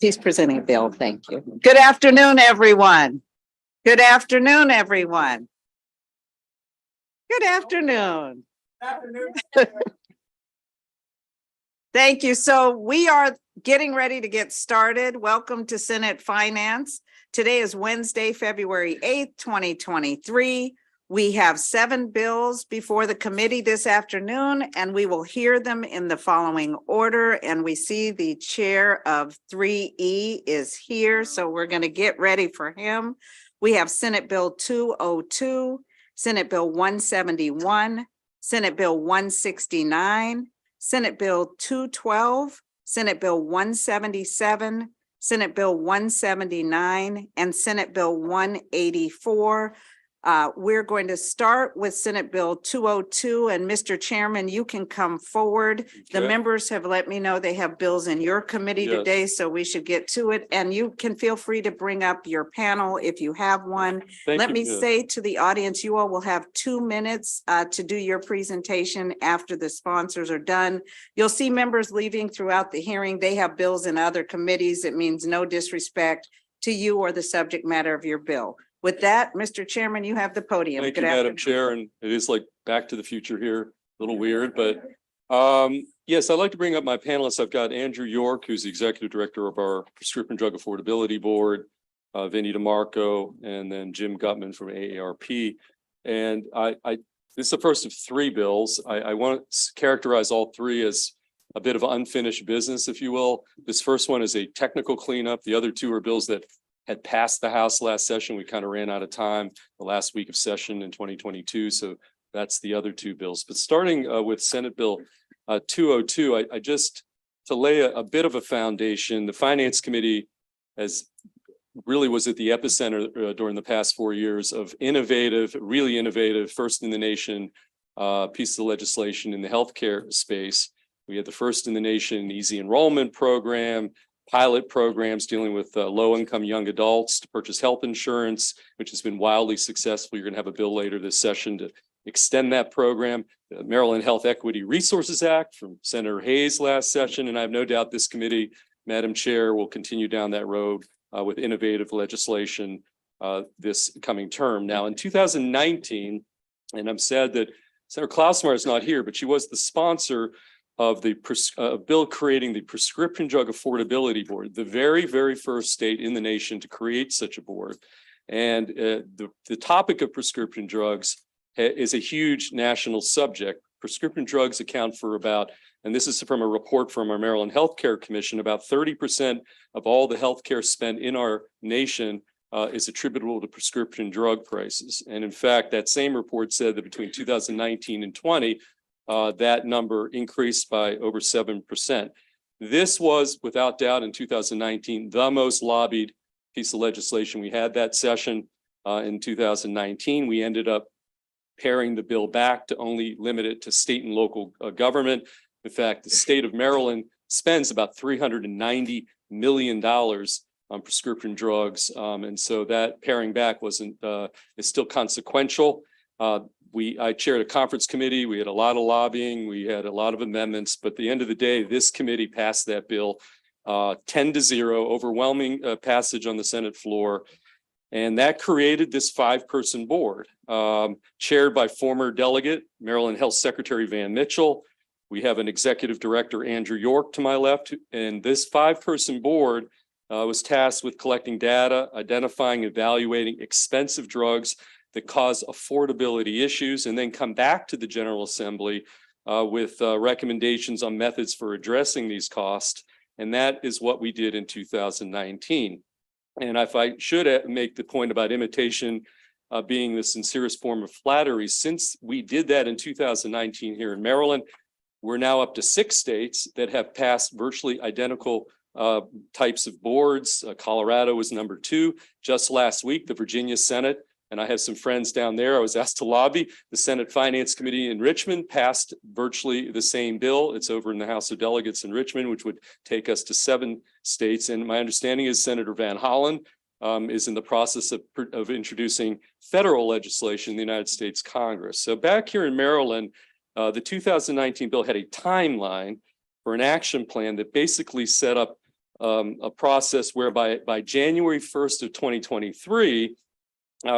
He's presenting a bill. Thank you. Good afternoon, everyone. Good afternoon, everyone. Good afternoon. Thank you. So we are getting ready to get started. Welcome to Senate Finance. Today is Wednesday, February 8th, 2023. We have 7 bills before the committee this afternoon, and we will hear them in the following order. And we see the chair of 3E is here, so we're going to get ready for him. We have Senate Bill 202, Senate Bill 171, Senate Bill 169, Senate Bill 212, Senate Bill 177, Senate Bill 179, and Senate Bill 184. We're going to start with Senate Bill 202, and Mr. Chairman, you can come forward. Okay. The members have let me know they have bills in your committee today, so we should get to it. And you can feel free to bring up your panel if you have one. Let me say to the audience, you all will have 2 minutes to do your presentation after the sponsors are done. You'll see members leaving throughout the hearing. They have bills in other committees. It means no disrespect to you or the subject matter of your bill. With that, Mr. Chairman, you have the podium. Thank you, Madam Chair, and it is like Back to the Future here, a little weird, but yes, I'd like to bring up my panelists. I've got Andrew York, who's the Executive Director of our Prescription Drug Affordability Board, Vinnie DeMarco, and then Jim Gutman from AARP. And this is the first of 3 bills. I want to characterize all 3 as a bit of unfinished business, if you will. This first one is a technical cleanup. The other 2 are bills that had passed the House last session. We kind of ran out of time the last week of session in 2022. So that's the other 2 bills. But starting with Senate Bill 202, I just, to lay a bit of a foundation, the Finance Committee really was at the epicenter during the past 4 years of really innovative, first in the nation piece of legislation in the healthcare space. We had the first in the nation easy enrollment program, pilot programs dealing with low-income young adults to purchase health insurance, which has been wildly successful. You're going to have a bill later this session to extend that program. The Maryland Health Equity Resources Act from Senator Hayes last session, and I have no doubt this committee, Madam Chair, will continue down that road with innovative legislation this coming term. Now, in 2019, and I'm sad that Senator Klausmeier is not here, but she was the sponsor of the bill creating the Prescription Drug Affordability Board, the very, very first state in the nation to create such a board. And the topic of prescription drugs is a huge national subject. Prescription drugs account for about, and this is from a report from our Maryland Healthcare Commission, about 30% of all the healthcare spent in our nation is attributable to prescription drug prices. And in fact, that same report said that between 2019 and 20, that number increased by over 7%. This was, without doubt, in 2019, the most lobbied piece of legislation we had that session. In 2019, we ended up paring the bill back to only limit it to state and local government. In fact, the state of Maryland spends about $390 million on prescription drugs. And so that paring back is still consequential. I chaired a conference committee. We had a lot of lobbying. We had a lot of amendments. But at the end of the day, this committee passed that bill 10-0, overwhelming passage on the Senate floor. And that created this 5-person board, chaired by former delegate, Maryland Health Secretary Van Mitchell. We have an executive director, Andrew York, to my left. And this 5-person board was tasked with collecting data, identifying, evaluating expensive drugs that cause affordability issues, and then come back to the General Assembly with recommendations on methods for addressing these costs. And that is what we did in 2019. And if I should make the point about imitation being the sincerest form of flattery, since we did that in 2019 here in Maryland, we're now up to 6 states that have passed virtually identical types of boards. Colorado was number 2. Just last week, the Virginia Senate, and I have some friends down there, I was asked to lobby. The Senate Finance Committee in Richmond passed virtually the same bill. It's over in the House of Delegates in Richmond, which would take us to 7 states. And my understanding is Senator Van Hollen is in the process of introducing federal legislation in the United States Congress. So back here in Maryland, the 2019 bill had a timeline for an action plan that basically set up a process whereby by January 1st of 2023,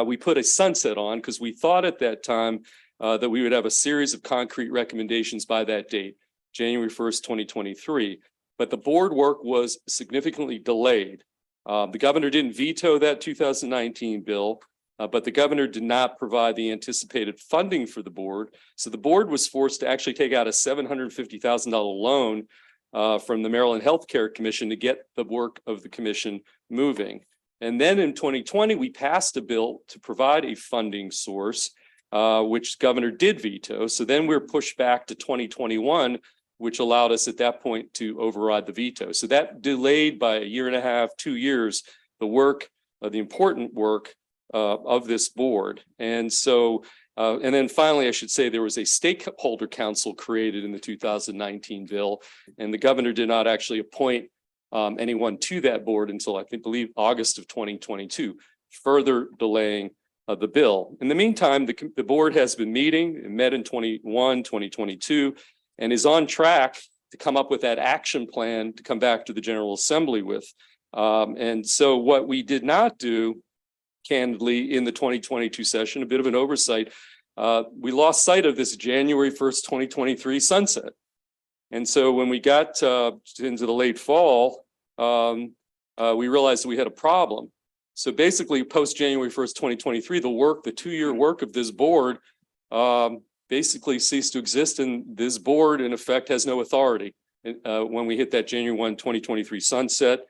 we put a sunset on because we thought at that time that we would have a series of concrete recommendations by that date, January 1st, 2023. But the board work was significantly delayed. The governor didn't veto that 2019 bill, but the governor did not provide the anticipated funding for the board. So the board was forced to actually take out a $750,000 loan from the Maryland Healthcare Commission to get the work of the commission moving. And then in 2020, we passed a bill to provide a funding source, which the governor did veto. So then we're pushed back to 2021, which allowed us at that point to override the veto. So that delayed by a year and a half, 2 years, the work, the important work of this board. And so, and then finally, I should say there was a stakeholder council created in the 2019 bill, and the governor did not actually appoint anyone to that board until I believe August of 2022, further delaying the bill. In the meantime, the board has been meeting, it met in 2022, and is on track to come up with that action plan to come back to the General Assembly with. And so what we did not do, candidly, in the 2022 session, a bit of an oversight, we lost sight of this January 1st, 2023 sunset. And so when we got into the late fall, we realized that we had a problem. So basically, post January 1st, 2023, the 2-year work of this board basically ceased to exist, and this board, in effect, has no authority when we hit that January 1, 2023 sunset.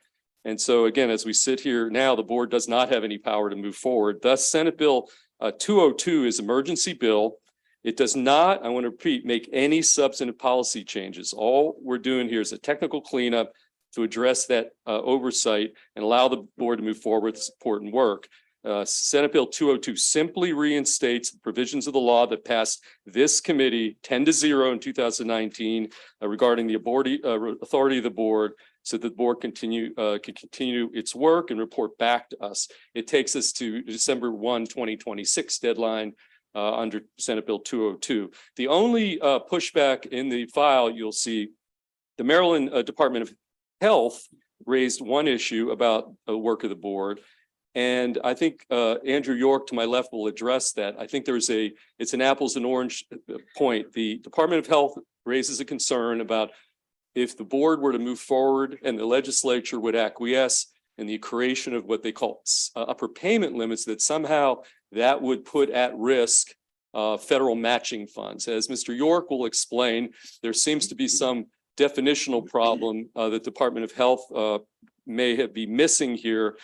And so again, as we sit here now, the board does not have any power to move forward. Thus, Senate Bill 202 is emergency bill. It does not, I want to repeat, make any substantive policy changes. All we're doing here is a technical cleanup to address that oversight and allow the board to move forward with important work. Senate Bill 202 simply reinstates the provisions of the law that passed this committee 10-0 in 2019 regarding the authority of the board, so that the board can continue its work and report back to us. It takes us to December 1, 2026 deadline under Senate Bill 202. The only pushback in the file, you'll see the Maryland Department of Health raised one issue about the work of the board. And I think Andrew York to my left will address that. I think it's an apples and orange point. The Department of Health raises a concern about if the board were to move forward and the legislature would acquiesce in the creation of what they call upper payment limits, that somehow that would put at risk federal matching funds. As Mr. York will explain, there seems to be some definitional problem that Department of Health may be missing here.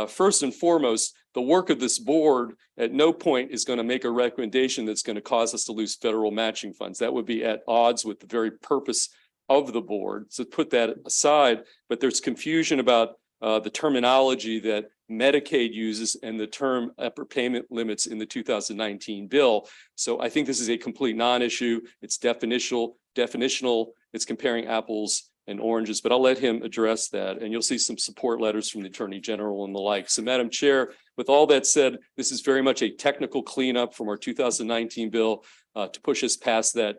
First and foremost, the work of this board at no point is going to make a recommendation that's going to cause us to lose federal matching funds. That would be at odds with the very purpose of the board. So put that aside, but there's confusion about the terminology that Medicaid uses and the term upper payment limits in the 2019 bill. So I think this is a complete non-issue. It's definitional. It's comparing apples and oranges, but I'll let him address that. And you'll see some support letters from the Attorney General and the like. So Madam Chair, with all that said, this is very much a technical cleanup from our 2019 bill to push us past that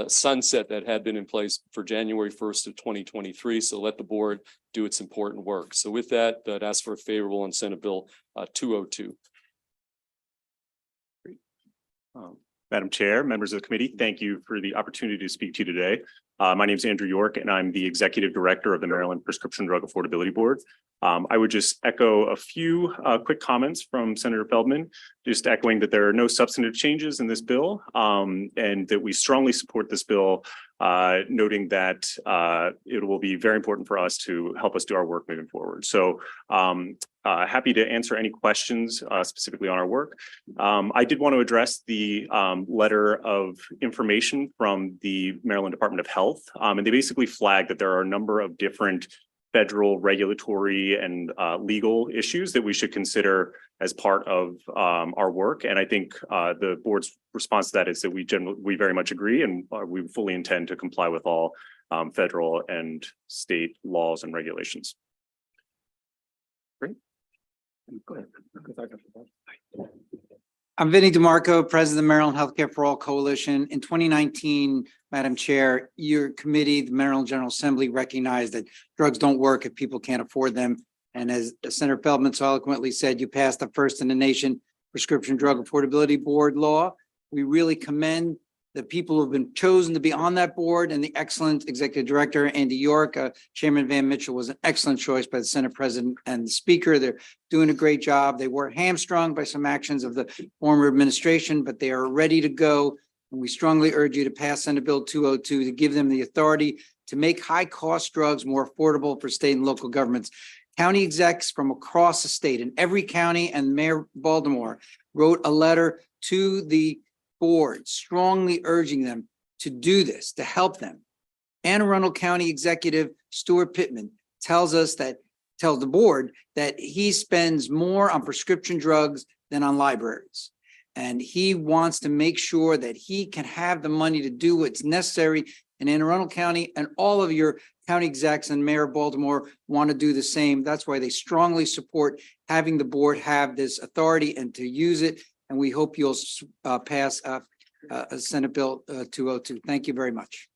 sunset that had been in place for January 1st of 2023. So let the board do its important work. So with that, I'd ask for a favorable on Senate Bill 202. Madam Chair, members of the committee, thank you for the opportunity to speak to you today. My name is Andrew York, and I'm the Executive Director of the Maryland Prescription Drug Affordability Board. I would just echo a few quick comments from Senator Feldman, just echoing that there are no substantive changes in this bill, and that we strongly support this bill, noting that it will be very important for us to help us do our work moving forward. So happy to answer any questions specifically on our work. I did want to address the letter of information from the Maryland Department of Health, and they basically flagged that there are a number of different federal regulatory and legal issues that we should consider as part of our work. And I think the board's response to that is that we very much agree, and we fully intend to comply with all federal and state laws and regulations. Great. Go ahead. I'm Vinnie DeMarco, President of the Maryland Healthcare for All Coalition. In 2019, Madam Chair, your committee, the Maryland General Assembly, recognized that drugs don't work if people can't afford them. And as Senator Feldman so eloquently said, you passed the first in the nation Prescription Drug Affordability Board law. We really commend the people who have been chosen to be on that board and the excellent Executive Director, Andy York. Chairman Van Mitchell was an excellent choice by the Senate President and the Speaker. They're doing a great job. They were hamstrung by some actions of the former administration, but they are ready to go. And we strongly urge you to pass Senate Bill 202 to give them the authority to make high-cost drugs more affordable for state and local governments. County execs from across the state, in every county, and Mayor Baltimore wrote a letter to the board strongly urging them to do this, to help them. Anne Arundel County Executive Stuart Pittman tells the board that he spends more on prescription drugs than on libraries. And he wants to make sure that he can have the money to do what's necessary in Anne Arundel County, and all of your county execs and Mayor of Baltimore want to do the same. That's why they strongly support having the board have this authority and to use it. And we hope you'll pass Senate Bill 202. Thank you very much.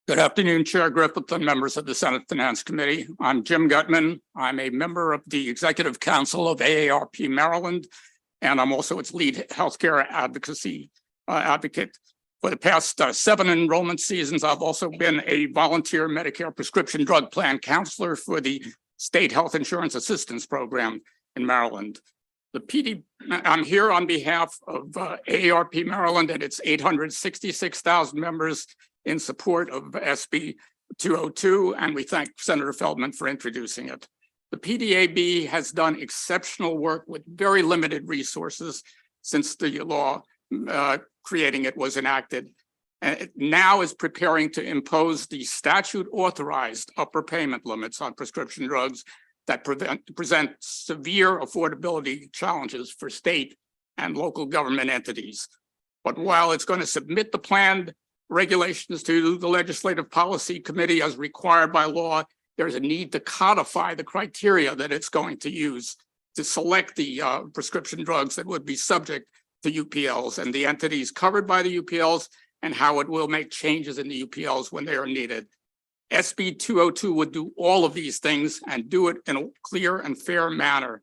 Good afternoon, Chair Griffith and members of the Senate Finance Committee. I'm Jim Gutman. I'm a member of the Executive Council of AARP Maryland, and I'm also its lead healthcare advocacy advocate. For the past 7 enrollment seasons, I've also been a volunteer Medicare prescription drug plan counselor for the State Health Insurance Assistance Program in Maryland. I'm here on behalf of AARP Maryland and its 866,000 members in support of SB 202, and we thank Senator Feldman for introducing it. The PDAB has done exceptional work with very limited resources since the law creating it was enacted. And it now is preparing to impose the statute authorized upper payment limits on prescription drugs that present severe affordability challenges for state and local government entities. But while it's going to submit the planned regulations to the Legislative Policy Committee as required by law, there's a need to codify the criteria that it's going to use to select the prescription drugs that would be subject to UPLs and the entities covered by the UPLs, and how it will make changes in the UPLs when they are needed. SB 202 would do all of these things and do it in a clear and fair manner.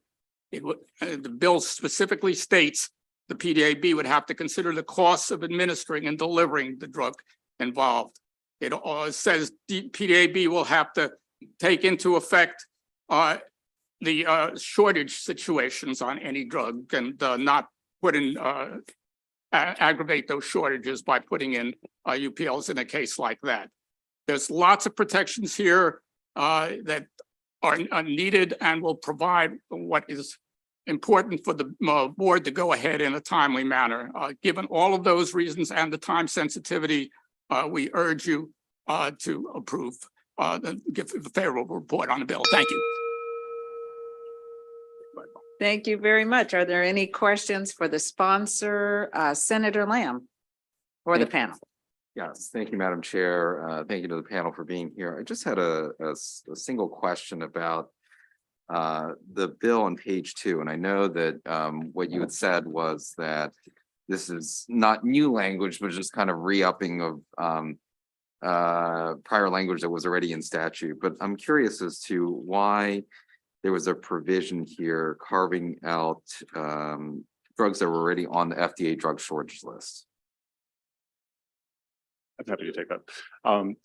The bill specifically states the PDAB would have to consider the costs of administering and delivering the drug involved. It says the PDAB will have to take into effect the shortage situations on any drug and not put in aggravate those shortages by putting in UPLs in a case like that. There's lots of protections here that are needed and will provide what is important for the board to go ahead in a timely manner. Given all of those reasons and the time sensitivity, we urge you to approve, give a favorable report on the bill. Thank you. Thank you very much. Are there any questions for the sponsor, Senator Lamb, or the panel? Yes, thank you, Madam Chair. Thank you to the panel for being here. I just had a single question about the bill on page 2. And I know that what you had said was that this is not new language, but just kind of re-upping of prior language that was already in statute. But I'm curious as to why there was a provision here carving out drugs that were already on the FDA drug shortage list. I'm happy to take that.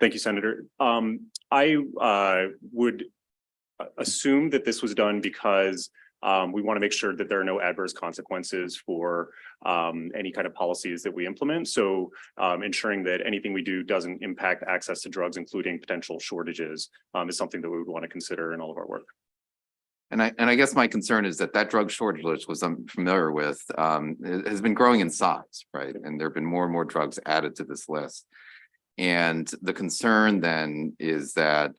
Thank you, Senator. I would assume that this was done because we want to make sure that there are no adverse consequences for any kind of policies that we implement. So ensuring that anything we do doesn't impact access to drugs, including potential shortages, is something that we would want to consider in all of our work. And I guess my concern is that drug shortage list, was I'm familiar with, has been growing in size, right? And there have been more and more drugs added to this list. And the concern then is that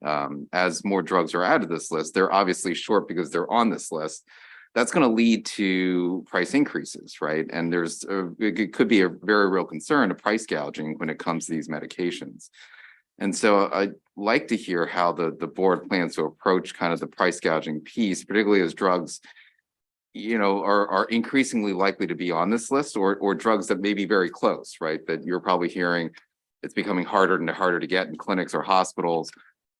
as more drugs are added to this list, they're obviously short because they're on this list. That's going to lead to price increases, right? And it could be a very real concern of price gouging when it comes to these medications. And so I'd like to hear how the board plans to approach kind of the price gouging piece, particularly as drugs, are increasingly likely to be on this list, or drugs that may be very close, right? That you're probably hearing it's becoming harder and harder to get in clinics or hospitals,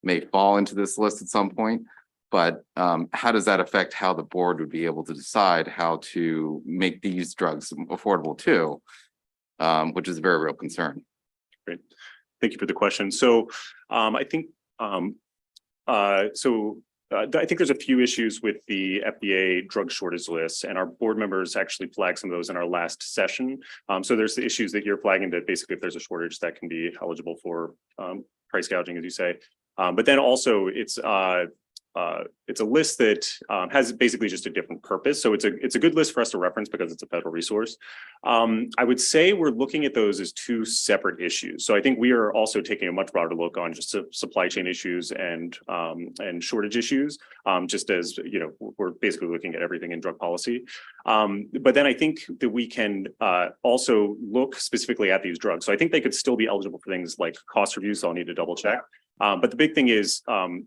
may fall into this list at some point. But how does that affect how the board would be able to decide how to make these drugs affordable too, which is a very real concern. Great. Thank you for the question. So I think I think there's a few issues with the FDA drug shortage list, and our board members actually flagged some of those in our last session. So there's the issues that you're flagging, that basically if there's a shortage that can be eligible for price gouging, as you say. But then also it's a list that has basically just a different purpose. So it's a good list for us to reference because it's a federal resource. I would say we're looking at those as two separate issues. So I think we are also taking a much broader look on just supply chain issues and shortage issues, just as, we're basically looking at everything in drug policy. But then I think that we can also look specifically at these drugs. So I think they could still be eligible for things like cost reviews. So I'll need to double check. But the big thing is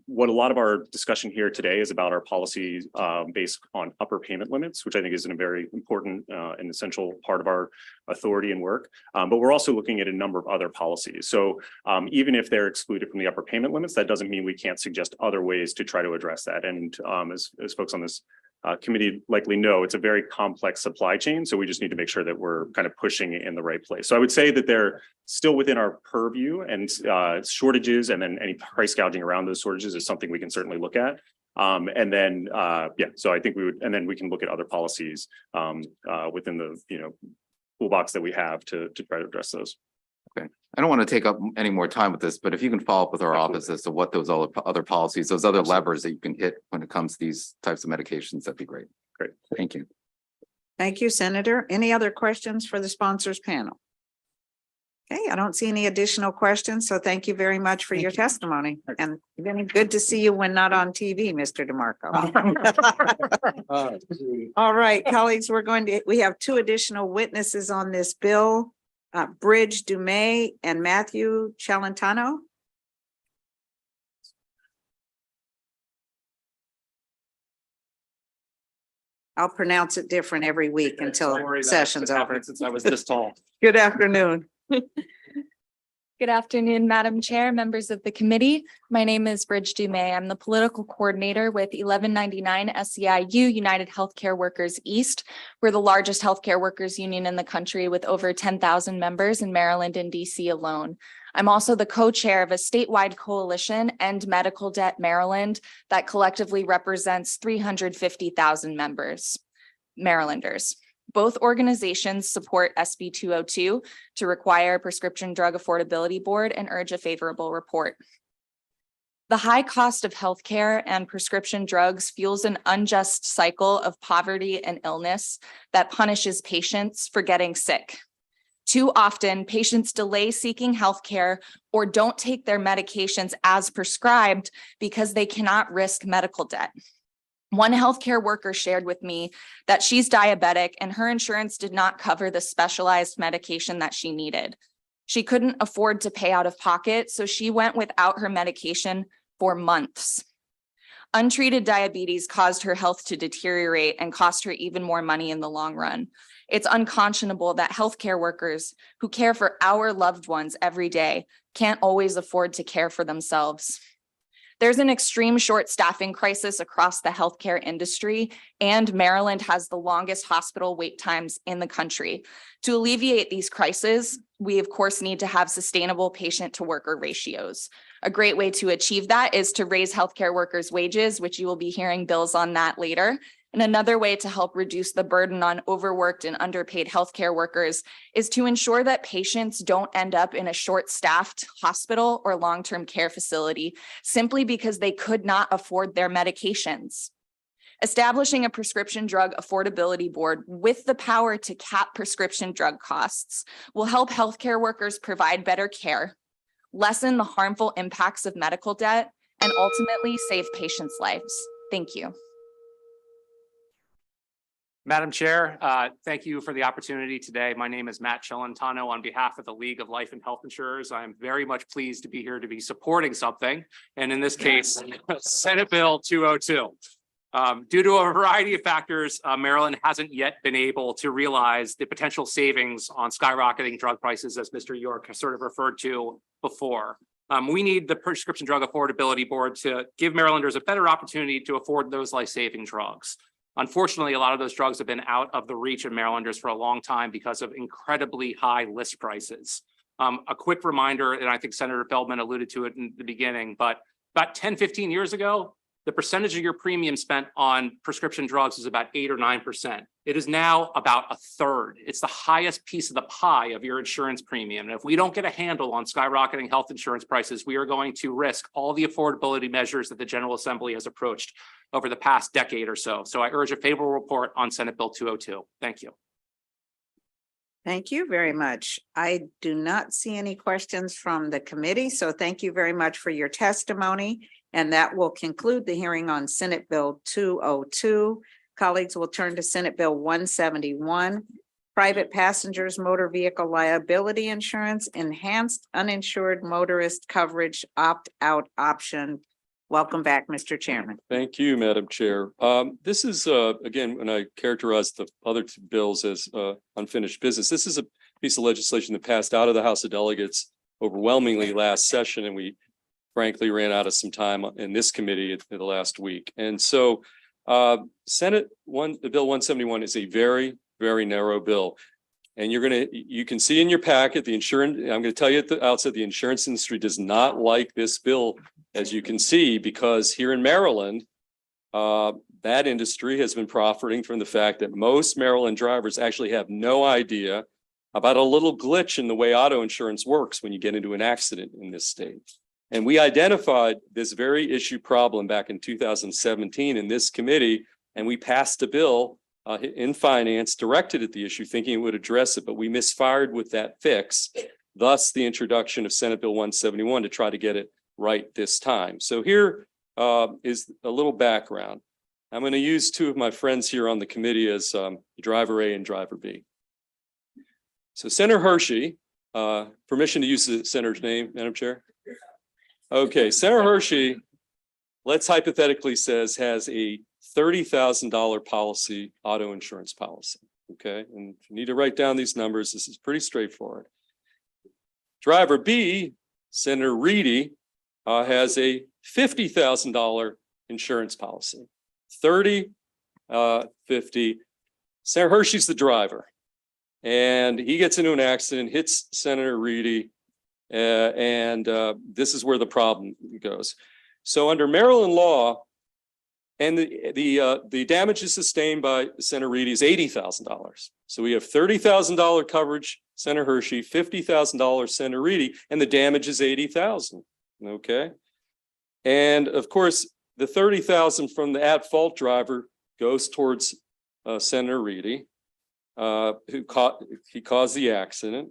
what a lot of our discussion here today is about our policies based on upper payment limits, which I think is a very important and essential part of our authority and work. But we're also looking at a number of other policies. So even if they're excluded from the upper payment limits, that doesn't mean we can't suggest other ways to try to address that. And as folks on this committee likely know, it's a very complex supply chain. So we just need to make sure that we're kind of pushing it in the right place. So I would say that they're still within our purview, and shortages and then any price gouging around those shortages is something we can certainly look at. And then, so I think and then we can look at other policies within the, toolbox that we have to try to address those. Okay. I don't want to take up any more time with this, but if you can follow up with our office as to what those other policies, those other levers that you can hit when it comes to these types of medications, that'd be great. Great. Thank you. Thank you, Senator. Any other questions for the sponsors panel? Okay, I don't see any additional questions, so thank you very much for your testimony. And Vinny, good to see you when not on TV, Mr. DeMarco. All right, colleagues, we have two additional witnesses on this bill, Bridge Dumais and Matthew Celentano. I'll pronounce it different every week until session's over. Since I was this tall. Good afternoon. Good afternoon, Madam Chair, members of the committee. My name is Bridge Dumais. I'm the political coordinator with 1199 SEIU United Healthcare Workers East. We're the largest healthcare workers union in the country with over 10,000 members in Maryland and DC alone. I'm also the co-chair of a statewide coalition, End Medical Debt Maryland, that collectively represents 350,000 members, Marylanders. Both organizations support SB 202 to require a prescription drug affordability board and urge a favorable report. The high cost of healthcare and prescription drugs fuels an unjust cycle of poverty and illness that punishes patients for getting sick. Too often, patients delay seeking healthcare or don't take their medications as prescribed because they cannot risk medical debt. One healthcare worker shared with me that she's diabetic and her insurance did not cover the specialized medication that she needed. She couldn't afford to pay out of pocket, so she went without her medication for months. Untreated diabetes caused her health to deteriorate and cost her even more money in the long run. It's unconscionable that healthcare workers who care for our loved ones every day can't always afford to care for themselves. There's an extreme short staffing crisis across the healthcare industry, and Maryland has the longest hospital wait times in the country. To alleviate these crises, we of course need to have sustainable patient to worker ratios. A great way to achieve that is to raise healthcare workers' wages, which you will be hearing bills on that later. And another way to help reduce the burden on overworked and underpaid healthcare workers is to ensure that patients don't end up in a short-staffed hospital or long-term care facility simply because they could not afford their medications. Establishing a prescription drug affordability board with the power to cap prescription drug costs will help healthcare workers provide better care, lessen the harmful impacts of medical debt, and ultimately save patients' lives. Thank you. Madam Chair, thank you for the opportunity today. My name is Matt Celentano on behalf of the League of Life and Health Insurers. I'm very much pleased to be here to be supporting something, and in this case, Senate Bill 202. Due to a variety of factors, Maryland hasn't yet been able to realize the potential savings on skyrocketing drug prices, as Mr. York has sort of referred to before. We need the Prescription Drug Affordability Board to give Marylanders a better opportunity to afford those life-saving drugs. Unfortunately, a lot of those drugs have been out of the reach of Marylanders for a long time because of incredibly high list prices. A quick reminder, and I think Senator Feldman alluded to it in the beginning, but about 10, 15 years ago, the percentage of your premium spent on prescription drugs is about 8 or 9%. It is now about a third. It's the highest piece of the pie of your insurance premium. And if we don't get a handle on skyrocketing health insurance prices, we are going to risk all the affordability measures that the General Assembly has approached over the past decade or so. So I urge a favorable report on Senate Bill 202. Thank you. Thank you very much. I do not see any questions from the committee, so thank you very much for your testimony. And that will conclude the hearing on Senate Bill 202. Colleagues will turn to Senate Bill 171, Private Passengers Motor Vehicle Liability Insurance, Enhanced Uninsured Motorist Coverage Opt-out Option. Welcome back, Mr. Chairman. Thank you, Madam Chair. This is, again, when I characterized the other two bills as unfinished business, this is a piece of legislation that passed out of the House of Delegates overwhelmingly last session, and we frankly ran out of some time in this committee in the last week. And so the Bill 171 is a very, very narrow bill. And you can see in your packet, I'm going to tell you at the outset, the insurance industry does not like this bill, as you can see, because here in Maryland, that industry has been profiting from the fact that most Maryland drivers actually have no idea about a little glitch in the way auto insurance works when you get into an accident in this state. And we identified this very issue problem back in 2017 in this committee, and we passed a bill in finance directed at the issue, thinking it would address it, but we misfired with that fix, thus the introduction of Senate Bill 171 to try to get it right this time. So here is a little background. I'm going to use two of my friends here on the committee as driver A and driver B. So Senator Hershey, permission to use the senator's name, Madam Chair? Okay, Senator Hershey, let's hypothetically says has a $30,000 policy, auto insurance policy. Okay, and if you need to write down these numbers, this is pretty straightforward. Driver B, Senator Reedy, has a $50,000 insurance policy. 30, 50. Senator Hershey's the driver, and he gets into an accident, hits Senator Reedy, and this is where the problem goes. So under Maryland law, and the damages sustained by Senator Reedy is $80,000. So we have $30,000 coverage, Senator Hershey, $50,000 Senator Reedy, and the damage is $80,000. Okay, and of course the $30,000 from the at-fault driver goes towards Senator Reedy, who caused the accident,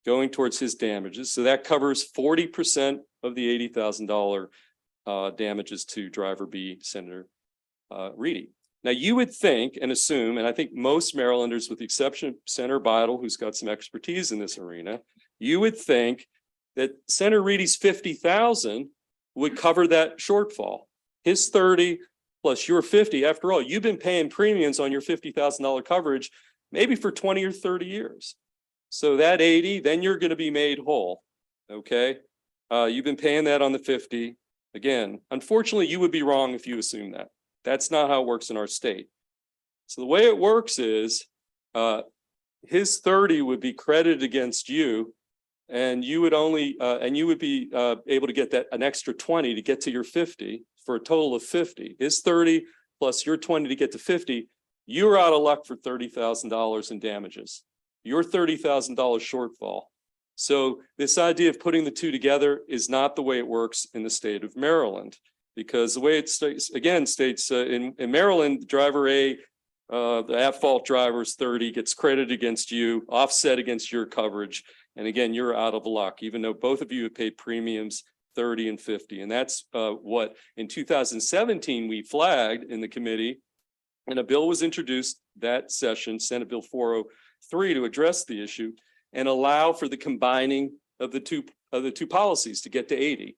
going towards his damages. So that covers 40% of the $80,000 damages to driver B, Senator Reedy. Now you would think and assume, and I think most Marylanders, with the exception of Senator Bidle, who's got some expertise in this arena, you would think that Senator Reedy's $50,000 would cover that shortfall. His 30 plus your 50. After all, you've been paying premiums on your $50,000 coverage maybe for 20 or 30 years. So that 80, then you're going to be made whole. Okay, you've been paying that on the 50. Again, unfortunately, you would be wrong if you assume that. That's not how it works in our state. So the way it works is his 30 would be credited against you, and you would only be able to get that an extra 20 to get to your 50 for a total of 50. His 30 plus your 20 to get to 50, you're out of luck for $30,000 in damages. Your $30,000 shortfall. So this idea of putting the two together is not the way it works in the state of Maryland, because the way it states, again, states in Maryland, driver A, the at-fault driver's 30 gets credited against you, offset against your coverage. And again, you're out of luck, even though both of you have paid premiums 30 and 50. And that's what in 2017 we flagged in the committee, and a bill was introduced that session, Senate Bill 403, to address the issue and allow for the combining of the two policies to get to 80.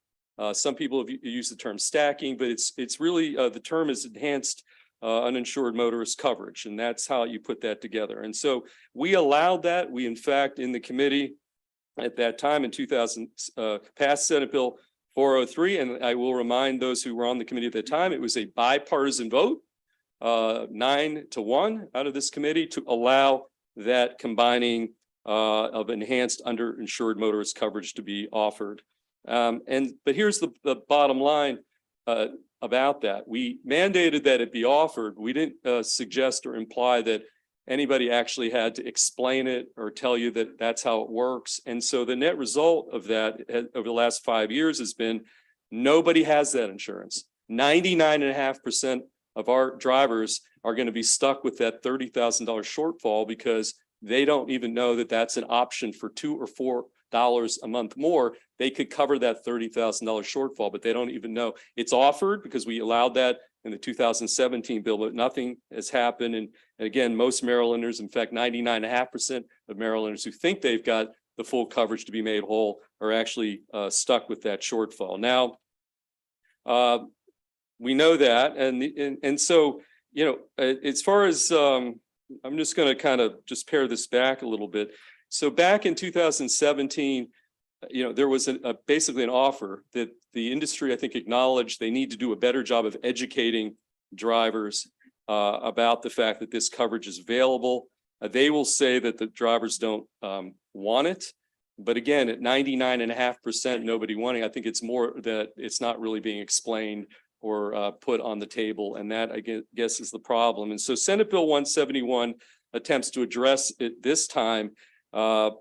Some people have used the term stacking, but it's really the term is enhanced uninsured motorist coverage, and that's how you put that together. And so we allowed that. We, in fact, in the committee at that time in 2000, passed Senate Bill 403, and I will remind those who were on the committee at that time, it was a bipartisan vote, 9-1 out of this committee, to allow that combining of enhanced underinsured motorist coverage to be offered. But here's the bottom line about that. We mandated that it be offered. We didn't suggest or imply that anybody actually had to explain it or tell you that that's how it works. And so the net result of that over the last 5 years has been nobody has that insurance. 99.5% of our drivers are going to be stuck with that $30,000 shortfall because they don't even know that that's an option for $2 or $4 a month more. They could cover that $30,000 shortfall, but they don't even know. It's offered because we allowed that in the 2017 bill, but nothing has happened. And again, most Marylanders, in fact, 99.5% of Marylanders who think they've got the full coverage to be made whole are actually stuck with that shortfall. Now, we know that. And so, you know, as far as I'm just going to kind of just pare this back a little bit. So back in 2017, you know, there was basically an offer that the industry, I think, acknowledged they need to do a better job of educating drivers about the fact that this coverage is available. They will say that the drivers don't want it. But again, at 99.5%, nobody wanting, I think it's more that it's not really being explained or put on the table. And that, I guess, is the problem. And so Senate Bill 171 attempts to address it this time to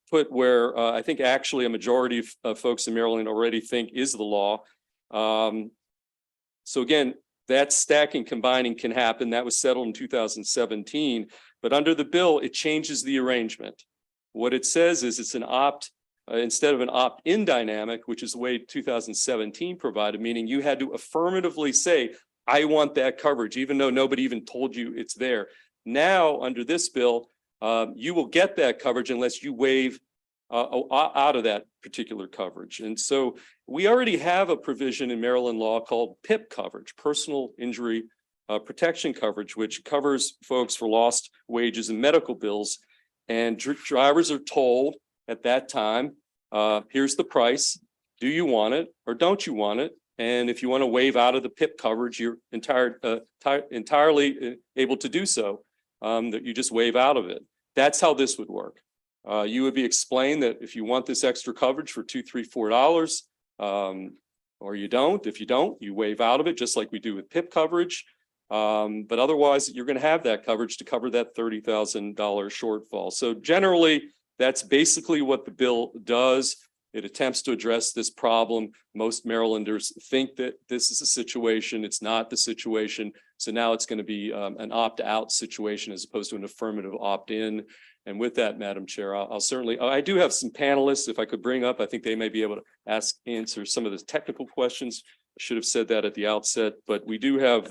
put where I think actually a majority of folks in Maryland already think is the law. So again, that stacking, combining can happen. That was settled in 2017. But under the bill, it changes the arrangement. What it says is it's an instead of an opt-in dynamic, which is the way 2017 provided, meaning you had to affirmatively say, I want that coverage, even though nobody even told you it's there. Now, under this bill, you will get that coverage unless you waive out of that particular coverage. And so we already have a provision in Maryland law called PIP coverage, personal injury protection coverage, which covers folks for lost wages and medical bills. And drivers are told at that time, here's the price. Do you want it or don't you want it? And if you want to waive out of the PIP coverage, you're entirely able to do so, that you just waive out of it. That's how this would work. You would be explained that if you want this extra coverage for $2, $3, $4, or you don't, if you don't, you waive out of it, just like we do with PIP coverage. But otherwise, you're going to have that coverage to cover that $30,000 shortfall. So generally, that's basically what the bill does. It attempts to address this problem. Most Marylanders think that this is a situation. It's not the situation. So now it's going to be an opt-out situation as opposed to an affirmative opt-in. And with that, Madam Chair, I'll certainly, I do have some panelists, if I could bring up, I think they may be able to answer some of the technical questions. I should have said that at the outset, but we do have,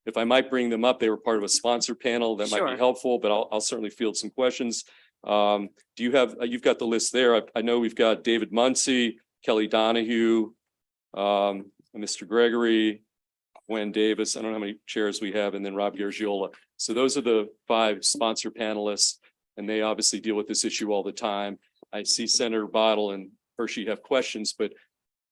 if I might bring them up, they were part of a sponsor panel that might be helpful, but I'll certainly field some questions. Do you have, you've got the list there. I know we've got David Muncie, Kelly Donahue, Mr. Gregory, Gwen Davis. I don't know how many chairs we have, and then Rob Gargiola. So those are the 5 sponsor panelists, and they obviously deal with this issue all the time. I see Senator Bottle and Hershey have questions, but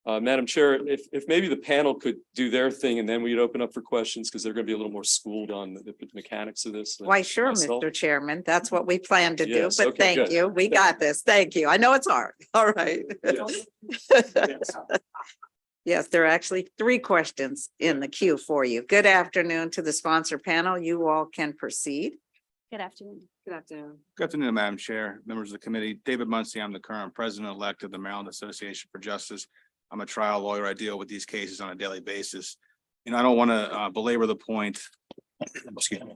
Madam Chair, if maybe the panel could do their thing and then we'd open up for questions because they're going to be a little more schooled on the mechanics of this. Why, sure, myself. Mr. Chairman. That's what we plan to do, Yes, but okay, thank good. you. We got this. Thank you. I know it's hard. All right. Yes. Yes, there are actually 3 questions in the queue for you. Good afternoon to the sponsor panel. You all can proceed. Good afternoon. Good afternoon. Good afternoon, Madam Chair, members of the committee. David Muncie, I'm the current president-elect of the Maryland Association for Justice. I'm a trial lawyer. I deal with these cases on a daily basis. You know, I don't want to belabor the point. Excuse me.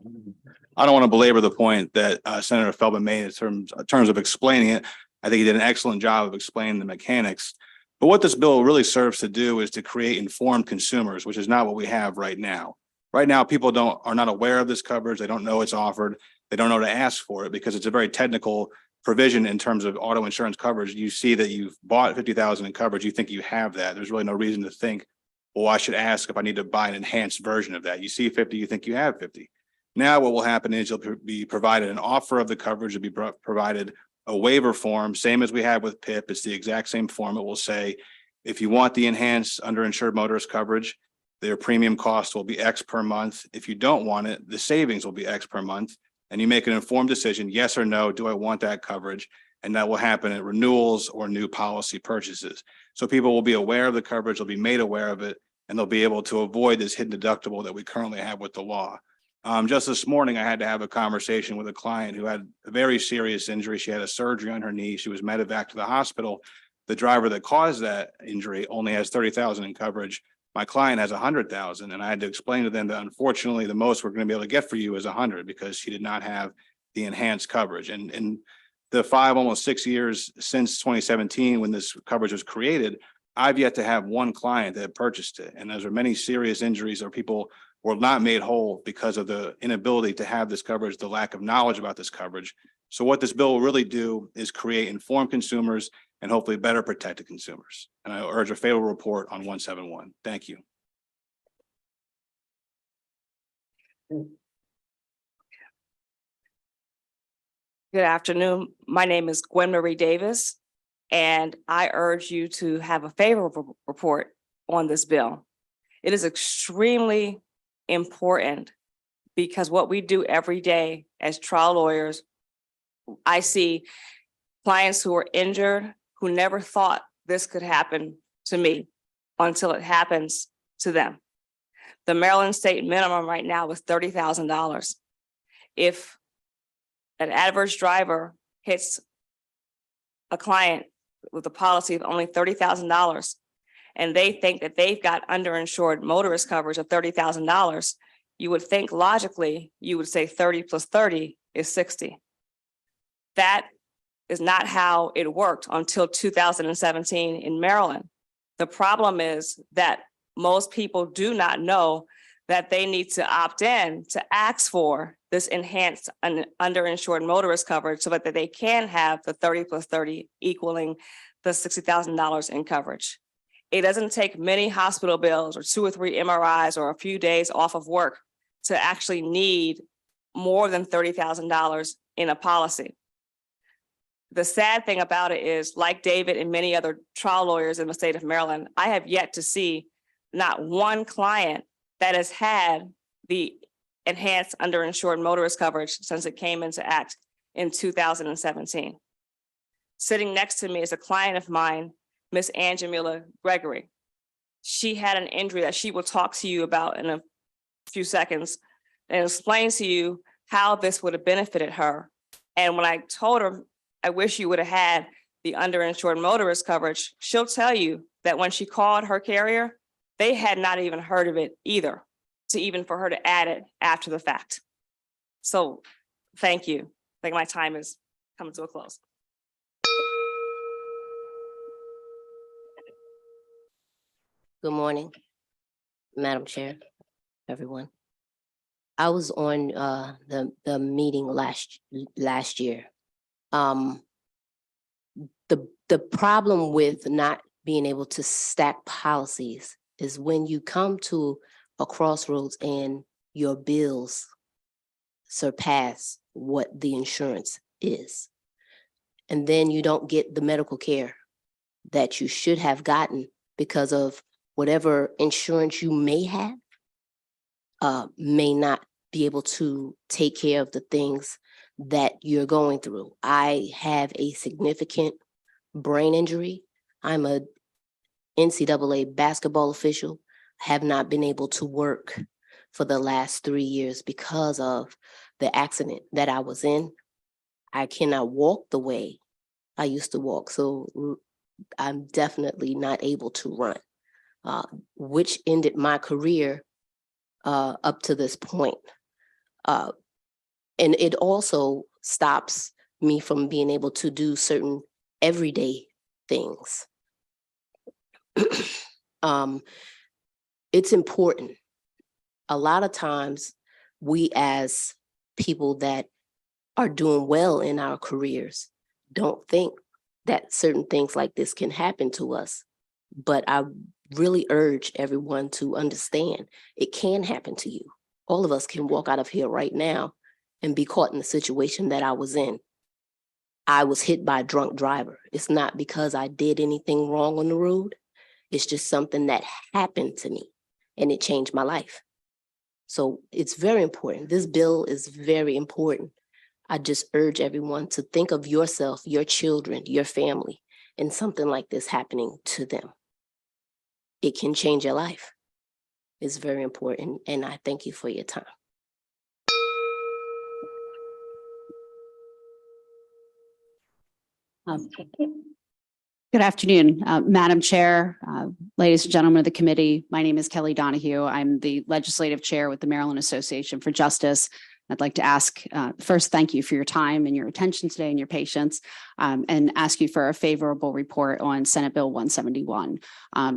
I don't want to belabor the point that Senator Feldman made in terms of explaining it. I think he did an excellent job of explaining the mechanics. But what this bill really serves to do is to create informed consumers, which is not what we have right now. Right now, people are not aware of this coverage. They don't know it's offered. They don't know to ask for it because it's a very technical provision in terms of auto insurance coverage. You see that you've bought 50,000 in coverage, you think you have that. There's really no reason to think, well, I should ask if I need to buy an enhanced version of that. You see 50, you think you have 50. Now what will happen is you'll be provided an offer of the coverage, you'll be provided a waiver form, same as we have with PIP. It's the exact same form. It will say, if you want the enhanced underinsured motorist coverage, their premium cost will be X per month. If you don't want it, the savings will be X per month. And you make an informed decision, yes or no, do I want that coverage? And that will happen at renewals or new policy purchases. So people will be aware of the coverage, they'll be made aware of it, and they'll be able to avoid this hidden deductible that we currently have with the law. Just this morning, I had to have a conversation with a client who had a very serious injury. She had a surgery on her knee. She was medevac to the hospital. The driver that caused that injury only has 30,000 in coverage. My client has 100,000, and I had to explain to them that unfortunately, the most we're going to be able to get for you is 100 because she did not have the enhanced coverage. And in the almost 6 years since 2017, when this coverage was created, I've yet to have one client that purchased it. And those are many serious injuries or people were not made whole because of the inability to have this coverage, the lack of knowledge about this coverage. So what this bill will really do is create informed consumers and hopefully better protected consumers. And I urge a favorable report on 171. Thank you. Good afternoon. My name is Gwen Marie Davis, and I urge you to have a favorable report on this bill. It is extremely important because what we do every day as trial lawyers, I see clients who are injured who never thought this could happen to me until it happens to them. The Maryland state minimum right now is $30,000. If an adverse driver hits a client with a policy of only $30,000 and they think that they've got underinsured motorist coverage of $30,000, you would think logically, you would say 30 plus 30 is 60. That is not how it worked until 2017 in Maryland. The problem is that most people do not know that they need to opt in to ask for this enhanced underinsured motorist coverage so that they can have the 30 plus 30 equaling the $60,000 in coverage. It doesn't take many hospital bills or 2 or 3 MRIs or a few days off of work to actually need more than $30,000 in a policy. The sad thing about it is, like David and many other trial lawyers in the state of Maryland, I have yet to see not one client that has had the enhanced underinsured motorist coverage since it came into act in 2017. Sitting next to me is a client of mine, Miss Angelina Gregory. She had an injury that she will talk to you about in a few seconds and explain to you how this would have benefited her. And when I told her, I wish you would have had the underinsured motorist coverage, she'll tell you that when she called her carrier, they had not even heard of it either, for her to add it after the fact. So thank you. I think my time is coming to a close. Good morning, Madam Chair, everyone. I was on the meeting last year. The problem with not being able to stack policies is when you come to a crossroads and your bills surpass what the insurance is. And then you don't get the medical care that you should have gotten because of whatever insurance you may have may not be able to take care of the things that you're going through. I have a significant brain injury. I'm a NCAA basketball official, have not been able to work for the last 3 years because of the accident that I was in. I cannot walk the way I used to walk, so I'm definitely not able to run, which ended my career up to this point. And it also stops me from being able to do certain everyday things. It's important. a lot of times we as people that are doing well in our careers don't think that certain things like this can happen to us. But I really urge everyone to understand it can happen to you. All of us can walk out of here right now and be caught in the situation that I was in. I was hit by a drunk driver. It's not because I did anything wrong on the road. It's just something that happened to me and it changed my life. So it's very important. This bill is very important. I just urge everyone to think of yourself, your children, your family, and something like this happening to them. It can change your life. It's very important, and I thank you for your time. Good afternoon, Madam Chair, ladies and gentlemen of the committee. My name is Kelly Donahue. I'm the legislative chair with the Maryland Association for Justice. I'd like to ask, first, thank you for your time and your attention today and your patience, and ask you for a favorable report on Senate Bill 171. I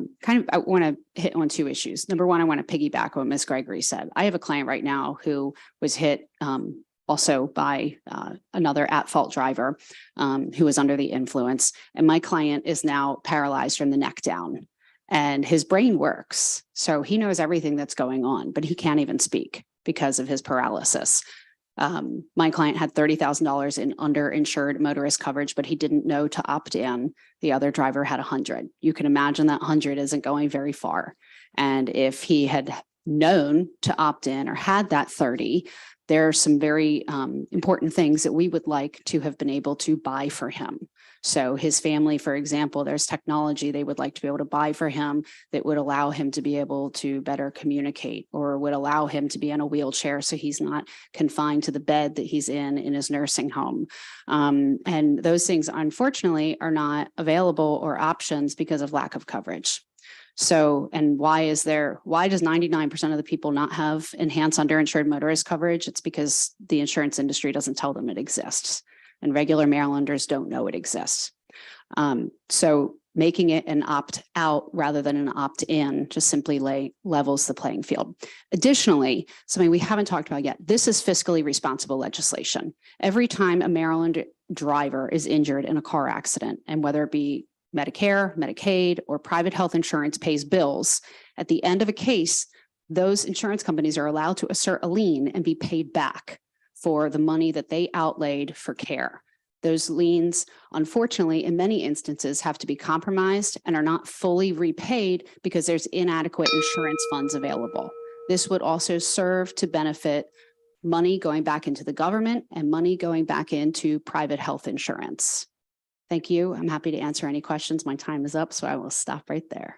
want to hit on two issues. Number one, I want to piggyback on what Ms. Gregory said. I have a client right now who was hit also by another at-fault driver who was under the influence. And my client is now paralyzed from the neck down. And his brain works. So he knows everything that's going on, but he can't even speak because of his paralysis. My client had $30,000 in underinsured motorist coverage, but he didn't know to opt in. The other driver had 100. You can imagine that 100 isn't going very far. And if he had known to opt in or had that 30, there are some very important things that we would like to have been able to buy for him. So his family, for example, there's technology they would like to be able to buy for him that would allow him to be able to better communicate, or would allow him to be in a wheelchair so he's not confined to the bed that he's in his nursing home. And those things, unfortunately, are not available or options because of lack of coverage. So, and why does 99% of the people not have enhanced underinsured motorist coverage? It's because the insurance industry doesn't tell them it exists, and regular Marylanders don't know it exists. So making it an opt-out rather than an opt-in just simply levels the playing field. Additionally, something we haven't talked about yet, this is fiscally responsible legislation. Every time a Maryland driver is injured in a car accident, and whether it be Medicare, Medicaid, or private health insurance pays bills, at the end of a case, those insurance companies are allowed to assert a lien and be paid back for the money that they outlaid for care. Those liens, unfortunately, in many instances have to be compromised and are not fully repaid because there's inadequate insurance funds available. This would also serve to benefit money going back into the government and money going back into private health insurance. Thank you. I'm happy to answer any questions. My time is up, so I will stop right there.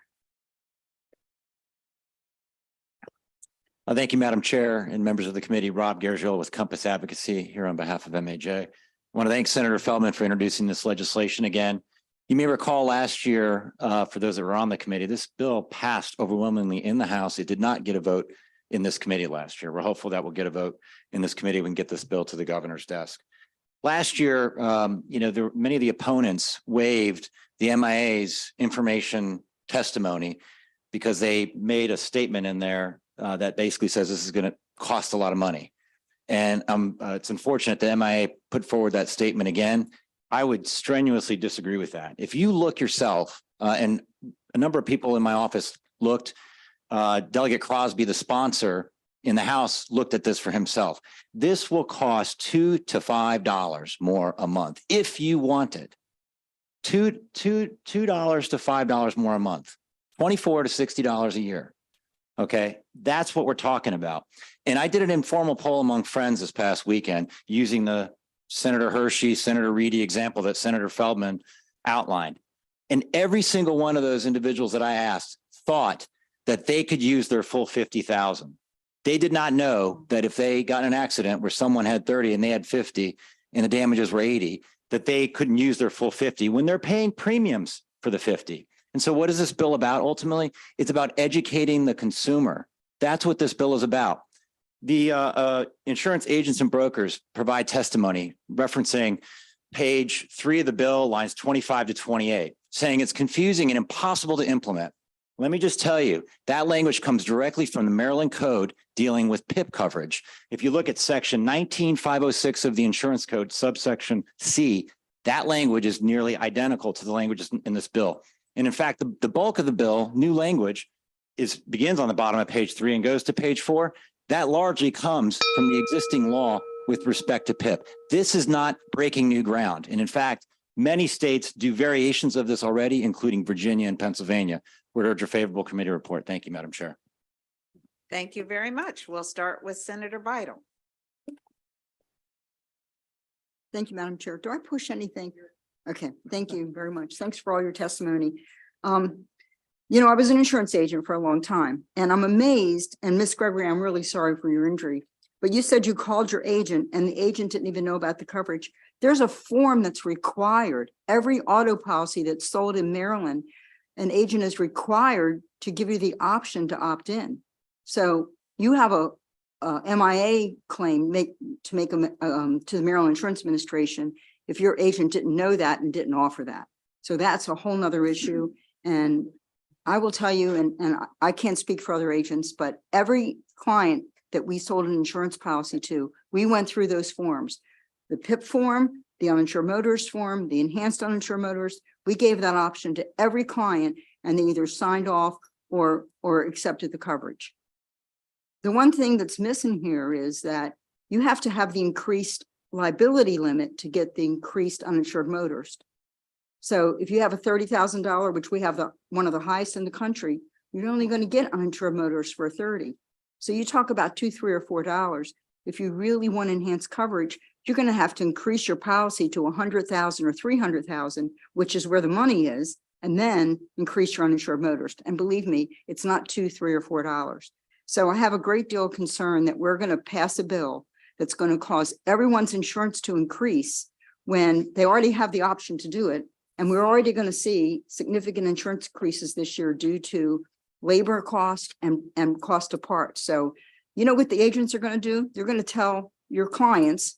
Thank you, Madam Chair and members of the committee. Rob Gergel with Compass Advocacy here on behalf of MAJ. I want to thank Senator Feldman for introducing this legislation again. You may recall last year, for those that were on the committee, this bill passed overwhelmingly in the House. It did not get a vote in this committee last year. We're hopeful that we'll get a vote in this committee. We can get this bill to the governor's desk. Last year, many of the opponents waived the MIA's information testimony because they made a statement in there that basically says this is going to cost a lot of money. And it's unfortunate that MIA put forward that statement again. I would strenuously disagree with that. If you look yourself, and a number of people in my office looked, Delegate Crosby, the sponsor in the House, looked at this for himself. This will cost $2 to $5 more a month if you want it. $2 to $5 more a month, $24 to $60 a year. Okay, that's what we're talking about. And I did an informal poll among friends this past weekend using the Senator Hershey, Senator Reedy example that Senator Feldman outlined. And every single one of those individuals that I asked thought that they could use their full 50,000. They did not know that if they got in an accident where someone had 30 and they had 50 and the damages were 80, that they couldn't use their full 50 when they're paying premiums for the 50. And so what is this bill about? Ultimately, it's about educating the consumer. That's what this bill is about. The insurance agents and brokers provide testimony referencing page 3 of the bill, lines 25 to 28, saying it's confusing and impossible to implement. Let me just tell you, that language comes directly from the Maryland Code dealing with PIP coverage. If you look at section 19506 of the insurance code, subsection C, that language is nearly identical to the languages in this bill. And in fact, the bulk of the bill, new language, begins on the bottom of page 3 and goes to page 4. That largely comes from the existing law with respect to PIP. This is not breaking new ground. And in fact, many states do variations of this already, including Virginia and Pennsylvania. Would urge a favorable committee report. Thank you, Madam Chair. Thank you very much. We'll start with Senator Bidel. Thank you, Madam Chair. Do I push anything? Okay, thank you very much. Thanks for all your testimony. You know, I was an insurance agent for a long time, and I'm amazed, and Miss Gregory, I'm really sorry for your injury, but you said you called your agent and the agent didn't even know about the coverage. There's a form that's required. Every auto policy that's sold in Maryland, an agent is required to give you the option to opt in. So you have a MIA claim to make to the Maryland Insurance Administration if your agent didn't know that and didn't offer that. So that's a whole nother issue. And I will tell you, and I can't speak for other agents, but every client that we sold an insurance policy to, we went through those forms, the PIP form, the uninsured motorist form, the enhanced uninsured motorist. We gave that option to every client and they either signed off or accepted the coverage. The one thing that's missing here is that you have to have the increased liability limit to get the increased uninsured motorist. So if you have a $30,000, which we have one of the highest in the country, you're only going to get uninsured motorists for 30. So you talk about $2, $3, or $4. If you really want enhanced coverage, you're going to have to increase your policy to 100,000 or 300,000, which is where the money is, and then increase your uninsured motorist. And believe me, it's not $2, $3, or $4. So I have a great deal of concern that we're going to pass a bill that's going to cause everyone's insurance to increase when they already have the option to do it. And we're already going to see significant insurance increases this year due to labor cost and cost of parts. So, you know what the agents are going to do? They're going to tell your clients,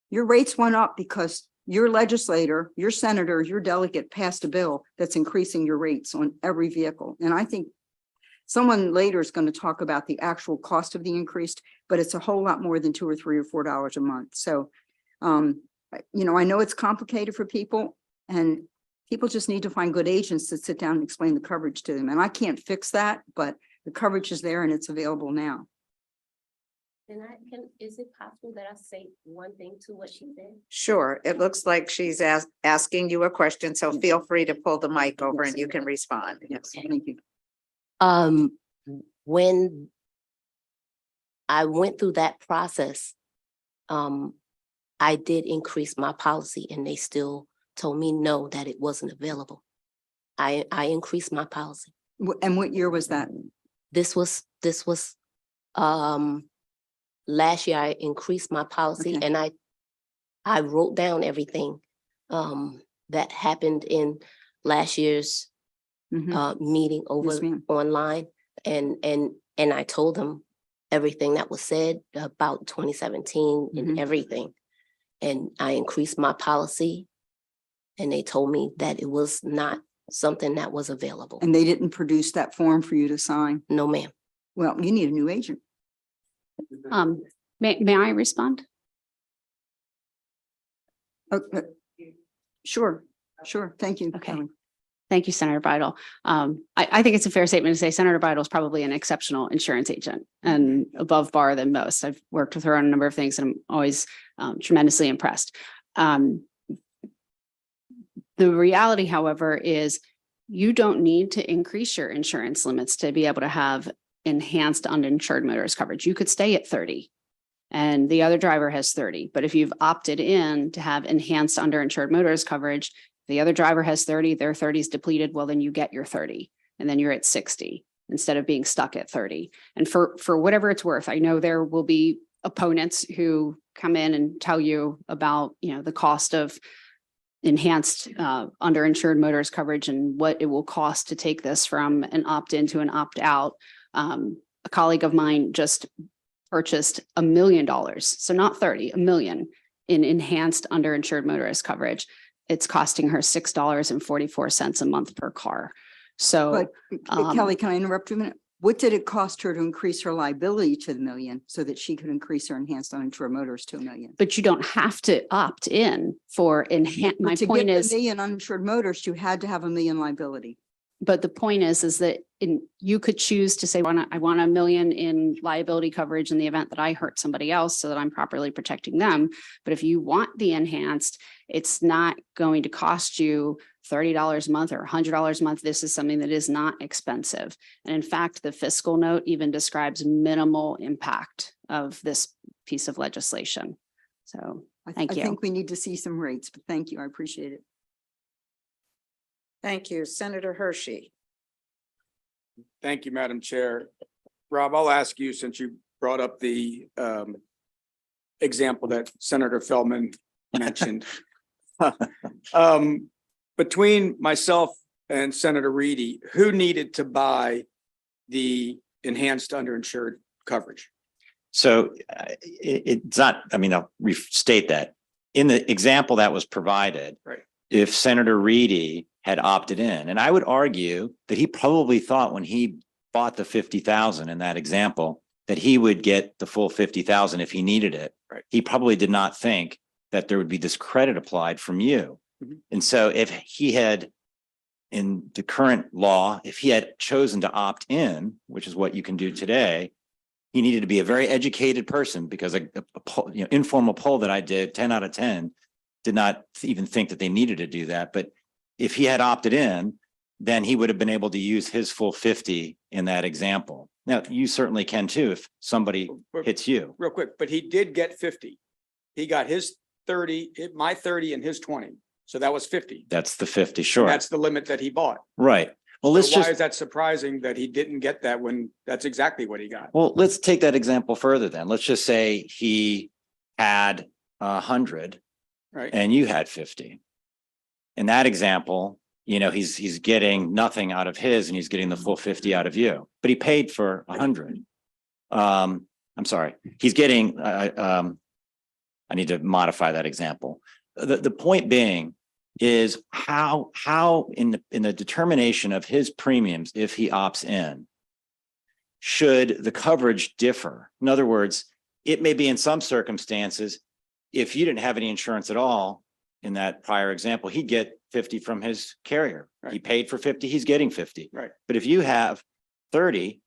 your rates went up because your legislator, your senator, your delegate passed a bill that's increasing your rates on every vehicle. And I think someone later is going to talk about the actual cost of the increase, but it's a whole lot more than $2 or $3 or $4 a month. So, you know, I know it's complicated for people, and people just need to find good agents that sit down and explain the coverage to them. And I can't fix that, but the coverage is there and it's available now. Is it possible that I say one thing to what she said? Sure. It looks like she's asking you a question, so feel free to pull the mic over and you can respond. Yes, Thank you. When I went through that process, I did increase my policy and they still told me no, that it wasn't available. I increased my policy. And what year was that? This was last year. I increased my policy, Okay. and I wrote down everything that happened in last year's meeting over Yes, ma'am. online, and I told them everything that was said about 2017 and everything, and I increased my policy. And they told me that it was not something that was available. And they didn't produce that form for you to sign? No, ma'am. Well, you need a new agent. May I respond? Okay. Sure. Thank you. Okay. Kelly. Thank you, Senator Bidel. I think it's a fair statement to say Senator Bidel is probably an exceptional insurance agent and above bar than most. I've worked with her on a number of things and I'm always tremendously impressed. The reality, however, is you don't need to increase your insurance limits to be able to have enhanced uninsured motorist coverage. You could stay at 30 and the other driver has 30. But if you've opted in to have enhanced underinsured motorist coverage, the other driver has 30, their 30 is depleted, well, then you get your 30 and then you're at 60 instead of being stuck at 30. And for whatever it's worth, I know there will be opponents who come in and tell you about, the cost of enhanced underinsured motorist coverage and what it will cost to take this from an opt-in to an opt-out. A colleague of mine just purchased $1 million, so not 30, $1 million in enhanced underinsured motorist coverage. It's costing her $6.44 a month per car. So But Kelly, can I interrupt you a minute? What did it cost her to increase her liability to the million so that she could increase her enhanced uninsured motorist to $1 million? but you don't have to opt in for enhance. My But to point get the is, million uninsured motorist, you had to have $1 million liability. but the point is that you could choose to say, I want $1 million in liability coverage in the event that I hurt somebody else so that I'm properly protecting them. But if you want the enhanced, it's not going to cost you $30 a month or $100 a month. This is something that is not expensive. And in fact, the fiscal note even describes minimal impact of this piece of legislation. So thank you. I think we need to see some rates, but thank you. I appreciate it. Thank you. Senator Hershey. Thank you, Madam Chair. Rob, I'll ask you, since you brought up the example that Senator Feldman mentioned. Between myself and Senator Reedy, who needed to buy the enhanced underinsured coverage? So it's not, I mean, I'll restate that. In the example that was provided, Right. If Senator Reedy had opted in, and I would argue that he probably thought when he bought the 50,000 in that example, that he would get the full 50,000 if he needed it. Right. He probably did not think that there would be this credit applied from you. Mhm. And so if he had, in the current law, if he had chosen to opt in, which is what you can do today, he needed to be a very educated person, because a poll, informal poll that I did, 10 out of 10 did not even think that they needed to do that. But if he had opted in, then he would have been able to use his full 50 in that example. Now, you certainly can too, if somebody hits you. Real quick, but he did get 50. He got his 30, my 30 and his 20. So that was 50. That's the 50, sure. That's the limit that he bought. Right. Well, let's So why just, is that surprising that he didn't get that when that's exactly what he got? well, let's take that example further then. Let's just say he had 100 Right. and you had 50. In that example, he's getting nothing out of his and he's getting the full 50 out of you, but he paid for 100. I'm sorry, he's getting, I need to modify that example. The point being is how in the determination of his premiums, if he opts in, should the coverage differ? In other words, it may be in some circumstances, if you didn't have any insurance at all, in that prior example, he'd get 50 from his carrier. Right. He paid for 50, he's getting 50. Right. But if you have 30,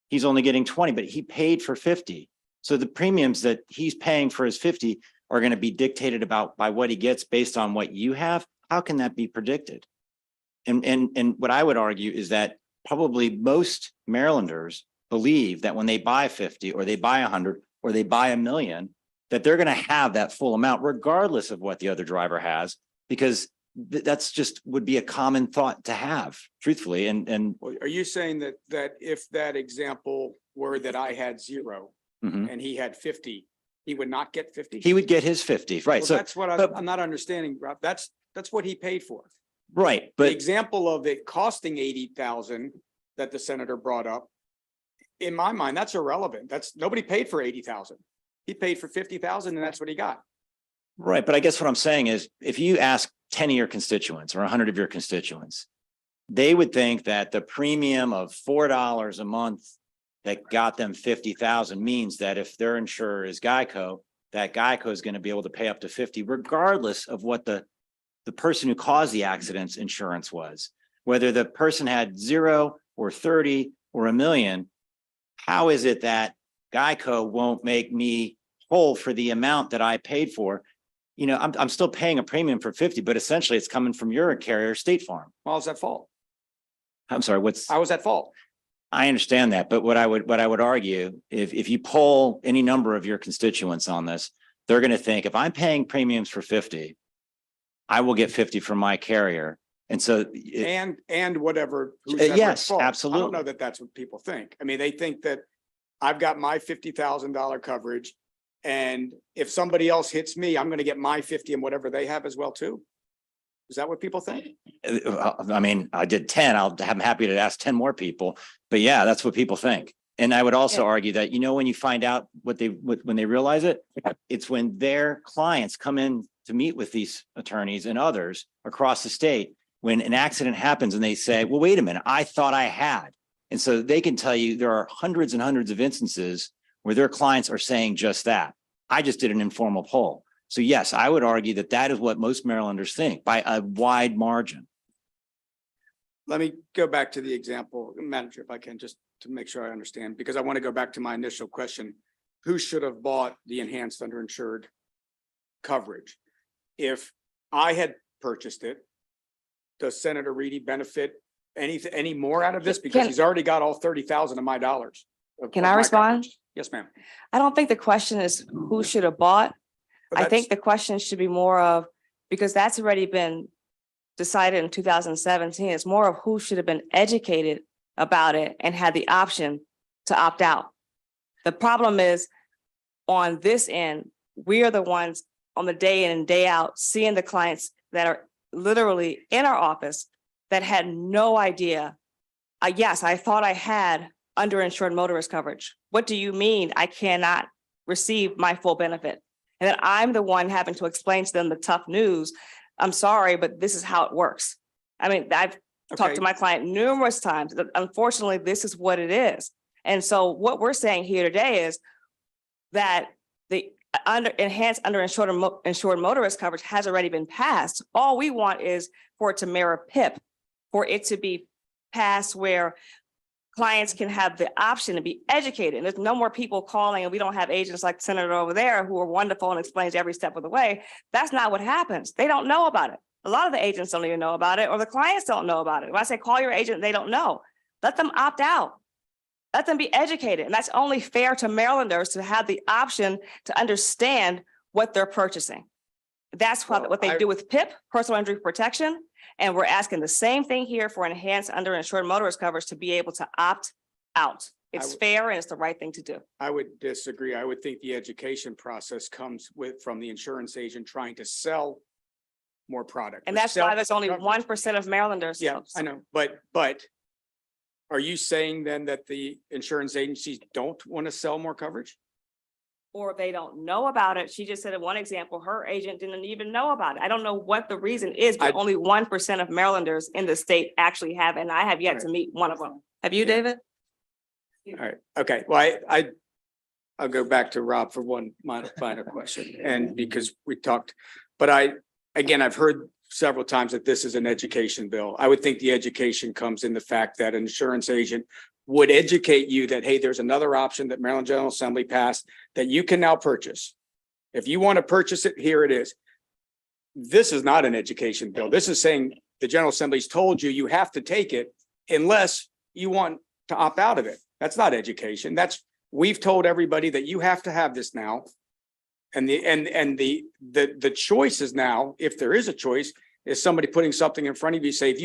he's only getting 20, but he paid for 50. So the premiums that he's paying for his 50 are going to be dictated by what he gets based on what you have. How can that be predicted? And what I would argue is that probably most Marylanders believe that when they buy 50 or they buy 100 or they buy $1 million, that they're going to have that full amount regardless of what the other driver has, because that's just would be a common thought to have, truthfully. And Are you saying that if that example were that I had 0 Mhm. and he had 50, he would not get 50? he would get his 50, right? Well, So that's what but- I'm not understanding, Rob. That's what he paid for. right, The but example of it costing 80,000 that the senator brought up, in my mind, that's irrelevant. Nobody paid for 80,000. He paid for 50,000 and that's what he got. right, but I guess what I'm saying is, if you ask 10 of your constituents or 100 of your constituents, they would think that the premium of $4 a month that got them 50,000 means that if their insurer is Geico, that Geico is going to be able to pay up to 50, regardless of what the person who caused the accident's insurance was. Whether the person had 0 or 30 or $1 million, how is it that Geico won't make me whole for the amount that I paid for? I'm still paying a premium for 50, but essentially it's coming from your carrier, State Farm. Well, is that fault? I'm sorry, I was at fault. I understand that, but what I would argue, if you poll any number of your constituents on this, they're going to think, if I'm paying premiums for 50, I will get 50 from my carrier. And so And whatever. who's ever at yes, fault. I absolutely. don't know that that's what people think. I mean, they think that I've got my $50,000 coverage. And if somebody else hits me, I'm going to get my 50 and whatever they have as well too. Is that what people think? I mean, I did 10. I'm happy to ask 10 more people, but yeah, that's what people think. And I would also argue that, when you find out when they realize it, it's when their clients come in to meet with these attorneys and others across the state, when an accident happens and they say, well, wait a minute, I thought I had. And so they can tell you there are hundreds and hundreds of instances where their clients are saying just that. I just did an informal poll. So yes, I would argue that that is what most Marylanders think by a wide margin. Let me go back to the example, manager, if I can, just to make sure I understand, because I want to go back to my initial question. Who should have bought the enhanced underinsured coverage? If I had purchased it, does Senator Reedy benefit any more out of this? Because he's already got all 30,000 of my dollars. Can I respond? Yes, ma'am. I don't think the question is who should have bought. But I think the question should be more of, because that's already been decided in 2017, it's more of who should have been educated about it and had the option to opt out. The problem is on this end, we are the ones on the day in and day out seeing the clients that are literally in our office that had no idea. Yes, I thought I had underinsured motorist coverage. What do you mean I cannot receive my full benefit? And then I'm the one having to explain to them the tough news. I'm sorry, but this is how it works. I mean, I've talked to my client numerous times. Unfortunately, this is what it is. And so what we're saying here today is that the enhanced underinsured motorist coverage has already been passed. All we want is for it to mirror PIP, for it to be passed where clients can have the option to be educated. And there's no more people calling, and we don't have agents like the senator over there who are wonderful and explains every step of the way. That's not what happens. They don't know about it. A lot of the agents don't even know about it, or the clients don't know about it. When I say call your agent, they don't know. Let them opt out. Let them be educated. And that's only fair to Marylanders to have the option to understand what they're purchasing. That's what they do with PIP, personal injury protection. And we're asking the same thing here for enhanced underinsured motorist coverage to be able to opt out. It's fair and it's the right thing to do. I would disagree. I would think the education process comes from the insurance agent trying to sell more product. And that's why there's only 1% of Marylanders. Yeah, I know, but are you saying then that the insurance agencies don't want to sell more coverage? Or they don't know about it. She just said in one example, her agent didn't even know about it. I don't know what the reason is, but only 1% of Marylanders in the state actually have, and I have yet to meet one of them. Have you, David? All right, okay, well, I'll go back to Rob for one final question, and because we talked, but I've heard several times that this is an education bill. I would think the education comes in the fact that an insurance agent would educate you that, hey, there's another option that Maryland General Assembly passed that you can now purchase. If you want to purchase it, here it is. This is not an education bill. This is saying the General Assembly's told you you have to take it unless you want to opt out of it. That's not education. We've told everybody that you have to have this now. And the choice is now, if there is a choice, is somebody putting something in front of you, say, if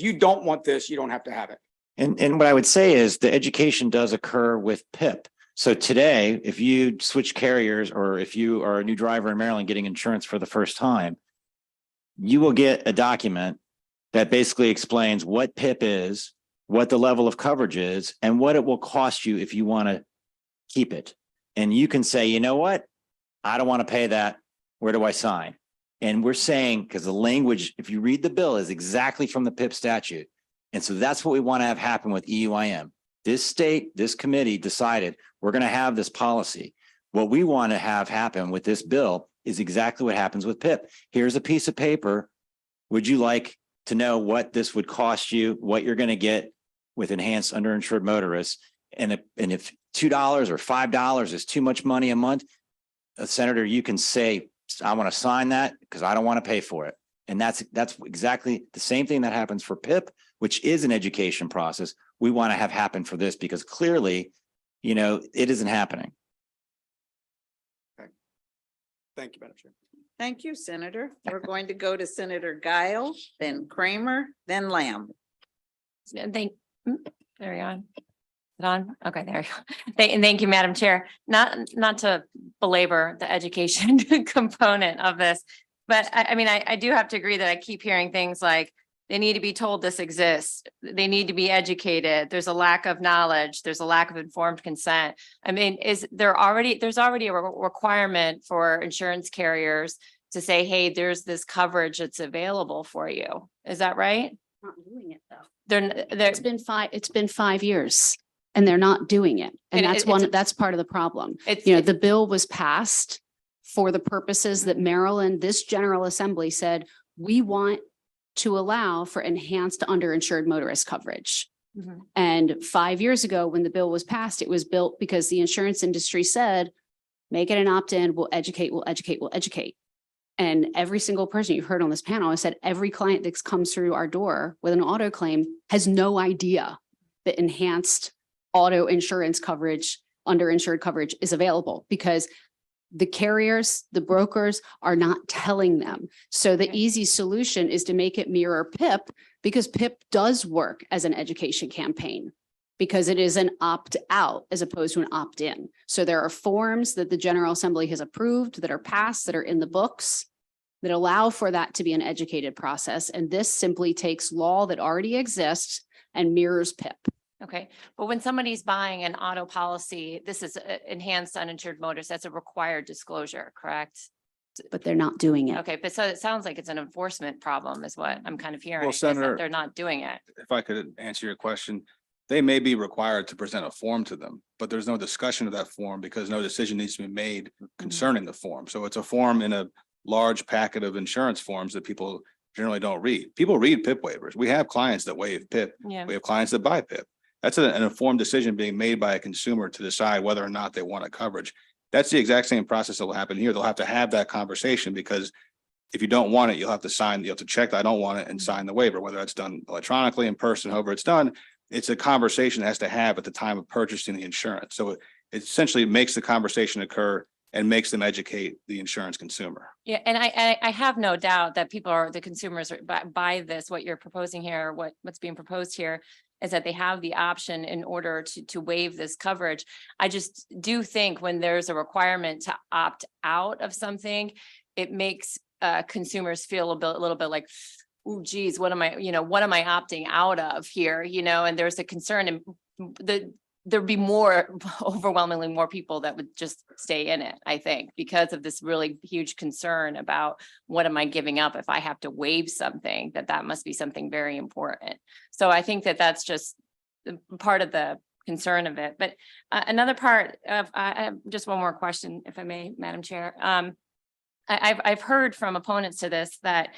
you don't want this, you don't have to have it. And what I would say is the education does occur with PIP. So today, if you switch carriers or if you are a new driver in Maryland getting insurance for the first time, you will get a document that basically explains what PIP is, what the level of coverage is, and what it will cost you if you want to keep it. And you can say, you know what? I don't want to pay that. Where do I sign? And we're saying, because the language, if you read the bill, is exactly from the PIP statute. And so that's what we want to have happen with EUIM. This state, this committee decided we're going to have this policy. What we want to have happen with this bill is exactly what happens with PIP. Here's a piece of paper. Would you like to know what this would cost you, what you're going to get with enhanced underinsured motorists? And if $2 or $5 is too much money a month, Senator, you can say, I want to sign that because I don't want to pay for it. And that's exactly the same thing that happens for PIP, which is an education process. We want to have happen for this because clearly, it isn't happening. Okay. Thank you, Madam Chair. Thank you, Senator. We're going to go to Senator Guile, then Kramer, then Lamb. There you go. Is it on? Okay, there you go. Thank you, Madam Chair. Not to belabor the education component of this, but I do have to agree that I keep hearing things like they need to be told this exists. They need to be educated. There's a lack of knowledge. There's a lack of informed consent. There's already a requirement for insurance carriers to say, hey, there's this coverage that's available for you. Is that right? Not doing it though. They're, It's been 5 years and they're not doing it. And And that's part of the problem. it's, The bill was passed for the purposes that Maryland, this General Assembly said, we want to allow for enhanced underinsured motorist coverage. Mhm. And 5 years ago, when the bill was passed, it was built because the insurance industry said, make it an opt-in, we'll educate, we'll educate, we'll educate. And every single person you've heard on this panel, I said, every client that comes through our door with an auto claim has no idea that enhanced auto insurance coverage, underinsured coverage is available because the carriers, the brokers are not telling them. So the Okay. easy solution is to make it mirror PIP because PIP does work as an education campaign because it is an opt-out as opposed to an opt-in. So there are forms that the General Assembly has approved that are passed, that are in the books that allow for that to be an educated process. And this simply takes law that already exists and mirrors PIP. okay. But when somebody's buying an auto policy, this is enhanced uninsured motorist, that's a required disclosure, correct? But they're not doing it. Okay, but so it sounds like it's an enforcement problem is what I'm kind of hearing. is that Senator- they're not doing it. If I could answer your question, they may be required to present a form to them, but there's no discussion of that form because no decision needs to be made concerning the form. So it's a form in a large packet of insurance forms that people generally don't read. People read PIP waivers. We have clients that waive PIP. Yeah. We have clients that buy PIP. That's an informed decision being made by a consumer to decide whether or not they want a coverage. That's the exact same process that will happen here. They'll have to have that conversation because if you don't want it, you'll have to check that I don't want it and sign the waiver, whether that's done electronically, in person, however it's done. It's a conversation that has to have at the time of purchasing the insurance. So it essentially makes the conversation occur and makes them educate the insurance consumer. Yeah, and I have no doubt that the consumers are by this, what you're proposing here, what's being proposed here is that they have the option in order to waive this coverage. I just do think when there's a requirement to opt out of something, it makes consumers feel a little bit like, oh, geez, what am I opting out of here? And there's a concern and there'd be overwhelmingly more people that would just stay in it, I think, because of this really huge concern about what am I giving up if I have to waive something, that must be something very important. So I think that that's just part of the concern of it. But another part of, I have just one more question, if I may, Madam Chair. I've heard from opponents to this that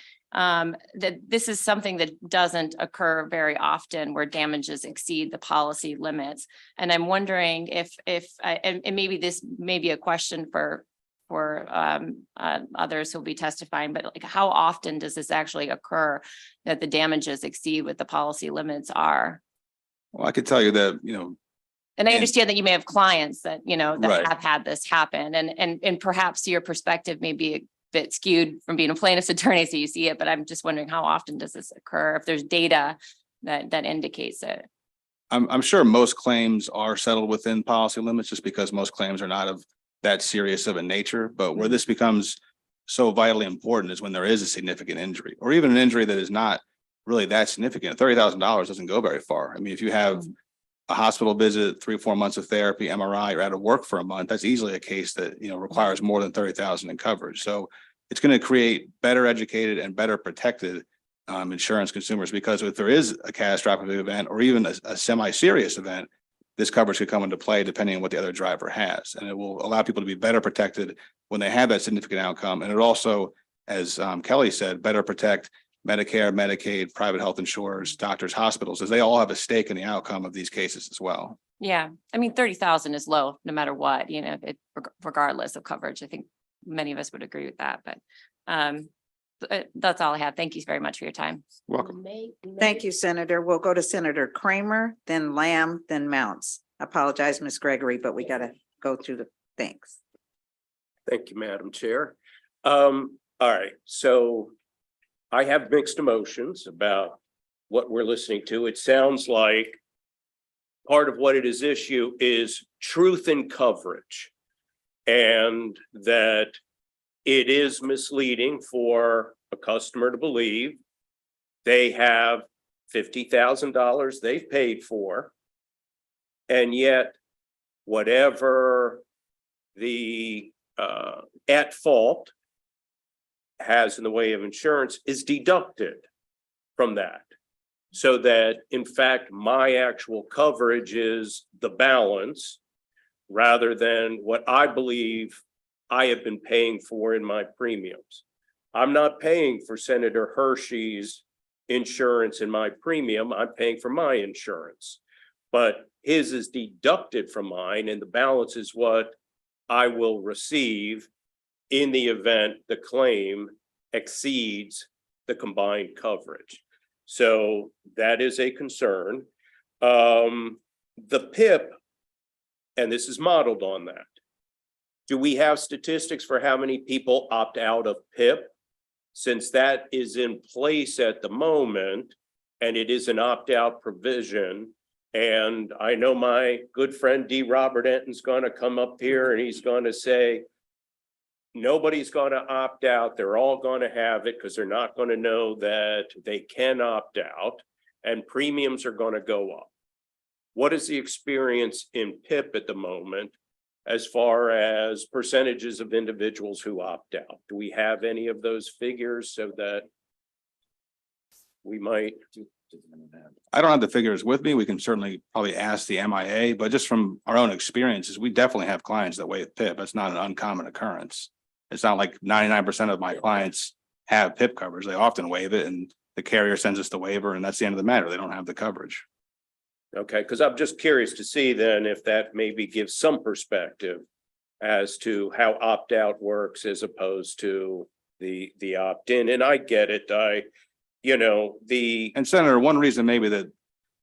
this is something that doesn't occur very often where damages exceed the policy limits. And I'm wondering if and maybe this may be a question for others who'll be testifying, but like how often does this actually occur that the damages exceed what the policy limits are? Well, I could tell you that, And I understand that you may have clients that, that Right. have had this happen and perhaps your perspective may be a bit skewed from being a plaintiff's attorney, so you see it, but I'm just wondering how often does this occur? If there's data that indicates it. I'm sure most claims are settled within policy limits just because most claims are not of that serious of a nature. But where this becomes so vitally important is when there is a significant injury or even an injury that is not really that significant. $30,000 doesn't go very far. I mean, if you have a hospital visit, 3 or 4 months of therapy, MRI, you're out of work for a month, that's easily a case that, requires more than 30,000 in coverage. So it's going to create better educated and better protected insurance consumers, because if there is a catastrophic event or even a semi-serious event, this coverage could come into play depending on what the other driver has. And it will allow people to be better protected when they have that significant outcome. And it also, as Kelly said, better protect Medicare, Medicaid, private health insurers, doctors, hospitals, as they all have a stake in the outcome of these cases as well. Yeah, I mean, 30,000 is low, no matter what, regardless of coverage. I think many of us would agree with that, but that's all I have. Thank you very much for your time. Welcome. Thank you, Senator. We'll go to Senator Kramer, then Lamb, then Mounts. I apologize, Ms. Gregory, but we got to go through the things. Thank you, Madam Chair. All right, so I have mixed emotions about what we're listening to. It sounds like part of what it is issue is truth in coverage, and that it is misleading for a customer to believe they have $50,000 they've paid for, and yet whatever the at fault has in the way of insurance is deducted from that. So that in fact, my actual coverage is the balance rather than what I believe I have been paying for in my premiums. I'm not paying for Senator Hershey's insurance in my premium. I'm paying for my insurance, but his is deducted from mine, and the balance is what I will receive in the event the claim exceeds the combined coverage. So that is a concern. The PIP, and this is modeled on that. Do we have statistics for how many people opt out of PIP? Since that is in place at the moment, and it is an opt-out provision, and I know my good friend D. Robert Enton's gonna come up here and he's gonna say, nobody's gonna opt out, they're all gonna have it because they're not gonna know that they can opt out, and premiums are gonna go up. What is the experience in PIP at the moment as far as percentages of individuals who opt out? Do we have any of those figures so that we might? I don't have the figures with me. We can certainly probably ask the MIA, but just from our own experiences, we definitely have clients that waive PIP. It's not an uncommon occurrence. It's not like 99% of my clients have PIP coverage. They often waive it and the carrier sends us the waiver and that's the end of the matter. They don't have the coverage. Okay, because I'm just curious to see then if that maybe gives some perspective as to how opt-out works as opposed to the opt-in. And I get it. And Senator, one reason maybe that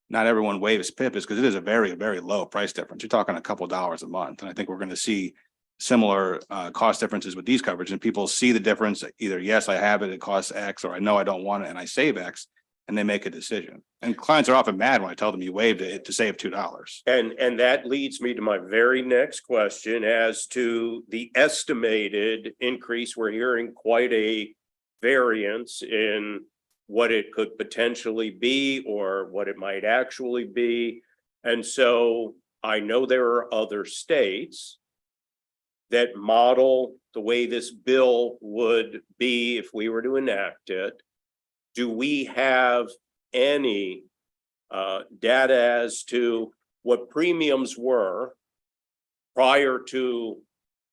not everyone waives PIP is because it is a very, very low price difference. You're talking a couple dollars a month. And I think we're going to see similar cost differences with these coverage, and people see the difference. Either, yes, I have it, it costs X, or I know I don't want it and I save X, and they make a decision. And clients are often mad when I tell them you waived it to save $2. And that leads me to my very next question as to the estimated increase. We're hearing quite a variance in what it could potentially be or what it might actually be. And so I know there are other states that model the way this bill would be if we were to enact it. Do we have any data as to what premiums were prior to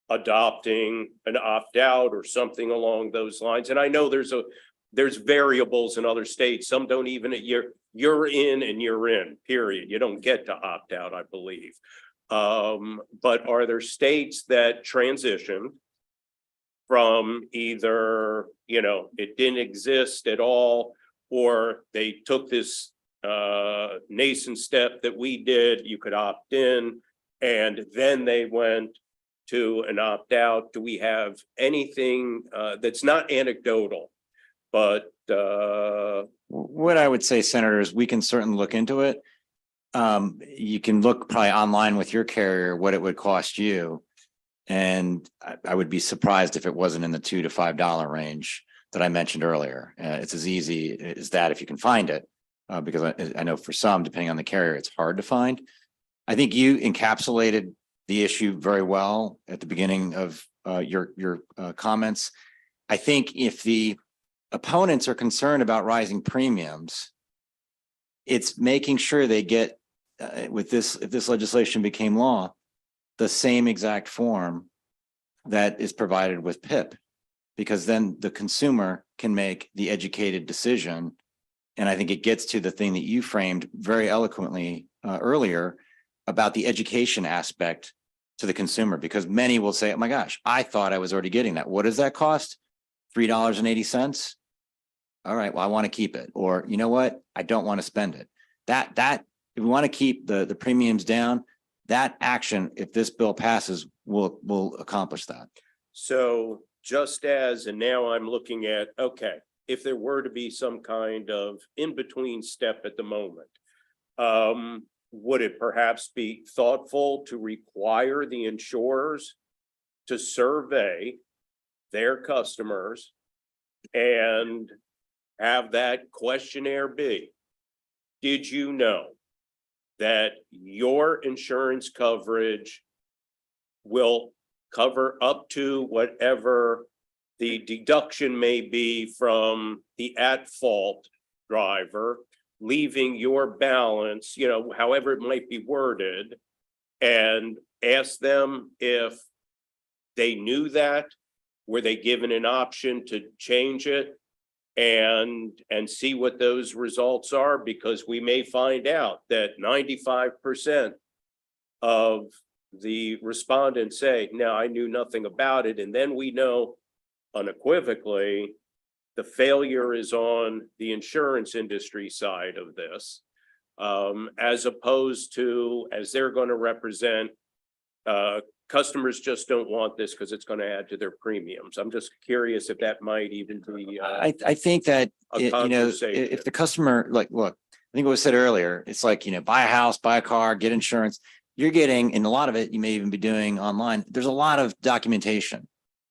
adopting an opt-out or something along those lines? And I know there's variables in other states. Some don't even, you're in and you're in, period. You don't get to opt out, I believe. But are there states that transitioned from either, it didn't exist at all, or they took this nascent step that we did, you could opt in, and then they went to an opt out? Do we have anything that's not anecdotal, but what I would say, Senator, is we can certainly look into it. You can look probably online with your carrier what it would cost you. And I would be surprised if it wasn't in the $2 to $5 range that I mentioned earlier. It's as easy as that if you can find it, because I know for some, depending on the carrier, it's hard to find. I think you encapsulated the issue very well at the beginning of your comments. I think if the opponents are concerned about rising premiums, it's making sure they get if this legislation became law, the same exact form that is provided with PIP, because then the consumer can make the educated decision. And I think it gets to the thing that you framed very eloquently earlier about the education aspect to the consumer, because many will say, oh my gosh, I thought I was already getting that. What does that cost? $3.80. All right, well, I want to keep it. Or you know what? I don't want to spend it. That if we want to keep the premiums down, that action, if this bill passes, will accomplish that. so just as, and now I'm looking at, okay, if there were to be some kind of in-between step at the moment, would it perhaps be thoughtful to require the insurers to survey their customers and have that questionnaire be, did you know that your insurance coverage will cover up to whatever the deduction may be from the at-fault driver, leaving your balance, you know, however it might be worded, and ask them if they knew that, were they given an option to change it, and see what those results are, because we may find out that 95% of the respondents say, no, I knew nothing about it. And then we know unequivocally the failure is on the insurance industry side of this, as opposed to, as they're going to represent, customers just don't want this because it's going to add to their premiums. I'm just curious if that might even be I think that, a you know, conversation. if the customer, like, look, I think it was said earlier, it's like, you know, buy a house, buy a car, get insurance. You're getting, and a lot of it you may even be doing online. There's a lot of documentation.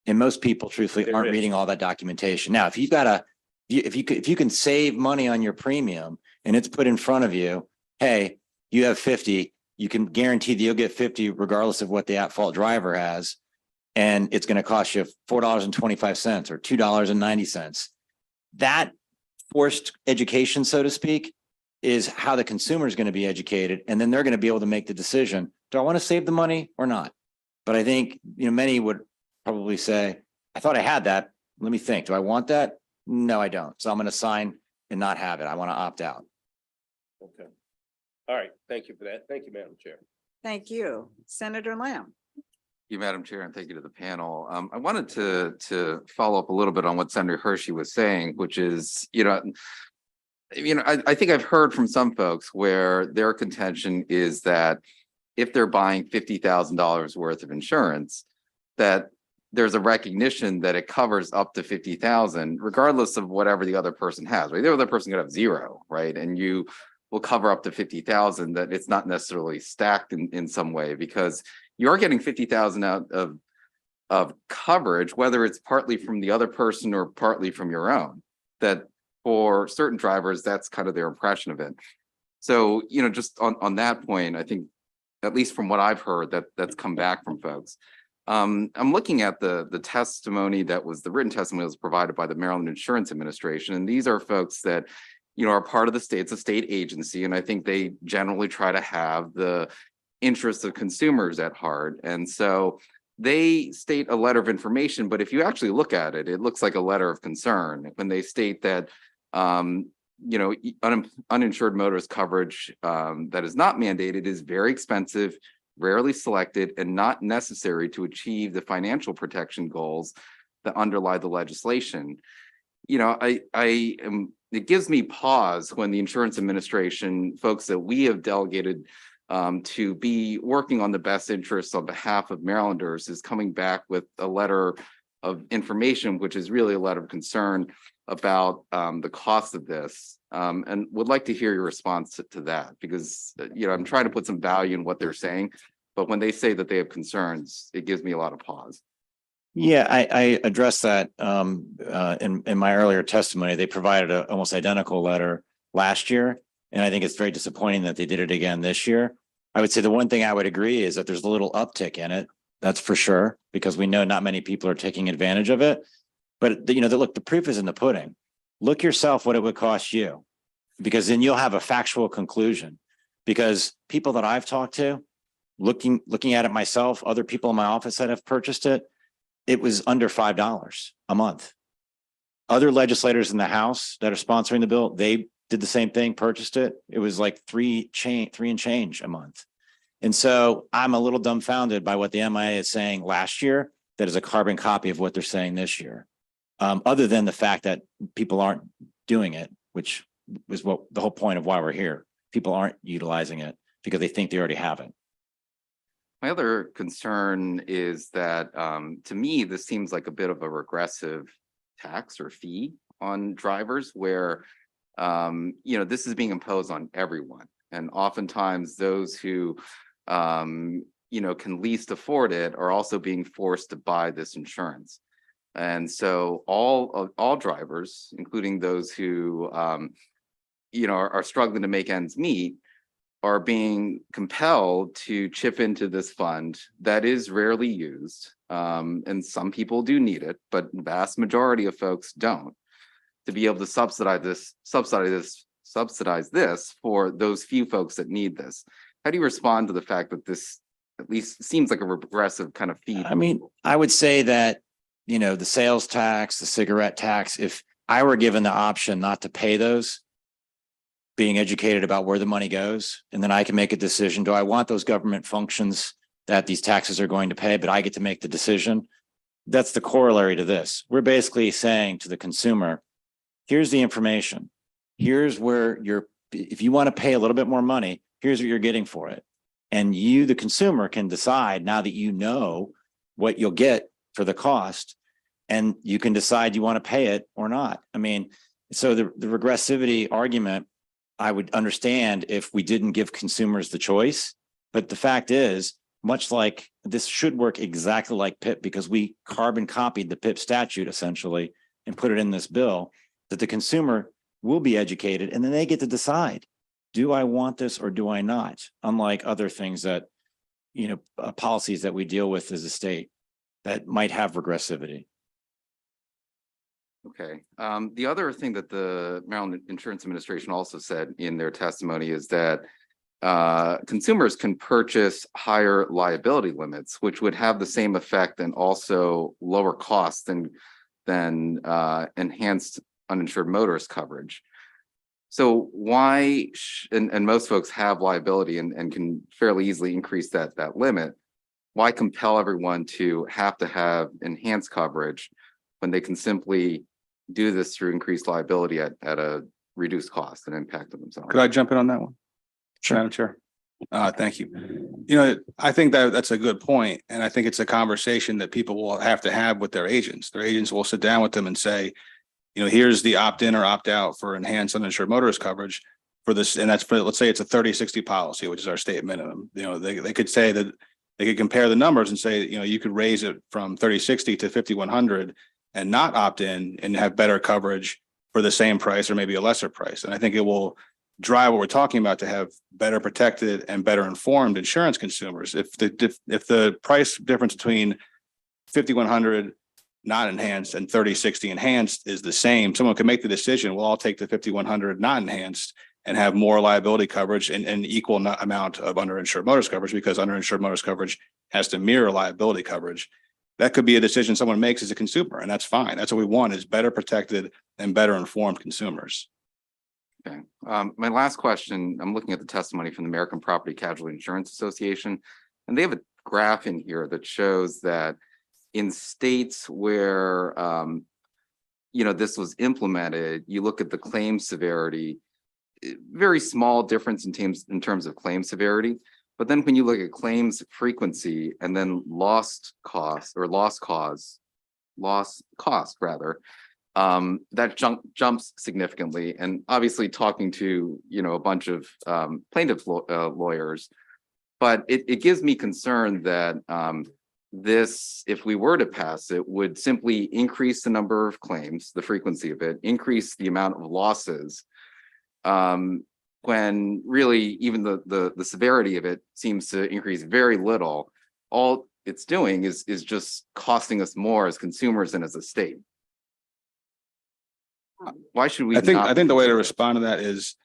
And most people truthfully There aren't is. reading all that documentation. Now, if you've got a, if you can save money on your premium and it's put in front of you, hey, you have 50, you can guarantee that you'll get 50 regardless of what the at-fault driver has. And it's going to cost you $4.25 or $2.90. That forced education, so to speak, is how the consumer is going to be educated. And then they're going to be able to make the decision, do I want to save the money or not? But I think, you know, many would probably say, I thought I had that. Let me think. Do I want that? No, I don't. So I'm going to sign and not have it. I want to opt out. Okay. All right. Thank you for that. Thank you, Madam Chair. Thank you. Senator Lamb. You, Madam Chair, and thank you to the panel. I wanted to follow up a little bit on what Senator Hershey was saying, which is, I think I've heard from some folks where their contention is that if they're buying $50,000 worth of insurance, that there's a recognition that it covers up to 50,000, regardless of whatever the other person has, right? The other person could have zero, right? And you will cover up to 50,000, that it's not necessarily stacked in some way, because you're getting 50,000 out of coverage, whether it's partly from the other person or partly from your own. That for certain drivers, that's kind of their impression of it. So, just on that point, I think, at least from what I've heard, that's come back from folks. I'm looking at the testimony that was the written testimony that was provided by the Maryland Insurance Administration. And these are folks that, are part of the state. It's a state agency. And I think they generally try to have the interests of consumers at heart. And so they state a letter of information, but if you actually look at it, it looks like a letter of concern when they state that, uninsured motorist coverage that is not mandated is very expensive, rarely selected, and not necessary to achieve the financial protection goals that underlie the legislation. It gives me pause when the Insurance Administration, folks that we have delegated to be working on the best interests on behalf of Marylanders, is coming back with a letter of information, which is really a letter of concern about the cost of this, and would like to hear your response to that, because I'm trying to put some value in what they're saying, but when they say that they have concerns, it gives me a lot of pause. Yeah, I addressed that in my earlier testimony. They provided an almost identical letter last year, and I think it's very disappointing that they did it again this year. I would say the one thing I would agree is that there's a little uptick in it. That's for sure, because we know not many people are taking advantage of it. But look, the proof is in the pudding. Look yourself what it would cost you, because then you'll have a factual conclusion. Because people that I've talked to, looking at it myself, other people in my office that have purchased it, it was under $5 a month. Other legislators in the House that are sponsoring the bill, they did the same thing, purchased it. It was like three and change a month. And so I'm a little dumbfounded by what the MIA is saying last year that is a carbon copy of what they're saying this year. Other than the fact that people aren't doing it, which was what the whole point of why we're here. People aren't utilizing it because they think they already have it. My other concern is that, to me, this seems like a bit of a regressive tax or fee on drivers where, this is being imposed on everyone. And oftentimes those who, can least afford it are also being forced to buy this insurance. And so all drivers, including those who, are struggling to make ends meet, are being compelled to chip into this fund that is rarely used. And some people do need it, but vast majority of folks don't, to be able to subsidize this for those few folks that need this. How do you respond to the fact that this at least seems like a regressive kind of feed? I mean, I would say that, you know, the sales tax, the cigarette tax, if I were given the option not to pay those, being educated about where the money goes, and then I can make a decision. Do I want those government functions that these taxes are going to pay, but I get to make the decision? That's the corollary to this. We're basically saying to the consumer, here's the information. Here's where if you want to pay a little bit more money, here's what you're getting for it. And you, the consumer, can decide now that you know what you'll get for the cost, and you can decide you want to pay it or not. I mean, so the regressivity argument, I would understand if we didn't give consumers the choice. But the fact is, much like this should work exactly like PIP, because we carbon copied the PIP statute essentially and put it in this bill, that the consumer will be educated and then they get to decide, do I want this or do I not? Unlike other things that, you know, policies that we deal with as a state that might have regressivity. Okay. The other thing that the Maryland Insurance Administration also said in their testimony is that consumers can purchase higher liability limits, which would have the same effect and also lower costs than enhanced uninsured motorist coverage. So why, and most folks have liability and can fairly easily increase that limit. Why compel everyone to have enhanced coverage when they can simply do this through increased liability at a reduced cost and impact on themselves? Could I jump in on that one? Sure. Madam Chair. Thank you. You know, I think that's a good point, and I think it's a conversation that people will have to have with their agents. Their agents will sit down with them and say, you know, here's the opt-in or opt-out for enhanced uninsured motorist coverage for this, and that's for, let's say it's a 30/60 policy, which is our state minimum. You know, they could say that they could compare the numbers and say, you know, you could raise it from 30/60 to 5100 and not opt in and have better coverage for the same price or maybe a lesser price. And I think it will drive what we're talking about to have better protected and better informed insurance consumers. If the price difference between 5100 not enhanced and 30/60 enhanced is the same, someone can make the decision, well, I'll take the 5100 not enhanced and have more liability coverage and an equal amount of underinsured motorist coverage, because underinsured motorist coverage has to mirror liability coverage. That could be a decision someone makes as a consumer, and that's fine. That's what we want, is better protected and better informed consumers. Okay. My last question, I'm looking at the testimony from the American Property Casualty Insurance Association, and they have a graph in here that shows that in states where, you know, this was implemented, you look at the claim severity, very small difference in terms of claim severity. But then when you look at claims frequency and then lost cost rather, that jumps significantly. And obviously talking to, you know, a bunch of plaintiff lawyers, but it gives me concern that this, if we were to pass it, would simply increase the number of claims, the frequency of it, increase the amount of losses, when really even the severity of it seems to increase very little. All it's doing is just costing us more as consumers and as a state. Why should we? I think the way to respond to that is,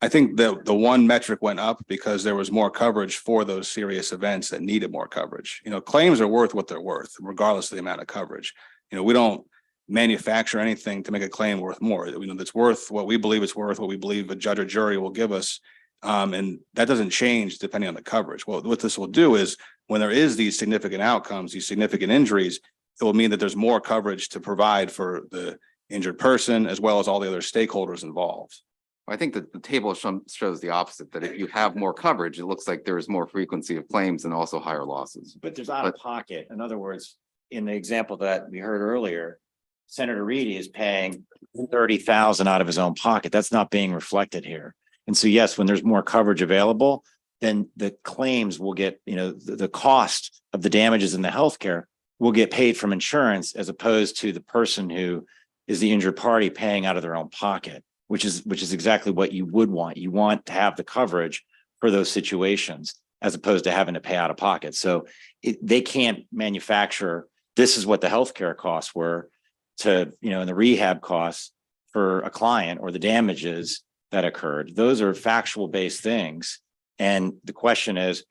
I think the one metric went up because there was more coverage for those serious events that needed more coverage. You know, claims are worth what they're worth, regardless of the amount of coverage. You know, we don't manufacture anything to make a claim worth more. You know, that's worth what we believe it's worth, what we believe a judge or jury will give us. And that doesn't change depending on the coverage. Well, what this will do is, when there is these significant outcomes, these significant injuries, it will mean that there's more coverage to provide for the injured person as well as all the other stakeholders involved. I think that the table shows the opposite, that if you have more coverage, it looks like there's more frequency of claims and also higher losses. But there's out of pocket. In other words, in the example that we heard earlier, Senator Reedy is paying $30,000 out of his own pocket. That's not being reflected here. And so, yes, when there's more coverage available, then the claims will get, you know, the cost of the damages in the healthcare will get paid from insurance, as opposed to the person who is the injured party paying out of their own pocket, which is exactly what you would want. You want to have the coverage for those situations, as opposed to having to pay out of pocket. So they can't manufacture, this is what the healthcare costs were to, and the rehab costs for a client or the damages that occurred. Those are factual based things. And the question is,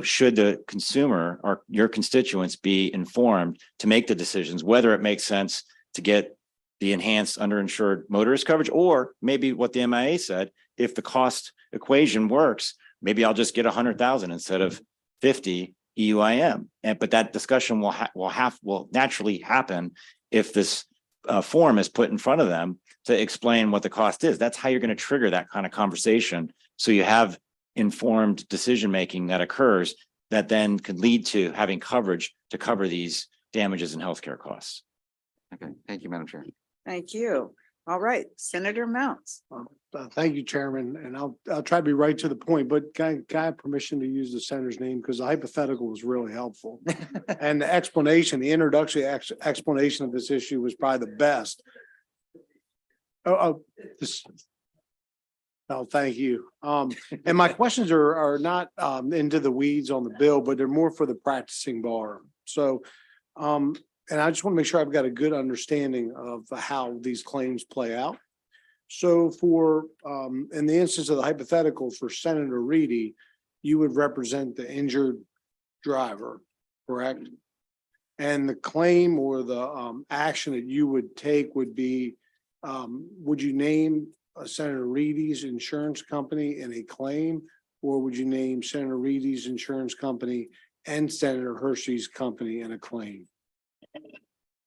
should the consumer or your constituents be informed to make the decisions, whether it makes sense to get the enhanced underinsured motorist coverage, or maybe what the MIA said, if the cost equation works, maybe I'll just get 100,000 instead of 50 EUIM. But that discussion will naturally happen if this form is put in front of them to explain what the cost is. That's how you're going to trigger that kind of conversation. So you have informed decision-making that occurs that then could lead to having coverage to cover these damages and healthcare costs. Okay, thank you, Madam Chair. Thank you. All right, Senator Mounts. Thank you, Chairman, and I'll try to be right to the point, but can I have permission to use the senator's name, because the hypothetical was really helpful. And the explanation, the introductory explanation of this issue was probably the best. Oh, thank you. And my questions are not into the weeds on the bill, but they're more for the practicing bar. So and I just want to make sure I've got a good understanding of how these claims play out. So for in the instance of the hypothetical for Senator Reedy, you would represent the injured driver, correct? And the claim or the action that you would take would be, would you name Senator Reedy's insurance company in a claim, or would you name Senator Reedy's insurance company and Senator Hershey's company in a claim?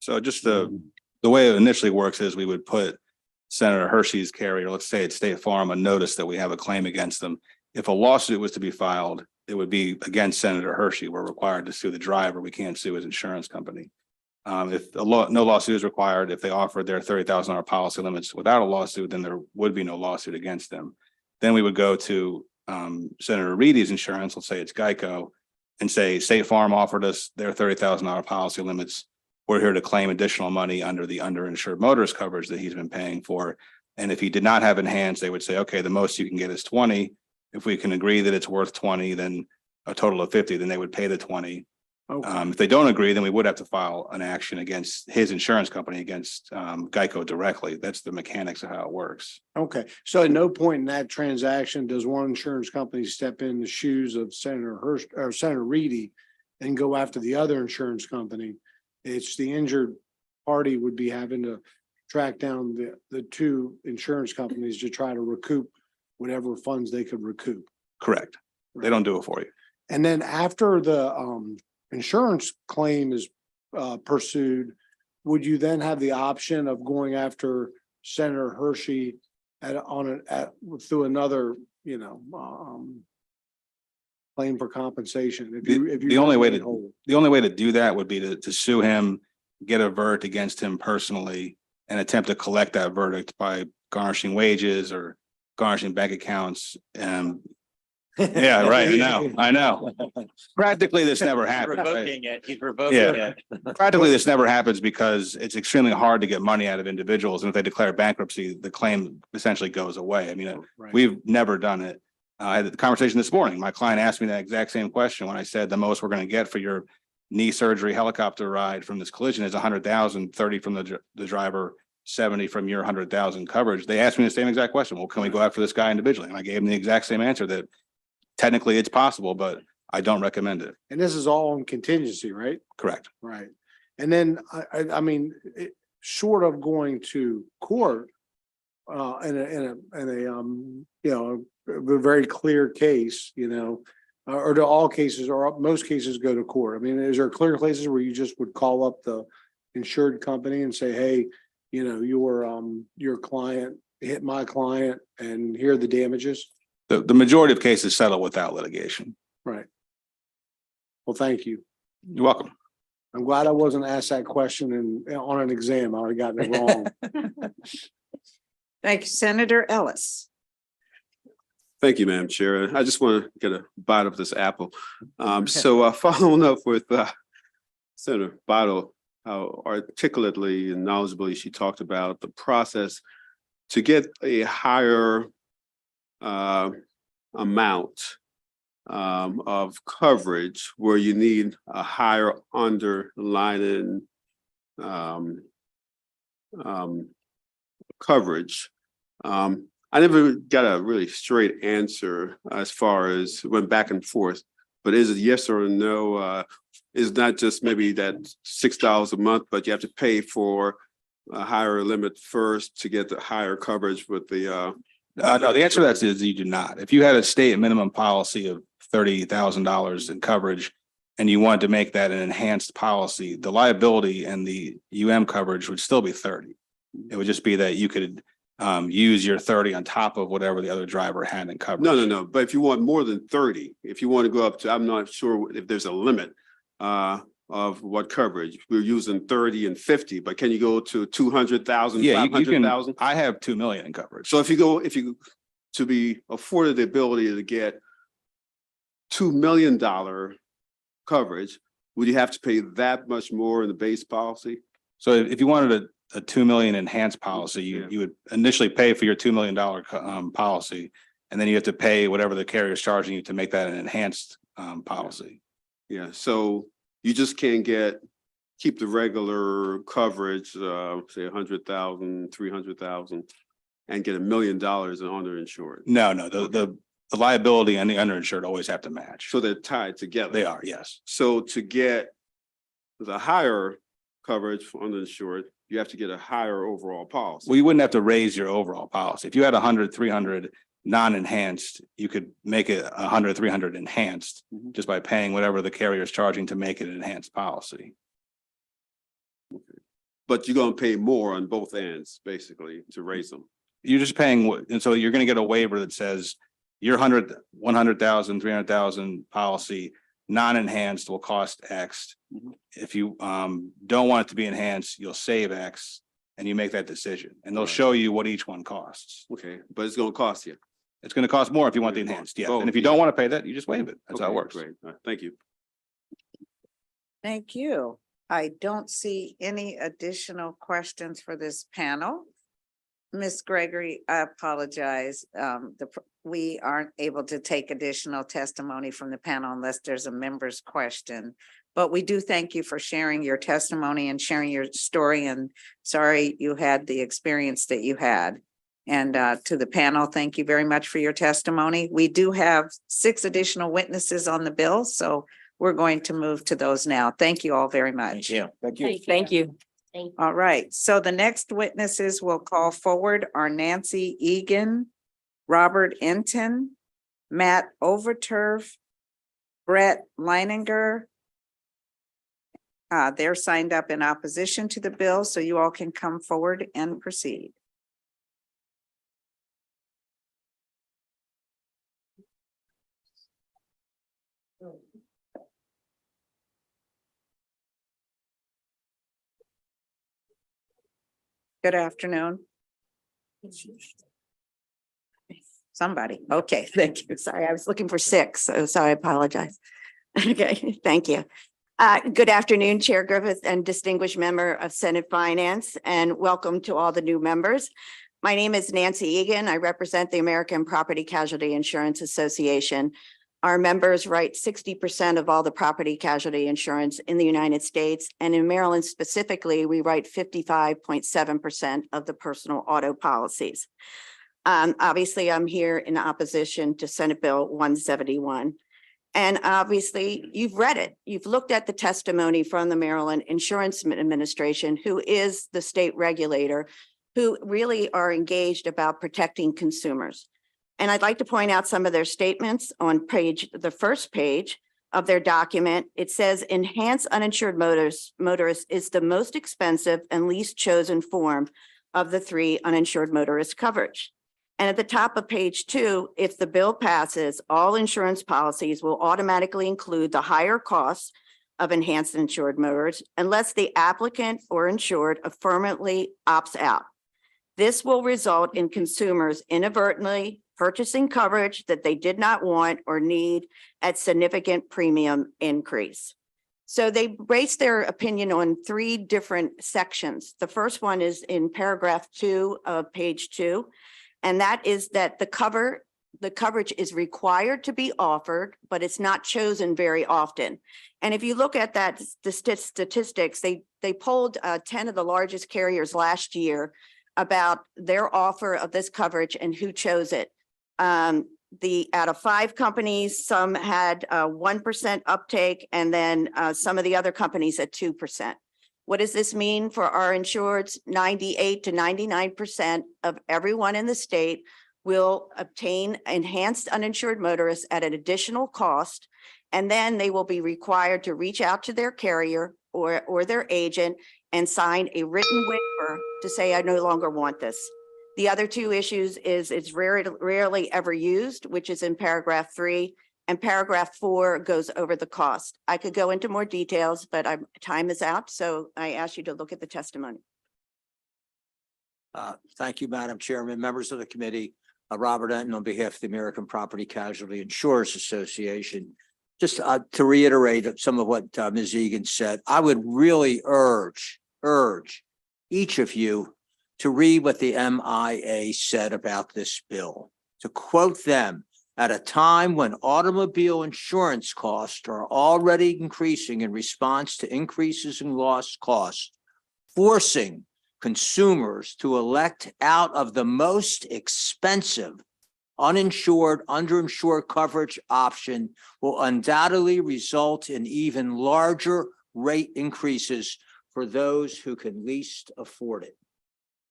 So just the way it initially works is we would put Senator Hershey's carrier, let's say it's State Farm, a notice that we have a claim against them. If a lawsuit was to be filed, it would be against Senator Hershey. We're required to sue the driver. We can't sue his insurance company. If no lawsuit is required, if they offered their $30,000 policy limits without a lawsuit, then there would be no lawsuit against them. Then we would go to Senator Reedy's insurance, let's say it's Geico, and say State Farm offered us their $30,000 policy limits. We're here to claim additional money under the underinsured motorist coverage that he's been paying for. And if he did not have enhanced, they would say, okay, the most you can get is 20. If we can agree that it's worth 20, then a total of 50, then they would pay the 20. Okay. If they don't agree, then we would have to file an action against his insurance company, against Geico directly. That's the mechanics of how it works. Okay, so at no point in that transaction does one insurance company step in the shoes of Senator Hersh or Senator Reedy and go after the other insurance company. It's the injured party would be having to track down the two insurance companies to try to recoup whatever funds they could recoup. Correct. They don't do it for you. And then after the insurance claim is pursued, would you then have the option of going after Senator Hershey through another, claim for compensation? The only way to do that would be to sue him, get a verdict against him personally, and attempt to collect that verdict by garnishing wages or garnishing bank accounts. Yeah, right. I know. Practically, this never happens. He's revoking it. Practically, this never happens because it's extremely hard to get money out of individuals. And if they declare bankruptcy, the claim essentially goes away. I mean, we've never done it. I had the conversation this morning. My client asked me that exact same question when I said the most we're going to get for your knee surgery helicopter ride from this collision is 100,000, 30 from the driver, 70 from your 100,000 coverage. They asked me the same exact question. Well, can we go after this guy individually? And I gave them the exact same answer that technically it's possible, but I don't recommend it. And this is all on contingency, right? Correct. Right. And then, I mean, short of going to court, in a very clear case, or do all cases or most cases go to court? I mean, is there clear cases where you just would call up the insured company and say, hey, your client hit my client and here are the damages? The majority of cases settle without litigation. Right. Well, thank you. You're welcome. I'm glad I wasn't asked that question on an exam. I would have gotten it wrong. Thank you, Senator Ellis. Thank you, Madam Chair. I just want to get a bite of this apple. So following up with Senator Bottle, how articulately and knowledgeably she talked about the process to get a higher amount of coverage where you need a higher underlying coverage. I never got a really straight answer as far as went back and forth, but is it yes or no? Is not just maybe that $6 a month, but you have to pay for a higher limit first to get the higher coverage with the No, the answer to that is you do not. If you had a state minimum policy of $30,000 in coverage and you wanted to make that an enhanced policy, the liability and the coverage would still be 30. It would just be that you could use your 30 on top of whatever the other driver had in coverage. No. But if you want more than 30, if you want to go up to, I'm not sure if there's a limit of what coverage. We're using 30 and 50, but can you go to 200,000, Yeah, you can. 500,000? I have 2 million in coverage. So if you to be afforded the ability to get $2 million coverage, would you have to pay that much more in the base policy? So if you wanted a 2 million enhanced policy, you would initially pay for your $2 million policy, and then you have to pay whatever the carrier is charging you to make that an enhanced policy. Yeah, so you just can't keep the regular coverage, say 100,000, 300,000, and get $1 million in underinsured. No, the liability and the underinsured always have to match. So they're tied together. They are, yes. So to get the higher coverage for underinsured, you have to get a higher overall policy. Well, you wouldn't have to raise your overall policy. If you had 100, 300 non-enhanced, you could make it 100, 300 enhanced just by paying whatever the carrier is charging to make it an enhanced policy. But you're going to pay more on both ends, basically, to raise them. You're just paying, and so you're going to get a waiver that says your 100,000, 300,000 policy non-enhanced will cost X. If you don't want it to be enhanced, you'll save X and you make that decision and they'll show you what each one costs. Okay, but it's going to cost you. It's going to cost more if you want the enhanced, yeah. And if you don't want to pay that, you just waive it. That's how it works. Great. Thank you. Thank you. I don't see any additional questions for this panel. Ms. Gregory, I apologize. We aren't able to take additional testimony from the panel unless there's a member's question. But we do thank you for sharing your testimony and sharing your story, and sorry you had the experience that you had. And to the panel, thank you very much for your testimony. We do have 6 additional witnesses on the bill, so we're going to move to those now. Thank you all very much. Thank you. All right, so the next witnesses we'll call forward are Nancy Egan, Robert Enton, Matt Overturf, Brett Leininger. They're signed up in opposition to the bill, so you all can come forward and proceed. Good afternoon. Somebody. Okay, thank you. Sorry, I was looking for 6, so I apologize. Okay, thank you. Good afternoon, Chair Griffith and distinguished member of Senate Finance, and welcome to all the new members. My name is Nancy Egan. I represent the American Property Casualty Insurance Association. Our members write 60% of all the property casualty insurance in the United States, and in Maryland specifically, we write 55.7% of the personal auto policies. Obviously, I'm here in opposition to Senate Bill 171. And obviously, you've read it. You've looked at the testimony from the Maryland Insurance Administration, who is the state regulator, who really are engaged about protecting consumers. And I'd like to point out some of their statements on the first page of their document. It says enhanced uninsured motorist is the most expensive and least chosen form of the 3 uninsured motorist coverage. And at the top of page 2, if the bill passes, all insurance policies will automatically include the higher costs of enhanced insured motorists unless the applicant or insured affirmatively opts out. This will result in consumers inadvertently purchasing coverage that they did not want or need at significant premium increase. So they based their opinion on 3 different sections. The first one is in paragraph 2 of page 2. And that is that the cover the coverage is required to be offered, but it's not chosen very often. And if you look at that, the statistics, they polled 10 of the largest carriers last year about their offer of this coverage and who chose it. Out of 5 companies, some had 1% uptake, and then some of the other companies at 2%. What does this mean for our insureds? 98 to 99% of everyone in the state will obtain enhanced uninsured motorists at an additional cost, and then they will be required to reach out to their carrier or their agent and sign a written waiver to say, I no longer want this. The other 2 issues is it's rarely ever used, which is in paragraph 3, and paragraph 4 goes over the cost. I could go into more details, but time is out, so I ask you to look at the testimony. Thank you, Madam Chairman, members of the committee. Robert Enton on behalf of the American Property Casualty Insurers Association. Just to reiterate some of what Ms. Egan said, I would really urge each of you to read what the MIA said about this bill. To quote them, at a time when automobile insurance costs are already increasing in response to increases in loss costs, forcing consumers to elect out of the most expensive uninsured, underinsured coverage option will undoubtedly result in even larger rate increases for those who can least afford it.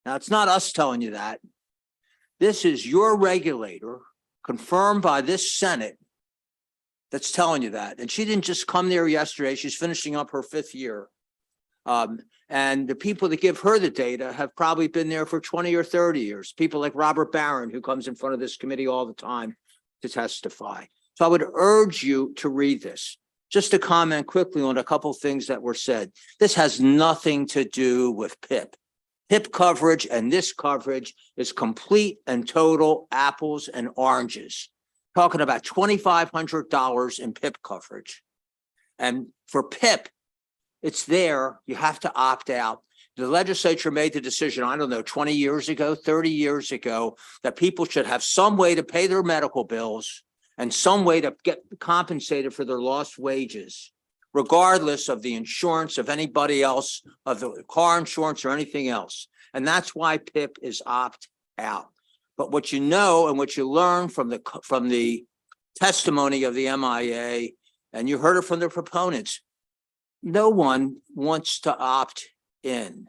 Now, it's not us telling you that. This is your regulator, confirmed by this Senate, that's telling you that. And she didn't just come there yesterday. She's finishing up her 5th year. And the people that give her the data have probably been there for 20 or 30 years. People like Robert Barron, who comes in front of this committee all the time to testify. So I would urge you to read this. Just to comment quickly on a couple things that were said. This has nothing to do with PIP. PIP coverage and this coverage is complete and total apples and oranges. Talking about $2,500 in PIP coverage. And for PIP, it's there, you have to opt out. The legislature made the decision, I don't know, 20 years ago, 30 years ago, that people should have some way to pay their medical bills and some way to get compensated for their lost wages, regardless of the insurance of anybody else, of the car insurance or anything else. And that's why PIP is opt out. But what you know and what you learn from the testimony of the MIA, and you heard it from the proponents, no one wants to opt in.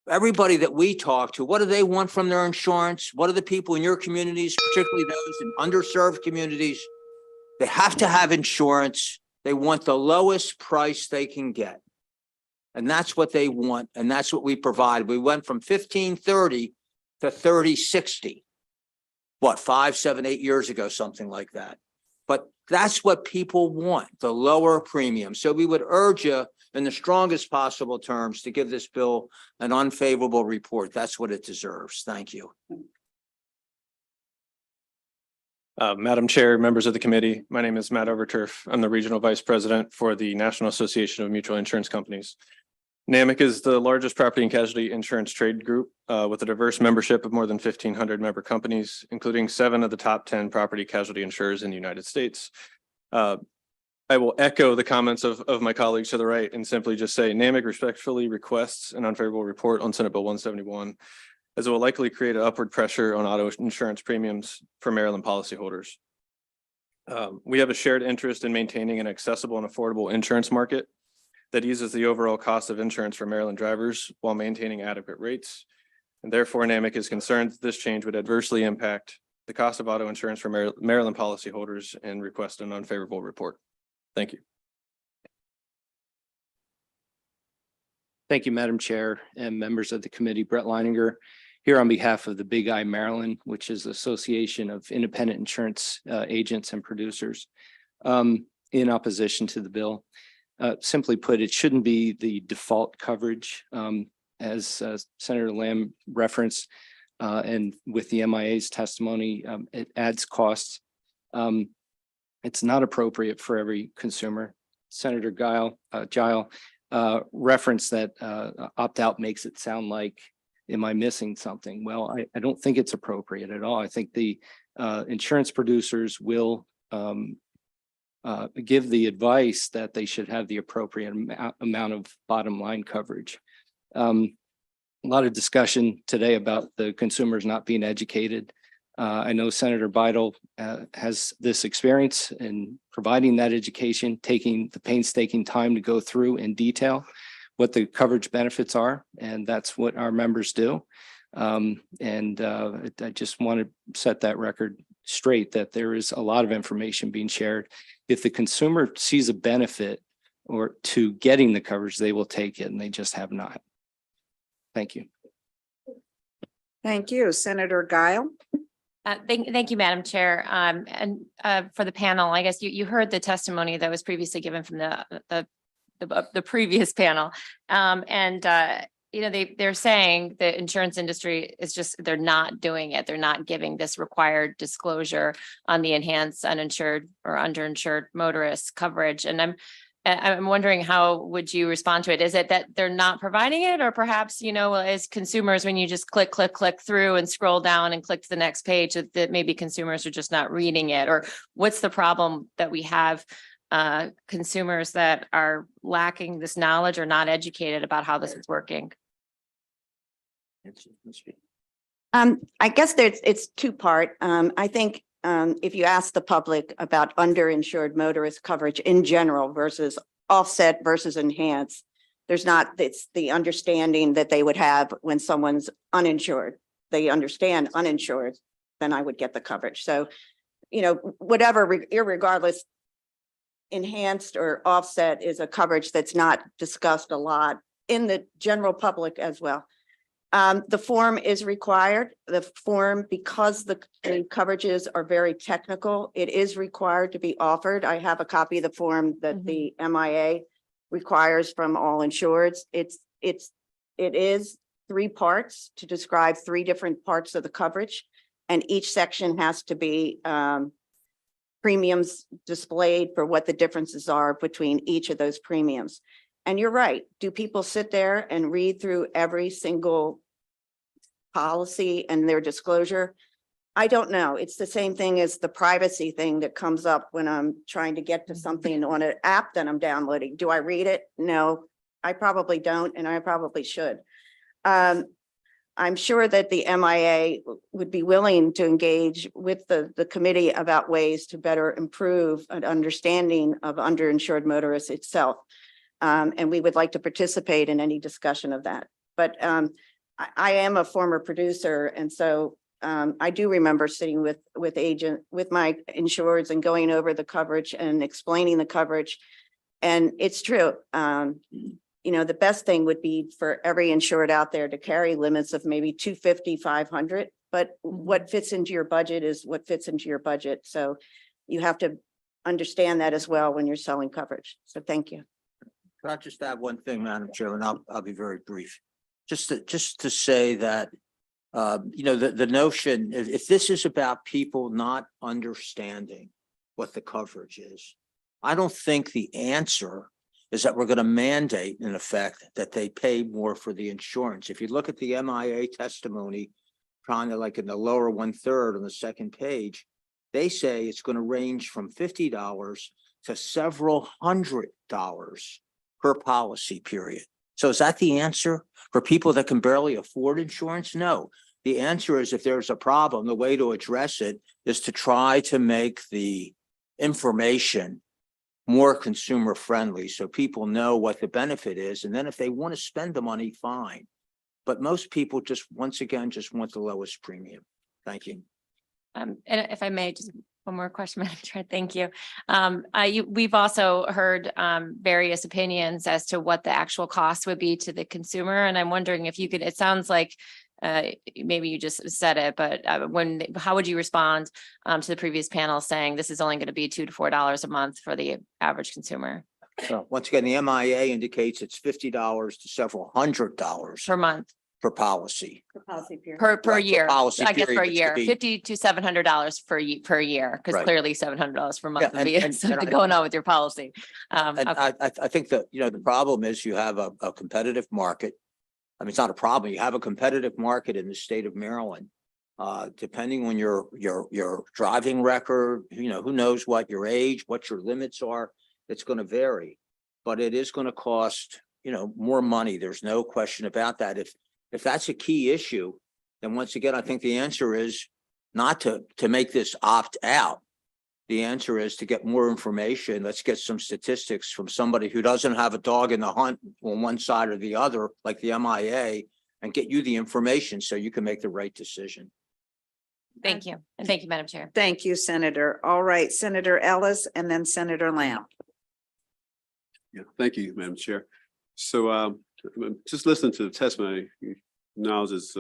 Everybody that we talk to, what do they want from their insurance? What are the people in your communities, particularly those in underserved communities? They have to have insurance. They want the lowest price they can get. And that's what they want. And that's what we provide. We went from 1530 to 3060. What, 5, 7, 8 years ago, something like that. But that's what people want, the lower premium. So we would urge you in the strongest possible terms to give this bill an unfavorable report. That's what it deserves. Thank you. Madam Chair, members of the committee, my name is Matt Overturf. I'm the Regional Vice President for the National Association of Mutual Insurance Companies. NAMIC is the largest property and casualty insurance trade group with a diverse membership of more than 1,500 member companies, including 7 of the top 10 property casualty insurers in the United States. I will echo the comments of my colleagues to the right and simply just say NAMIC respectfully requests an unfavorable report on Senate Bill 171, as it will likely create an upward pressure on auto insurance premiums for Maryland policyholders. We have a shared interest in maintaining an accessible and affordable insurance market that eases the overall cost of insurance for Maryland drivers while maintaining adequate rates. And therefore, NAMIC is concerned that this change would adversely impact the cost of auto insurance for Maryland policyholders and request an unfavorable report. Thank you. Thank you, Madam Chair and members of the committee. Brett Leininger here on behalf of the Big I Maryland, which is the Association of Independent Insurance Agents and Producers, in opposition to the bill. Simply put, it shouldn't be the default coverage, as Senator Lamb referenced, and with the MIA's testimony, it adds costs. It's not appropriate for every consumer. Senator Gile referenced that opt-out makes it sound like Am I missing something? Well, I don't think it's appropriate at all. I think the insurance producers will give the advice that they should have the appropriate amount of bottom line coverage. A lot of discussion today about the consumers not being educated. I know Senator Bidel has this experience in providing that education, taking the painstaking time to go through in detail what the coverage benefits are, and that's what our members do. I just want to set that record straight that there is a lot of information being shared. If the consumer sees a benefit or to getting the coverage, they will take it, and they just have not. Thank you. Thank you. Senator Guile. Thank you, Madam Chair. For the panel, I guess you heard the testimony that was previously given from the previous panel. They're saying the insurance industry is just, they're not doing it. They're not giving this required disclosure on the enhanced uninsured or underinsured motorist coverage. And I'm wondering, how would you respond to it? Is it that they're not providing it, or perhaps, as consumers, when you just click through and scroll down and click to the next page, that maybe consumers are just not reading it? Or what's the problem that we have consumers that are lacking this knowledge or not educated about how this is working? I guess it's two-part. I think if you ask the public about underinsured motorist coverage in general versus offset versus enhanced, it's the understanding that they would have when someone's uninsured. They understand uninsured, then I would get the coverage. So, whatever, irregardless, enhanced or offset is a coverage that's not discussed a lot in the general public as well. The form is required. The form, because the coverages are very technical, it is required to be offered. I have a copy of the form that the MIA requires from all insureds. It is 3 parts to describe 3 different parts of the coverage, and each section has to be premiums displayed for what the differences are between each of those premiums. And you're right. Do people sit there and read through every single policy and their disclosure? I don't know. It's the same thing as the privacy thing that comes up when I'm trying to get to something on an app that I'm downloading. Do I read it? No, I probably don't, and I probably should. I'm sure that the MIA would be willing to engage with the committee about ways to better improve an understanding of underinsured motorists itself. And we would like to participate in any discussion of that. But I am a former producer, and so I do remember sitting with my insureds and going over the coverage and explaining the coverage. And it's true. The best thing would be for every insured out there to carry limits of maybe 250, 500, but what fits into your budget is what fits into your budget. So you have to understand that as well when you're selling coverage. So thank you. Can I just add one thing, Madam Chairman? I'll be very brief. Just to say that, the notion, if this is about people not understanding what the coverage is, I don't think the answer is that we're going to mandate, in effect, that they pay more for the insurance. If you look at the MIA testimony, kind of like in the lower 1/3 on the second page, they say it's going to range from $50 to several $100 per policy period. So is that the answer for people that can barely afford insurance? No. The answer is, if there's a problem, the way to address it is to try to make the information more consumer friendly so people know what the benefit is. And then if they want to spend the money, fine. But most people once again, want the lowest premium. Thank you. And if I may, just one more question, Madam Chair. Thank you. We've also heard various opinions as to what the actual cost would be to the consumer. And I'm wondering if you could, it sounds like maybe you just said it, but how would you respond to the previous panel saying this is only going to be $2 to $4 a month for the average consumer? So once again, the MIA indicates it's $50 to several $100 per month. Per policy. Per year. Policy I guess period, per which year, could be- $50 to $700 per year, because Right. clearly $700 per month Yeah, would be something going on with your policy. And Okay. I think that, the problem is you have a competitive market. I mean, it's not a problem. You have a competitive market in the state of Maryland. Depending on your driving record, you know, who knows what your age, what your limits are, it's going to vary. But it is going to cost, you know, more money. There's no question about that. If that's a key issue, then once again, I think the answer is not to make this opt out. The answer is to get more information. Let's get some statistics from somebody who doesn't have a dog in the hunt on one side or the other, like the MIA, and get you the information so you can make the right decision. Thank you. And thank you, Madam Chair. Thank you, Senator. All right, Senator Ellis and then Senator Lamb. Yeah, thank you, Madam Chair. So just listen to the testimony. Knowledge is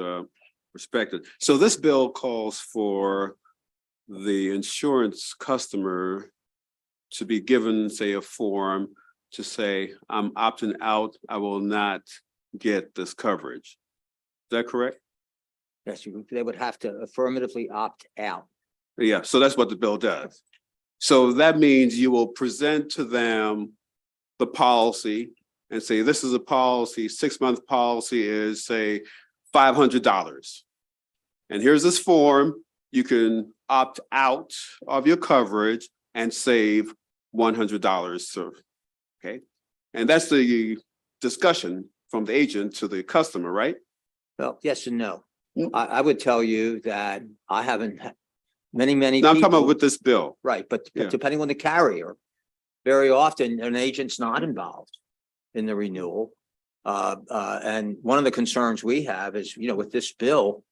respected. So this bill calls for the insurance customer to be given, say, a form to say, I'm opting out, I will not get this coverage. Is that correct? Yes, they would have to affirmatively opt out. Yeah, so that's what the bill does. So that means you will present to them the policy and say, this is a policy, 6-month policy is, say, $500. And here's this form. You can opt out of your coverage and save $100. So, okay. And that's the discussion from the agent to the customer, right? Well, yes and no. I would tell you that I haven't many Now I'm people. talking about with this bill. Right, but Yeah. depending on the carrier, very often an agent's not involved in the renewal. And one of the concerns we have is, you know, with this bill,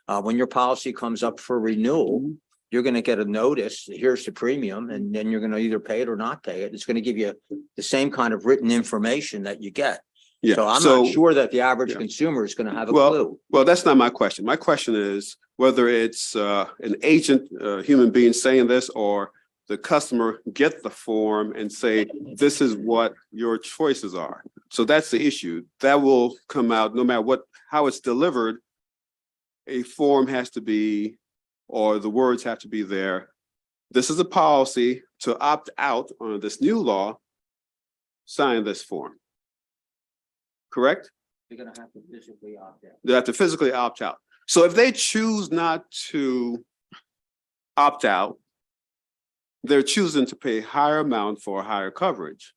when your policy comes up for renewal, you're going to get a notice, here's the premium, and then you're going to either pay it or not pay it. It's going to give you the same kind of written information that you get. Yeah. So I'm not sure that the average consumer is going to have a clue. Well, that's not my question. My question is whether it's an agent, human being saying this, or the customer get the form and say, this is what your choices are. So that's the issue. That will come out no matter how it's delivered. A form has to be, or the words have to be there. This is a policy to opt out on this new law. Sign this form. Correct? You're going to have to physically opt out. They have to physically opt out. So if they choose not to opt out, they're choosing to pay a higher amount for higher coverage.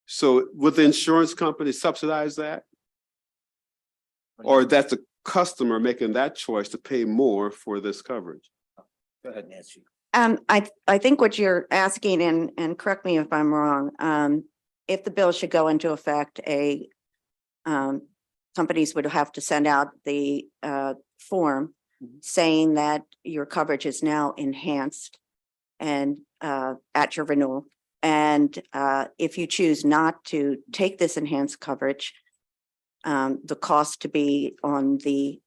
So would the insurance company subsidize that? Or that's the customer making that choice to pay more for this coverage? Go ahead, Nancy. I think what you're asking, and correct me if I'm wrong, if the bill should go into effect, companies would have to send out the form saying that your coverage is now enhanced and at your renewal. And if you choose not to take this enhanced coverage, the cost to be on the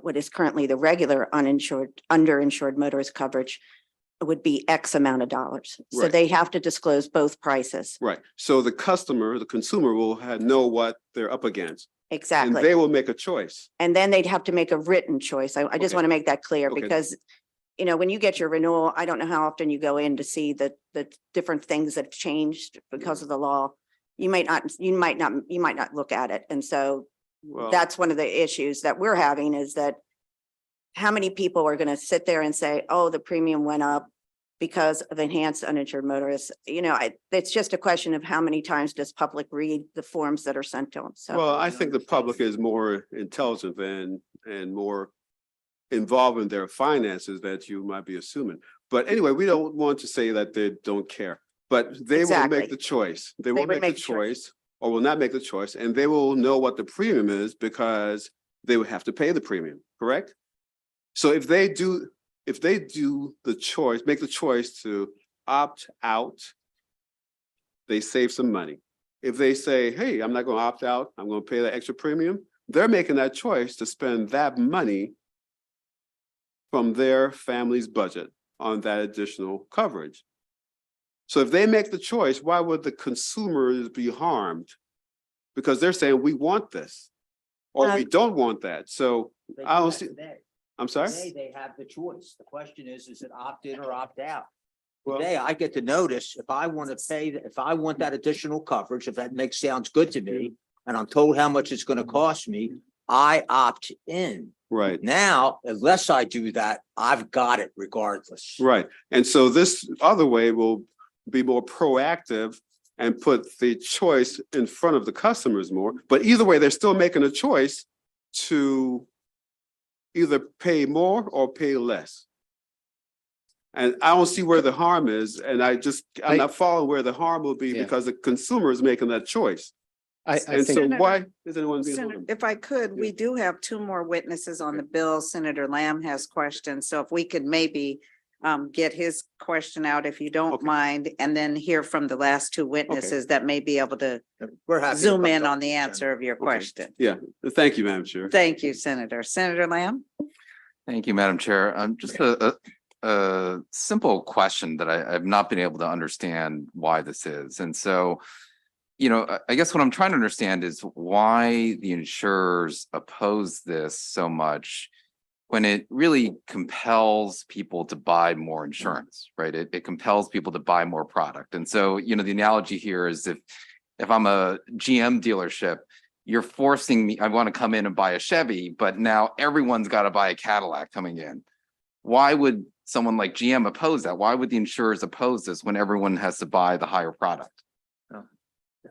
what is currently the regular underinsured motorist coverage would be X amount of dollars. So Right. they have to disclose both prices. Right. So the consumer will know what they're up against. And Exactly. they will make a choice. And then they'd have to make a written choice. I just Okay. want to make that clear Okay. because, you know, when you get your renewal, I don't know how often you go in to see the different things that have changed because of the law. You might not look at it. And so Well, that's one of the issues that we're having is that how many people are going to sit there and say, oh, the premium went up because of enhanced uninsured motorists? You know, it's just a question of how many times does public read the forms that are sent to them. So. well, I think the public is more intelligent and more involved in their finances that you might be assuming. But anyway, we don't want to say that they don't care, but they will Exactly. make the choice. They will would make the make the choice. choice or will not make the choice, and they will know what the premium is because they would have to pay the premium, correct? So if they do the choice, make the choice to opt out, they save some money. If they say, hey, I'm not going to opt out, I'm going to pay that extra premium, they're making that choice to spend that money from their family's budget on that additional coverage. So if they make the choice, why would the consumers be harmed? Because they're saying, we want this, or we don't want that. So I don't see, I'm sorry? Today, they have the choice. The question is it opt in or opt out? Well- Today, I get to notice if I want to pay, if I want that additional coverage, if that sounds good to me, and I'm told how much it's gonna cost me, I opt in. Right. Now, unless I do that, I've got it regardless. Right. And so this other way will be more proactive and put the choice in front of the customers more. But either way, they're still making a choice to either pay more or pay less. And I don't see where the harm is. And I'm not following where the harm will be Yeah. because the consumer is making that choice. I And so think, why is anyone being? Senator, if I could, we do have two more witnesses on the bill. Senator Lamb has questions, so if we could maybe get his question out, if you don't Okay. mind, and then hear from the last two witnesses that may be able to We're happy. to zoom come in talk on the to you, Jen. answer of your question. Yeah. Thank you, Madam Chair. Thank you, Senator. Senator Lamb? Thank you, Madam Chair. Just a simple question that I've not been able to understand why this is. And so, I guess what I'm trying to understand is why the insurers oppose this so much when it really compels people to buy more insurance, right? It compels people to buy more product. And so, the analogy here is if I'm a GM dealership, you're forcing me, I want to come in and buy a Chevy, but now everyone's got to buy a Cadillac coming in. Why would someone like GM oppose that? Why would the insurers oppose this when everyone has to buy the higher product?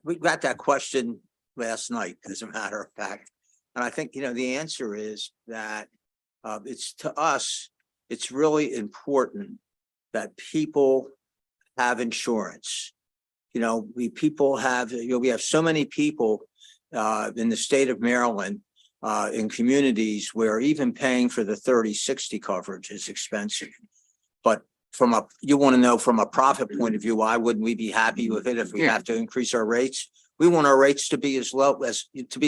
We got that question last night, as a matter of fact. And I think, the answer is that it's to us, it's really important that people have insurance. We have so many people in the state of Maryland in communities where even paying for the 30/60 coverage is expensive. But you want to know from a profit point of view, why wouldn't we be happy with it if we have to increase our rates? We want our rates to be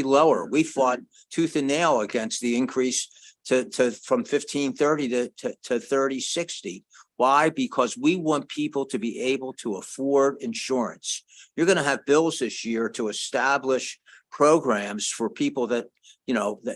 lower. We fought tooth and nail against the increase from 1530 to 30/60. Why? Because we want people to be able to afford insurance. You're going to have bills this year to establish programs for people that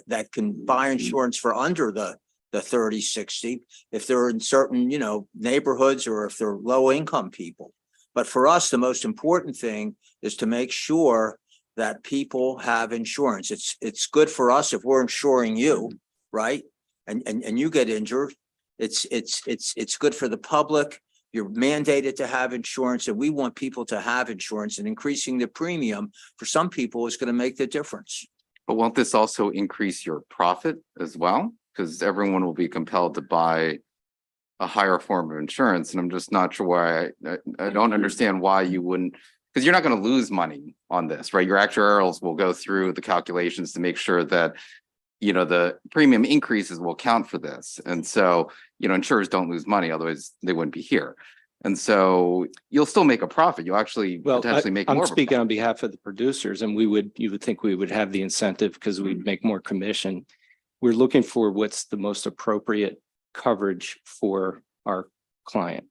that can buy insurance for under the 30/60 if they're in certain neighborhoods or if they're low income people. But for us, the most important thing is to make sure that people have insurance. It's good for us if we're insuring you, right? And you get injured. It's good for the public. You're mandated to have insurance, and we want people to have insurance, and increasing the premium for some people is going to make the difference. But won't this also increase your profit as well? Because everyone will be compelled to buy a higher form of insurance. And I'm just not sure why, I don't understand why you wouldn't, because you're not going to lose money on this, right? Your actuarials will go through the calculations to make sure that, the premium increases will count for this. And so, insurers don't lose money, otherwise they wouldn't be here. And so you'll still make a profit. You'll actually potentially make more. I'm speaking on behalf of the producers, and you would think we would have the incentive because we'd make more commission. We're looking for what's the most appropriate coverage for our client.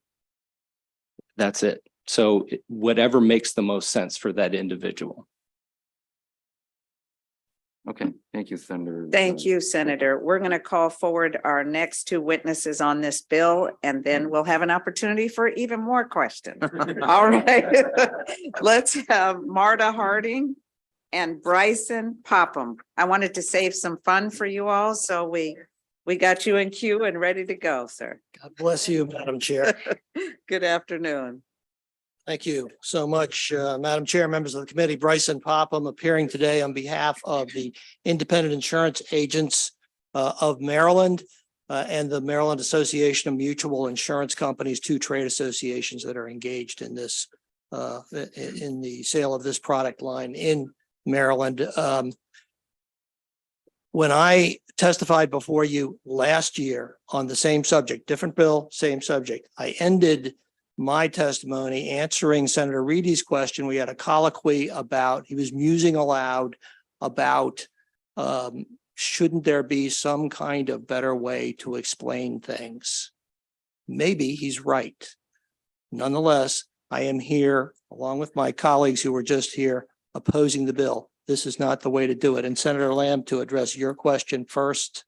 That's it. So whatever makes the most sense for that individual. Okay, thank you, Senator. Thank you, Senator. We're going to call forward our next two witnesses on this bill, and then we'll have an opportunity for even more questions. All right. Let's have Marta Harding and Bryson Popham. I wanted to save some fun for you all, so we got you in queue and ready to go, sir. God bless you, Madam Chair. Good afternoon. Thank you so much, Madam Chair, members of the committee. Bryson Popham appearing today on behalf of the Independent Insurance Agents of Maryland and the Maryland Association of Mutual Insurance Companies, two trade associations that are engaged in this in the sale of this product line in Maryland. When I testified before you last year on the same subject, different bill, same subject, I ended my testimony answering Senator Reedy's question. We had a colloquy about, he was musing aloud about shouldn't there be some kind of better way to explain things? Maybe he's right. Nonetheless, I am here along with my colleagues who were just here opposing the bill. This is not the way to do it. And Senator Lamb, to address your question first,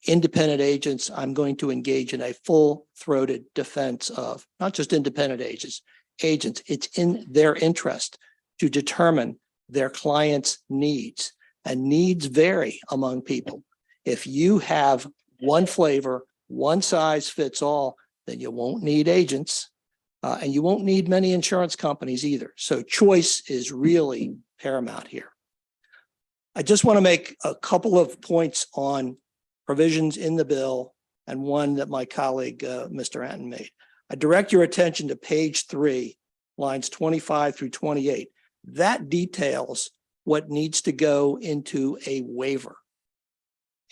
independent agents, I'm going to engage in a full-throated defense of not just independent agents. It's in their interest to determine their clients' needs, and needs vary among people. If you have one flavor, one size fits all, then you won't need agents, and you won't need many insurance companies either. So choice is really paramount here. I just want to make a couple of points on provisions in the bill and one that my colleague, Mr. Anton, made. I direct your attention to page 3, lines 25 through 28. That details what needs to go into a waiver.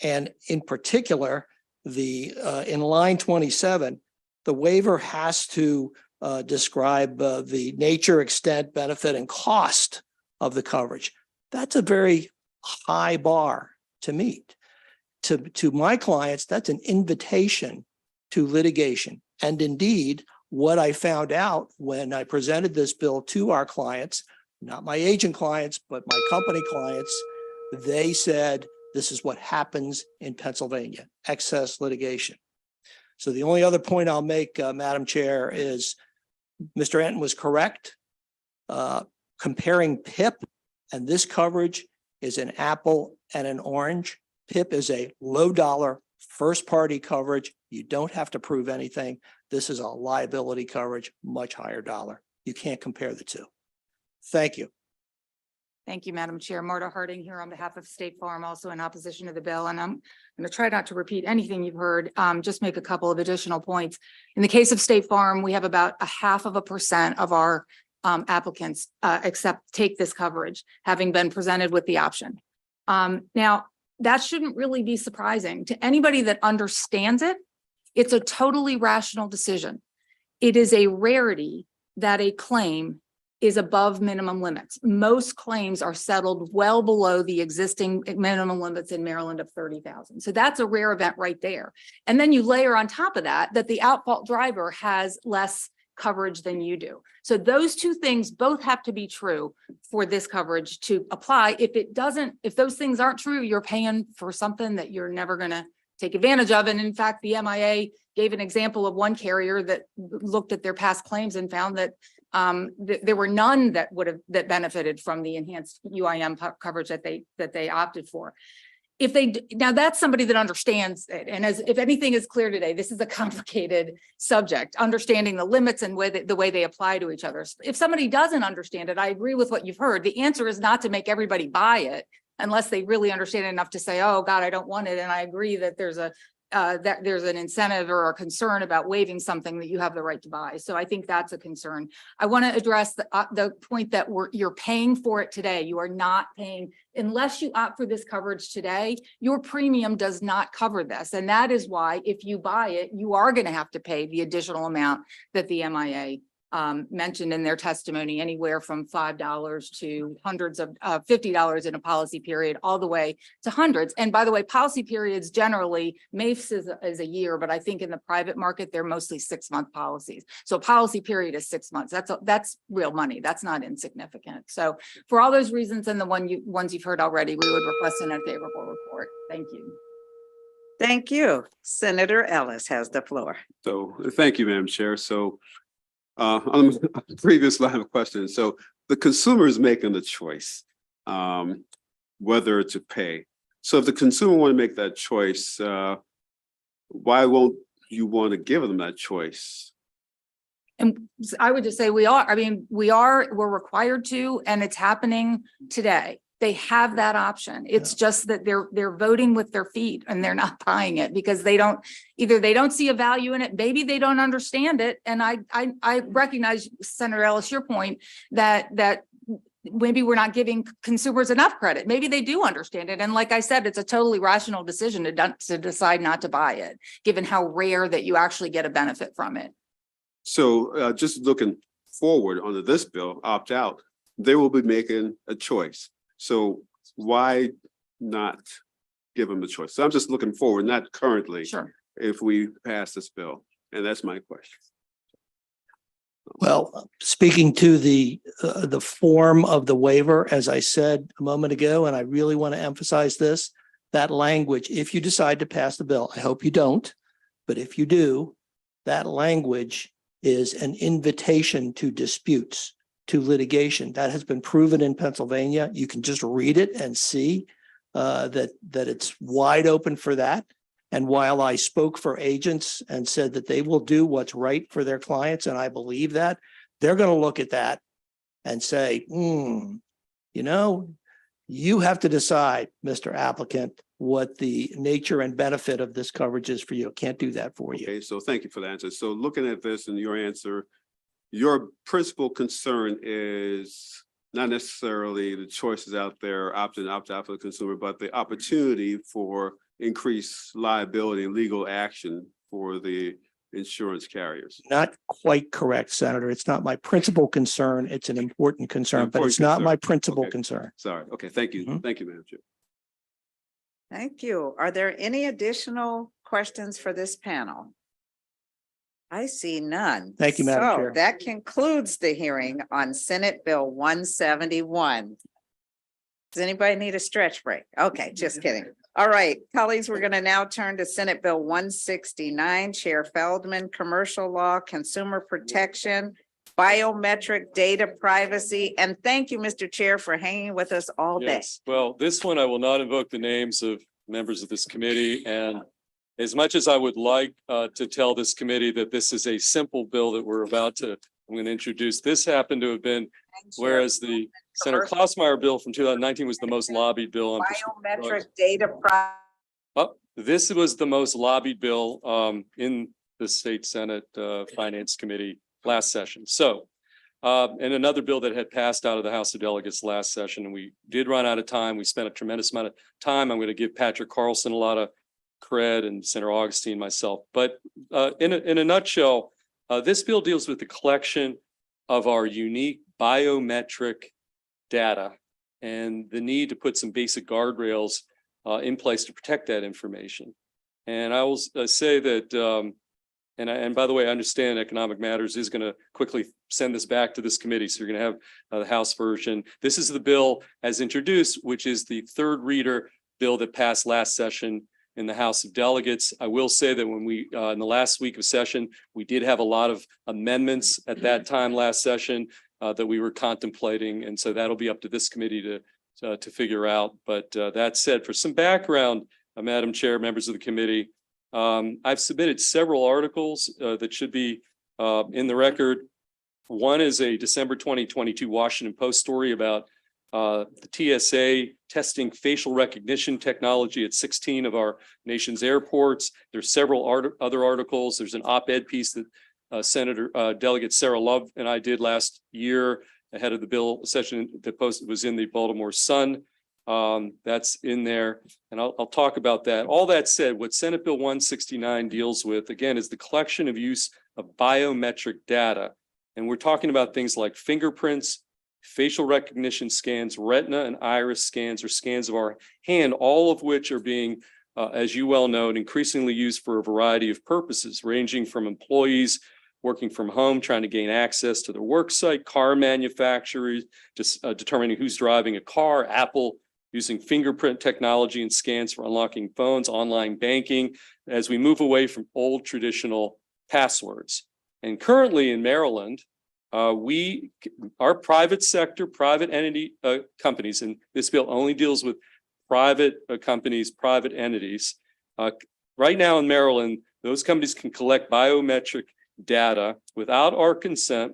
And in particular, in line 27, the waiver has to describe the nature, extent, benefit, and cost of the coverage. That's a very high bar to meet. To my clients, that's an invitation to litigation. And indeed, what I found out when I presented this bill to our clients, not my agent clients, but my company clients, they said, this is what happens in Pennsylvania, excess litigation. So the only other point I'll make, Madam Chair, is Mr. Anton was correct. Comparing PIP and this coverage is an apple and an orange. PIP is a low dollar first party coverage. You don't have to prove anything. This is a liability coverage, much higher dollar. You can't compare the two. Thank you. Thank you, Madam Chair. Marta Harding here on behalf of State Farm, also in opposition to the bill. And I'm going to try not to repeat anything you've heard, just make a couple of additional points. In the case of State Farm, we have about 0.5% of our applicants take this coverage, having been presented with the option. Now, that shouldn't really be surprising to anybody that understands it. It's a totally rational decision. It is a rarity that a claim is above minimum limits. Most claims are settled well below the existing minimum limits in Maryland of 30,000. So that's a rare event right there. And then you layer on top of that, that the outfault driver has less coverage than you do. So those two things both have to be true for this coverage to apply. If those things aren't true, you're paying for something that you're never gonna take advantage of. And in fact, the MIA gave an example of one carrier that looked at their past claims and found that there were none that that benefited from the enhanced UIM coverage that they opted for. Now that's somebody that understands it. And if anything is clear today, this is a complicated subject, understanding the limits and the way they apply to each other. If somebody doesn't understand it, I agree with what you've heard. The answer is not to make everybody buy it unless they really understand it enough to say, oh God, I don't want it. And I agree that there's an incentive or a concern about waiving something that you have the right to buy. So I think that's a concern. I want to address the point that you're paying for it today. You are not paying, unless you opt for this coverage today, your premium does not cover this. And that is why if you buy it, you are going to have to pay the additional amount that the MIA mentioned in their testimony, anywhere from $5 to hundreds of $50 in a policy period, all the way to hundreds. And by the way, policy periods generally, MAFES is a year, but I think in the private market, they're mostly 6-month policies. So policy period is 6 months. That's real money. That's not insignificant. So for all those reasons and the ones you've heard already, we would request an unfavorable report. Thank you. Thank you. Senator Ellis has the floor. So thank you, Madam Chair. So on the previous line of questions, so the consumer is making the choice whether to pay. So if the consumer want to make that choice, why won't you want to give them that choice? And I would just say we're required to, and it's happening today. They have that option. It's just that they're voting with their feet and they're not buying it because they don't see a value in it. Maybe they don't understand it. And I recognize, Senator Ellis, your point that maybe we're not giving consumers enough credit. Maybe they do understand it. And like I said, it's a totally rational decision to decide not to buy it, given how rare that you actually get a benefit from it. So just looking forward under this bill, opt out, they will be making a choice. So why not give them the choice? So I'm just looking forward, not currently, sure, if we pass this bill. And that's my question. Well, speaking to the form of the waiver, as I said a moment ago, and I really want to emphasize this, that language, if you decide to pass the bill, I hope you don't, but if you do, that language is an invitation to disputes. to litigation. That has been proven in Pennsylvania. You can just read it and see that it's wide open for that. And while I spoke for agents and said that they will do what's right for their clients, and I believe that, they're going to look at that and say, you have to decide, Mr. Applicant, what the nature and benefit of this coverage is for you. I can't do that for you. Okay, so thank you for the answer. So looking at this and your answer, your principal concern is not necessarily the choices out there, opt-in, opt-out for the consumer, but the opportunity for increased liability and legal action for the insurance carriers. Not quite correct, Senator. It's not my principal concern. It's an important concern, but it's not my principal concern. Sorry. Okay, thank you. Thank you, Madam Chair. Thank you. Are there any additional questions for this panel? I see none. Thank you, Madam Chair. That concludes the hearing on Senate Bill 171. Does anybody need a stretch break? Okay, just kidding. All right, colleagues, we're going to now turn to Senate Bill 169, Chair Feldman, Commercial Law, Consumer Protection, Biometric Data Privacy. And thank you, Mr. Chair, for hanging with us all day. Yes, well, this one I will not invoke the names of members of this committee. And as much as I would like to tell this committee that this is a simple bill that I'm going to introduce, this happened to have been, whereas the Senator Klausmeyer bill from 2019 was the most lobbied bill on Biometric Data Privacy. This was the most lobbied bill in the State Senate Finance Committee last session. So, and another bill that had passed out of the House of Delegates last session, and we did run out of time. We spent a tremendous amount of time. I'm going to give Patrick Carlson a lot of cred and Senator Augustine, myself. But in a nutshell, this bill deals with the collection of our unique biometric data and the need to put some basic guardrails in place to protect that information. And I will say that, and by the way, I understand Economic Matters is going to quickly send this back to this committee. So you're going to have the House version. This is the bill as introduced, which is the third reader bill that passed last session in the House of Delegates. I will say that when we, in the last week of session, we did have a lot of amendments at that time last session that we were contemplating. And so that'll be up to this committee to figure out. But that said, for some background, Madam Chair, members of the committee, I've submitted several articles that should be in the record. One is a December 2022 Washington Post story about the TSA testing facial recognition technology at 16 of our nation's airports. There's several other articles. There's an op-ed piece that Senator Delegate Sarah Love and I did last year ahead of the bill session. The post was in the Baltimore Sun. That's in there, and I'll talk about that. All that said, what Senate Bill 169 deals with, again, is the collection of use of biometric data. And we're talking about things like fingerprints, facial recognition scans, retina and iris scans, or scans of our hand, all of which are being, as you well know, increasingly used for a variety of purposes, ranging from employees working from home, trying to gain access to their work site, car manufacturers, just determining who's driving a car, Apple using fingerprint technology and scans for unlocking phones, online banking, as we move away from old traditional passwords. And currently in Maryland, our private sector, private entity companies, and this bill only deals with private companies, private entities. Right now in Maryland, those companies can collect biometric data without our consent.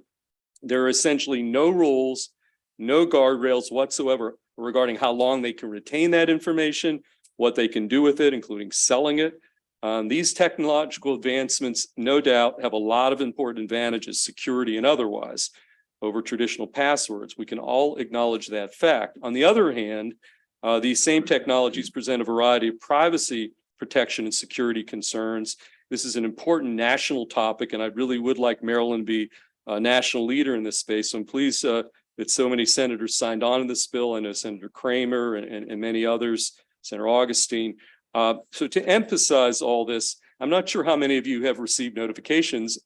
There are essentially no rules, no guardrails whatsoever regarding how long they can retain that information, what they can do with it, including selling it. These technological advancements, no doubt, have a lot of important advantages, security and otherwise, over traditional passwords. We can all acknowledge that fact. On the other hand, these same technologies present a variety of privacy protection and security concerns. This is an important national topic, and I really would like Maryland to be a national leader in this space. So I'm pleased that so many senators signed on to this bill. I know Senator Kramer and many others, Senator Augustine. So to emphasize all this, I'm not sure how many of you have received notifications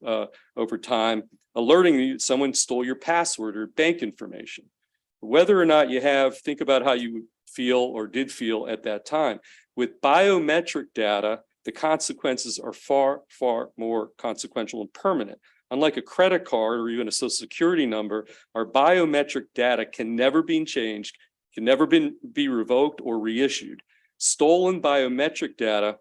over time alerting you someone stole your password or bank information. Whether or not you have, think about how you feel or did feel at that time. With biometric data, the consequences are far, far more consequential and permanent. Unlike a credit card or even a social security number, our biometric data can never be changed, can never be revoked or reissued. Stolen biometric data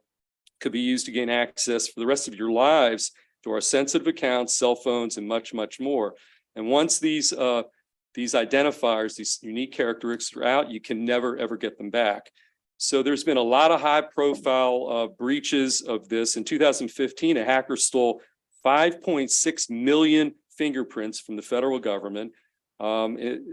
could be used to gain access for the rest of your lives to our sensitive accounts, cell phones, and much, much more. And once these identifiers, these unique characteristics are out, you can never, ever get them back. So there's been a lot of high profile breaches of this. In 2015, a hacker stole 5.6 million fingerprints from the federal government.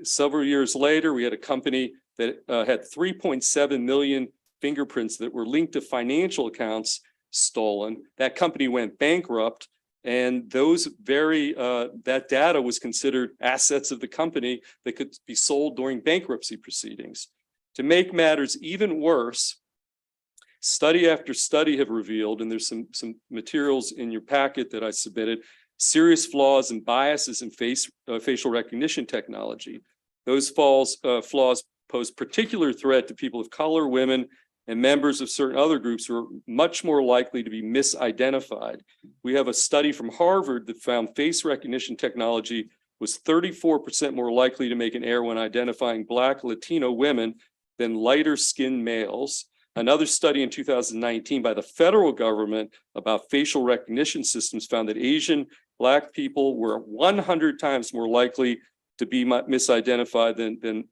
Several years later, we had a company that had 3.7 million fingerprints that were linked to financial accounts stolen. That company went bankrupt, and that data was considered assets of the company that could be sold during bankruptcy proceedings. To make matters even worse, study after study have revealed, and there's some materials in your packet that I submitted, serious flaws and biases in facial recognition technology. Those flaws pose particular threat to people of color, women, and members of certain other groups who are much more likely to be misidentified. We have a study from Harvard that found face recognition technology was 34% more likely to make an error when identifying Black Latino women than lighter skinned males. Another study in 2019 by the federal government about facial recognition systems found that Asian Black people were 100 times more likely to be misidentified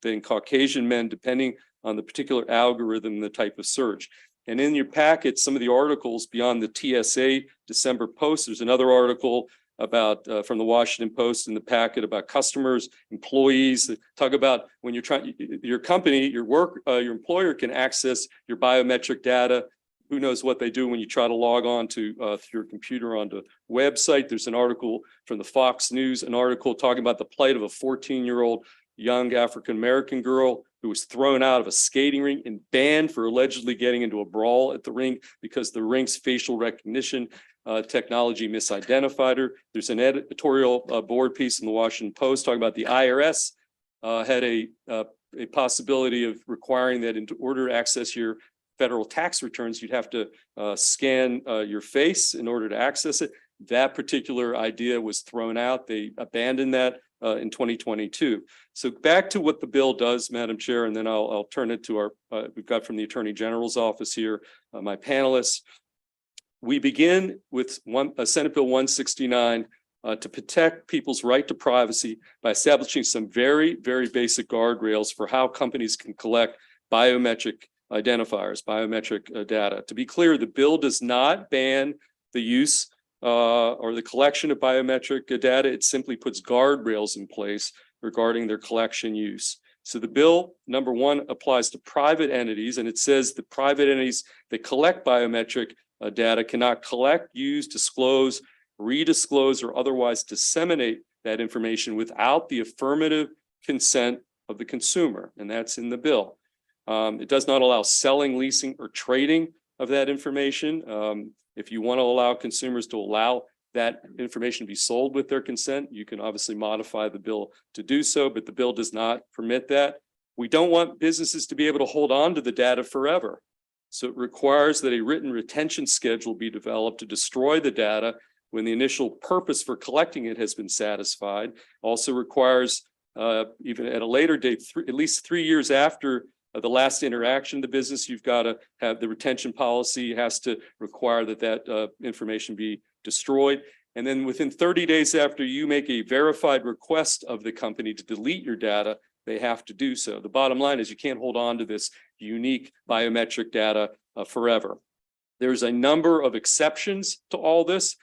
than Caucasian men, depending on the particular algorithm and the type of search. And in your packet, some of the articles beyond the TSA December post, there's another article about from the Washington Post in the packet about customers, employees that talk about when you're trying, your company, your employer can access your biometric data. Who knows what they do when you try to log on to your computer onto a website. There's an article from the Fox News, an article talking about the plight of a 14-year-old young African-American girl who was thrown out of a skating rink and banned for allegedly getting into a brawl at the rink because the rink's facial recognition technology misidentified her. There's an editorial board piece in the Washington Post talking about the IRS had a possibility of requiring that in order to access your federal tax returns, you'd have to scan your face in order to access it. That particular idea was thrown out. They abandoned that in 2022. So back to what the bill does, Madam Chair, and then I'll turn it to we've got from the Attorney General's office here, my panelists. We begin with Senate Bill 169 to protect people's right to privacy by establishing some very, very basic guardrails for how companies can collect biometric identifiers, biometric data. To be clear, the bill does not ban the use or the collection of biometric data. It simply puts guardrails in place regarding their collection use. So the bill, number one, applies to private entities, and it says the private entities that collect biometric data cannot collect, use, disclose, redisclose, or otherwise disseminate that information without the affirmative consent of the consumer, and that's in the bill. It does not allow selling, leasing, or trading of that information. If you want to allow consumers to allow that information to be sold with their consent, you can obviously modify the bill to do so, but the bill does not permit that. We don't want businesses to be able to hold on to the data forever. So it requires that a written retention schedule be developed to destroy the data when the initial purpose for collecting it has been satisfied. Also requires, even at a later date, at least 3 years after the last interaction of the business, you've got to have the retention policy has to require that information be destroyed. And then within 30 days after you make a verified request of the company to delete your data, they have to do so. The bottom line is you can't hold on to this unique biometric data forever. There's a number of exceptions to all this,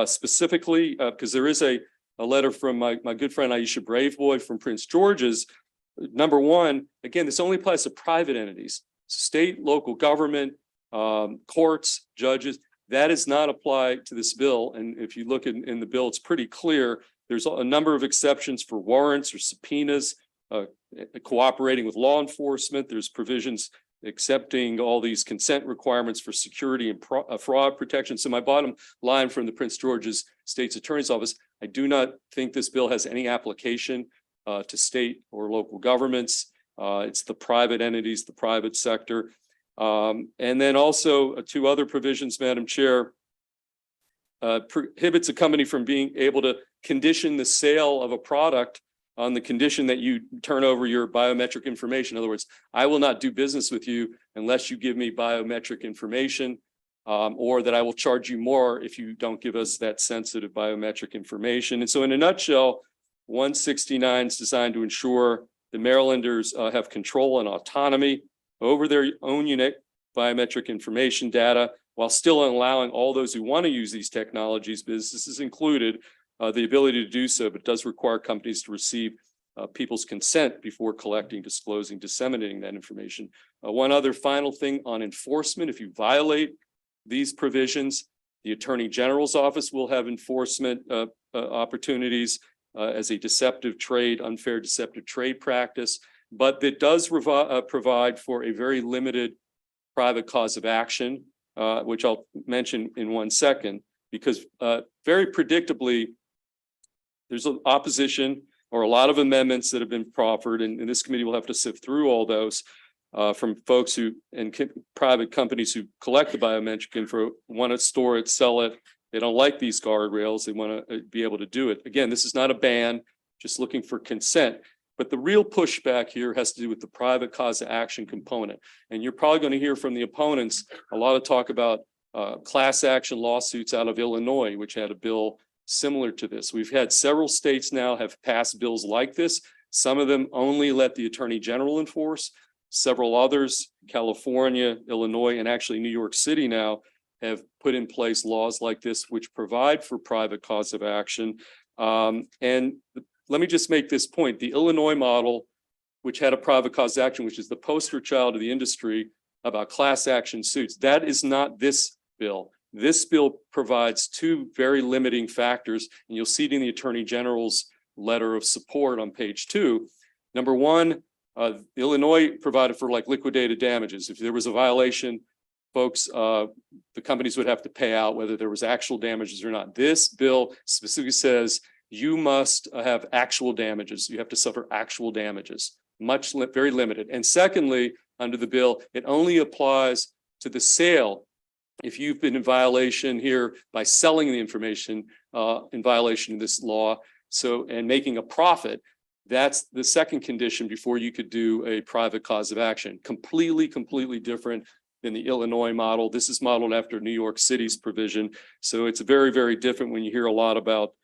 specifically because there is a letter from my good friend Aisha Braveboy from Prince George's. Number one, again, this only applies to private entities, state, local government, courts, judges. That does not apply to this bill. And if you look in the bill, it's pretty clear. There's a number of exceptions for warrants or subpoenas, cooperating with law enforcement. There's provisions accepting all these consent requirements for security and fraud protection. So my bottom line from the Prince George's State's Attorney's Office, I do not think this bill has any application to state or local governments. It's the private entities, the private sector. And then also two other provisions, Madam Chair. prohibits a company from being able to condition the sale of a product on the condition that you turn over your biometric information. In other words, I will not do business with you unless you give me biometric information, or that I will charge you more if you don't give us that sensitive biometric information. And so in a nutshell, 169 is designed to ensure the Marylanders have control and autonomy over their own unique biometric information data, while still allowing all those who want to use these technologies, businesses included, the ability to do so, but does require companies to receive people's consent before collecting, disclosing, disseminating that information. One other final thing on enforcement: if you violate these provisions, the Attorney General's office will have enforcement opportunities as a unfair deceptive trade practice, but it does provide for a very limited private cause of action, which I'll mention in 1 second, because very predictably, there's an opposition or a lot of amendments that have been proffered, and this committee will have to sift through all those from folks who and private companies who collect the biometric info, want to store it, sell it. They don't like these guardrails. They want to be able to do it. Again, this is not a ban, just looking for consent. But the real pushback here has to do with the private cause of action component. And you're probably going to hear from the opponents a lot of talk about class action lawsuits out of Illinois, which had a bill similar to this. We've had several states now have passed bills like this. Some of them only let the Attorney General enforce. Several others, California, Illinois, and actually New York City now, have put in place laws like this, which provide for private cause of action. And let me just make this point. The Illinois model, which had a private cause of action, which is the poster child of the industry about class action suits, that is not this bill. This bill provides two very limiting factors, and you'll see it in the Attorney General's letter of support on page 2. Number one, Illinois provided for like liquidated damages. If there was a violation, folks, the companies would have to pay out whether there was actual damages or not. This bill specifically says you must have actual damages. You have to suffer actual damages, very limited. And secondly, under the bill, it only applies to the sale. If you've been in violation here by selling the information in violation of this law, and making a profit, that's the second condition before you could do a private cause of action. Completely different than the Illinois model. This is modeled after New York City's provision. So it's very different when you hear a lot about,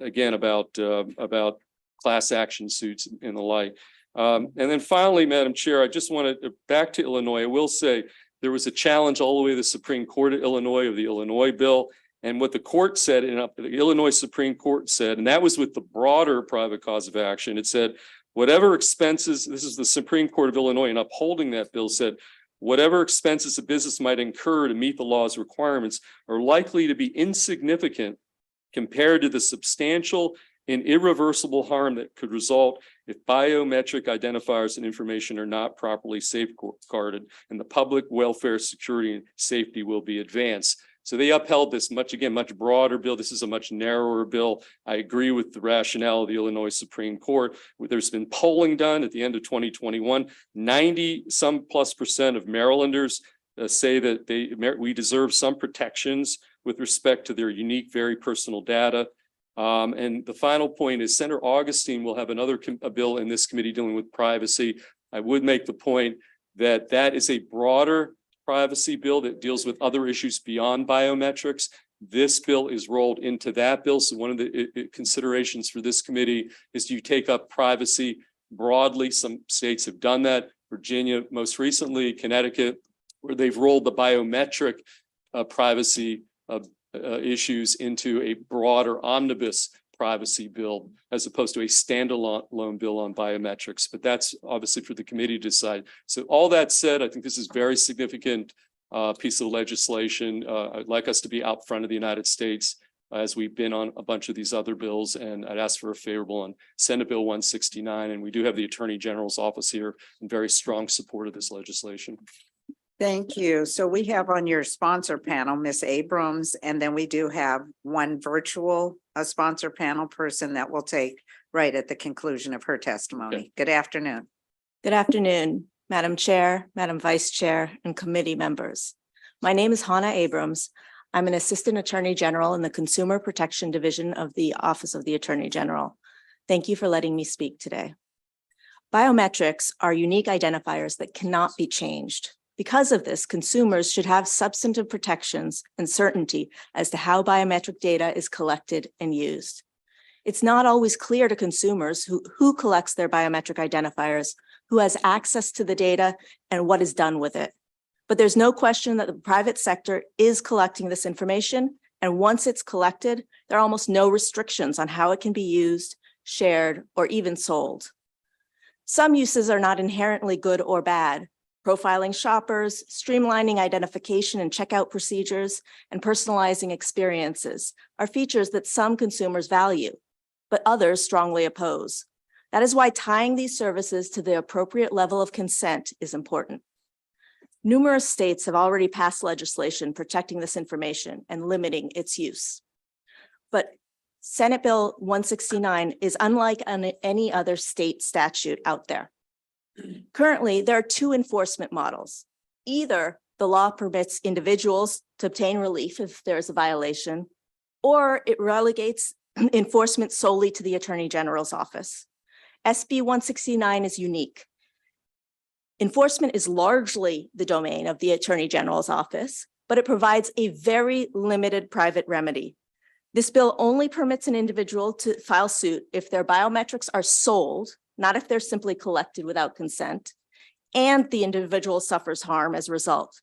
again, about class action suits and the like. And then finally, Madam Chair, I just wanted to back to Illinois. I will say there was a challenge all the way to the Supreme Court of Illinois of the Illinois bill. And what the court said, the Illinois Supreme Court said, and that was with the broader private cause of action, it said, whatever expenses, this is the Supreme Court of Illinois, and upholding that bill said, whatever expenses a business might incur to meet the law's requirements are likely to be insignificant compared to the substantial and irreversible harm that could result if biometric identifiers and information are not properly safeguarded, and the public welfare, security, and safety will be advanced. So they upheld this much broader bill. This is a much narrower bill. I agree with the rationale of the Illinois Supreme Court. There's been polling done at the end of 2021. 90% of Marylanders say that we deserve some protections with respect to their unique, very personal data. And the final point is Senator Augustine will have another bill in this committee dealing with privacy. I would make the point that that is a broader privacy bill that deals with other issues beyond biometrics. This bill is rolled into that bill. So one of the considerations for this committee is do you take up privacy broadly? Some states have done that. Virginia, most recently, Connecticut, where they've rolled the biometric privacy issues into a broader omnibus privacy bill, as opposed to a standalone bill on biometrics. But that's obviously for the committee to decide. So all that said, I think this is very significant piece of legislation. I'd like us to be out front of the United States as we've been on a bunch of these other bills, and I'd ask for a favorable on Senate Bill 169. And we do have the Attorney General's office here in very strong support of this legislation. Thank you. So we have on your sponsor panel, Ms. Abrams, and then we do have one virtual sponsor panel person that will take right at the conclusion of her testimony. Okay. Good afternoon. Good afternoon, Madam Chair, Madam Vice Chair, and committee members. My name is Hannah Abrams. I'm an Assistant Attorney General in the Consumer Protection Division of the Office of the Attorney General. Thank you for letting me speak today. Biometrics are unique identifiers that cannot be changed. Because of this, consumers should have substantive protections and certainty as to how biometric data is collected and used. It's not always clear to consumers who collects their biometric identifiers, who has access to the data, and what is done with it. But there's no question that the private sector is collecting this information, and once it's collected, there are almost no restrictions on how it can be used, shared, or even sold. Some uses are not inherently good or bad. Profiling shoppers, streamlining identification and checkout procedures, and personalizing experiences are features that some consumers value, but others strongly oppose. That is why tying these services to the appropriate level of consent is important. Numerous states have already passed legislation protecting this information and limiting its use. But Senate Bill 169 is unlike any other state statute out there. Currently, there are two enforcement models. Either the law permits individuals to obtain relief if there's a violation, or it relegates enforcement solely to the Attorney General's office. SB 169 is unique. Enforcement is largely the domain of the Attorney General's office, but it provides a very limited private remedy. This bill only permits an individual to file suit if their biometrics are sold, not if they're simply collected without consent, and the individual suffers harm as a result.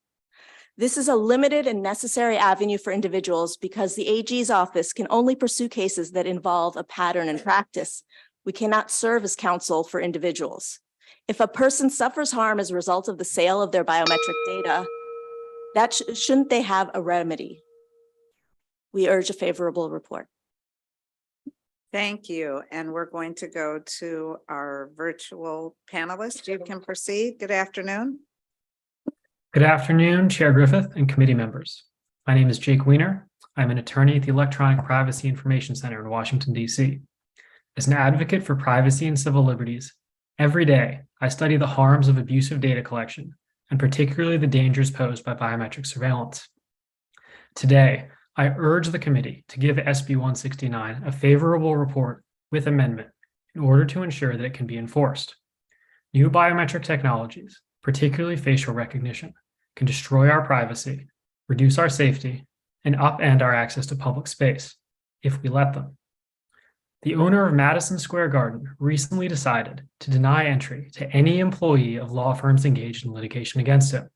This is a limited and necessary avenue for individuals because the AG's office can only pursue cases that involve a pattern and practice. We cannot serve as counsel for individuals. If a person suffers harm as a result of the sale of their biometric data, shouldn't they have a remedy? We urge a favorable report. Thank you. And we're going to go to our virtual panelists. You can proceed. Good afternoon. Good afternoon, Chair Griffith and committee members. My name is Jake Weiner. I'm an attorney at the Electronic Privacy Information Center in Washington, D.C. As an advocate for privacy and civil liberties, every day I study the harms of abusive data collection, and particularly the dangers posed by biometric surveillance. Today, I urge the committee to give SB 169 a favorable report with amendment in order to ensure that it can be enforced. New biometric technologies, particularly facial recognition, can destroy our privacy, reduce our safety, and upend our access to public space if we let them. The owner of Madison Square Garden recently decided to deny entry to any employee of law firms engaged in litigation against him.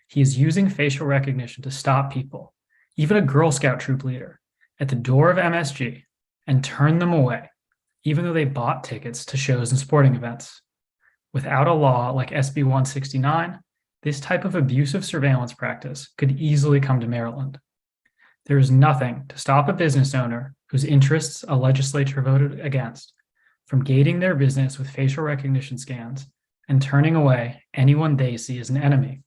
He is using facial recognition to stop people, even a Girl Scout troop leader, at the door of MSG and turn them away, even though they bought tickets to shows and sporting events. Without a law like SB 169, this type of abusive surveillance practice could easily come to Maryland. There is nothing to stop a business owner whose interests a legislature voted against from gating their business with facial recognition scans and turning away anyone they see as an enemy.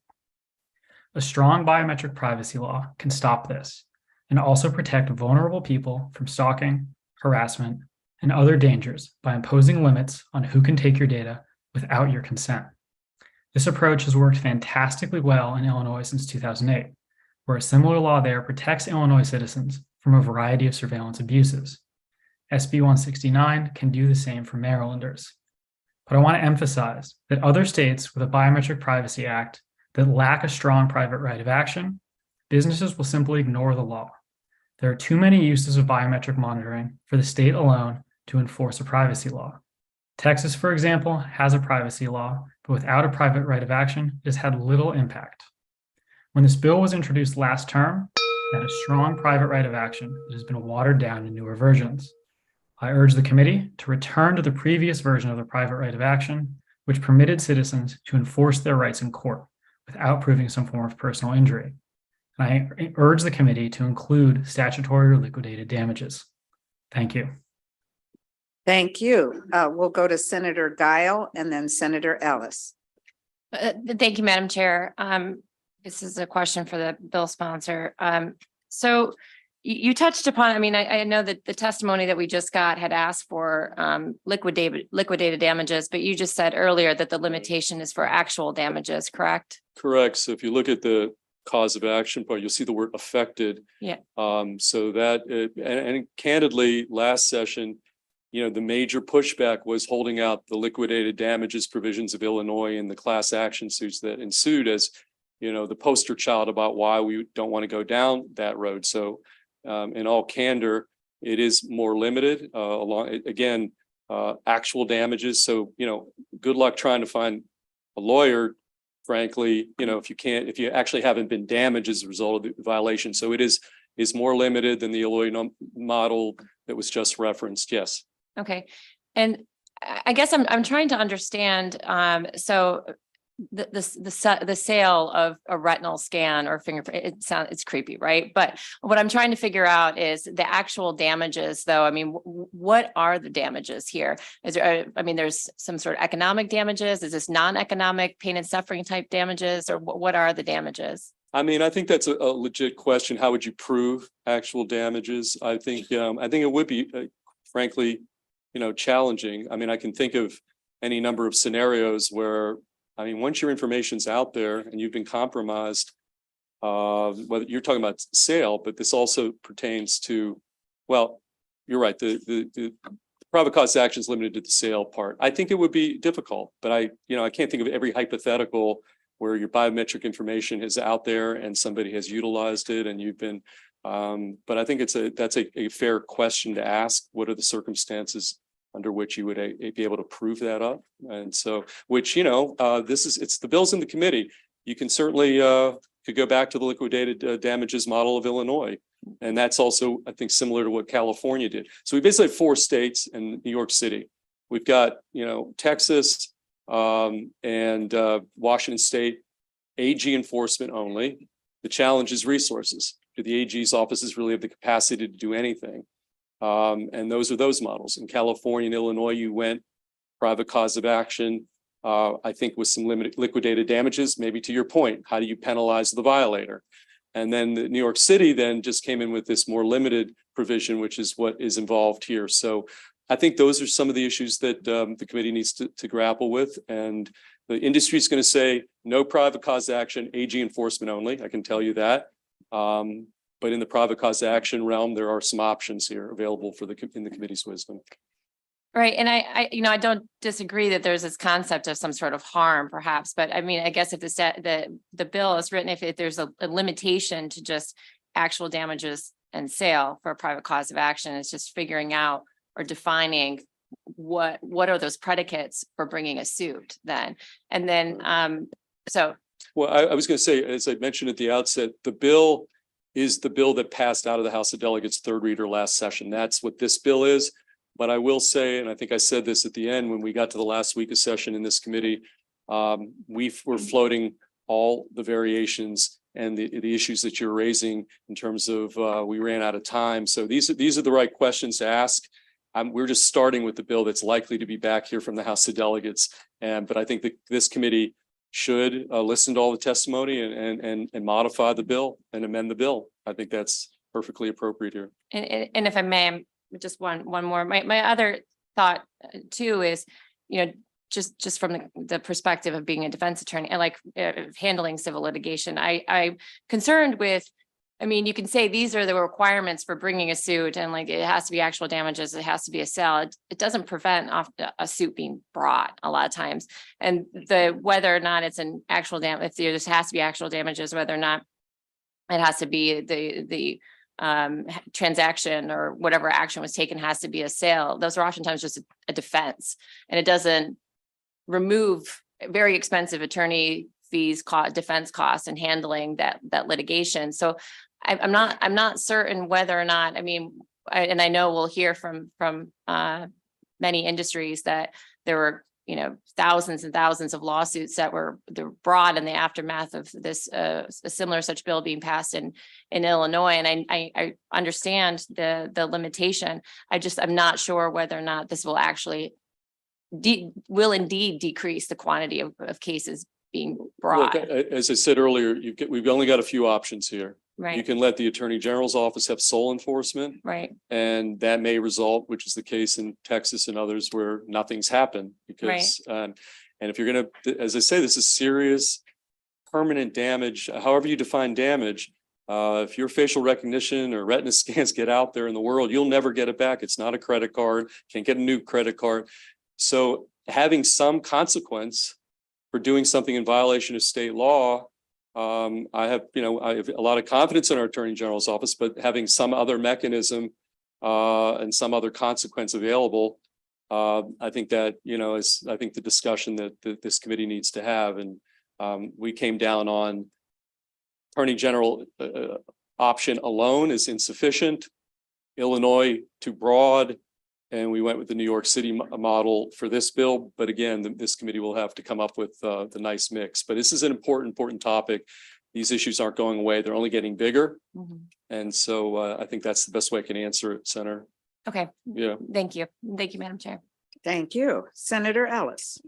A strong biometric privacy law can stop this and also protect vulnerable people from stalking, harassment, and other dangers by imposing limits on who can take your data without your consent. This approach has worked fantastically well in Illinois since 2008, where a similar law there protects Illinois citizens from a variety of surveillance abuses. SB 169 can do the same for Marylanders. But I want to emphasize that other states with a Biometric Privacy Act that lack a strong private right of action, businesses will simply ignore the law. There are too many uses of biometric monitoring for the state alone to enforce a privacy law. Texas, for example, has a privacy law, but without a private right of action, it has had little impact. When this bill was introduced last term, it had a strong private right of action that has been watered down in newer versions. I urge the committee to return to the previous version of the private right of action, which permitted citizens to enforce their rights in court without proving some form of personal injury. And I urge the committee to include statutory or liquidated damages. Thank you. Thank you. We'll go to Senator Guile and then Senator Ellis. Thank you, Madam Chair. This is a question for the bill sponsor. So you touched upon, I know that the testimony that we just got had asked for liquidated damages, but you just said earlier that the limitation is for actual damages, correct? Correct. So if you look at the cause of action part, you'll see the word affected. Yeah. So that, and candidly, last session, the major pushback was holding out the liquidated damages provisions of Illinois and the class action suits that ensued as, the poster child about why we don't want to go down that road. So in all candor, it is more limited again, actual damages. So, good luck trying to find a lawyer, frankly, if you actually haven't been damaged as a result of the violation. So it is more limited than the Illinois model that was just referenced. Yes. Okay. And I guess I'm trying to understand, so the sale of a retinal scan or fingerprint, it's creepy, right? But what I'm trying to figure out is the actual damages though. I mean, what are the damages here? Is there, there's some sort of economic damages. Is this non-economic pain and suffering type damages, or what are the damages? I think that's a legit question. How would you prove actual damages? I think it would be, frankly, challenging. I can think of any number of scenarios where, once your information's out there and you've been compromised, whether you're talking about sale, but this also pertains to, well, you're right. The private cause action is limited to the sale part. I think it would be difficult, but I can't think of every hypothetical where your biometric information is out there and somebody has utilized it and you've been, but I think that's a fair question to ask. What are the circumstances under which you would be able to prove that up? And so, which, it's the bill's in the committee. You can certainly could go back to the liquidated damages model of Illinois. And that's also, I think, similar to what California did. So we basically have 4 states and New York City. We've got, Texas and Washington State, AG enforcement only. The challenge is resources. Do the AG's offices really have the capacity to do anything? And those are those models. In California and Illinois, you went private cause of action, I think with some limited liquidated damages, maybe to your point, how do you penalize the violator? And then the New York City then just came in with this more limited provision, which is what is involved here. So I think those are some of the issues that the committee needs to grapple with. And the industry is going to say no private cause action, AG enforcement only. I can tell you that. But in the private cause action realm, there are some options here available in the committee's wisdom. Right. And I don't disagree that there's this concept of some sort of harm, perhaps. But I guess if the bill is written, if there's a limitation to just actual damages and sale for a private cause of action, it's just figuring out or defining what are those predicates for bringing a suit then. And then Well, I was going to say, as I mentioned at the outset, the bill is the bill that passed out of the House of Delegates third reader last session. That's what this bill is. But I will say, and I think I said this at the end when we got to the last week of session in this committee, we were floating all the variations and the issues that you're raising in terms of we ran out of time. So these are the right questions to ask. We're just starting with the bill that's likely to be back here from the House of Delegates. But I think that this committee should listen to all the testimony and modify the bill and amend the bill. I think that's perfectly appropriate here. And if I may, just one more. My other thought too is, just from the perspective of being a defense attorney and like handling civil litigation, I'm concerned with. You can say these are the requirements for bringing a suit, and like it has to be actual damages, it has to be a sale. It doesn't prevent a suit being brought a lot of times, and whether or not it's an actual if there just has to be actual damages, whether or not it has to be the transaction or whatever action was taken has to be a sale. Those are oftentimes just a defense, and it doesn't remove very expensive attorney fees, defense costs, and handling that litigation. So I'm not certain whether or not. And I know we'll hear from many industries that there were thousands and thousands of lawsuits that were brought in the aftermath of this a similar such bill being passed in Illinois. And I understand the limitation. I'm not sure whether or not this will actually will indeed decrease the quantity of cases being brought. Look, as I said earlier, we've only got a few options here. Right. You can let the Attorney General's office have sole enforcement. Right. And that may result, which is the case in Texas and others, where nothing's happened because, and if you're going to, as I say, this is serious permanent damage, however you define damage. If your facial recognition or retina scans get out there in the world, you'll never get it back. It's not a credit card, can't get a new credit card. So having some consequence for doing something in violation of state law, I have a lot of confidence in our Attorney General's office, but having some other mechanism and some other consequence available, I think that, is the discussion that this committee needs to have. And we came down on Attorney General option alone is insufficient. Illinois too broad. And we went with the New York City model for this bill. But again, this committee will have to come up with the nice mix. But this is an important topic. These issues aren't going away. They're only getting bigger. And so I think that's the best way I can answer it, Senator. Okay. Yeah. Thank you. Thank you, Madam Chair. Thank you. Senator Ellis.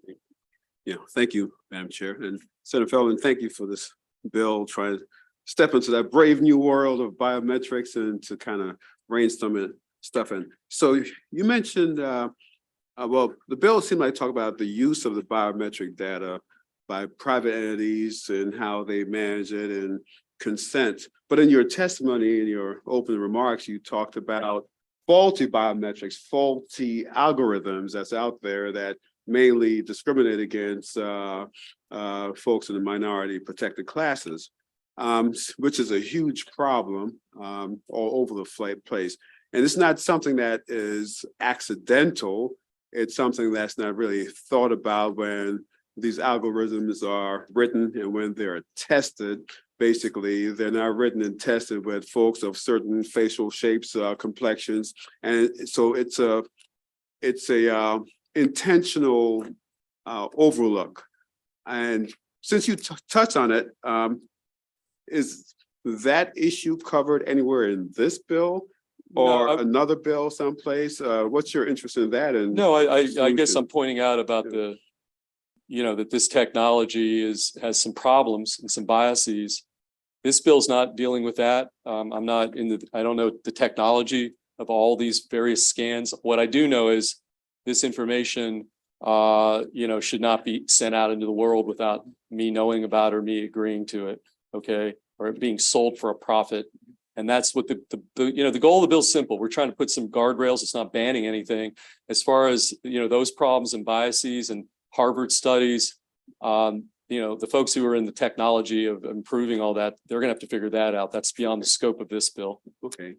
Yeah, thank you, Madam Chair. And Senator Feldman, thank you for this bill, trying to step into that brave new world of biometrics and to kind of rein some stuff in. So you mentioned, well, the bill seemed like talk about the use of the biometric data by private entities and how they manage it and consent. But in your testimony, in your opening remarks, you talked about faulty biometrics, faulty algorithms that's out there that mainly discriminate against folks in the minority protected classes, which is a huge problem all over the place. And it's not something that is accidental. It's something that's not really thought about when these algorithms are written and when they're tested. Basically, they're not written and tested with folks of certain facial shapes, complexions. And so it's a intentional overlook. And since you touched on it, is that issue covered anywhere in this bill or another bill someplace? What's your interest in that? And no, I guess I'm pointing out about the, that this technology has some problems and some biases. This bill's not dealing with that. I'm not I don't know the technology of all these various scans. What I do know is this information, should not be sent out into the world without me knowing about or me agreeing to it. Okay. Or it being sold for a profit. And that's what the goal of the bill is simple. We're trying to put some guardrails. It's not banning anything. As far as, those problems and biases and Harvard studies, the folks who are in the technology of improving all that, they're gonna have to figure that out. That's beyond the scope of this bill. Okay.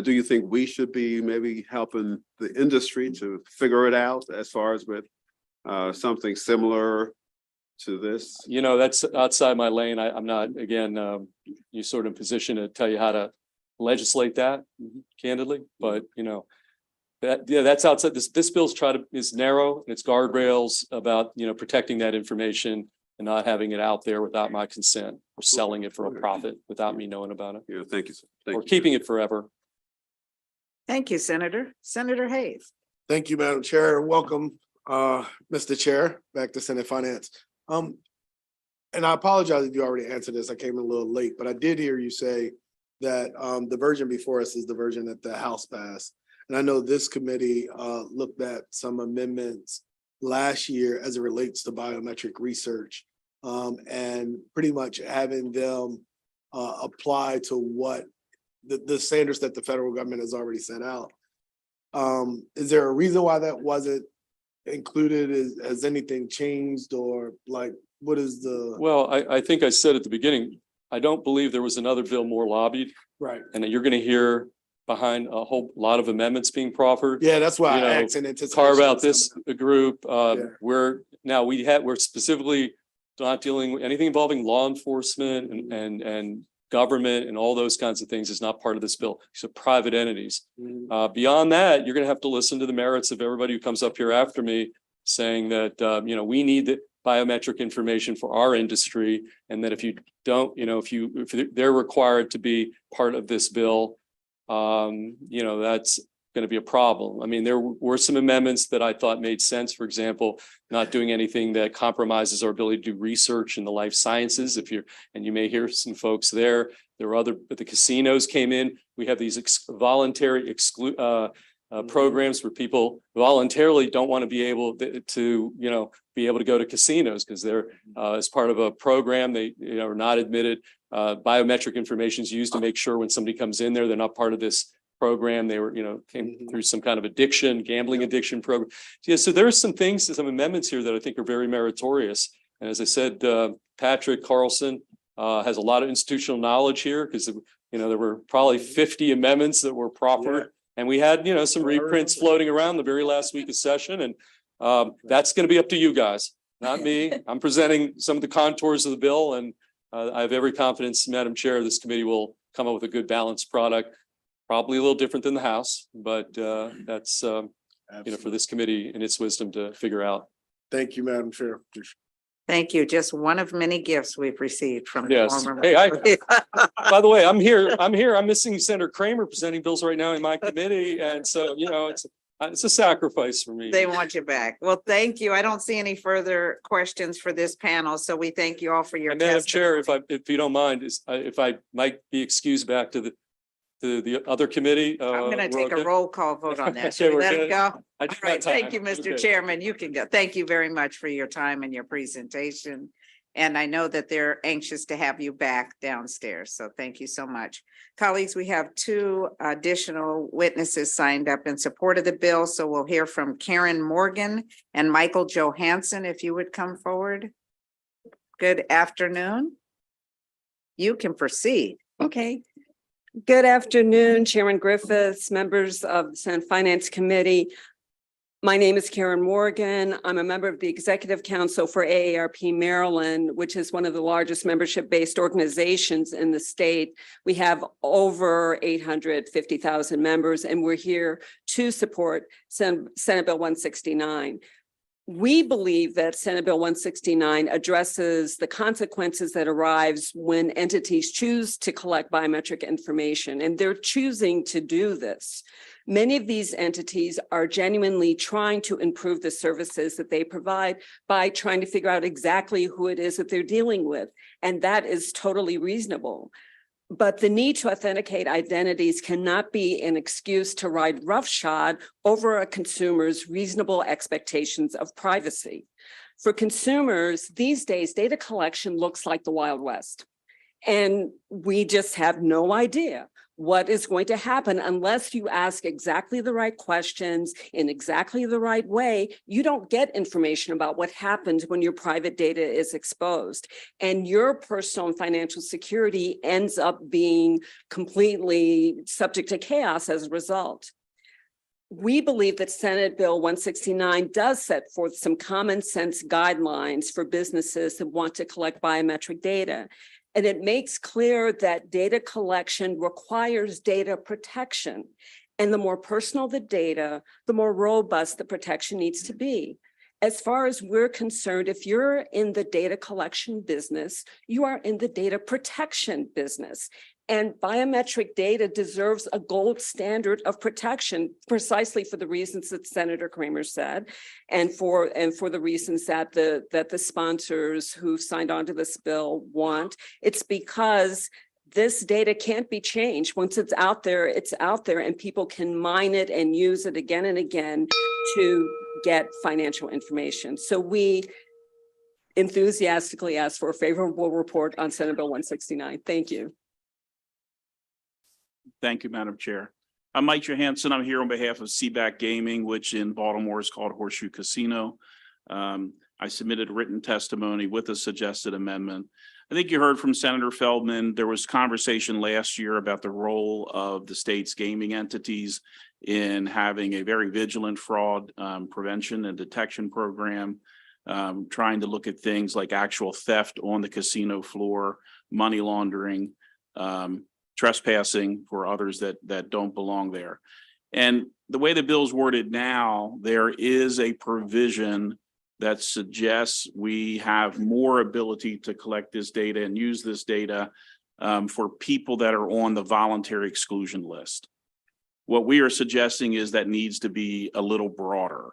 Do you think we should be maybe helping the industry to figure it out as far as with something similar to this? That's outside my lane. I'm not, again, you sort of position to tell you how to legislate that candidly, but that's outside this bill's is narrow and it's guardrails about, protecting that information and not having it out there without my consent or selling it for a profit without me knowing about it. Yeah, thank you, sir. Or keeping it forever. Thank you, Senator. Senator Hayes. Thank you, Madam Chair. Welcome, Mr. Chair, back to Senate Finance. And I apologize if you already answered this. I came in a little late, but I did hear you say that the version before us is the version that the House passed. And I know this committee looked at some amendments last year as it relates to biometric research and pretty much having them apply to what the standards that the federal government has already sent out. Is there a reason why that wasn't included? Has anything changed or like, what is the? Well, I think I said at the beginning, I don't believe there was another bill more lobbied. Right. And that you're going to hear behind a whole lot of amendments being proffered. Yeah, that's why I asked in anticipation. Carve out this group. We're specifically not dealing with anything involving law enforcement and government and all those kinds of things is not part of this bill. These are private entities. Beyond that, you're going to have to listen to the merits of everybody who comes up here after me saying that, we need the biometric information for our industry. And that if you don't, if they're required to be part of this bill, that's going to be a problem. I mean, there were some amendments that I thought made sense. For example, not doing anything that compromises our ability to do research in the life sciences. And you may hear some folks there. There were but the casinos came in. We have these voluntary programs where people voluntarily don't want to be able to, be able to go to casinos because they're as part of a program, they, are not admitted. Biometric information is used to make sure when somebody comes in there, they're not part of this program. They were, came through some kind of addiction, gambling addiction program. Yeah, so there are some things, some amendments here that I think are very meritorious. And as I said, Patrick Carlson has a lot of institutional knowledge here because, there were probably 50 amendments that were proffered. And we had, some reprints floating around the very last week of session. And that's going to be up to you guys, not me. I'm presenting some of the contours of the bill. And I have every confidence, Madam Chair, this committee will come up with a good balanced product, probably a little different than the House, but that's, for this committee in its wisdom to figure out. Thank you, Madam Chair. Thank you. Just one of many gifts we've received from. the Yes. former Hey, member. by the way, I'm here. I'm missing Senator Kramer presenting bills right now in my committee. And so, it's a sacrifice for me. They want you back. Well, thank you. I don't see any further questions for this panel. So we thank you all for your And Madam Chair, testimony. if you don't mind, if I might be excused back to the other committee. I'm going to take a okay? roll call vote on that. Okay, Should we we're let it good. go? I do All right. got time. Thank you, Mr. Okay. Chairman. You can go. Thank you very much for your time and your presentation. And I know that they're anxious to have you back downstairs. So thank you so much. Colleagues, we have two additional witnesses signed up in support of the bill. So we'll hear from Karen Morgan and Michael Johansson, if you would come forward. Good afternoon. You can proceed. Okay. Good afternoon, Chairman Griffiths, members of the Senate Finance Committee. My name is Karen Morgan. I'm a member of the Executive Council for AARP Maryland, which is one of the largest membership-based organizations in the state. We have over 850,000 members, and we're here to support Senate Bill 169. We believe that Senate Bill 169 addresses the consequences that arise when entities choose to collect biometric information, and they're choosing to do this. Many of these entities are genuinely trying to improve the services that they provide by trying to figure out exactly who it is that they're dealing with, and that is totally reasonable. But the need to authenticate identities cannot be an excuse to ride roughshod over a consumer's reasonable expectations of privacy. For consumers, these days, data collection looks like the Wild West. And we just have no idea what is going to happen unless you ask exactly the right questions in exactly the right way. You don't get information about what happens when your private data is exposed, and your personal and financial security ends up being completely subject to chaos as a result. We believe that Senate Bill 169 does set forth some common sense guidelines for businesses that want to collect biometric data. And it makes clear that data collection requires data protection. And the more personal the data, the more robust the protection needs to be. As far as we're concerned, if you're in the data collection business, you are in the data protection business. And biometric data deserves a gold standard of protection precisely for the reasons that Senator Kramer said, and for the reasons that the sponsors who signed on to this bill want. It's because this data can't be changed. Once it's out there, and people can mine it and use it again and again to get financial information. So we enthusiastically ask for a favorable report on Senate Bill 169. Thank you. Thank you, Madam Chair. I'm Mike Johansson. I'm here on behalf of Seaback Gaming, which in Baltimore is called Horseshoe Casino. I submitted written testimony with a suggested amendment. I think you heard from Senator Feldman. There was conversation last year about the role of the state's gaming entities in having a very vigilant fraud prevention and detection program, trying to look at things like actual theft on the casino floor, money laundering, trespassing for others that don't belong there. And the way the bill's worded now, there is a provision that suggests we have more ability to collect this data and use this data for people that are on the voluntary exclusion list. What we are suggesting is that needs to be a little broader.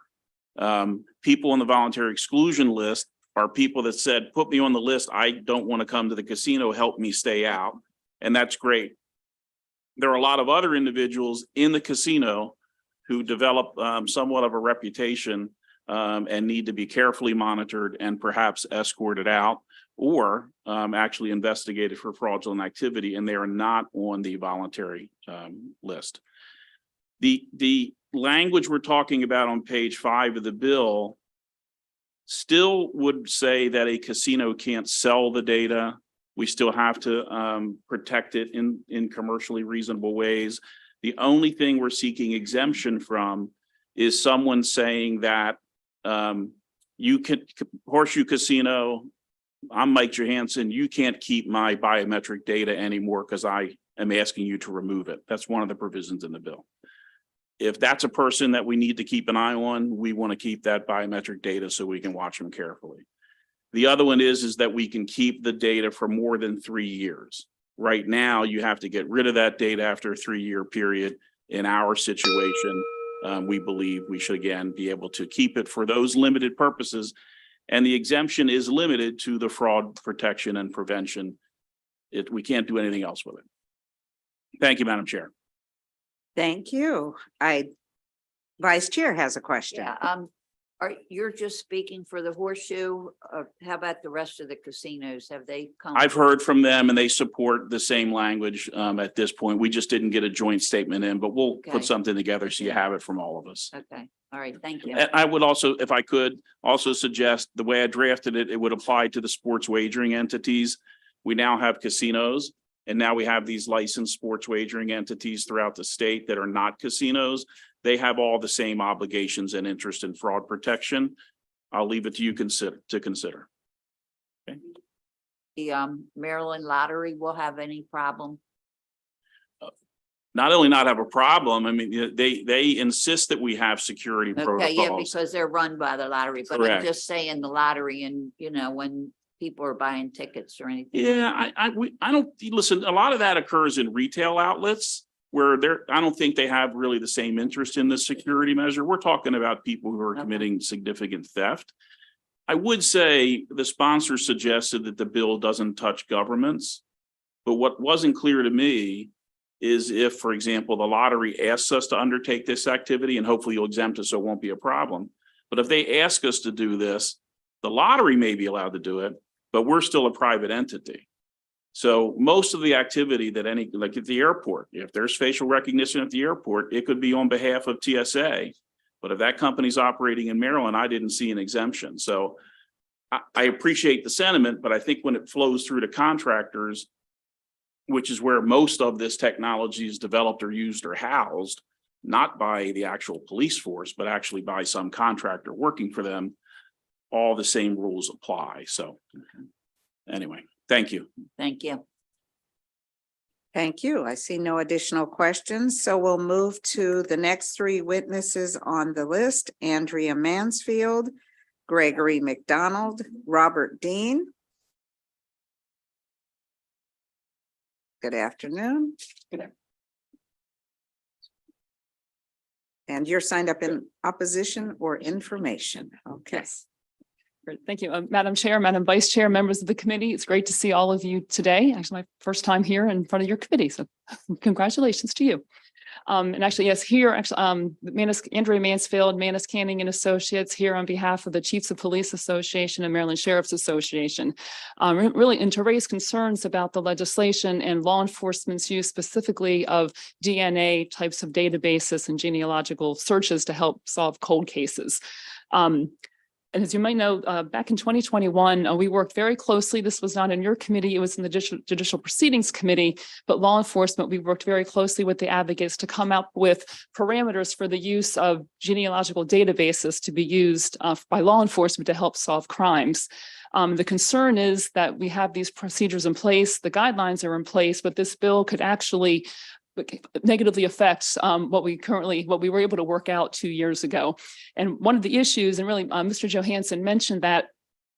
People on the voluntary exclusion list are people that said, put me on the list. I don't want to come to the casino, help me stay out. And that's great. There are a lot of other individuals in the casino who develop somewhat of a reputation and need to be carefully monitored and perhaps escorted out or actually investigated for fraudulent activity, and they are not on the voluntary list. The language we're talking about on page 5 of the bill still would say that a casino can't sell the data. We still have to protect it in commercially reasonable ways. The only thing we're seeking exemption from is someone saying that you can, Horseshoe Casino, I'm Mike Johansson, you can't keep my biometric data anymore because I am asking you to remove it. That's one of the provisions in the bill. If that's a person that we need to keep an eye on, we want to keep that biometric data so we can watch them carefully. The other one is that we can keep the data for more than 3 years. Right now, you have to get rid of that data after a 3-year period. In our situation, we believe we should again be able to keep it for those limited purposes. And the exemption is limited to the fraud protection and prevention. We can't do anything else with it. Thank you, Madam Chair. Thank you. Vice Chair has a question. Yeah, you're just speaking for the Horseshoe, how about the rest of the casinos? Have they come? I've heard from them and they support the same language at this point. We just didn't get a joint statement in, but we'll Okay. put something together so you have it from all of us. Okay, all right, thank you. And I would also, if I could, also suggest the way I drafted it, it would apply to the sports wagering entities. We now have casinos, and now we have these licensed sports wagering entities throughout the state that are not casinos. They have all the same obligations and interest in fraud protection. I'll leave it to you to consider. Okay. The Maryland Lottery will have any problem? Not only not have a problem, I mean, they insist that we have security Okay, yeah, protocols. because they're run by the lottery, but I'm Correct. just saying the lottery and, you know, when people are buying tickets or anything. Yeah, I don't, listen, a lot of that occurs in retail outlets where I don't think they have really the same interest in the security measure. We're talking about people who are committing significant theft. I would say the sponsor suggested that the bill doesn't touch governments, but what wasn't clear to me is if, for example, the lottery asks us to undertake this activity, and hopefully you'll exempt us so it won't be a problem. But if they ask us to do this, the lottery may be allowed to do it, but we're still a private entity. So most of the activity that like at the airport, if there's facial recognition at the airport, it could be on behalf of TSA. But if that company's operating in Maryland, I didn't see an exemption. So I appreciate the sentiment, but I think when it flows through to contractors, which is where most of this technology is developed or used or housed, not by the actual police force, but actually by some contractor working for them, all the same rules apply. So anyway, thank you. Thank you. Thank you. I see no additional questions, so we'll move to the next 3 witnesses on the list: Andrea Mansfield, Gregory McDonald, Robert Dean. Good afternoon. And you're signed up in opposition or information. Okay. Great. Thank you, Madam Chair, Madam Vice Chair, members of the committee. It's great to see all of you today. Actually, my first time here in front of your committee, so congratulations to you. And actually, yes, here, actually, Andrea Mansfield, Manus Canning and Associates, here on behalf of the Chiefs of Police Association and Maryland Sheriff's Association, really, and to raise concerns about the legislation and law enforcement's use specifically of DNA types of databases and genealogical searches to help solve cold cases. And as you might know, back in 2021, we worked very closely. This was not in your committee, it was in the Judicial Proceedings Committee, but law enforcement, we worked very closely with the advocates to come up with parameters for the use of genealogical databases to be used by law enforcement to help solve crimes. The concern is that we have these procedures in place, the guidelines are in place, but this bill could actually negatively affects what we were able to work out 2 years ago. And one of the issues, and really Mr. Johansson mentioned that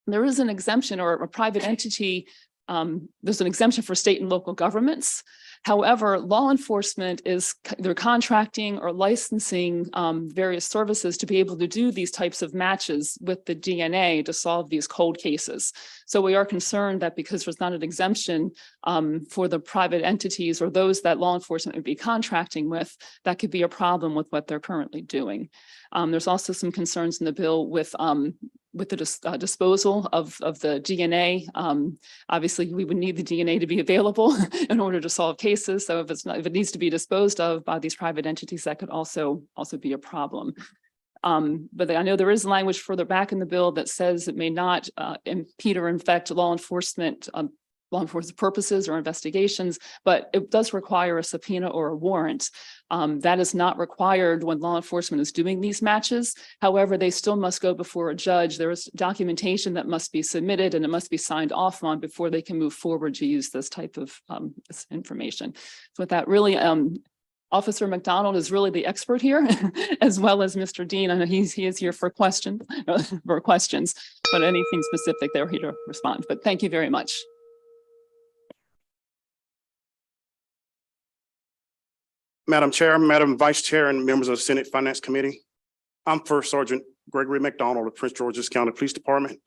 there is an exemption or a private entity, there's an exemption for state and local governments. However, law enforcement they're contracting or licensing various services to be able to do these types of matches with the DNA to solve these cold cases. So we are concerned that because there's not an exemption for the private entities or those that law enforcement would be contracting with, that could be a problem with what they're currently doing. There's also some concerns in the bill with the disposal of the DNA. Obviously, we would need the DNA to be available in order to solve cases. So if it needs to be disposed of by these private entities, that could also be a problem. But I know there is language further back in the bill that says it may not impede or infect law enforcement purposes or investigations, but it does require a subpoena or a warrant. That is not required when law enforcement is doing these matches. However, they still must go before a judge. There is documentation that must be submitted and it must be signed off on before they can move forward to use this type of this information. So with that, really, Officer McDonald is really the expert here, as well as Mr. Dean. I know he is here for questions, but anything specific, they're here to respond. But thank you very much. Madam Chair, Madam Vice Chair, and members of the Senate Finance Committee. I'm First Sergeant Gregory McDonald of Prince George's County Police Department.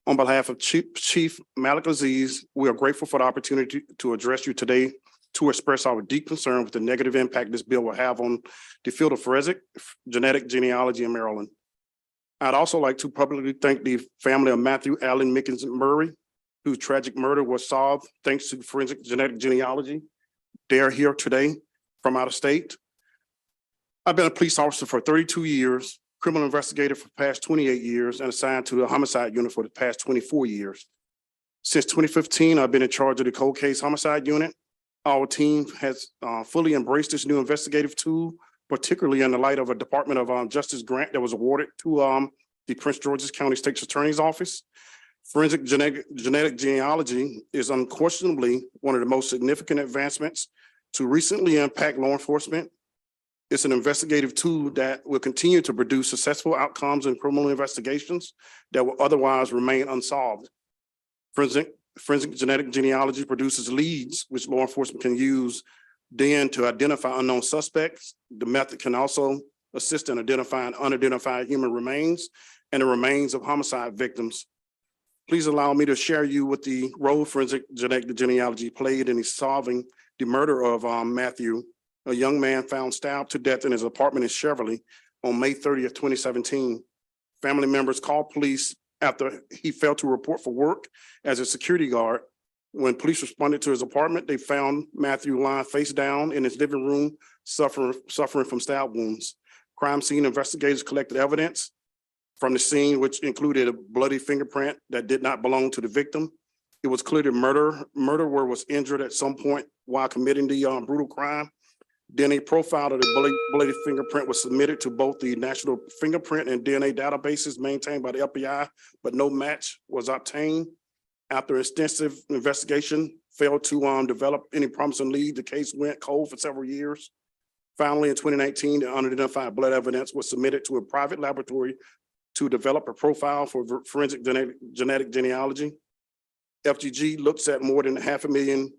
On behalf of Chief Malik Aziz, we are grateful for the opportunity to address you today to express our deep concern with the negative impact this bill will have on the field of forensic genetic genealogy in Maryland. I'd also like to publicly thank the family of Matthew Allen Mickens Murray, whose tragic murder was solved thanks to forensic genetic genealogy. They are here today from out of state. I've been a police officer for 32 years, criminal investigator for the past 28 years, and assigned to the homicide unit for the past 24 years. Since 2015, I've been in charge of the cold case homicide unit. Our team has fully embraced this new investigative tool, particularly in the light of a Department of Justice grant that was awarded to the Prince George's County State's Attorney's Office. Forensic genetic genealogy is unquestionably one of the most significant advancements to recently impact law enforcement. It's an investigative tool that will continue to produce successful outcomes in criminal investigations that will otherwise remain unsolved. Forensic genetic genealogy produces leads which law enforcement can use then to identify unknown suspects. The method can also assist in identifying unidentified human remains and the remains of homicide victims. Please allow me to share you with the role forensic genetic genealogy played in solving the murder of Matthew, a young man found stabbed to death in his apartment in Cheverly on May 30th, 2017. Family members called police after he failed to report for work as a security guard. When police responded to his apartment, they found Matthew lying face down in his living room, suffering from stab wounds. Crime scene investigators collected evidence from the scene, which included a bloody fingerprint that did not belong to the victim. It was clear that murderer was injured at some point while committing the brutal crime. Then a profile of the bloody fingerprint was submitted to both the National Fingerprint and DNA databases maintained by the FBI, but no match was obtained. After extensive investigation, failed to develop any promising lead, the case went cold for several years. Finally, in 2019, the unidentified blood evidence was submitted to a private laboratory to develop a profile for forensic genetic genealogy. FGG looks at more than 500,000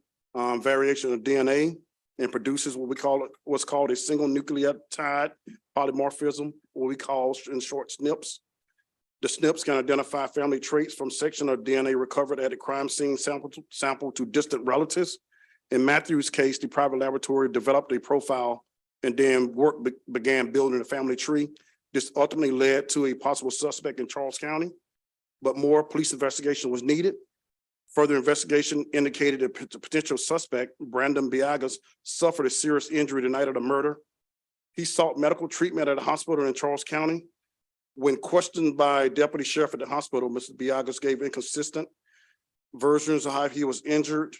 variations of DNA and produces what's called a single nucleotide polymorphism, what we call in short SNPs. The SNPs can identify family traits from section of DNA recovered at a crime scene sample to distant relatives. In Matthew's case, the private laboratory developed a profile and then work began building a family tree. This ultimately led to a possible suspect in Charles County, but more police investigation was needed. Further investigation indicated that the potential suspect, Brandon Biagas, suffered a serious injury the night of the murder. He sought medical treatment at a hospital in Charles County. When questioned by Deputy Sheriff at the hospital, Mr. Biagas gave inconsistent versions of how he was injured.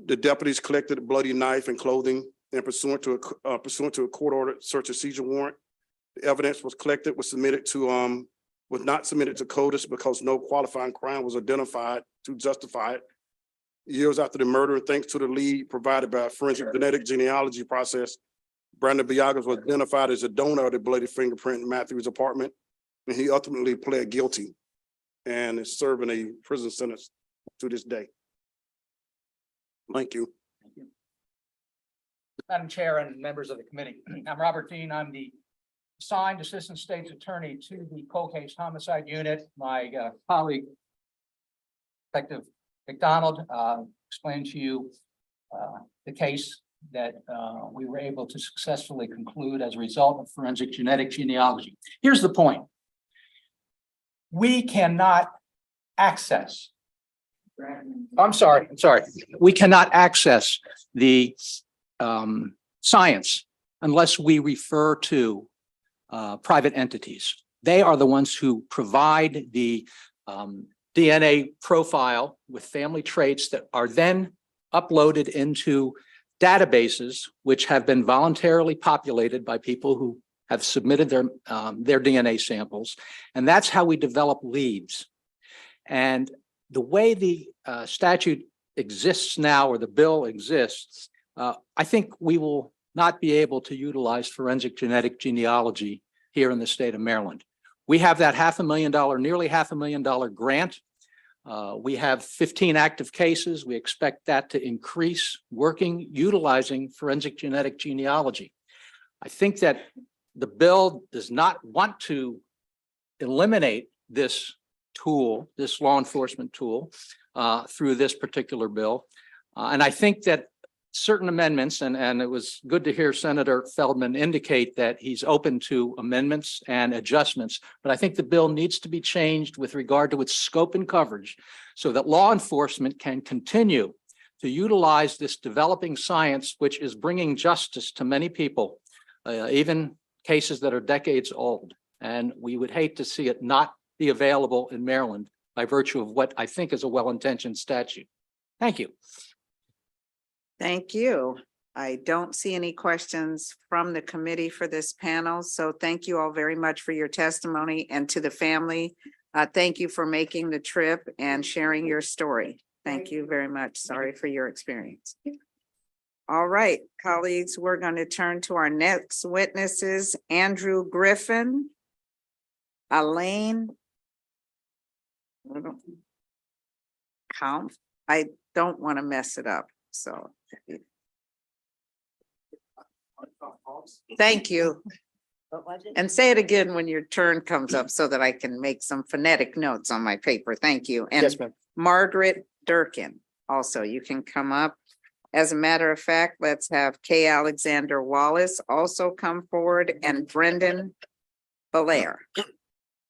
The deputies collected a bloody knife and clothing, and pursuant to a court-ordered search and seizure warrant. The evidence was collected, was not submitted to CODIS because no qualifying crime was identified to justify it. Years after the murder, thanks to the lead provided by a forensic genetic genealogy process, Brandon Biagas was identified as a donor of the bloody fingerprint in Matthew's apartment, and he ultimately pled guilty and is serving a prison sentence to this day. Thank you. Madam Chair and members of the committee. I'm Robert Dean. I'm the assigned Assistant State's Attorney to the cold case homicide unit. My colleague, Detective McDonald, explained to you the case that we were able to successfully conclude as a result of forensic genetic genealogy. Here's the point. We cannot access. I'm sorry. We cannot access the science unless we refer to private entities. They are the ones who provide the DNA profile with family traits that are then uploaded into databases which have been voluntarily populated by people who have submitted their DNA samples. And that's how we develop leads. And the way the statute exists now, or the bill exists, I think we will not be able to utilize forensic genetic genealogy here in the state of Maryland. We have that nearly $500,000 grant. We have 15 active cases. We expect that to increase utilizing forensic genetic genealogy. I think that the bill does not want to eliminate this tool, this law enforcement tool, through this particular bill. And I think that certain amendments, and it was good to hear Senator Feldman indicate that he's open to amendments and adjustments, but I think the bill needs to be changed with regard to its scope and coverage so that law enforcement can continue to utilize this developing science, which is bringing justice to many people, even cases that are decades old. And we would hate to see it not be available in Maryland by virtue of what I think is a well-intentioned statute. Thank you. Thank you. I don't see any questions from the committee for this panel. So thank you all very much for your testimony, and to the family. Thank you for making the trip and sharing your story. Thank you very much. Sorry for your experience. All right, colleagues, we're going to turn to our next witnesses, Andrew Griffin, Elaine. I don't want to mess it up, so. Thank you. And say it again when your turn comes up so that I can make some phonetic notes on my paper. Thank you. And Yes, ma'am. Margaret Durkin, also, you can come up. As a matter of fact, let's have Kay Alexander Wallace also come forward, and Brendan Belair.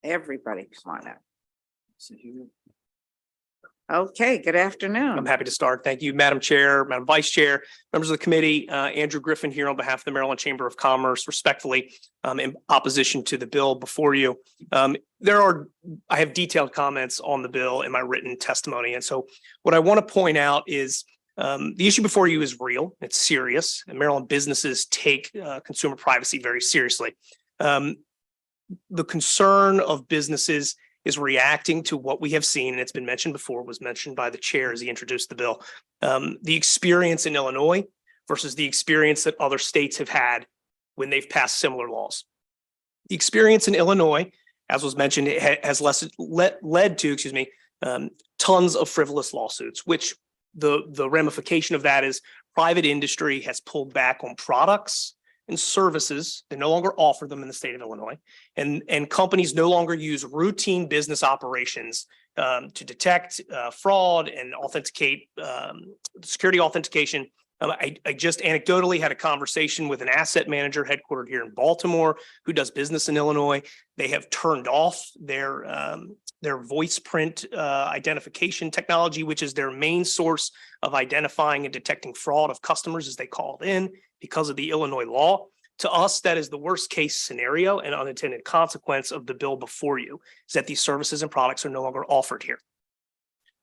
Everybody come on up. Okay, good afternoon. I'm happy to start. Thank you, Madam Chair, Madam Vice Chair, members of the committee. Andrew Griffin here on behalf of the Maryland Chamber of Commerce, respectfully, in opposition to the bill before you. I have detailed comments on the bill in my written testimony. And so what I want to point out is the issue before you is real, it's serious, and Maryland businesses take consumer privacy very seriously. The concern of businesses is reacting to what we have seen, and it's been mentioned before, was mentioned by the chair as he introduced the bill. The experience in Illinois versus the experience that other states have had when they've passed similar laws. The experience in Illinois, as was mentioned, it has led to, tons of frivolous lawsuits, which the ramification of that is private industry has pulled back on products and services. They no longer offer them in the state of Illinois, and companies no longer use routine business operations to detect fraud and authenticate security authentication. I just anecdotally had a conversation with an asset manager headquartered here in Baltimore who does business in Illinois. They have turned off their voice print identification technology, which is their main source of identifying and detecting fraud of customers as they called in, because of the Illinois law. To us, that is the worst case scenario and unintended consequence of the bill before you, is that these services and products are no longer offered here.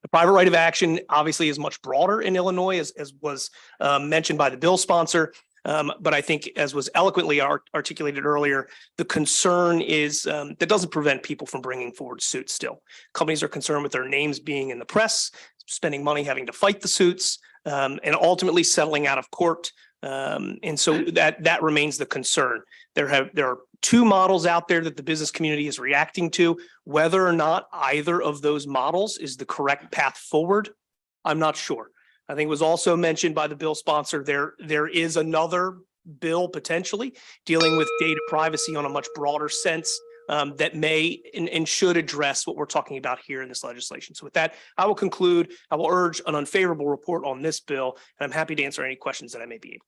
The private right of action obviously is much broader in Illinois, as was mentioned by the bill sponsor. But I think, as was eloquently articulated earlier, the concern is that doesn't prevent people from bringing forward suits still. Companies are concerned with their names being in the press, spending money having to fight the suits, and ultimately settling out of court. And so that remains the concern. There are two models out there that the business community is reacting to. Whether or not either of those models is the correct path forward, I'm not sure. I think it was also mentioned by the bill sponsor, there is another bill potentially dealing with data privacy on a much broader sense that may and should address what we're talking about here in this legislation. So with that, I will conclude. I will urge an unfavorable report on this bill, and I'm happy to answer any questions that I may be able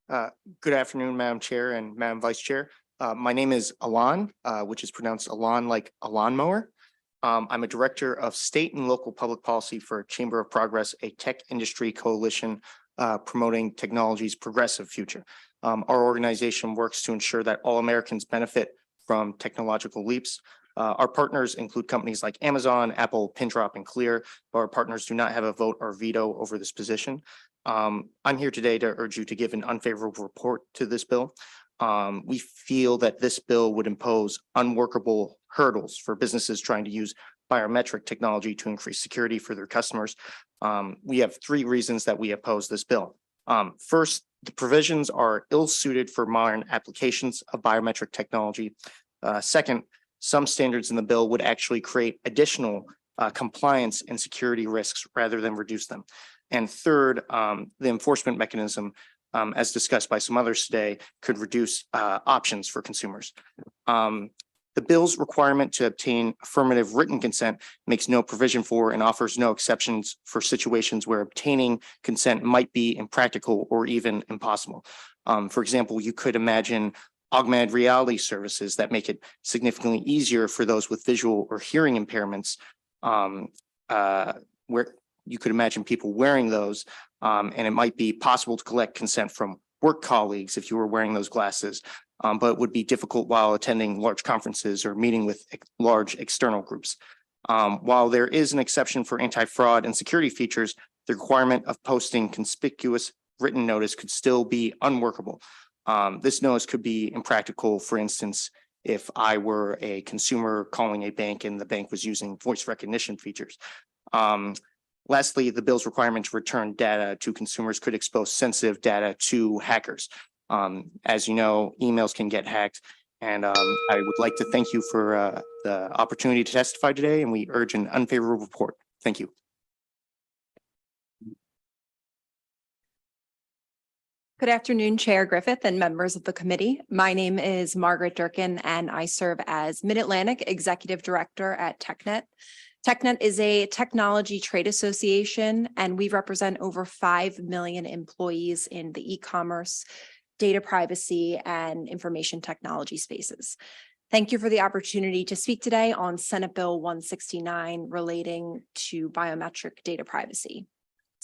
to. Good afternoon, Madam Chair and Madam Vice Chair. My name is Alon, which is pronounced Alon like a lawnmower. I'm a director of state and local public policy for Chamber of Progress, a tech industry coalition promoting technology's progressive future. Our organization works to ensure that all Americans benefit from technological leaps. Our partners include companies like Amazon, Apple, Pindrop, and Clear, but our partners do not have a vote or veto over this position. I'm here today to urge you to give an unfavorable report to this bill. We feel that this bill would impose unworkable hurdles for businesses trying to use biometric technology to increase security for their customers. We have 3 reasons that we oppose this bill. First, the provisions are ill-suited for modern applications of biometric technology. Second, some standards in the bill would actually create additional compliance and security risks rather than reduce them. And third, the enforcement mechanism, as discussed by some others today, could reduce options for consumers. The bill's requirement to obtain affirmative written consent makes no provision for and offers no exceptions for situations where obtaining consent might be impractical or even impossible. For example, you could imagine augmented reality services that make it significantly easier for those with visual or hearing impairments, where you could imagine people wearing those, and it might be possible to collect consent from work colleagues if you were wearing those glasses, but it would be difficult while attending large conferences or meeting with large external groups. While there is an exception for anti-fraud and security features, the requirement of posting conspicuous written notice could still be unworkable. This notice could be impractical, for instance, if I were a consumer calling a bank and the bank was using voice recognition features. Lastly, the bill's requirement to return data to consumers could expose sensitive data to hackers. As you know, emails can get hacked, and I would like to thank you for the opportunity to testify today, and we urge an unfavorable report. Thank you. Good afternoon, Chair Griffith and members of the committee. My name is Margaret Durkin, and I serve as Mid-Atlantic Executive Director at TechNet. TechNet is a technology trade association, and we represent over 5 million employees in the e-commerce, data privacy, and information technology spaces. Thank you for the opportunity to speak today on Senate Bill 169 relating to biometric data privacy.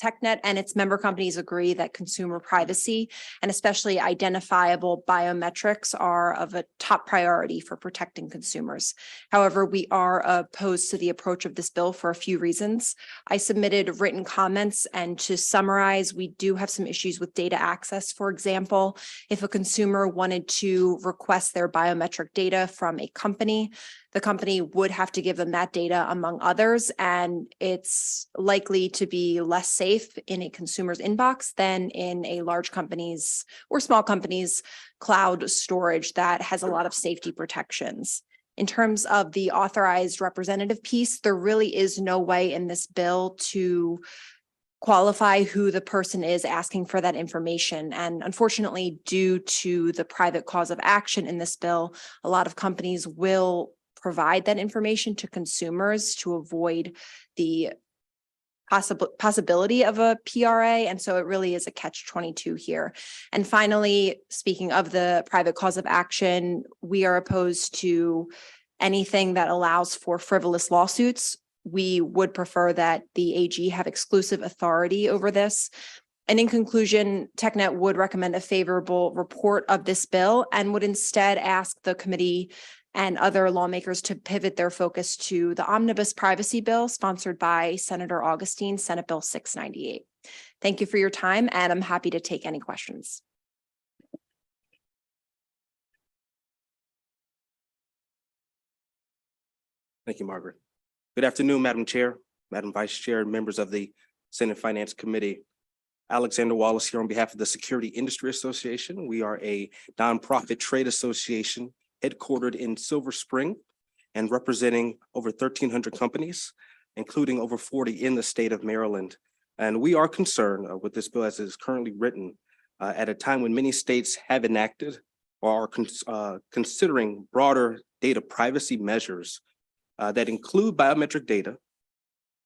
TechNet and its member companies agree that consumer privacy and especially identifiable biometrics are of a top priority for protecting consumers. However, we are opposed to the approach of this bill for a few reasons. I submitted written comments, and to summarize, we do have some issues with data access. For example, if a consumer wanted to request their biometric data from a company, the company would have to give them that data among others, and it's likely to be less safe in a consumer's inbox than in a large company's or small company's cloud storage that has a lot of safety protections. In terms of the authorized representative piece, there really is no way in this bill to qualify who the person is asking for that information. And unfortunately, due to the private cause of action in this bill, a lot of companies will provide that information to consumers to avoid the possibility of a PRA. And so it really is a catch-22 here. And finally, speaking of the private cause of action, we are opposed to anything that allows for frivolous lawsuits. We would prefer that the AG have exclusive authority over this. And in conclusion, TechNet would recommend a favorable report of this bill and would instead ask the committee and other lawmakers to pivot their focus to the omnibus privacy bill sponsored by Senator Augustine, Senate Bill 698. Thank you for your time, and I'm happy to take any questions. Thank you, Margaret. Good afternoon, Madam Chair, Madam Vice Chair, and members of the Senate Finance Committee. Alexander Wallace here on behalf of the Security Industry Association. We are a nonprofit trade association headquartered in Silver Spring and representing over 1,300 companies. including over 40 in the state of Maryland. And we are concerned with this bill as it is currently written at a time when many states have enacted or are considering broader data privacy measures that include biometric data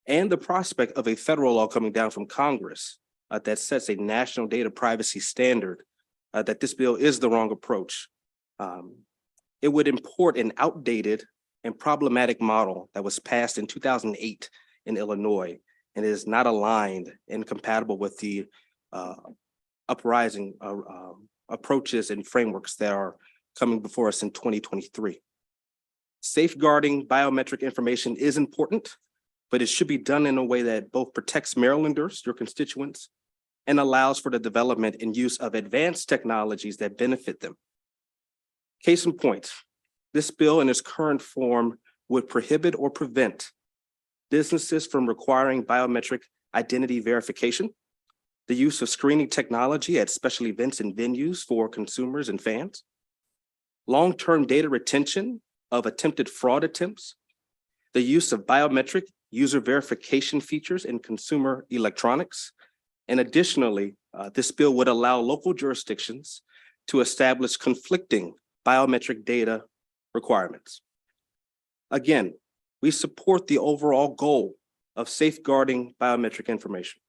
and the prospect of a federal law coming down from Congress that sets a national data privacy standard, that this bill is the wrong approach. It would import an outdated and problematic model that was passed in 2008 in Illinois and is not aligned and compatible with the uprising approaches and frameworks that are coming before us in 2023. Safeguarding biometric information is important, but it should be done in a way that both protects Marylanders, your constituents, and allows for the development and use of advanced technologies that benefit them. Case in point, this bill in its current form would prohibit or prevent businesses from requiring biometric identity verification, the use of screening technology at special events and venues for consumers and fans, long-term data retention of attempted fraud attempts, the use of biometric user verification features in consumer electronics, and additionally, this bill would allow local jurisdictions to establish conflicting biometric data requirements. Again, we support the overall goal of safeguarding biometric information,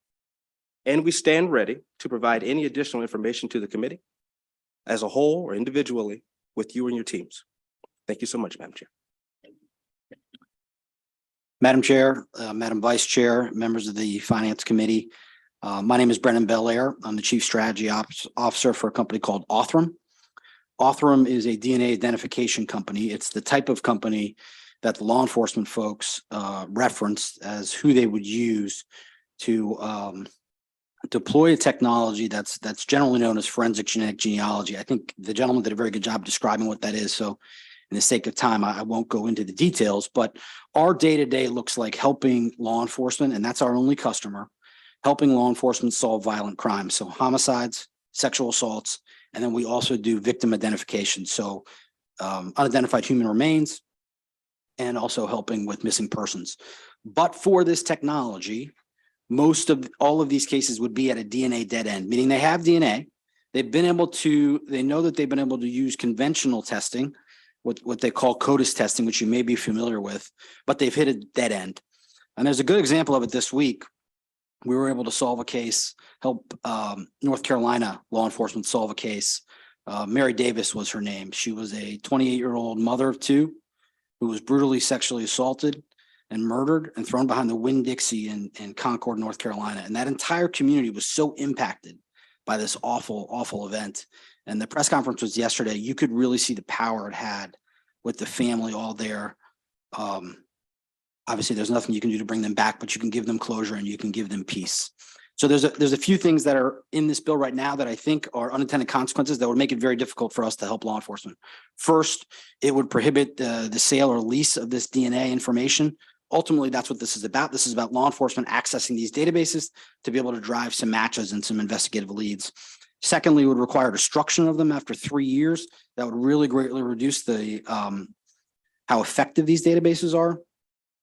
and we stand ready to provide any additional information to the committee as a whole or individually with you and your teams. Thank you so much, Madam Chair. Madam Chair, Madam Vice Chair, members of the Finance Committee. My name is Brennan Belair. I'm the Chief Strategy Officer for a company called Othram. Othram is a DNA identification company. It's the type of company that the law enforcement folks referenced as who they would use to deploy a technology that's generally known as forensic genetic genealogy. I think the gentleman did a very good job describing what that is. So in the sake of time, I won't go into the details, but our day-to-day looks like helping law enforcement, and that's our only customer, helping law enforcement solve violent crimes. So homicides, sexual assaults, and then we also do victim identification. So unidentified human remains, and also helping with missing persons. But for this technology, most of all of these cases would be at a DNA dead end, meaning they have DNA. They know that they've been able to use conventional testing, what they call CODIS testing, which you may be familiar with, but they've hit a dead end. And there's a good example of it this week. We were able to solve a case, help North Carolina law enforcement solve a case. Mary Davis was her name. She was a 28-year-old mother of two who was brutally sexually assaulted and murdered and thrown behind the Winn-Dixie in Concord, North Carolina. And that entire community was so impacted by this awful, awful event. And the press conference was yesterday. You could really see the power it had with the family all there. Obviously, there's nothing you can do to bring them back, but you can give them closure and you can give them peace. So there's a few things that are in this bill right now that I think are unintended consequences that would make it very difficult for us to help law enforcement. First, it would prohibit the sale or lease of this DNA information. Ultimately, that's what this is about. This is about law enforcement accessing these databases to be able to drive some matches and some investigative leads. Secondly, it would require destruction of them after 3 years. That would really greatly reduce the how effective these databases are.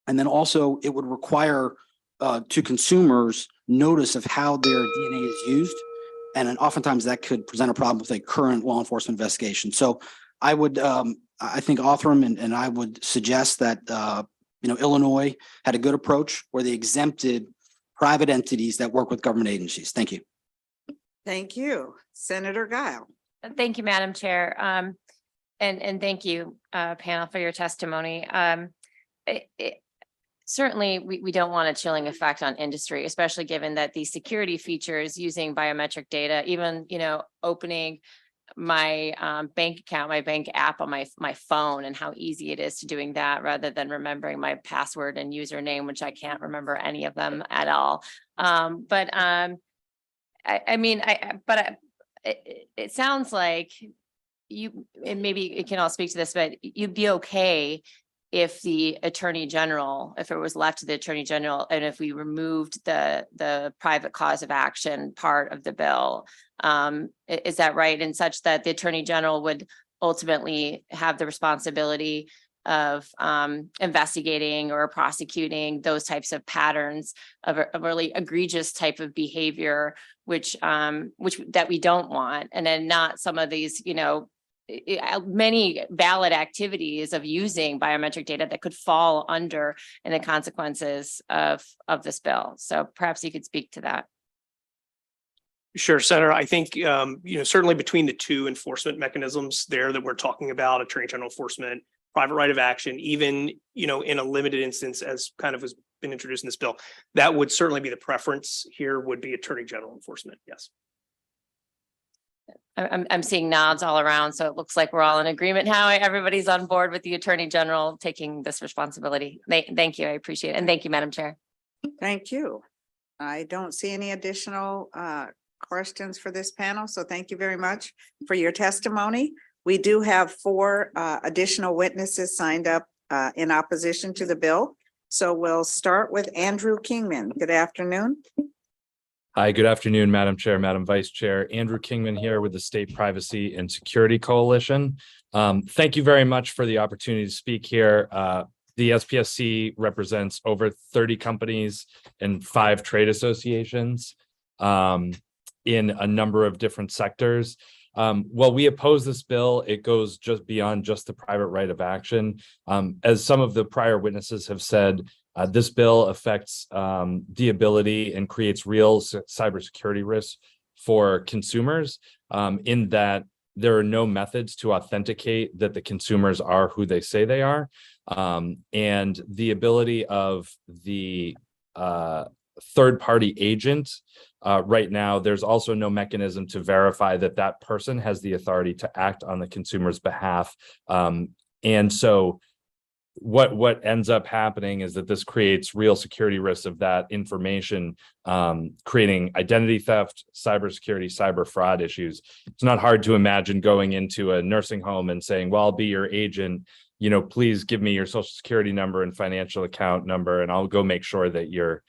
And then also it would require to consumers notice of how their DNA is used. And then oftentimes that could present a problem with a current law enforcement investigation. So I would, I think Othram and I would suggest that, Illinois had a good approach where they exempted private entities that work with government agencies. Thank you. Thank you. Senator Guile. Thank you, Madam Chair. And thank you, panel, for your testimony. Certainly, we don't want a chilling effect on industry, especially given that these security features using biometric data, even, opening my bank account, my bank app on my phone, and how easy it is to doing that rather than remembering my password and username, which I can't remember any of them at all. It sounds like you, and maybe it can all speak to this, but you'd be okay if the Attorney General, if it was left to the Attorney General, and if we removed the private cause of action part of the bill. Is that right? And such that the Attorney General would ultimately have the responsibility of investigating or prosecuting those types of patterns of a really egregious type of behavior, which that we don't want. And then not some of these, many valid activities of using biometric data that could fall under in the consequences of this bill. So perhaps you could speak to that. Sure, Senator. I think, certainly between the two enforcement mechanisms there that we're talking about, Attorney General enforcement, private right of action, even, in a limited instance, as kind of has been introduced in this bill, that would certainly be the preference here would be Attorney General enforcement. Yes. I'm seeing nods all around, so it looks like we're all in agreement how everybody's on board with the Attorney General taking this responsibility. Thank you. I appreciate it. And thank you, Madam Chair. Thank you. I don't see any additional questions for this panel, so thank you very much for your testimony. We do have 4 additional witnesses signed up in opposition to the bill. So we'll start with Andrew Kingman. Good afternoon. Hi, good afternoon, Madam Chair, Madam Vice Chair. Andrew Kingman here with the State Privacy and Security Coalition. Thank you very much for the opportunity to speak here. The SPSC represents over 30 companies and 5 trade associations in a number of different sectors. While we oppose this bill, it goes just beyond just the private right of action. As some of the prior witnesses have said, this bill affects the ability and creates real cybersecurity risks for consumers in that there are no methods to authenticate that the consumers are who they say they are. And the ability of the third-party agent right now, there's also no mechanism to verify that that person has the authority to act on the consumer's behalf. And so what ends up happening is that this creates real security risks of that information, creating identity theft, cybersecurity, cyber fraud issues. It's not hard to imagine going into a nursing home and saying, well, I'll be your agent, please give me your social security number and financial account number, and I'll go make sure that your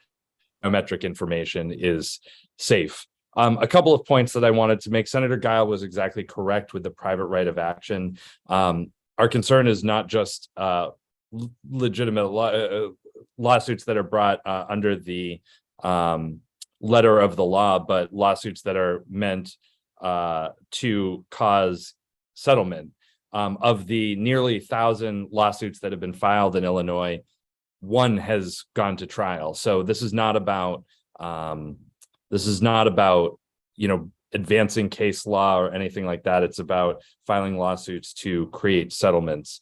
biometric information is safe. A couple of points that I wanted to make. Senator Guile was exactly correct with the private right of action. Our concern is not just legitimate lawsuits that are brought under the letter of the law, but lawsuits that are meant to cause settlement. Of the nearly 1,000 lawsuits that have been filed in Illinois, 1 has gone to trial. So this is not about advancing case law or anything like that. It's about filing lawsuits to create settlements.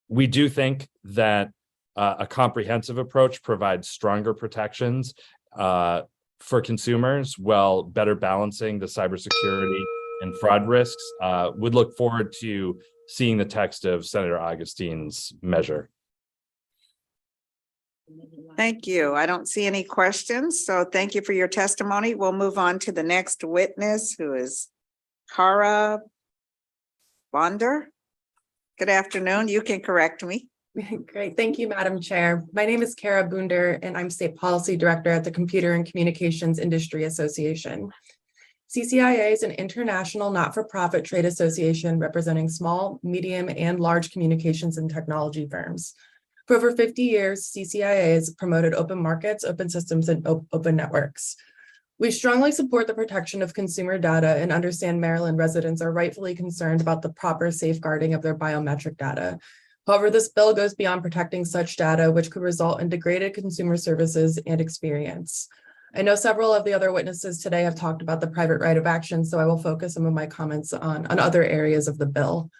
We do think that a comprehensive approach provides stronger protections for consumers while better balancing the cybersecurity and fraud risks. Would look forward to seeing the text of Senator Augustine's measure. Thank you. I don't see any questions, so thank you for your testimony. We'll move on to the next witness, who is Kara Bonder. Good afternoon. You can correct me. Great. Thank you, Madam Chair. My name is Kara Bunder, and I'm State Policy Director at the Computer and Communications Industry Association. CCIA is an international not-for-profit trade association representing small, medium, and large communications and technology firms. For over 50 years, CCIA has promoted open markets, open systems, and open networks. We strongly support the protection of consumer data and understand Maryland residents are rightfully concerned about the proper safeguarding of their biometric data. However, this bill goes beyond protecting such data, which could result in degraded consumer services and experience. I know several of the other witnesses today have talked about the private right of action, so I will focus some of my comments on other areas of the bill.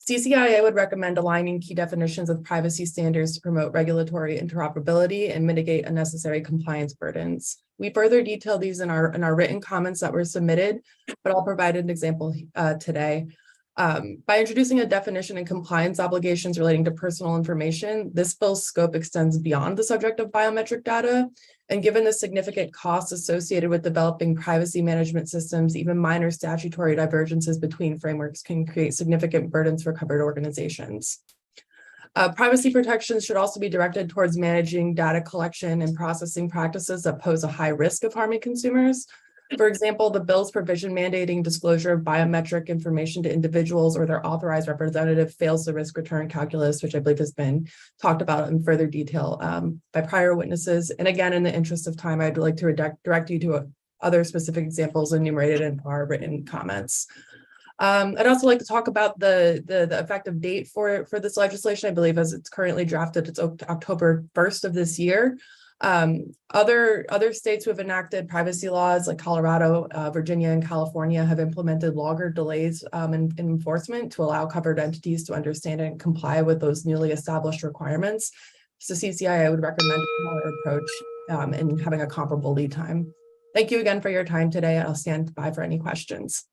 CCIA would recommend aligning key definitions of privacy standards to promote regulatory interoperability and mitigate unnecessary compliance burdens. We further detail these in our written comments that were submitted, but I'll provide an example today. By introducing a definition and compliance obligations relating to personal information, this bill's scope extends beyond the subject of biometric data. And given the significant costs associated with developing privacy management systems, even minor statutory divergences between frameworks can create significant burdens for covered organizations. Privacy protections should also be directed towards managing data collection and processing practices that pose a high risk of harming consumers. For example, the bill's provision mandating disclosure of biometric information to individuals or their authorized representative fails the risk return calculus, which I believe has been talked about in further detail by prior witnesses. And again, in the interest of time, I'd like to direct you to other specific examples enumerated in our written comments. I'd also like to talk about the effective date for this legislation. I believe as it's currently drafted, it's October 1st of this year. Other states who have enacted privacy laws like Colorado, Virginia, and California have implemented longer delays in enforcement to allow covered entities to understand and comply with those newly established requirements. So CCIA would recommend a similar approach in having a comparable lead time. Thank you again for your time today. I'll stand by for any questions.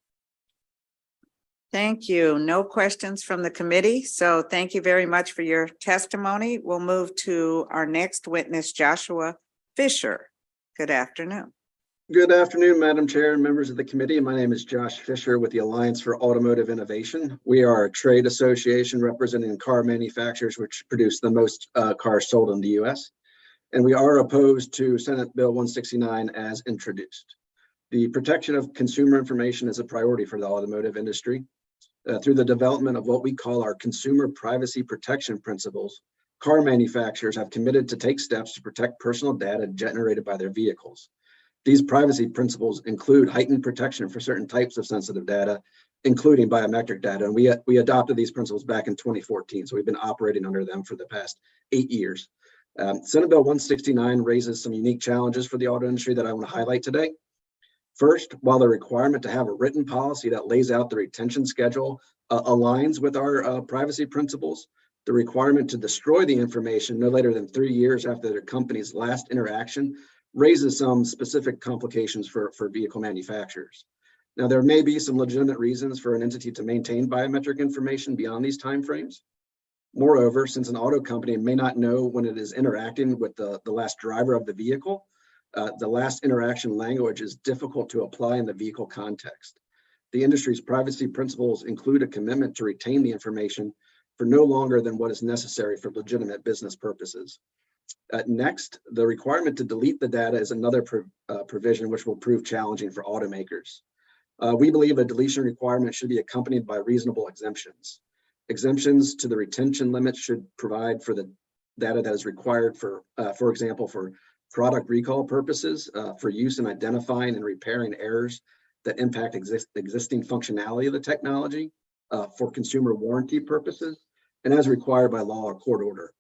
Thank you. No questions from the committee. So thank you very much for your testimony. We'll move to our next witness, Joshua Fisher. Good afternoon. Good afternoon, Madam Chair and members of the committee. My name is Josh Fisher with the Alliance for Automotive Innovation. We are a trade association representing car manufacturers which produce the most cars sold in the U.S. And we are opposed to Senate Bill 169 as introduced. The protection of consumer information is a priority for the automotive industry. Through the development of what we call our consumer privacy protection principles, car manufacturers have committed to take steps to protect personal data generated by their vehicles. These privacy principles include heightened protection for certain types of sensitive data, including biometric data. And we adopted these principles back in 2014. So we've been operating under them for the past 8 years. Senate Bill 169 raises some unique challenges for the auto industry that I want to highlight today. First, while the requirement to have a written policy that lays out the retention schedule aligns with our privacy principles, the requirement to destroy the information no later than 3 years after the company's last interaction raises some specific complications for vehicle manufacturers. Now, there may be some legitimate reasons for an entity to maintain biometric information beyond these timeframes. Moreover, since an auto company may not know when it is interacting with the last driver of the vehicle, the last interaction language is difficult to apply in the vehicle context. The industry's privacy principles include a commitment to retain the information for no longer than what is necessary for legitimate business purposes. Next, the requirement to delete the data is another provision which will prove challenging for automakers. We believe a deletion requirement should be accompanied by reasonable exemptions. Exemptions to the retention limits should provide for the data that is required for example, for product recall purposes, for use in identifying and repairing errors that impact existing functionality of the technology, for consumer warranty purposes, and as required by law or court order.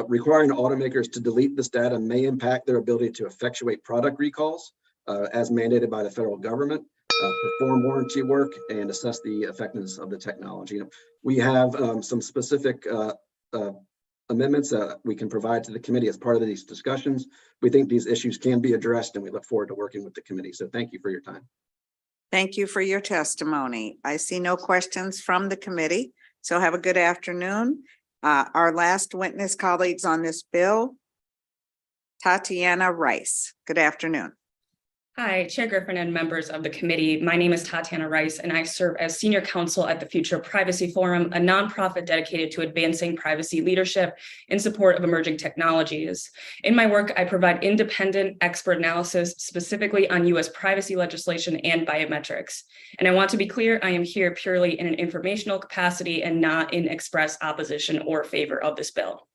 Requiring automakers to delete this data may impact their ability to effectuate product recalls, as mandated by the federal government, perform warranty work, and assess the effectiveness of the technology. We have some specific amendments that we can provide to the committee as part of these discussions. We think these issues can be addressed and we look forward to working with the committee. So thank you for your time. Thank you for your testimony. I see no questions from the committee. So have a good afternoon. Our last witness colleagues on this bill, Tatiana Rice. Good afternoon. Hi, Chair Griffin and members of the committee. My name is Tatiana Rice, and I serve as Senior Counsel at the Future Privacy Forum, a nonprofit dedicated to advancing privacy leadership in support of emerging technologies. In my work, I provide independent expert analysis specifically on U.S. privacy legislation and biometrics. And I want to be clear, I am here purely in an informational capacity and not in express opposition or favor of this bill.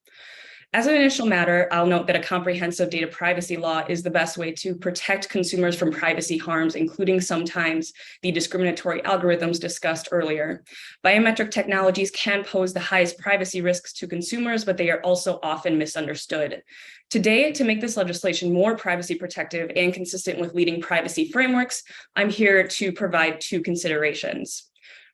As an initial matter, I'll note that a comprehensive data privacy law is the best way to protect consumers from privacy harms, including sometimes the discriminatory algorithms discussed earlier. Biometric technologies can pose the highest privacy risks to consumers, but they are also often misunderstood. Today, to make this legislation more privacy protective and consistent with leading privacy frameworks, I'm here to provide 2 considerations.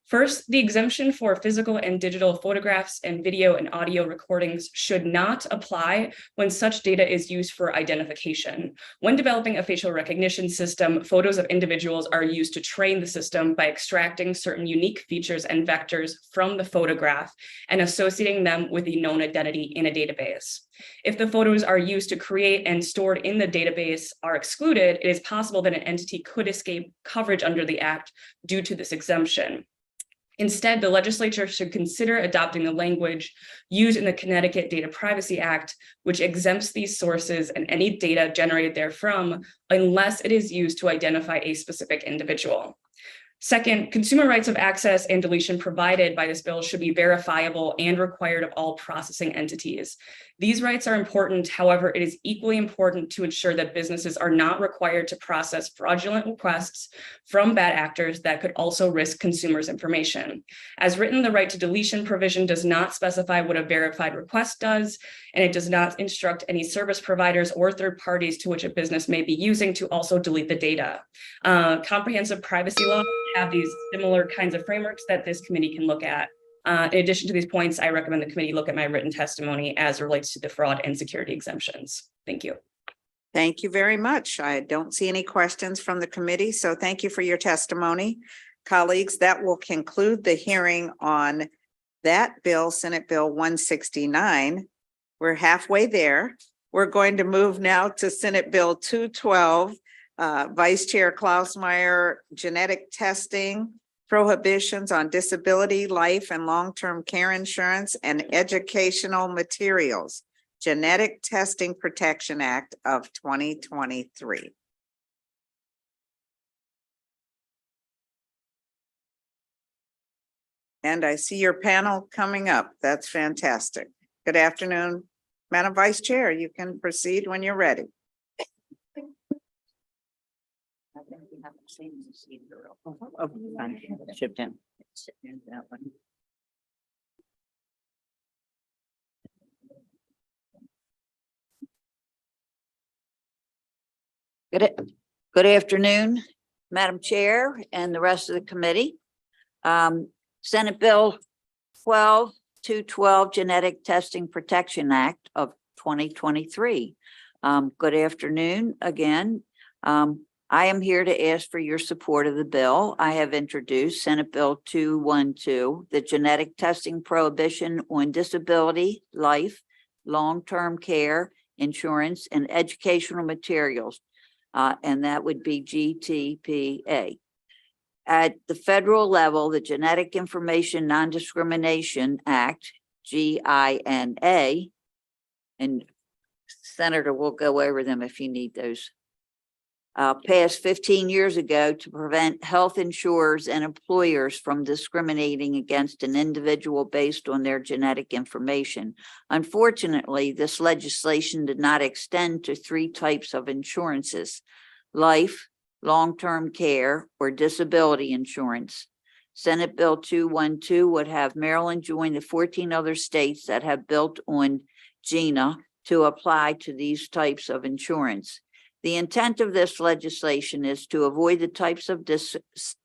First, the exemption for physical and digital photographs and video and audio recordings should not apply when such data is used for identification. When developing a facial recognition system, photos of individuals are used to train the system by extracting certain unique features and vectors from the photograph and associating them with a known identity in a database. If the photos are used to create and stored in the database are excluded, it is possible that an entity could escape coverage under the Act due to this exemption. Instead, the legislature should consider adopting the language used in the Connecticut Data Privacy Act, which exempts these sources and any data generated therefrom unless it is used to identify a specific individual. Second, consumer rights of access and deletion provided by this bill should be verifiable and required of all processing entities. These rights are important. However, it is equally important to ensure that businesses are not required to process fraudulent requests from bad actors that could also risk consumers' information. As written, the right to deletion provision does not specify what a verified request does, and it does not instruct any service providers or third parties to which a business may be using to also delete the data. Comprehensive privacy law have these similar kinds of frameworks that this committee can look at. In addition to these points, I recommend the committee look at my written testimony as it relates to the fraud and security exemptions. Thank you. Thank you very much. I don't see any questions from the committee, so thank you for your testimony. Colleagues, that will conclude the hearing on that bill, Senate Bill 169. We're halfway there. We're going to move now to Senate Bill 212. Vice Chair Klausmeier, genetic testing, prohibitions on disability, life and long-term care insurance, and educational materials, Genetic Testing Protection Act of 2023. And I see your panel coming up. That's fantastic. Good afternoon, Madam Vice Chair. You can proceed when you're ready. Shipped in. Good afternoon, Madam Chair and the rest of the committee. Senate Bill 212 Genetic Testing Protection Act of 2023. Good afternoon again. I am here to ask for your support of the bill. I have introduced Senate Bill 212, the genetic testing prohibition on disability, life, long-term care, insurance, and educational materials. And that would be GTPA. At the federal level, the Genetic Information Non-Discrimination Act, GINA, and Senator will go over them if you need those, passed 15 years ago to prevent health insurers and employers from discriminating against an individual based on their genetic information. Unfortunately, this legislation did not extend to three types of insurances: life, long-term care, or disability insurance. Senate Bill 212 would have Maryland join the 14 other states that have built on GINA to apply to these types of insurance. The intent of this legislation is to avoid the types of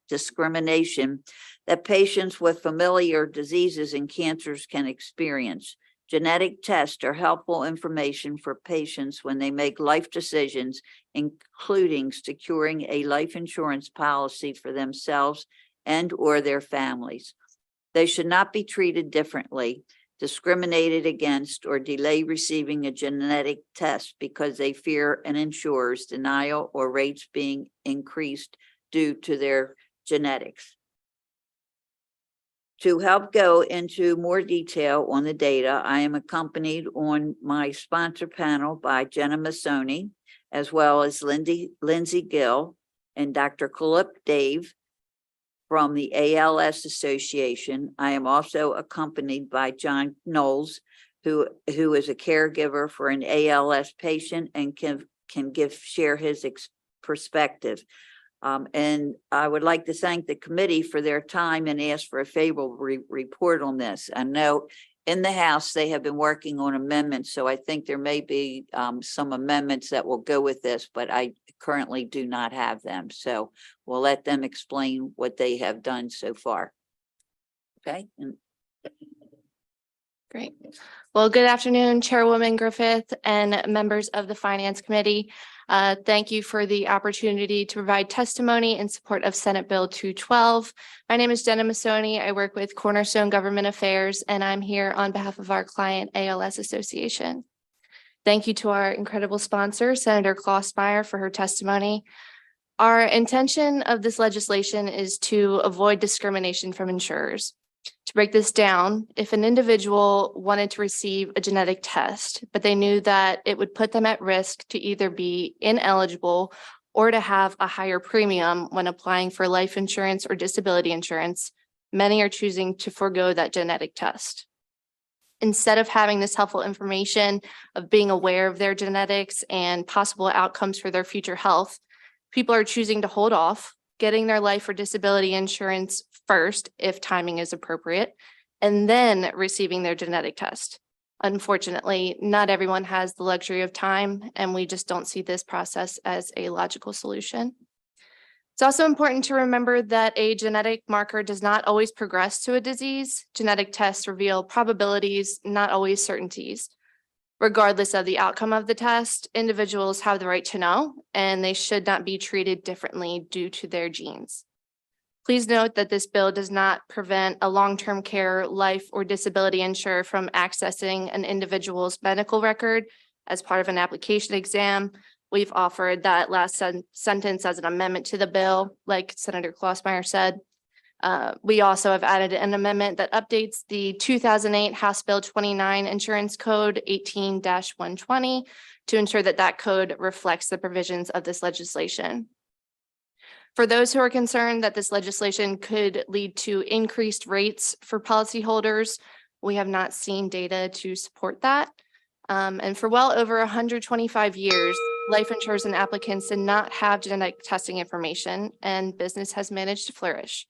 discrimination that patients with familiar diseases and cancers can experience. Genetic tests are helpful information for patients when they make life decisions, including securing a life insurance policy for themselves and or their families. They should not be treated differently, discriminated against, or delay receiving a genetic test because they fear an insurer's denial or rates being increased due to their genetics. To help go into more detail on the data, I am accompanied on my sponsor panel by Jenna Massoni, as well as Lindsay Gill and Dr. Kulip Dave from the ALS Association. I am also accompanied by John Knowles, who is a caregiver for an ALS patient and can share his perspective. And I would like to thank the committee for their time and ask for a favorable report on this. I know in the House, they have been working on amendments, so I think there may be some amendments that will go with this, but I currently do not have them. So we'll let them explain what they have done so far. Okay. Great. Well, good afternoon, Chairwoman Griffith and members of the Finance Committee. Thank you for the opportunity to provide testimony in support of Senate Bill 212. My name is Jenna Massoni. I work with Cornerstone Government Affairs, and I'm here on behalf of our client, ALS Association. Thank you to our incredible sponsor, Senator Klausmeier, for her testimony. Our intention of this legislation is to avoid discrimination from insurers. To break this down, if an individual wanted to receive a genetic test, but they knew that it would put them at risk to either be ineligible or to have a higher premium when applying for life insurance or disability insurance, many are choosing to forego that genetic test. Instead of having this helpful information of being aware of their genetics and possible outcomes for their future health, people are choosing to hold off, getting their life or disability insurance first if timing is appropriate, and then receiving their genetic test. Unfortunately, not everyone has the luxury of time, and we just don't see this process as a logical solution. It's also important to remember that a genetic marker does not always progress to a disease. Genetic tests reveal probabilities, not always certainties. Regardless of the outcome of the test, individuals have the right to know, and they should not be treated differently due to their genes. Please note that this bill does not prevent a long-term care, life, or disability insurer from accessing an individual's medical record as part of an application exam. We've offered that last sentence as an amendment to the bill, like Senator Klossmeyer said. We also have added an amendment that updates the 2008 House Bill 29 Insurance Code 18-120 to ensure that that code reflects the provisions of this legislation. For those who are concerned that this legislation could lead to increased rates for policyholders, we have not seen data to support that. And for well over 125 years, life insurers and applicants did not have genetic testing information, and business has managed to flourish.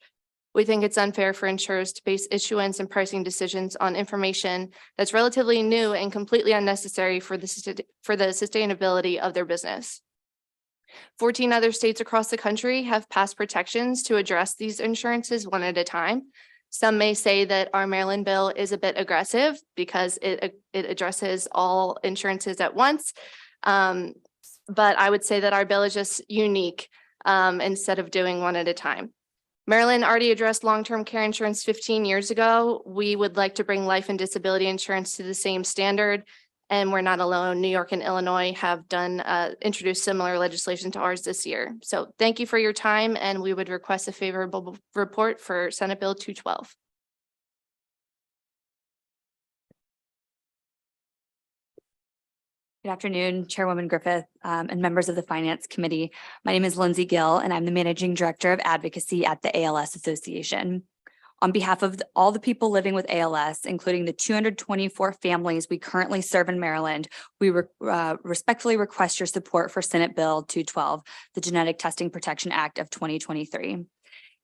We think it's unfair for insurers to base issuance and pricing decisions on information that's relatively new and completely unnecessary for the sustainability of their business. 14 other states across the country have passed protections to address these insurances one at a time. Some may say that our Maryland bill is a bit aggressive because it addresses all insurances at once. But I would say that our bill is just unique instead of doing one at a time. Maryland already addressed long-term care insurance 15 years ago. We would like to bring life and disability insurance to the same standard, and we're not alone. New York and Illinois have introduced similar legislation to ours this year. So thank you for your time, and we would request a favorable report for Senate Bill 212. Good afternoon, Chairwoman Griffith and members of the Finance Committee. My name is Lindsay Gill, and I'm the Managing Director of Advocacy at the ALS Association. On behalf of all the people living with ALS, including the 224 families we currently serve in Maryland, we respectfully request your support for Senate Bill 212, the Genetic Testing Protection Act of 2023.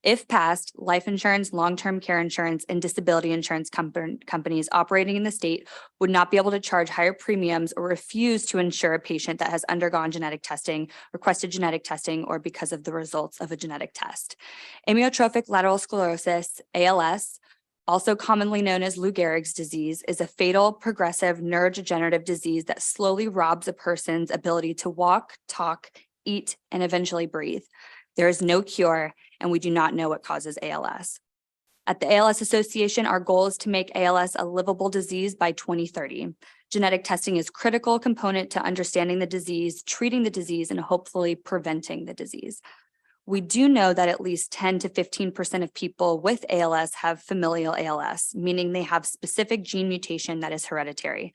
If passed, life insurance, long-term care insurance, and disability insurance companies operating in the state would not be able to charge higher premiums or refuse to insure a patient that has undergone genetic testing, requested genetic testing, or because of the results of a genetic test. Amyotrophic lateral sclerosis, ALS, also commonly known as Lou Gehrig's disease, is a fatal progressive neurodegenerative disease that slowly robs a person's ability to walk, talk, eat, and eventually breathe. There is no cure, and we do not know what causes ALS. At the ALS Association, our goal is to make ALS a livable disease by 2030. Genetic testing is a critical component to understanding the disease, treating the disease, and hopefully preventing the disease. We do know that at least 10 to 15% of people with ALS have familial ALS, meaning they have specific gene mutation that is hereditary.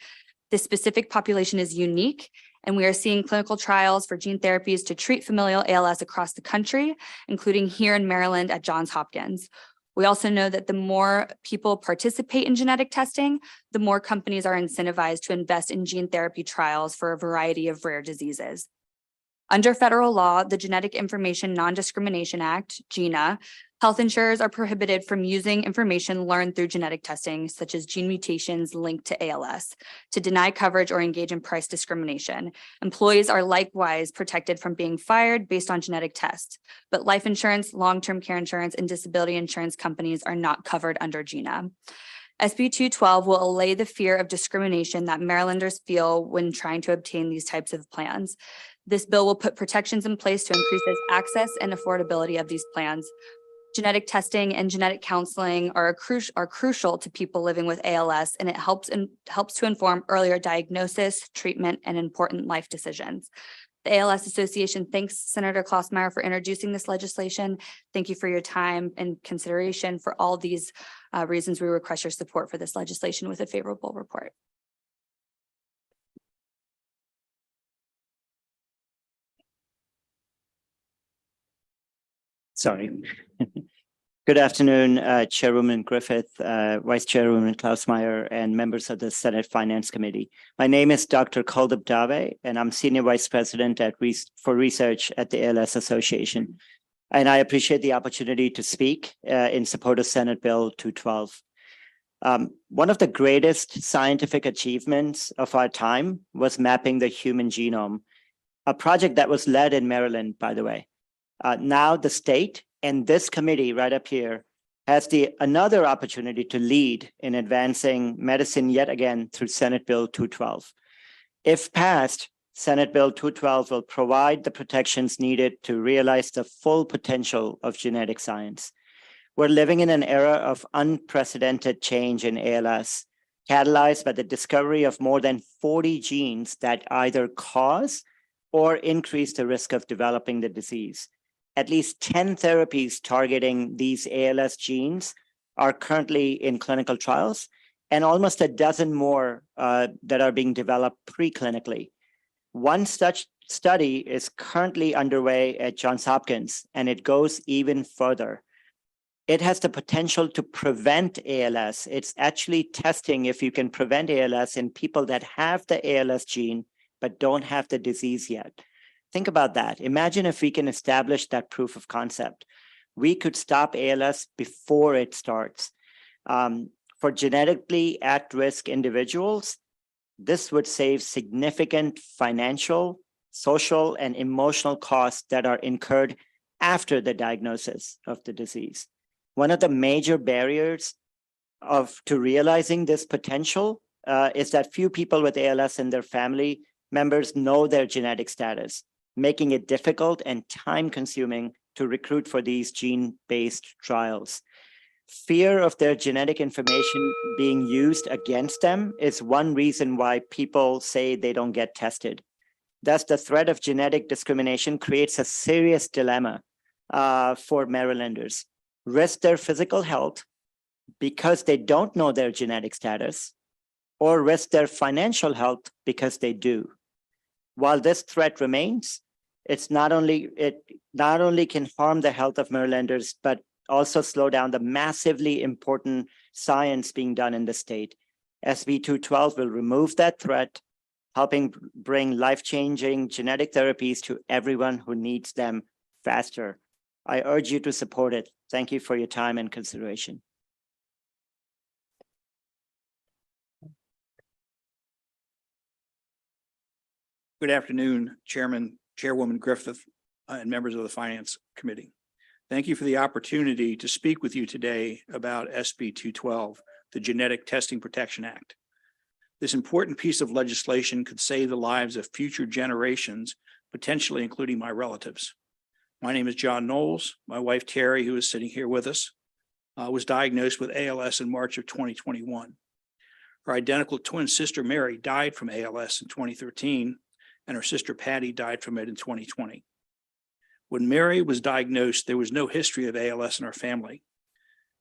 This specific population is unique, and we are seeing clinical trials for gene therapies to treat familial ALS across the country, including here in Maryland at Johns Hopkins. We also know that the more people participate in genetic testing, the more companies are incentivized to invest in gene therapy trials for a variety of rare diseases. Under federal law, the Genetic Information Non-Discrimination Act, GINA, health insurers are prohibited from using information learned through genetic testing, such as gene mutations linked to ALS, to deny coverage or engage in price discrimination. Employees are likewise protected from being fired based on genetic tests, but life insurance, long-term care insurance, and disability insurance companies are not covered under GINA. SB 212 will allay the fear of discrimination that Marylanders feel when trying to obtain these types of plans. This bill will put protections in place to increase access and affordability of these plans. Genetic testing and genetic counseling are crucial to people living with ALS, and it helps to inform earlier diagnosis, treatment, and important life decisions. The ALS Association thanks Senator Klausmeyer for introducing this legislation. Thank you for your time and consideration. For all these reasons, we request your support for this legislation with a favorable report. Sorry. Good afternoon, Chairwoman Griffith, Vice Chairwoman Klausmeyer, and members of the Senate Finance Committee. My name is Dr. Kuldip Dave, and I'm Senior Vice President for Research at the ALS Association. And I appreciate the opportunity to speak in support of Senate Bill 212. One of the greatest scientific achievements of our time was mapping the human genome, a project that was led in Maryland, by the way. Now the state and this committee right up here has another opportunity to lead in advancing medicine yet again through Senate Bill 212. If passed, Senate Bill 212 will provide the protections needed to realize the full potential of genetic science. We're living in an era of unprecedented change in ALS, catalyzed by the discovery of more than 40 genes that either cause or increase the risk of developing the disease. At least 10 therapies targeting these ALS genes are currently in clinical trials, and almost a dozen more that are being developed preclinically. One such study is currently underway at Johns Hopkins, and it goes even further. It has the potential to prevent ALS. It's actually testing if you can prevent ALS in people that have the ALS gene but don't have the disease yet. Think about that. Imagine if we can establish that proof of concept. We could stop ALS before it starts. For genetically at-risk individuals, this would save significant financial, social, and emotional costs that are incurred after the diagnosis of the disease. One of the major barriers to realizing this potential is that few people with ALS and their family members know their genetic status, making it difficult and time-consuming to recruit for these gene-based trials. Fear of their genetic information being used against them is one reason why people say they don't get tested. Thus, the threat of genetic discrimination creates a serious dilemma for Marylanders. Risk their physical health because they don't know their genetic status, or risk their financial health because they do. While this threat remains, it not only can harm the health of Marylanders, but also slow down the massively important science being done in the state. SB 212 will remove that threat, helping bring life-changing genetic therapies to everyone who needs them faster. I urge you to support it. Thank you for your time and consideration. Good afternoon, Chairwoman Griffith, and members of the Finance Committee. Thank you for the opportunity to speak with you today about SB 212, the Genetic Testing Protection Act. This important piece of legislation could save the lives of future generations, potentially including my relatives. My name is John Knowles. My wife, Terry, who is sitting here with us, was diagnosed with ALS in March of 2021. Her identical twin sister, Mary, died from ALS in 2013, and her sister, Patty, died from it in 2020. When Mary was diagnosed, there was no history of ALS in our family.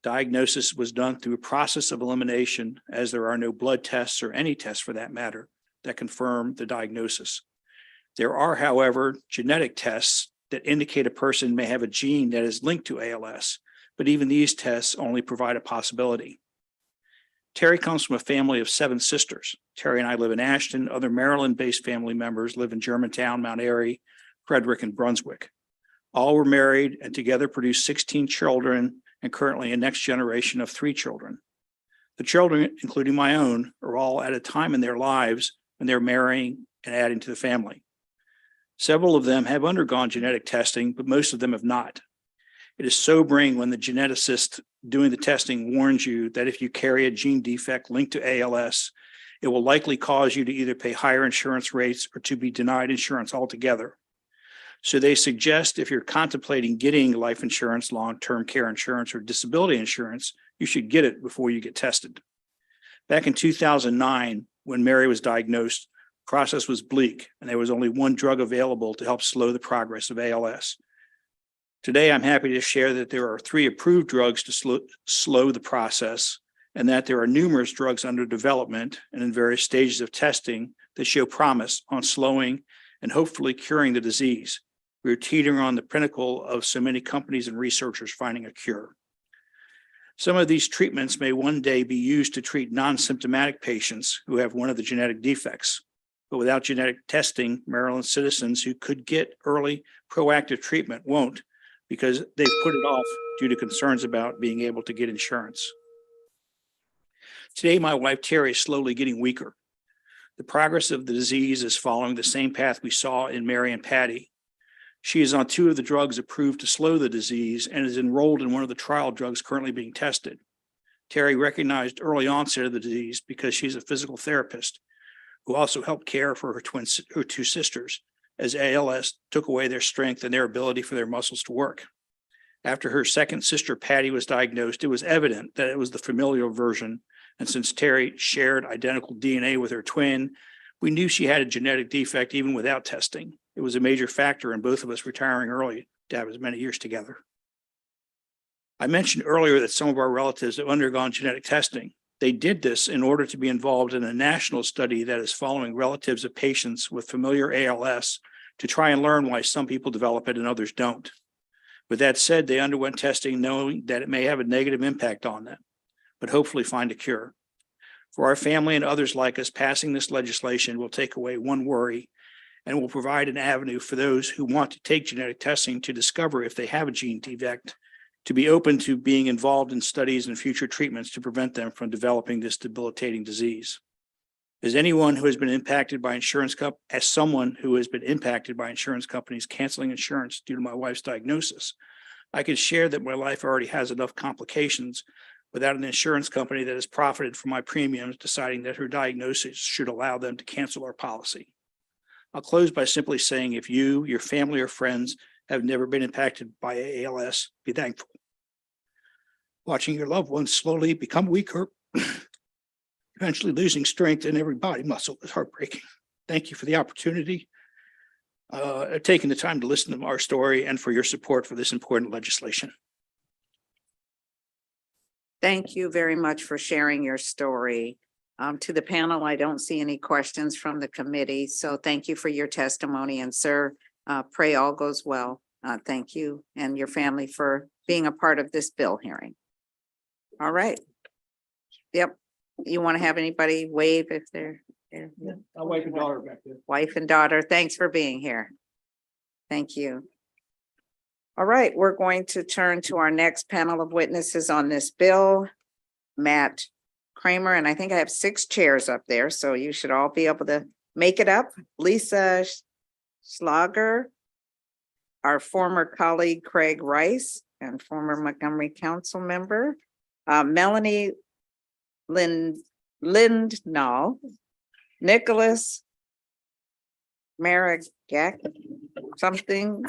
Diagnosis was done through a process of elimination, as there are no blood tests or any tests for that matter that confirm the diagnosis. There are, however, genetic tests that indicate a person may have a gene that is linked to ALS, but even these tests only provide a possibility. Terry comes from a family of 7 sisters. Terry and I live in Ashton. Other Maryland-based family members live in Germantown, Mount Airy, Frederick, and Brunswick. All were married and together produced 16 children and currently a next generation of 3 children. The children, including my own, are all at a time in their lives when they're marrying and adding to the family. Several of them have undergone genetic testing, but most of them have not. It is sobering when the geneticist doing the testing warns you that if you carry a gene defect linked to ALS, it will likely cause you to either pay higher insurance rates or to be denied insurance altogether. So they suggest if you're contemplating getting life insurance, long-term care insurance, or disability insurance, you should get it before you get tested. Back in 2009, when Mary was diagnosed, Process was bleak, and there was only one drug available to help slow the progress of ALS. Today, I'm happy to share that there are 3 approved drugs to slow the process, and that there are numerous drugs under development and in various stages of testing that show promise on slowing and hopefully curing the disease. We're teetering on the pinnacle of so many companies and researchers finding a cure. Some of these treatments may one day be used to treat non-symptomatic patients who have one of the genetic defects. But without genetic testing, Maryland citizens who could get early proactive treatment won't, because they've put it off due to concerns about being able to get insurance. Today, my wife Terry is slowly getting weaker. The progress of the disease is following the same path we saw in Mary and Patty. She is on 2 of the drugs approved to slow the disease and is enrolled in one of the trial drugs currently being tested. Terry recognized early onset of the disease because she's a physical therapist who also helped care for her 2 sisters as ALS took away their strength and their ability for their muscles to work. After her second sister, Patty, was diagnosed, it was evident that it was the familial version. And since Terry shared identical DNA with her twin, we knew she had a genetic defect even without testing. It was a major factor in both of us retiring early to have as many years together. I mentioned earlier that some of our relatives have undergone genetic testing. They did this in order to be involved in a national study that is following relatives of patients with familiar ALS to try and learn why some people develop it and others don't. With that said, they underwent testing knowing that it may have a negative impact on them, but hopefully find a cure. For our family and others like us, passing this legislation will take away one worry and will provide an avenue for those who want to take genetic testing to discover if they have a gene defect, to be open to being involved in studies and future treatments to prevent them from developing this debilitating disease. As someone who has been impacted by insurance companies canceling insurance due to my wife's diagnosis, I can share that my life already has enough complications without an insurance company that has profited from my premiums deciding that her diagnosis should allow them to cancel our policy. I'll close by simply saying if you, your family, or friends have never been impacted by ALS, be thankful. Watching your loved ones slowly become weaker, eventually losing strength in every body muscle is heartbreaking. Thank you for the opportunity, taking the time to listen to our story and for your support for this important legislation. Thank you very much for sharing your story. To the panel, I don't see any questions from the committee, so thank you for your testimony. And sir, pray all goes well. Thank you and your family for being a part of this bill hearing. All right. Yep. You want to have anybody wave if they're there? Yeah, our wife and daughter back there. Wife and daughter, thanks for being here. Thank you. All right, we're going to turn to our next panel of witnesses on this bill. Matt Kramer, and I think I have 6 chairs up there, so you should all be able to make it up. Lisa Schlager, our former colleague Craig Rice, and former Montgomery Council member, Melanie Lindnall, Nicholas Maragak, something,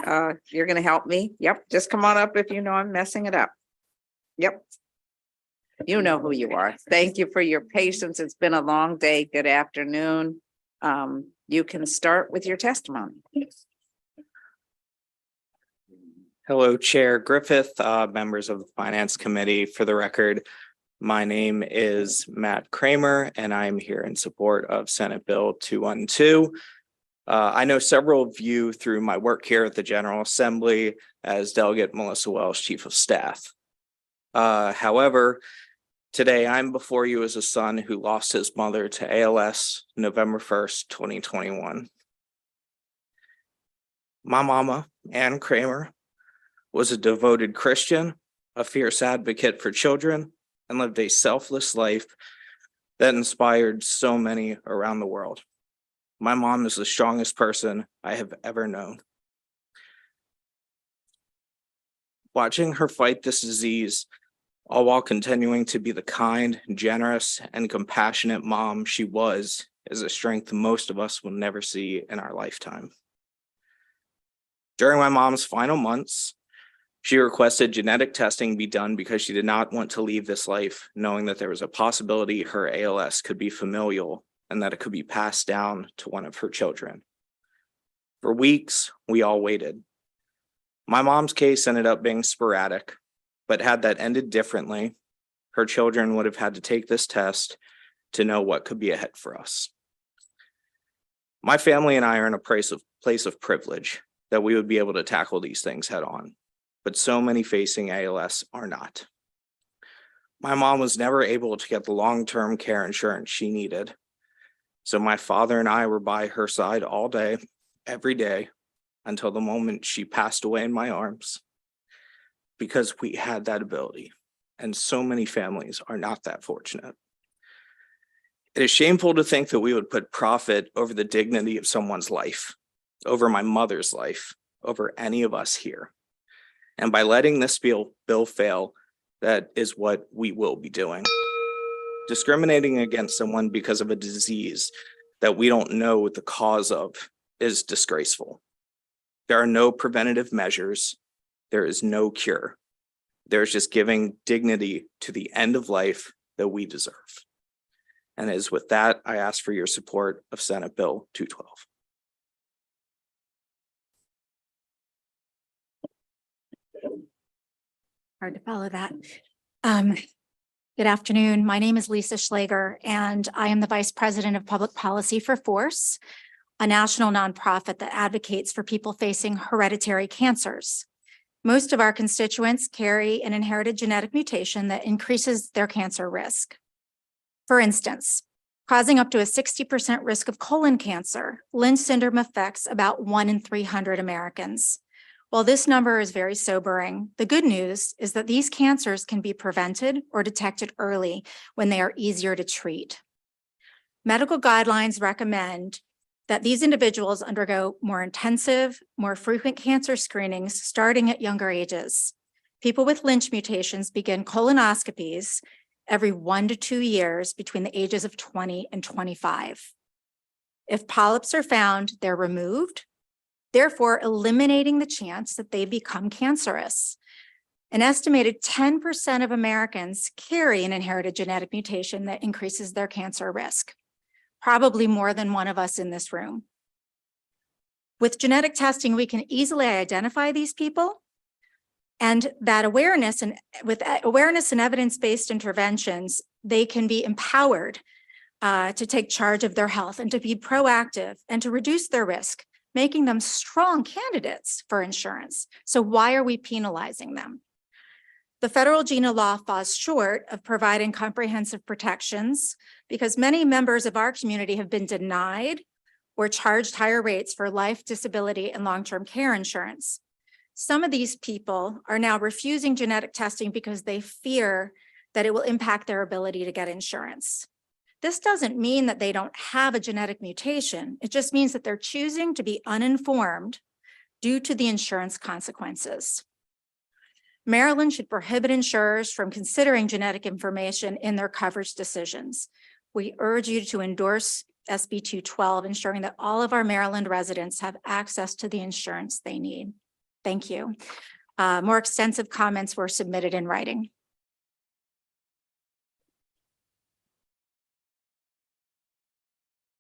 you're gonna help me. Yep, just come on up if you know I'm messing it up. Yep. You know who you are. Thank you for your patience. It's been a long day. Good afternoon. You can start with your testimony. Hello, Chair Griffith, members of the Finance Committee. For the record, my name is Matt Kramer, and I'm here in support of Senate Bill 212. I know several of you through my work here at the General Assembly as Delegate Melissa Wells, Chief of Staff. However, today I'm before you as a son who lost his mother to ALS November 1st, 2021. My mama, Ann Kramer, was a devoted Christian, a fierce advocate for children, and lived a selfless life that inspired so many around the world. My mom is the strongest person I have ever known. Watching her fight this disease, all while continuing to be the kind, generous, and compassionate mom she was, is a strength most of us will never see in our lifetime. During my mom's final months, she requested genetic testing be done because she did not want to leave this life, knowing that there was a possibility her ALS could be familial and that it could be passed down to one of her children. For weeks, we all waited. My mom's case ended up being sporadic, but had that ended differently, her children would have had to take this test to know what could be ahead for us. My family and I are in a place of privilege that we would be able to tackle these things head on, but so many facing ALS are not. My mom was never able to get the long-term care insurance she needed, so my father and I were by her side all day, every day, until the moment she passed away in my arms, because we had that ability, and so many families are not that fortunate. It is shameful to think that we would put profit over the dignity of someone's life, over my mother's life, over any of us here. And by letting this bill fail, that is what we will be doing. Discriminating against someone because of a disease that we don't know the cause of is disgraceful. There are no preventative measures. There is no cure. There's just giving dignity to the end of life that we deserve. And it is with that, I ask for your support of Senate Bill 212. Hard to follow that. Good afternoon. My name is Lisa Schlager, and I am the Vice President of Public Policy for FORCE, a national nonprofit that advocates for people facing hereditary cancers. Most of our constituents carry an inherited genetic mutation that increases their cancer risk. For instance, causing up to a 60% risk of colon cancer, Lynch syndrome affects about 1 in 300 Americans. While this number is very sobering, the good news is that these cancers can be prevented or detected early when they are easier to treat. Medical guidelines recommend that these individuals undergo more intensive, more frequent cancer screenings starting at younger ages. People with Lynch mutations begin colonoscopies every 1 to 2 years between the ages of 20 and 25. If polyps are found, they're removed, therefore eliminating the chance that they become cancerous. An estimated 10% of Americans carry an inherited genetic mutation that increases their cancer risk, probably more than one of us in this room. With genetic testing, we can easily identify these people, and that awareness and with awareness and evidence-based interventions, they can be empowered to take charge of their health and to be proactive and to reduce their risk, making them strong candidates for insurance. So why are we penalizing them? The federal GINA law falls short of providing comprehensive protections because many members of our community have been denied or charged higher rates for life, disability, and long-term care insurance. Some of these people are now refusing genetic testing because they fear that it will impact their ability to get insurance. This doesn't mean that they don't have a genetic mutation. It just means that they're choosing to be uninformed due to the insurance consequences. Maryland should prohibit insurers from considering genetic information in their coverage decisions. We urge you to endorse SB 212, ensuring that all of our Maryland residents have access to the insurance they need. Thank you. More extensive comments were submitted in writing.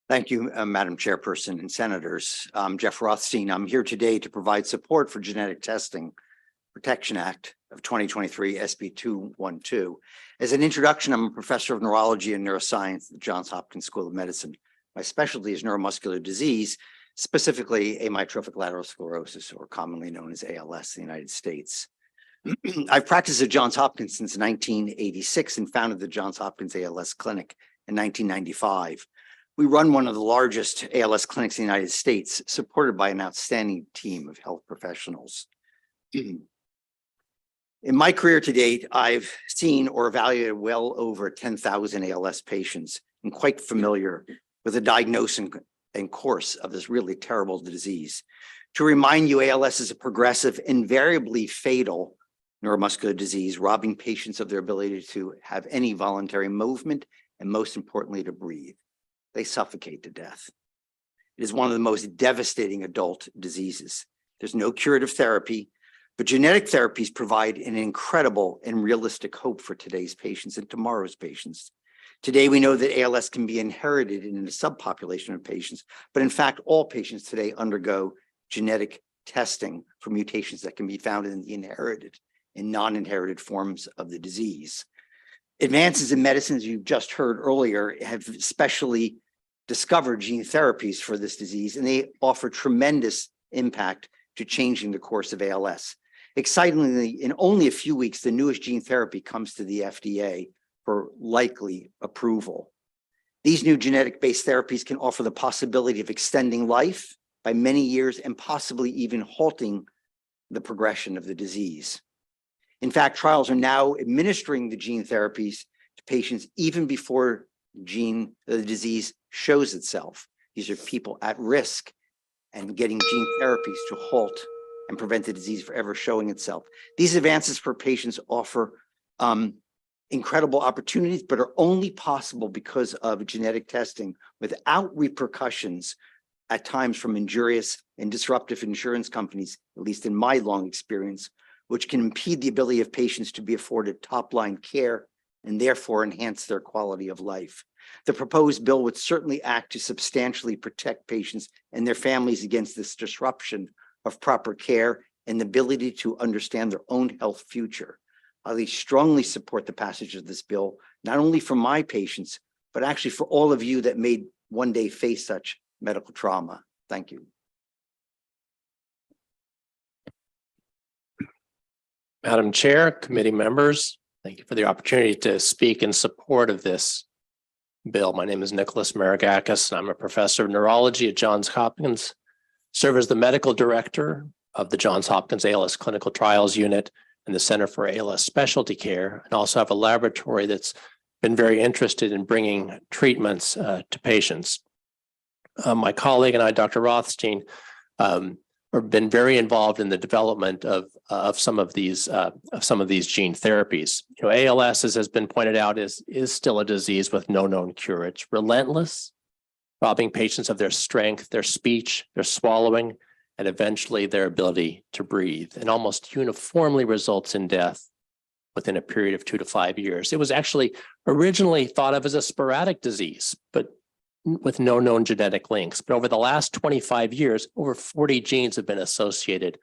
Thank you, Madam Chairperson and Senators. I'm Jeff Rothstein. I'm here today to provide support for Genetic Testing Protection Act of 2023, SB 212. As an introduction, I'm a professor of neurology and neuroscience at the Johns Hopkins School of Medicine. My specialty is neuromuscular disease, specifically amyotrophic lateral sclerosis, or commonly known as ALS in the United States. I've practiced at Johns Hopkins since 1986 and founded the Johns Hopkins ALS Clinic in 1995. We run one of the largest ALS clinics in the United States, supported by an outstanding team of health professionals. In my career to date, I've seen or evaluated well over 10,000 ALS patients and quite familiar with the diagnosis and course of this really terrible disease. To remind you, ALS is a progressive, invariably fatal neuromuscular disease, robbing patients of their ability to have any voluntary movement and, most importantly, to breathe. They suffocate to death. It is one of the most devastating adult diseases. There's no curative therapy, but genetic therapies provide an incredible and realistic hope for today's patients and tomorrow's patients. Today, we know that ALS can be inherited in a subpopulation of patients, but in fact, all patients today undergo genetic testing for mutations that can be found in the inherited and non-inherited forms of the disease. Advances in medicine, as you just heard earlier, have especially discovered gene therapies for this disease, and they offer tremendous impact to changing the course of ALS. Excitingly, in only a few weeks, the newest gene therapy comes to the FDA for likely approval. These new genetic-based therapies can offer the possibility of extending life by many years and possibly even halting the progression of the disease. In fact, trials are now administering the gene therapies to patients even before the disease shows itself. These are people at risk and getting gene therapies to halt and prevent the disease from ever showing itself. These advances for patients offer incredible opportunities, but are only possible because of genetic testing without repercussions at times from injurious and disruptive insurance companies, at least in my long experience, which can impede the ability of patients to be afforded top-line care and therefore enhance their quality of life. The proposed bill would certainly act to substantially protect patients and their families against this disruption of proper care and the ability to understand their own health future. I strongly support the passage of this bill, not only for my patients, but actually for all of you that may one day face such medical trauma. Thank you. Madam Chair, committee members, thank you for the opportunity to speak in support of this bill. My name is Nicholas Maragakis, and I'm a professor of neurology at Johns Hopkins, serve as the medical director of the Johns Hopkins ALS Clinical Trials Unit and the Center for ALS Specialty Care, and also have a laboratory that's been very interested in bringing treatments to patients. My colleague and I, Dr. Rothstein, have been very involved in the development of some of these gene therapies. You know, ALS, as has been pointed out, is still a disease with no known cure. It's relentless, robbing patients of their strength, their speech, their swallowing, and eventually their ability to breathe, and almost uniformly results in death within a period of 2 to 5 years. It was actually originally thought of as a sporadic disease, but with no known genetic links. But over the last 25 years, over 40 genes have been associated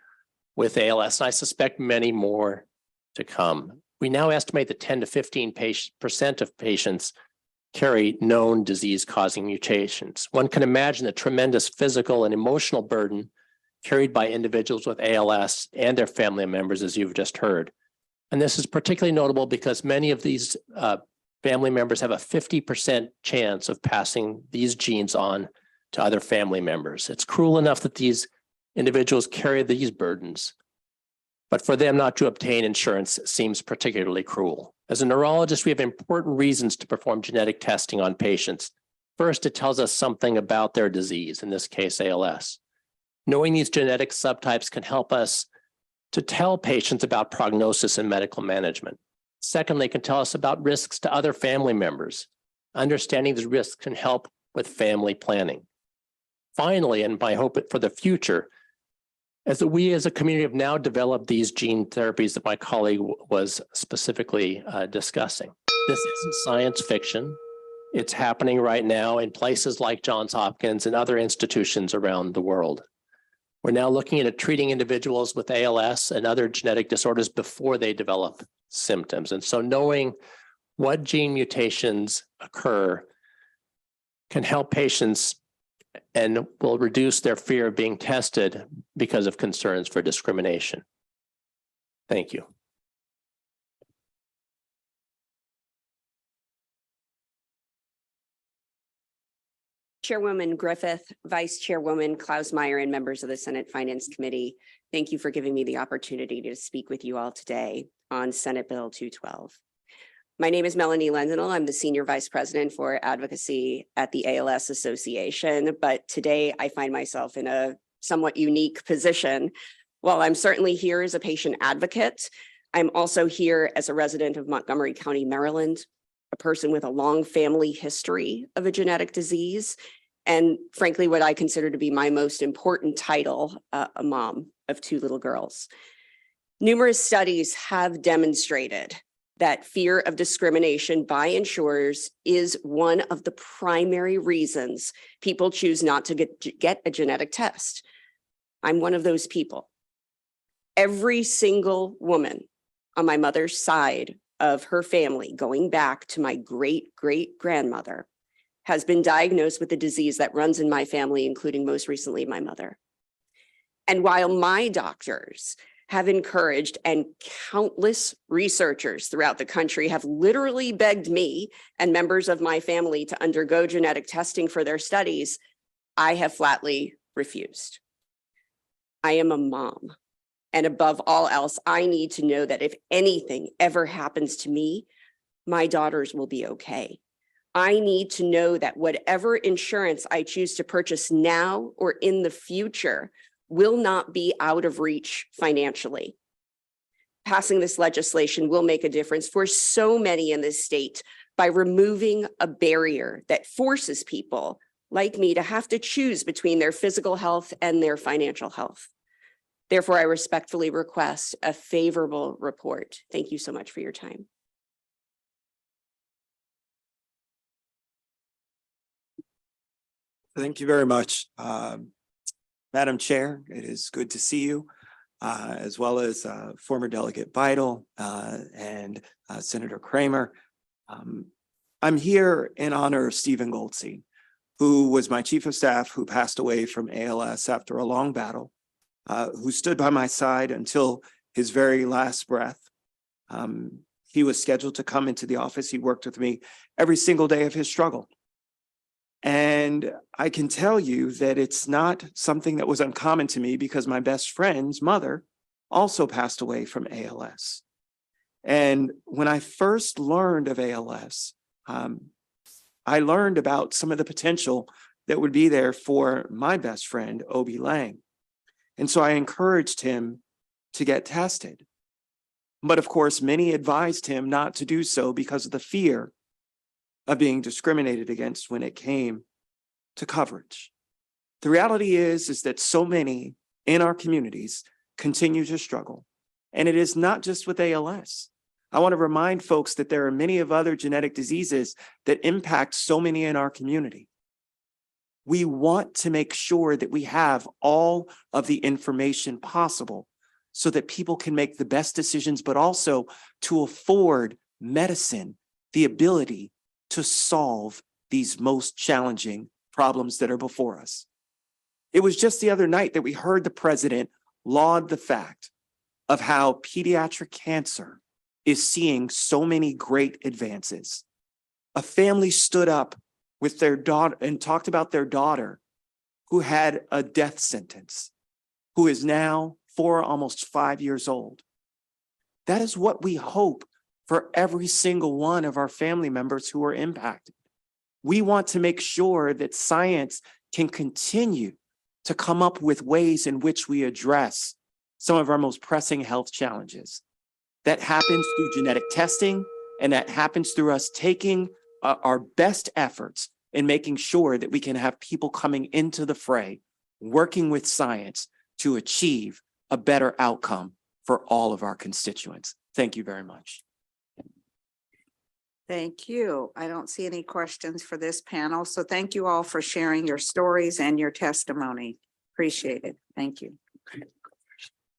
with ALS, and I suspect many more to come. We now estimate that 10 to 15% of patients carry known disease-causing mutations. One can imagine the tremendous physical and emotional burden carried by individuals with ALS and their family members, as you've just heard. And this is particularly notable because many of these family members have a 50% chance of passing these genes on to other family members. It's cruel enough that these individuals carry these burdens, but for them not to obtain insurance seems particularly cruel. As a neurologist, we have important reasons to perform genetic testing on patients. First, it tells us something about their disease, in this case, ALS. Knowing these genetic subtypes can help us to tell patients about prognosis and medical management. Secondly, it can tell us about risks to other family members. Understanding these risks can help with family planning. Finally, and my hope for the future, as we as a community have now developed these gene therapies that my colleague was specifically discussing. This isn't science fiction. It's happening right now in places like Johns Hopkins and other institutions around the world. We're now looking at treating individuals with ALS and other genetic disorders before they develop symptoms. And so knowing what gene mutations occur can help patients and will reduce their fear of being tested because of concerns for discrimination. Thank you. Chairwoman Griffith, Vice Chairwoman Klausmeier, and members of the Senate Finance Committee, thank you for giving me the opportunity to speak with you all today on Senate Bill 212. My name is Melanie Lendenal. I'm the Senior Vice President for Advocacy at the ALS Association, but today I find myself in a somewhat unique position. While I'm certainly here as a patient advocate, I'm also here as a resident of Montgomery County, Maryland, a person with a long family history of a genetic disease, and frankly, what I consider to be my most important title, a mom of 2 little girls. Numerous studies have demonstrated that fear of discrimination by insurers is one of the primary reasons people choose not to get a genetic test. I'm one of those people. Every single woman on my mother's side of her family, going back to my great-great-grandmother, has been diagnosed with a disease that runs in my family, including most recently my mother. And while my doctors have encouraged, and countless researchers throughout the country have literally begged me and members of my family to undergo genetic testing for their studies, I have flatly refused. I am a mom. And above all else, I need to know that if anything ever happens to me, my daughters will be okay. I need to know that whatever insurance I choose to purchase now or in the future will not be out of reach financially. Passing this legislation will make a difference for so many in this state by removing a barrier that forces people like me to have to choose between their physical health and their financial health. Therefore, I respectfully request a favorable report. Thank you so much for your time. Thank you very much. Madam Chair, it is good to see you, as well as former Delegate Beidel and Senator Kramer. I'm here in honor of Stephen Goldstein, who was my chief of staff, who passed away from ALS after a long battle, who stood by my side until his very last breath. He was scheduled to come into the office. He worked with me every single day of his struggle. And I can tell you that it's not something that was uncommon to me, because my best friend's mother also passed away from ALS. And when I first learned of ALS, I learned about some of the potential that would be there for my best friend, Obi Lang. And so I encouraged him to get tested. But of course, many advised him not to do so because of the fear of being discriminated against when it came to coverage. The reality is that so many in our communities continue to struggle. And it is not just with ALS. I want to remind folks that there are many of other genetic diseases that impact so many in our community. We want to make sure that we have all of the information possible so that people can make the best decisions, but also to afford medicine the ability to solve these most challenging problems that are before us. It was just the other night that we heard the president laud the fact of how pediatric cancer is seeing so many great advances. A family stood up with their daughter and talked about their daughter who had a death sentence, who is now 4, almost 5 years old. That is what we hope for every single one of our family members who are impacted. We want to make sure that science can continue to come up with ways in which we address some of our most pressing health challenges. That happens through genetic testing, and that happens through us taking our best efforts in making sure that we can have people coming into the fray, working with science to achieve a better outcome for all of our constituents. Thank you very much. Thank you. I don't see any questions for this panel. So thank you all for sharing your stories and your testimony. Appreciate it. Thank you.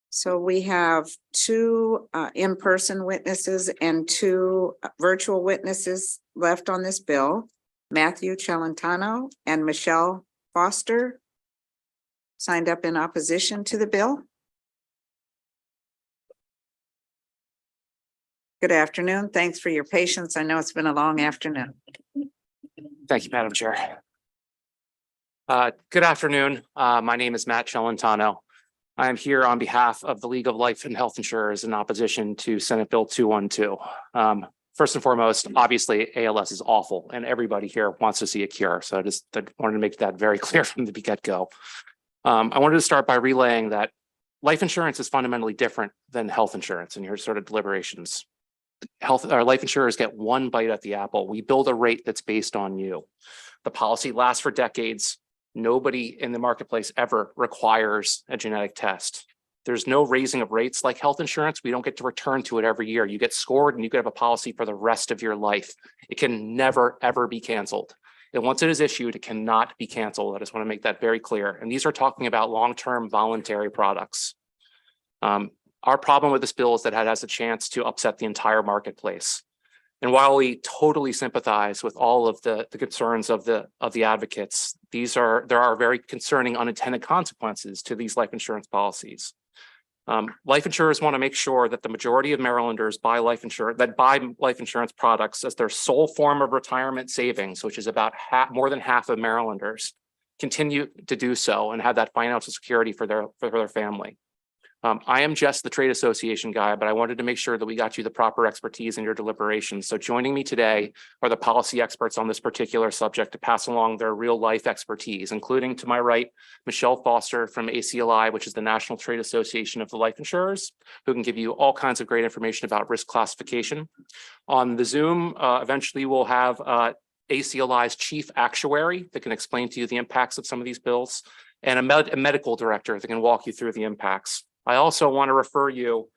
So we have 2 in-person witnesses and 2 virtual witnesses left on this bill. Matthew Celentano and Michelle Foster signed up in opposition to the bill. Good afternoon. Thanks for your patience. I know it's been a long afternoon. Thank you, Madam Chair. Good afternoon. My name is Matt Celentano. I am here on behalf of the League of Life and Health Insurers in opposition to Senate Bill 212. First and foremost, obviously, ALS is awful and everybody here wants to see a cure. So I wanted to make that very clear from the get-go. I wanted to start by relaying that life insurance is fundamentally different than health insurance in your sort of deliberations. Life insurers get one bite at the apple. We build a rate that's based on you. The policy lasts for decades. Nobody in the marketplace ever requires a genetic test. There's no raising of rates like health insurance. We don't get to return to it every year. You get scored and you could have a policy for the rest of your life. It can never, ever be canceled. And once it is issued, it cannot be canceled. I just want to make that very clear. And these are talking about long-term voluntary products. Our problem with this bill is that it has a chance to upset the entire marketplace. And while we totally sympathize with all of the concerns of the advocates, there are very concerning unintended consequences to these life insurance policies. Life insurers want to make sure that the majority of Marylanders buy life insurance products as their sole form of retirement savings, which is about more than half of Marylanders, continue to do so and have that financial security for their family. I am just the trade association guy, but I wanted to make sure that we got you the proper expertise in your deliberations. So joining me today are the policy experts on this particular subject to pass along their real life expertise, including to my right, Michelle Foster from ACLI, which is the National Trade Association of the Life Insurers, who can give you all kinds of great information about risk classification. On the Zoom, eventually we'll have ACLI's chief actuary that can explain to you the impacts of some of these bills, and a medical director that can walk you through the impacts. I also want to refer you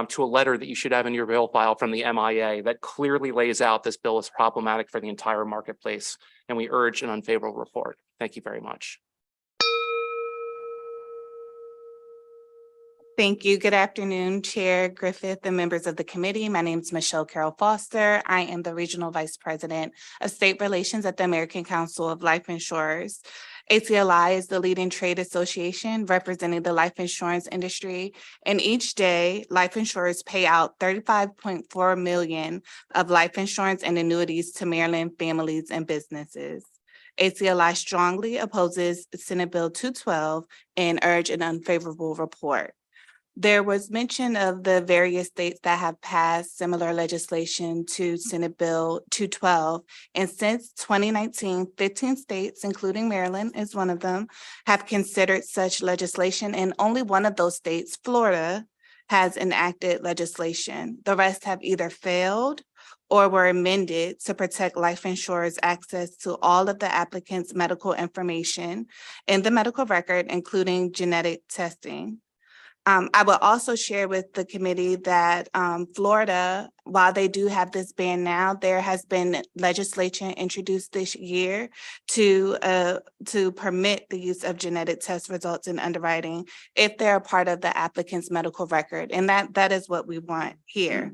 to a letter that you should have in your bill file from the MIA that clearly lays out this bill is problematic for the entire marketplace, and we urge an unfavorable report. Thank you very much. Thank you. Good afternoon, Chair Griffith and members of the committee. My name is Michelle Carroll Foster. I am the Regional Vice President of State Relations at the American Council of Life Insurers. ACLI is the leading trade association representing the life insurance industry. And each day, life insurers pay out $35.4 million of life insurance and annuities to Maryland families and businesses. ACLI strongly opposes Senate Bill 212 and urge an unfavorable report. There was mention of the various states that have passed similar legislation to Senate Bill 212. And since 2019, 15 states, including Maryland is one of them, have considered such legislation. And only one of those states, Florida, has enacted legislation. The rest have either failed or were amended to protect life insurers' access to all of the applicants' medical information in the medical record, including genetic testing. I will also share with the committee that Florida, while they do have this ban now, there has been legislation introduced this year to permit the use of genetic test results in underwriting if they're a part of the applicant's medical record. And that is what we want here.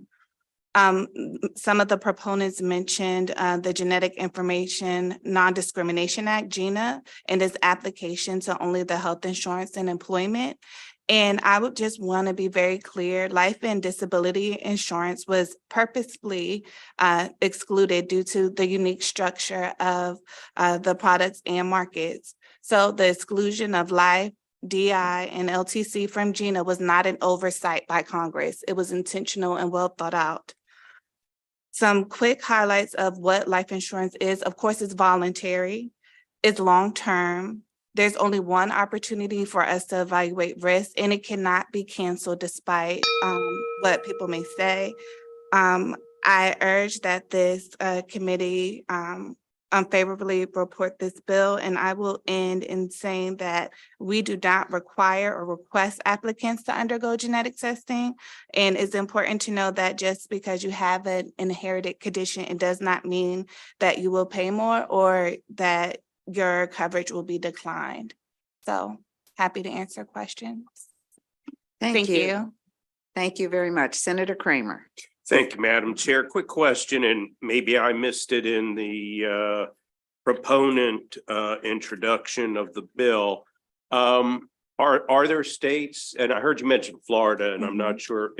Some of the proponents mentioned the Genetic Information Non-Discrimination Act, GINA, and its application to only the health insurance and employment. And I would just want to be very clear, life and disability insurance was purposefully excluded due to the unique structure of the products and markets. So the exclusion of life, DI, and LTC from GINA was not an oversight by Congress. It was intentional and well thought out. Some quick highlights of what life insurance is. Of course, it's voluntary, it's long-term. There's only one opportunity for us to evaluate risk, and it cannot be canceled despite what people may say. I urge that this committee unfavorably report this bill, and I will end in saying that we do not require or request applicants to undergo genetic testing. And it's important to know that just because you have an inherited condition, it does not mean that you will pay more or that your coverage will be declined. So happy to answer questions. Thank you. Thank you very much. Senator Kramer. Thank you, Madam Chair. Quick question, and maybe I missed it in the proponent introduction of the bill. Are there states, and I heard you mention Florida, and I'm not sure,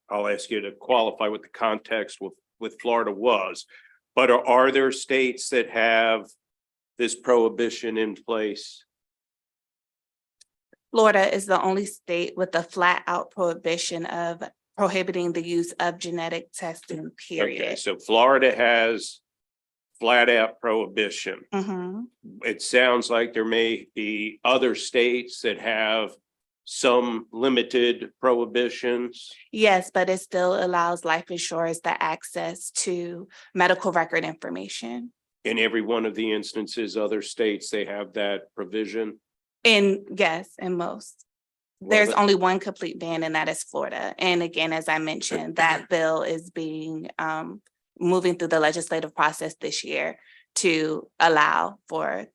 I'll ask you to qualify what the context with Florida was, but are there states that have this prohibition in place? Florida is the only state with a flat out prohibition of prohibiting the use of genetic testing, period. Okay, so Florida has flat out prohibition. It sounds like there may be other states that have some limited prohibitions. Yes, but it still allows life insurers the access to medical record information. In every one of the instances, other states, they have that provision? Yes, in most. There's only one complete ban, and that is Florida. And again, as I mentioned, that bill is being moving through the legislative process this year to allow for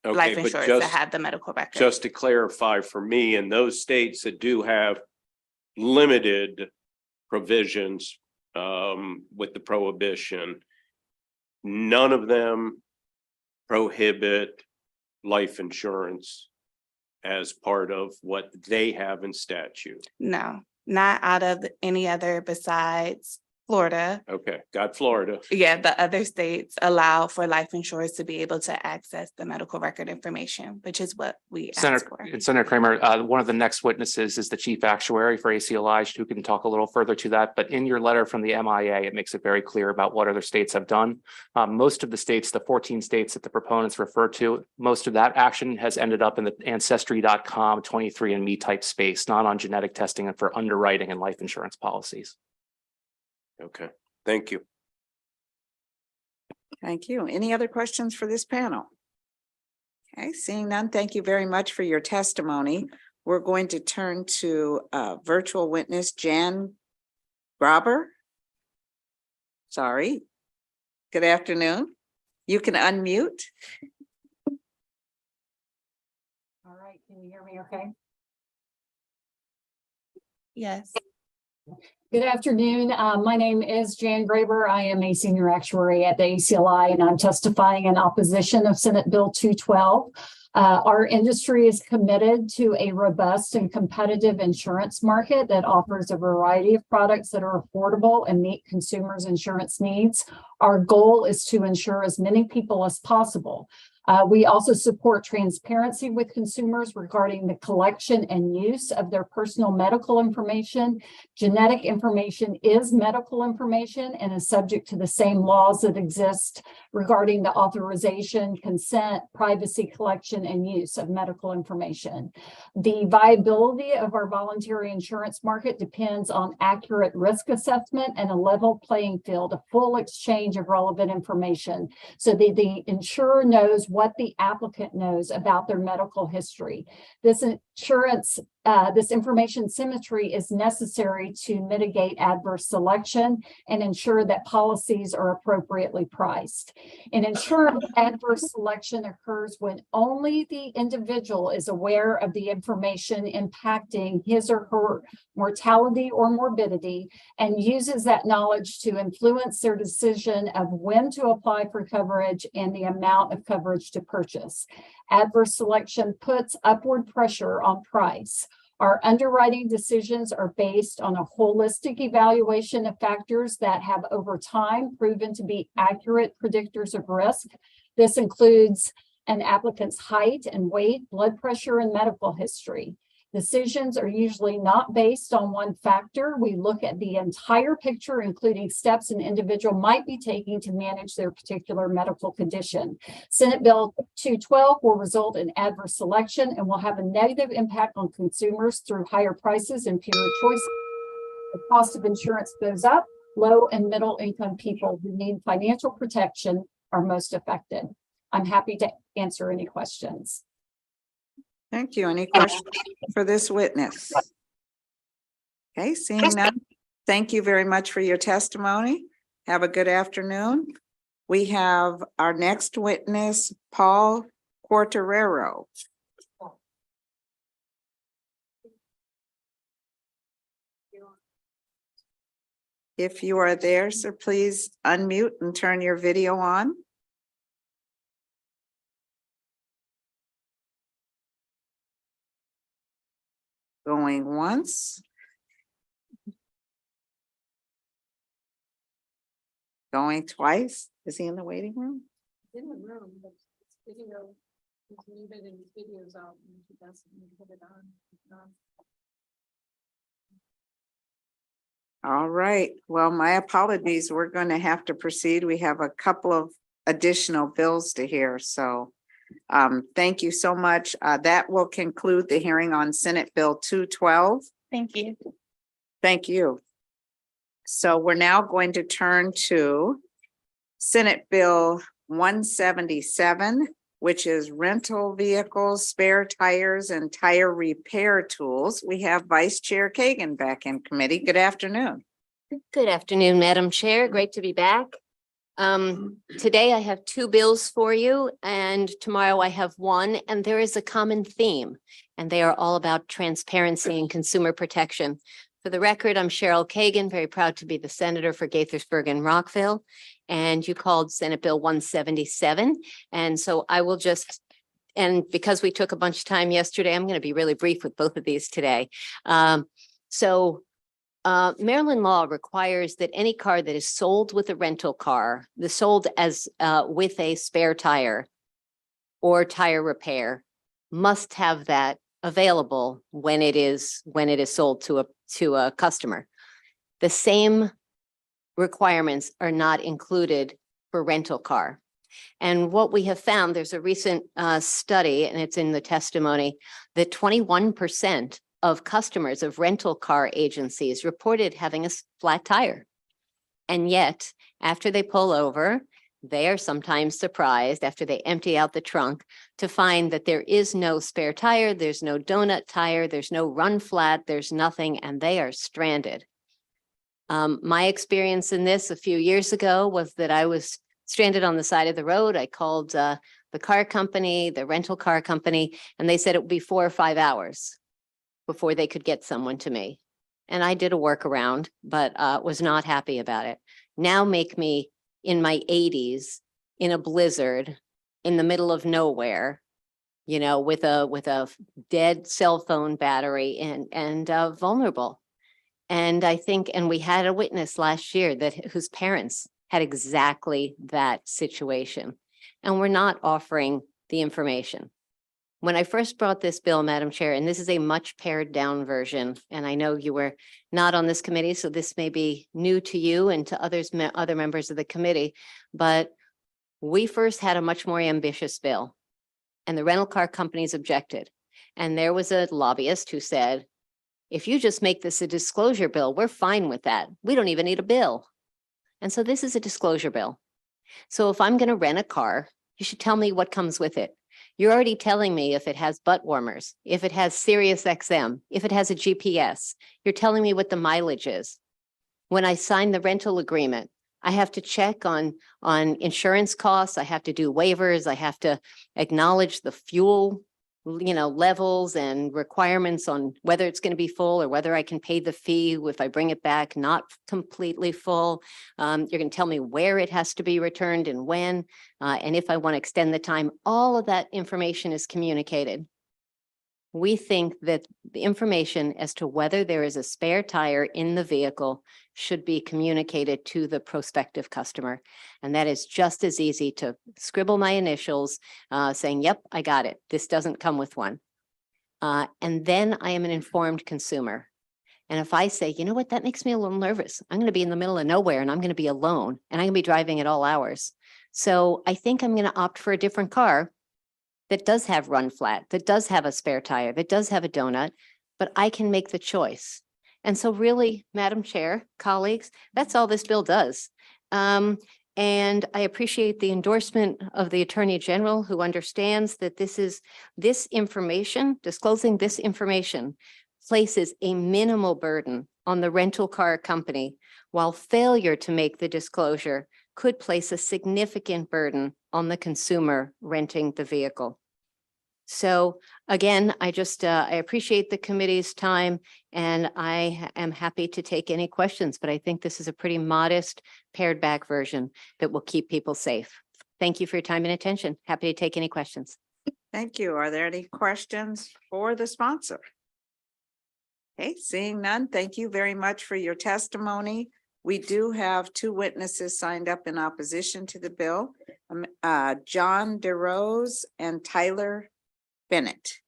life Okay, but insurance to just, have the medical record. just to clarify for me, in those states that do have limited provisions with the prohibition, none of them prohibit life insurance as part of what they have in statute. No, not out of any other besides Florida. Okay, got Florida. Yeah, the other states allow for life insurers to be able to access the medical record information, which is what we asked for. Senator Kramer, one of the next witnesses is the chief actuary for ACLI, who can talk a little further to that. But in your letter from the MIA, it makes it very clear about what other states have done. Most of the states, the 14 states that the proponents refer to, most of that action has ended up in the Ancestry.com 23andMe type space, not on genetic testing and for underwriting and life insurance policies. Okay, thank you. Thank you. Any other questions for this panel? Okay, seeing none, thank you very much for your testimony. We're going to turn to virtual witness Jan Graber. Sorry. Good afternoon. You can unmute. All right, can you hear me okay? Yes. Good afternoon. My name is Jan Graber. I am a senior actuary at the ACLI, and I'm testifying in opposition of Senate Bill 212. Our industry is committed to a robust and competitive insurance market that offers a variety of products that are affordable and meet consumers' insurance needs. Our goal is to insure as many people as possible. We also support transparency with consumers regarding the collection and use of their personal medical information. Genetic information is medical information and is subject to the same laws that exist regarding the authorization, consent, privacy, collection, and use of medical information. The viability of our voluntary insurance market depends on accurate risk assessment and a level playing field, a full exchange of relevant information, so the insurer knows what the applicant knows about their medical history. This information symmetry is necessary to mitigate adverse selection and ensure that policies are appropriately priced. In insurance, adverse selection occurs when only the individual is aware of the information impacting his or her mortality or morbidity and uses that knowledge to influence their decision of when to apply for coverage and the amount of coverage to purchase. Adverse selection puts upward pressure on price. Our underwriting decisions are based on a holistic evaluation of factors that have over time proven to be accurate predictors of risk. This includes an applicant's height and weight, blood pressure, and medical history. Decisions are usually not based on one factor. We look at the entire picture, including steps an individual might be taking to manage their particular medical condition. Senate Bill 212 will result in adverse selection and will have a negative impact on consumers through higher prices and fewer choices. The cost of insurance goes up. Low and middle income people who need financial protection are most affected. I'm happy to answer any questions. Thank you. Any questions for this witness? Okay, seeing none. Thank you very much for your testimony. Have a good afternoon. We have our next witness, Paul Quartarero. If you are there, sir, please unmute and turn your video on. Going once. Going twice. Is he in the waiting room? In the room, but video is muted and videos out. Put it on. All right. Well, my apologies. We're going to have to proceed. We have a couple of additional bills to hear. So thank you so much. That will conclude the hearing on Senate Bill 212. Thank you. Thank you. So we're now going to turn to Senate Bill 177. which is rental vehicles, spare tires, and tire repair tools. We have Vice Chair Kagan back in committee. Good afternoon. Good afternoon, Madam Chair. Great to be back. Today I have two bills for you, and tomorrow I have one, and there is a common theme, and they are all about transparency and consumer protection. For the record, I'm Cheryl Kagan, very proud to be the senator for Gaithersburg and Rockville, and you called Senate Bill 177. And so I will just, and because we took a bunch of time yesterday, I'm going to be really brief with both of these today. Maryland law requires that any car that is sold with a rental car, sold as with a spare tire or tire repair, must have that available when it is sold to a customer. The same requirements are not included for rental car. And what we have found, there's a recent study, and it's in the testimony, that 21% of customers of rental car agencies reported having a flat tire. And yet, after they pull over, they are sometimes surprised after they empty out the trunk to find that there is no spare tire, there's no donut tire, there's no run flat, there's nothing, and they are stranded. My experience in this a few years ago was that I was stranded on the side of the road. I called the car company, the rental car company, and they said it would be 4 or 5 hours before they could get someone to me. And I did a workaround, but was not happy about it. Now make me in my 80s in a blizzard in the middle of nowhere, you know, with a dead cell phone battery and vulnerable. And I think, and we had a witness last year whose parents had exactly that situation, and we're not offering the information. When I first brought this bill, Madam Chair, and this is a much pared down version, and I know you were not on this committee, so this may be new to you and to other members of the committee, but we first had a much more ambitious bill, and the rental car companies objected. And there was a lobbyist who said, if you just make this a disclosure bill, we're fine with that. We don't even need a bill. And so this is a disclosure bill. So if I'm going to rent a car, you should tell me what comes with it. You're already telling me if it has butt warmers, if it has Sirius XM, if it has a GPS. You're telling me what the mileage is. When I sign the rental agreement, I have to check on insurance costs. I have to do waivers. I have to acknowledge the fuel, levels and requirements on whether it's going to be full or whether I can pay the fee if I bring it back not completely full. You're going to tell me where it has to be returned and when, and if I want to extend the time. All of that information is communicated. We think that the information as to whether there is a spare tire in the vehicle should be communicated to the prospective customer. And that is just as easy to scribble my initials saying, yep, I got it. This doesn't come with one. And then I am an informed consumer. And if I say, you know what, that makes me a little nervous. I'm going to be in the middle of nowhere and I'm going to be alone and I'm going to be driving at all hours. So I think I'm going to opt for a different car that does have run flat, that does have a spare tire, that does have a donut, but I can make the choice. And so really, Madam Chair, colleagues, that's all this bill does. And I appreciate the endorsement of the Attorney General, who understands that this information, disclosing this information, places a minimal burden on the rental car company, while failure to make the disclosure could place a significant burden on the consumer renting the vehicle. So again, I appreciate the committee's time, and I am happy to take any questions, but I think this is a pretty modest, pared back version that will keep people safe. Thank you for your time and attention. Happy to take any questions. Thank you. Are there any questions for the sponsor? Okay, seeing none, thank you very much for your testimony. We do have 2 witnesses signed up in opposition to the bill, John DeRose and Tyler Bennett.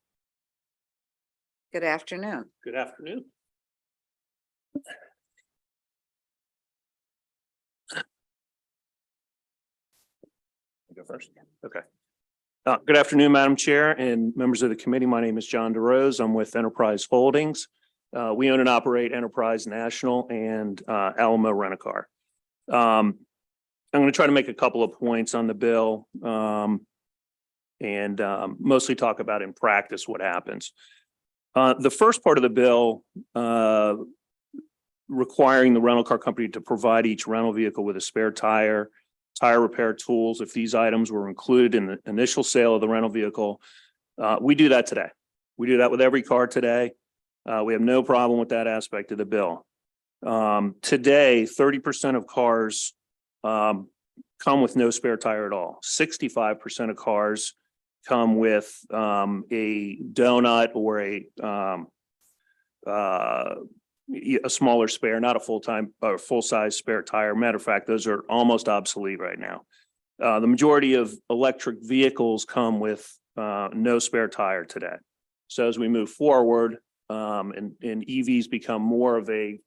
Good afternoon. Good afternoon. Go first. Okay. Good afternoon, Madam Chair and members of the committee. My name is John DeRose. I'm with Enterprise Holdings. We own and operate Enterprise National and Alamo Rent-A-Car. I'm going to try to make a couple of points on the bill. and mostly talk about in practice what happens. The first part of the bill requiring the rental car company to provide each rental vehicle with a spare tire, tire repair tools, if these items were included in the initial sale of the rental vehicle. We do that today. We do that with every car today. We have no problem with that aspect of the bill. Today, 30% of cars come with no spare tire at all. 65% of cars come with a donut or a smaller spare, not a full-time or full-size spare tire. Matter of fact, those are almost obsolete right now. The majority of electric vehicles come with no spare tire today. So as we move forward and EVs become more of a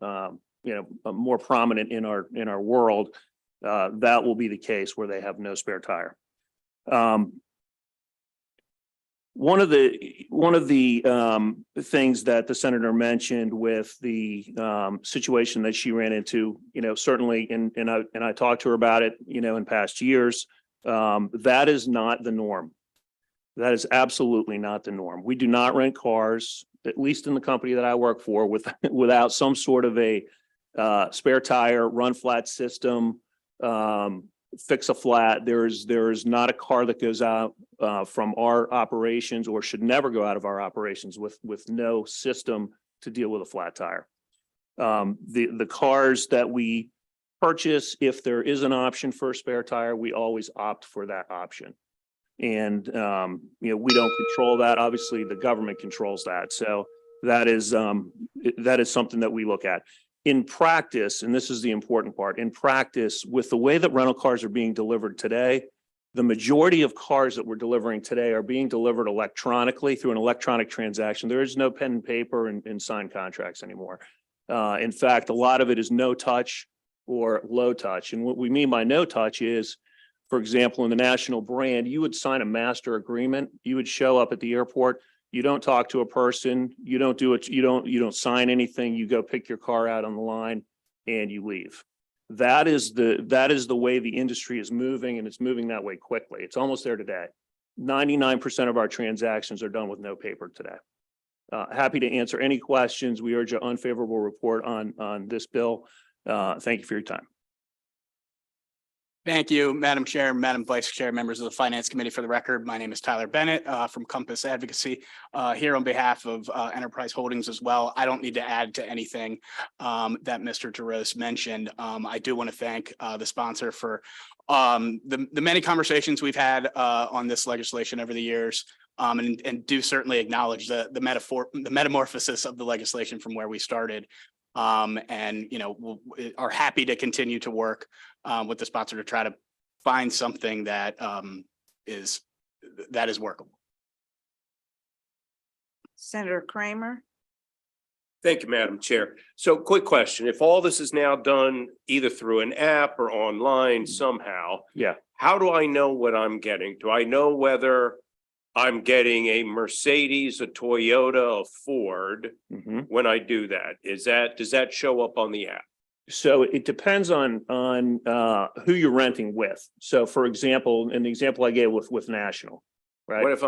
more prominent in our world, that will be the case where they have no spare tire. One of the things that the senator mentioned with the situation that she ran into, certainly, and I talked to her about it, in past years, that is not the norm. That is absolutely not the norm. We do not rent cars, at least in the company that I work for, without some sort of a spare tire, run flat system, fix a flat. There is not a car that goes out from our operations or should never go out of our operations with no system to deal with a flat tire. The cars that we purchase, if there is an option for a spare tire, we always opt for that option. And we don't control that. Obviously, the government controls that. So that is something that we look at. In practice, and this is the important part, in practice, with the way that rental cars are being delivered today, the majority of cars that we're delivering today are being delivered electronically through an electronic transaction. There is no pen and paper and signed contracts anymore. In fact, a lot of it is no touch or low touch. And what we mean by no touch is, for example, in the national brand, you would sign a master agreement. You would show up at the airport. You don't talk to a person. You don't do it. You don't sign anything. You go pick your car out on the line and you leave. That is the way the industry is moving, and it's moving that way quickly. It's almost there today. 99% of our transactions are done with no paper today. Happy to answer any questions. We urge an unfavorable report on this bill. Thank you for your time. Thank you, Madam Chair, Madam Vice Chair, members of the Finance Committee. For the record, my name is Tyler Bennett from Compass Advocacy, here on behalf of Enterprise Holdings as well. I don't need to add to anything that Mr. Jaros mentioned. I do want to thank the sponsor for the many conversations we've had on this legislation over the years, and do certainly acknowledge the metamorphosis of the legislation from where we started. And are happy to continue to work with the sponsor to try to find something that is workable. Senator Kramer. Thank you, Madam Chair. So quick question. If all this is now done either through an app or online somehow, how do I know what I'm getting? Do I know whether I'm getting a Mercedes, a Toyota, a Ford when I do that? Does that show up on the app? So it depends on who you're renting with. So for example, in the example I gave with National, right? What if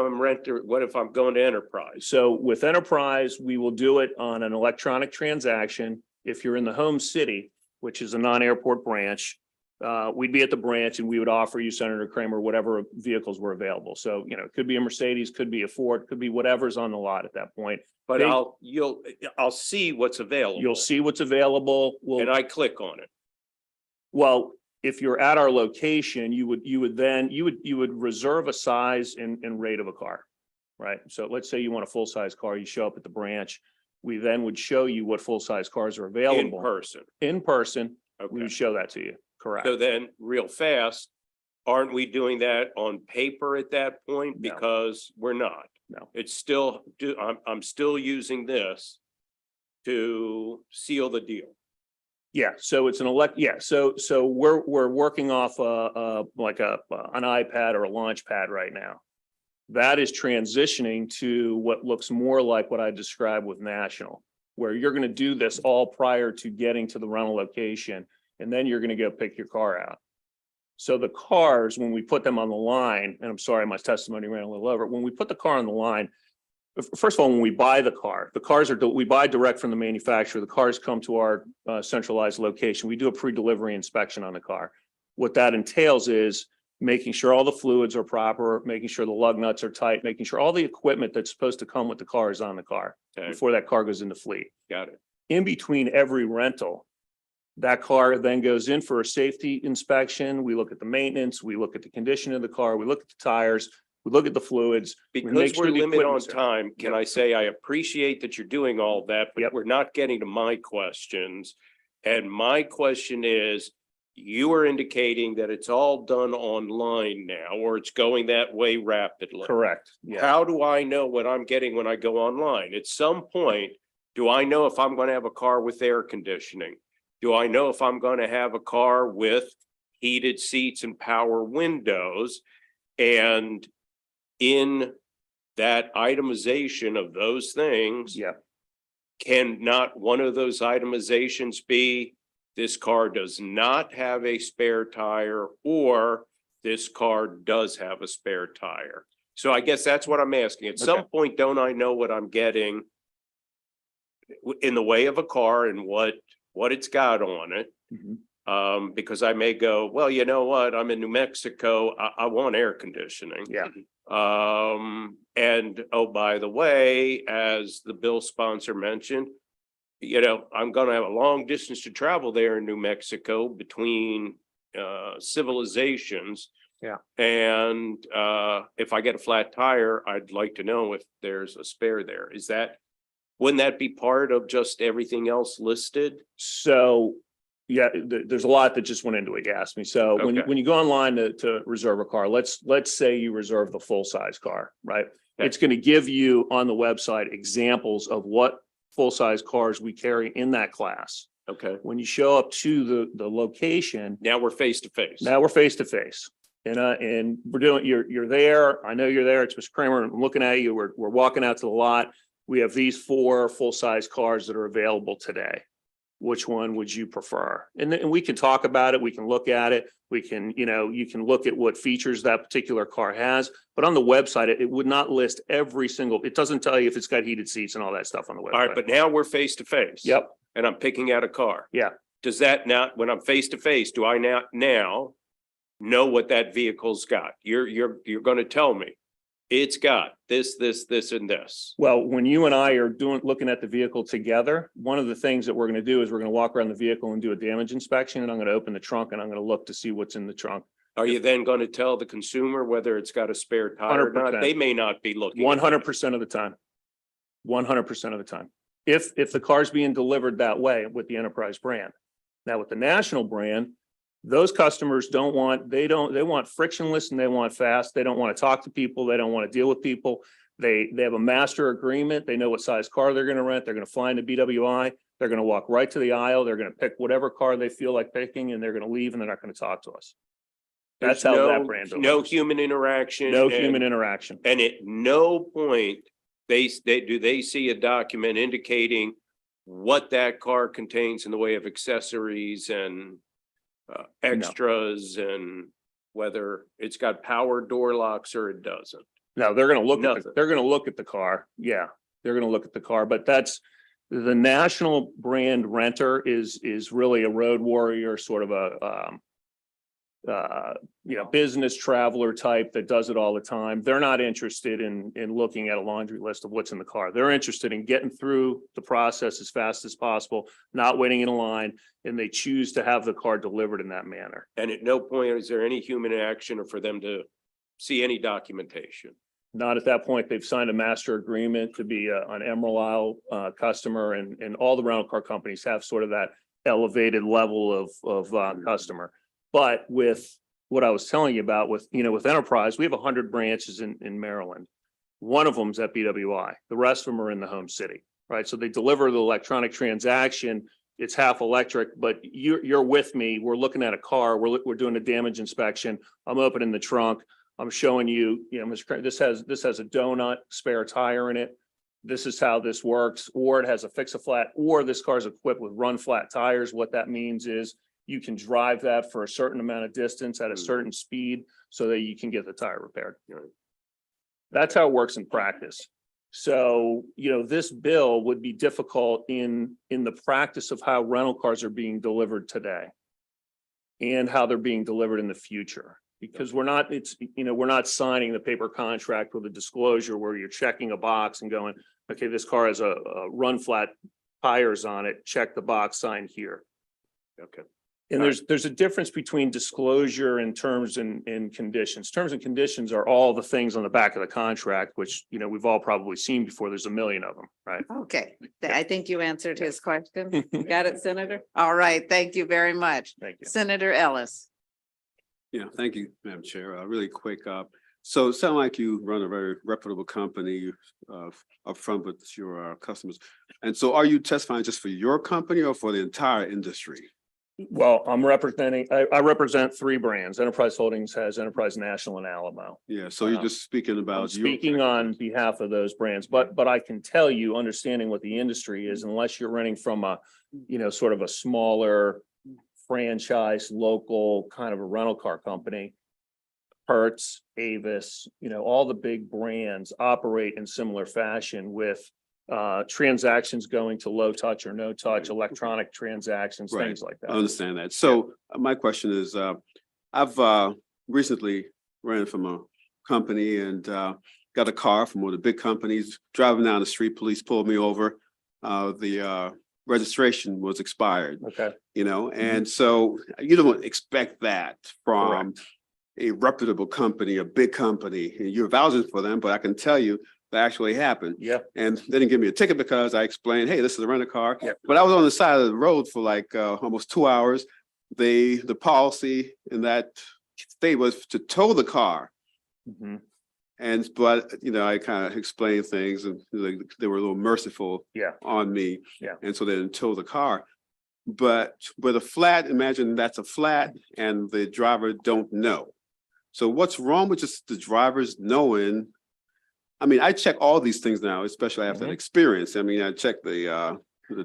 I'm going to Enterprise? So with Enterprise, we will do it on an electronic transaction. If you're in the home city, which is a non-airport branch, we'd be at the branch and we would offer you, Senator Kramer, whatever vehicles were available. So, it could be a Mercedes, could be a Ford, could be whatever's on the lot at that point. But I'll see what's available. You'll see what's available. And I click on it. Well, if you're at our location, you would reserve a size and rate of a car, right? So let's say you want a full-size car, you show up at the branch. We then would show you what full-size cars are available. In person, okay. We would show that to you. Correct. So then real fast, aren't we doing that on paper at that point? No. Because we're not. No. It's still, I'm still using this to seal the deal. Yeah. So it's So we're working off an iPad or a launch pad right now. That is transitioning to what looks more like what I described with National, where you're going to do this all prior to getting to the rental location. And then you're going to go pick your car out. So the cars, when we put them on the line, and I'm sorry, my testimony ran a little over, when we put the car on the line, first of all, when we buy the cars we buy direct from the manufacturer. The cars come to our centralized location. We do a pre-delivery inspection on the car. What that entails is making sure all the fluids are proper, making sure the lug nuts are tight, making sure all the equipment that's supposed to come with the car is on the car before that car goes into fleet. Got it. In between every rental, that car then goes in for a safety inspection. We look at the maintenance, we look at the condition of the car, we look at the tires, we look at the fluids. Because we're limited on time, can I say I appreciate that you're doing all that, but we're not getting to my questions. And my question is, you are indicating that it's all done online now, or it's going that way rapidly. Correct. Yeah. How do I know what I'm getting when I go online? At some point, do I know if I'm going to have a car with air conditioning? Do I know if I'm going to have a car with heated seats and power windows? And in that itemization of those things, can not one of those itemizations be this car does not have a spare tire, or this car does have a spare tire? So I guess that's what I'm asking. At some point, don't I know what I'm getting in the way of a car and what it's got on it? Because I may go, well, you know what? I'm in New Mexico. I want air conditioning. Yeah. And oh, by the way, as the bill sponsor mentioned, you know, I'm going to have a long distance to travel there in New Mexico between civilizations. Yeah. And if I get a flat tire, I'd like to know if there's a spare there. Wouldn't that be part of just everything else listed? So, yeah, there's a lot that just went into it, you asked me. So when you go online to reserve a car, let's say you reserve the full size car, right? It's going to give you on the website examples of what full size cars we carry in that class. Okay. When you show up to the location, now we're face to face. And we're doing, you're there. I know you're there. It's Mr. Kramer. I'm looking at you. We're walking out to the lot. We have these 4 full size cars that are available today. Which one would you prefer? And then we can talk about it. We can look at it. We can, you can look at what features that particular car has, but on the website, it would not list every single, it doesn't tell you if it's got heated seats and all that stuff on the website. All right, but now we're face to face. Yep. And I'm picking out a car. Yeah. Does that now, when I'm face to face, do I now know what that vehicle's got? You're going to tell me it's got this, and this. Well, when you and I are looking at the vehicle together, one of the things that we're going to do is we're going to walk around the vehicle and do a damage inspection, and I'm going to open the trunk and I'm going to look to see what's in the trunk. Are you then going to tell the consumer whether it's got a spare tire or not? They may not be looking. 100% of the time. 100% of the time. If the car's being delivered that way with the Enterprise brand. Now with the national brand, those customers they want frictionless and they want fast. They don't want to talk to people. They don't want to deal with people. They have a master agreement. They know what size car they're going to rent. They're going to fly into BWI. They're going to walk right to the aisle. They're going to pick whatever car they feel like picking, and they're going to leave, and they're not going to talk to us. That's how that brand delivers. No human interaction. No human interaction. And at no point they see a document indicating what that car contains in the way of accessories and extras, and whether it's got power door locks or it doesn't. No, they're going to look at the car. Yeah, they're going to look at the car, but that's the national brand renter is really a road warrior, sort of a business traveler type that does it all the time. They're not interested in looking at a laundry list of what's in the car. They're interested in getting through the process as fast as possible, not waiting in a line, and they choose to have the car delivered in that manner. And at no point is there any human action or for them to see any documentation. Not at that point. They've signed a master agreement to be an Emerald Isle customer, and all the rental car companies have sort of that elevated level of customer. But with what I was telling you about with Enterprise, we have 100 branches in Maryland. One of them's at BWI. The rest of them are in the home city, right? So they deliver the electronic transaction. It's half electric, but you're with me. We're looking at a car. We're doing a damage inspection. I'm opening the trunk. I'm showing you, Mr. This has a donut spare tire in it. This is how this works, or it has a fix-a-flat, or this car is equipped with run flat tires. What that means is you can drive that for a certain amount of distance at a certain speed so that you can get the tire repaired. That's how it works in practice. So, you know, this bill would be difficult in the practice of how rental cars are being delivered today and how they're being delivered in the future. Because we're not signing the paper contract with a disclosure where you're checking a box and going, okay, this car has a run flat tires on it, check the box, sign here. Okay. And there's a difference between disclosure and terms and conditions. Terms and conditions are all the things on the back of the contract, which, you know, we've all probably seen before. There's a million of them, right? Okay, I think you answered his question. You got it, Senator? All right, thank you very much. Thank you. Senator Ellis. Yeah, thank you, Madam Chair. Really quick. So it sounds like you run a very reputable company upfront with your customers. And so are you testifying just for your company or for the entire industry? Well, I represent three brands. Enterprise Holdings has Enterprise National and Alamo. Yeah, so you're just speaking about. I'm speaking on behalf of those brands, but I can tell you, understanding what the industry is, unless you're renting from a, you know, sort of a smaller franchise, local kind of a rental car company, Hertz, Avis, you know, all the big brands operate in similar fashion with transactions going to low touch or no touch, electronic transactions, Right. things like that. I understand that. So my question is, I've recently ran from a company and got a car from one of the big companies. Driving down the street, police pulled me over. The registration was expired. Okay. You know, and so you don't expect that from a reputable company, a big company. You're vouching for them, but I can tell you that actually happened. Yeah. And they didn't give me a ticket because I explained, hey, this is a rental car. Yeah. But I was on the side of the road for like almost 2 hours. The policy in that state was to tow the car. But you know, I kind of explained things and they were a little merciful on me. Yeah. And so they didn't tow the car. But with a flat, imagine that's a flat and the driver don't know. So what's wrong with just the drivers knowing? I mean, I check all these things now, especially after that experience. I mean, I check the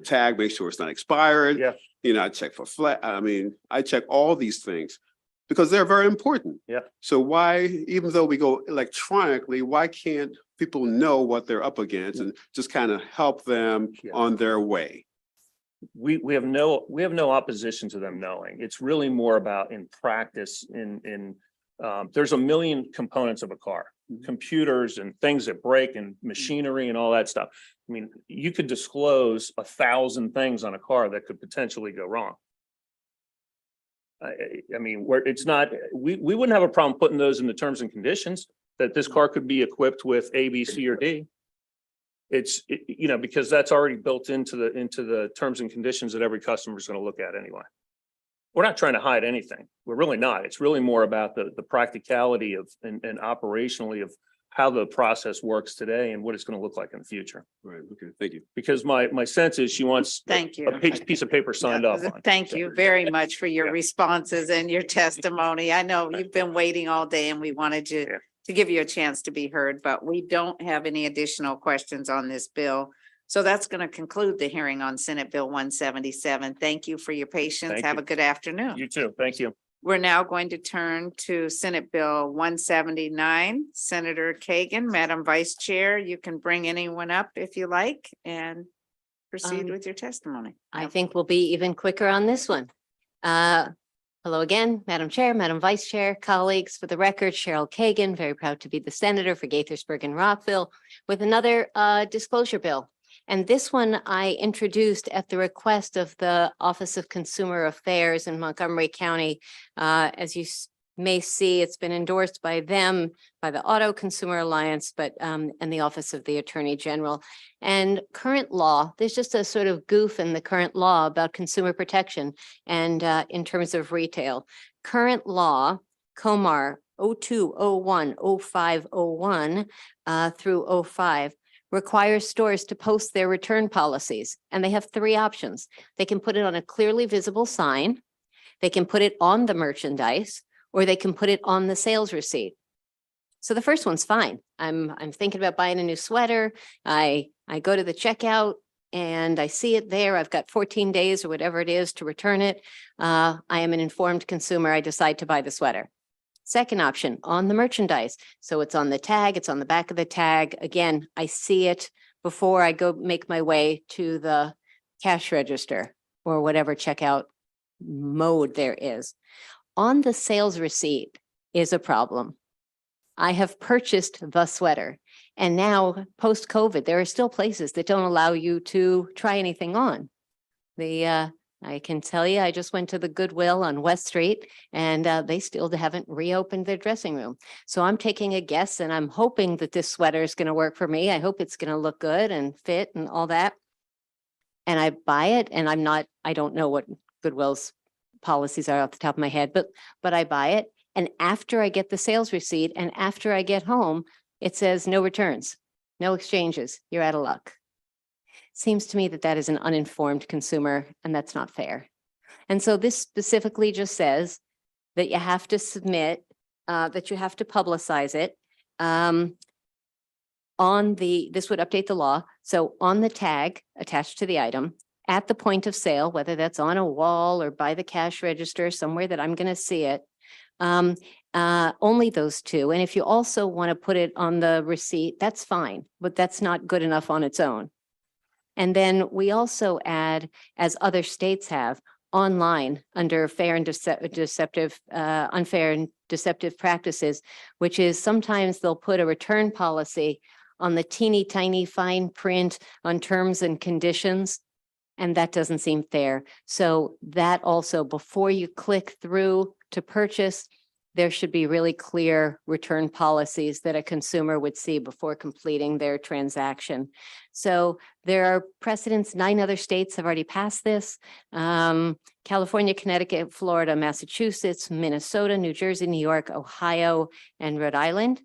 tag, make sure it's not expired. Yeah. You know, I check for flat. I mean, I check all these things because they're very important. Yeah. So why, even though we go electronically, why can't people know what they're up against and just kind of help them on their way? We have no opposition to them knowing. It's really more about in practice there's a million components of a car, computers and things that break and machinery and all that stuff. I mean, you could disclose 1,000 things on a car that could potentially go wrong. I mean, we wouldn't have a problem putting those in the terms and conditions that this car could be equipped with A, B, C, or D. You know, because that's already built into the terms and conditions that every customer is going to look at anyway. We're not trying to hide anything. We're really not. It's really more about the practicality of and operationally of how the process works today and what it's going to look like in the future. Right. Okay. Thank you. Because my sense is she wants Thank you. a piece of paper signed off on. Thank you very much for your responses and your testimony. I know you've been waiting all day and we wanted to give you a chance to be heard, but we don't have any additional questions on this bill. So that's going to conclude the hearing on Senate Bill 177. Thank you for your patience. Have a good afternoon. You too. Thank you. We're now going to turn to Senate Bill 179. Senator Kagan, Madam Vice Chair, you can bring anyone up if you like and proceed with your testimony. I think we'll be even quicker on this one. Hello again, Madam Chair, Madam Vice Chair, colleagues. For the record, Cheryl Kagan, very proud to be the senator for Gaithersburg and Rockville with another disclosure bill. And this one I introduced at the request of the Office of Consumer Affairs in Montgomery County. As you may see, it's been endorsed by them, by the Auto Consumer Alliance, but and the Office of the Attorney General. And current law, there's just a sort of goof in the current law about consumer protection and in terms of retail. Current law, COMAR 02010501 through 05 requires stores to post their return policies. And they have three options. They can put it on a clearly visible sign, they can put it on the merchandise, or they can put it on the sales receipt. So the first one's fine. I'm thinking about buying a new sweater. I go to the checkout and I see it there. I've got 14 days or whatever it is to return it. I am an informed consumer. I decide to buy the sweater. Second option, on the merchandise. So it's on the tag, it's on the back of the tag. Again, I see it before I go make my way to the cash register or whatever checkout mode there is. On the sales receipt is a problem. I have purchased the sweater, and now post-COVID, there are still places that don't allow you to try anything on. I can tell you, I just went to the Goodwill on West Street, and they still haven't reopened their dressing room. So I'm taking a guess, and I'm hoping that this sweater is going to work for me. I hope it's going to look good and fit and all that. And I buy it, and I don't know what Goodwill's policies are off the top of my head, but I buy it. And after I get the sales receipt and after I get home, it says no returns, no exchanges, you're out of luck. Seems to me that that is an uninformed consumer, and that's not fair. And so this specifically just says that you have to submit, that you have to publicize it. This would update the law. So on the tag attached to the item, at the point of sale, whether that's on a wall or by the cash register, somewhere that I'm going to see it, only those two. And if you also want to put it on the receipt, that's fine, but that's not good enough on its own. And then we also add, as other states have, online under fair and deceptive, unfair and deceptive practices, which is sometimes they'll put a return policy on the teeny tiny fine print on terms and conditions, and that doesn't seem fair. So that also, before you click through to purchase, there should be really clear return policies that a consumer would see before completing their transaction. So there are precedents. 9 other states have already passed this. California, Connecticut, Florida, Massachusetts, Minnesota, New Jersey, New York, Ohio, and Rhode Island.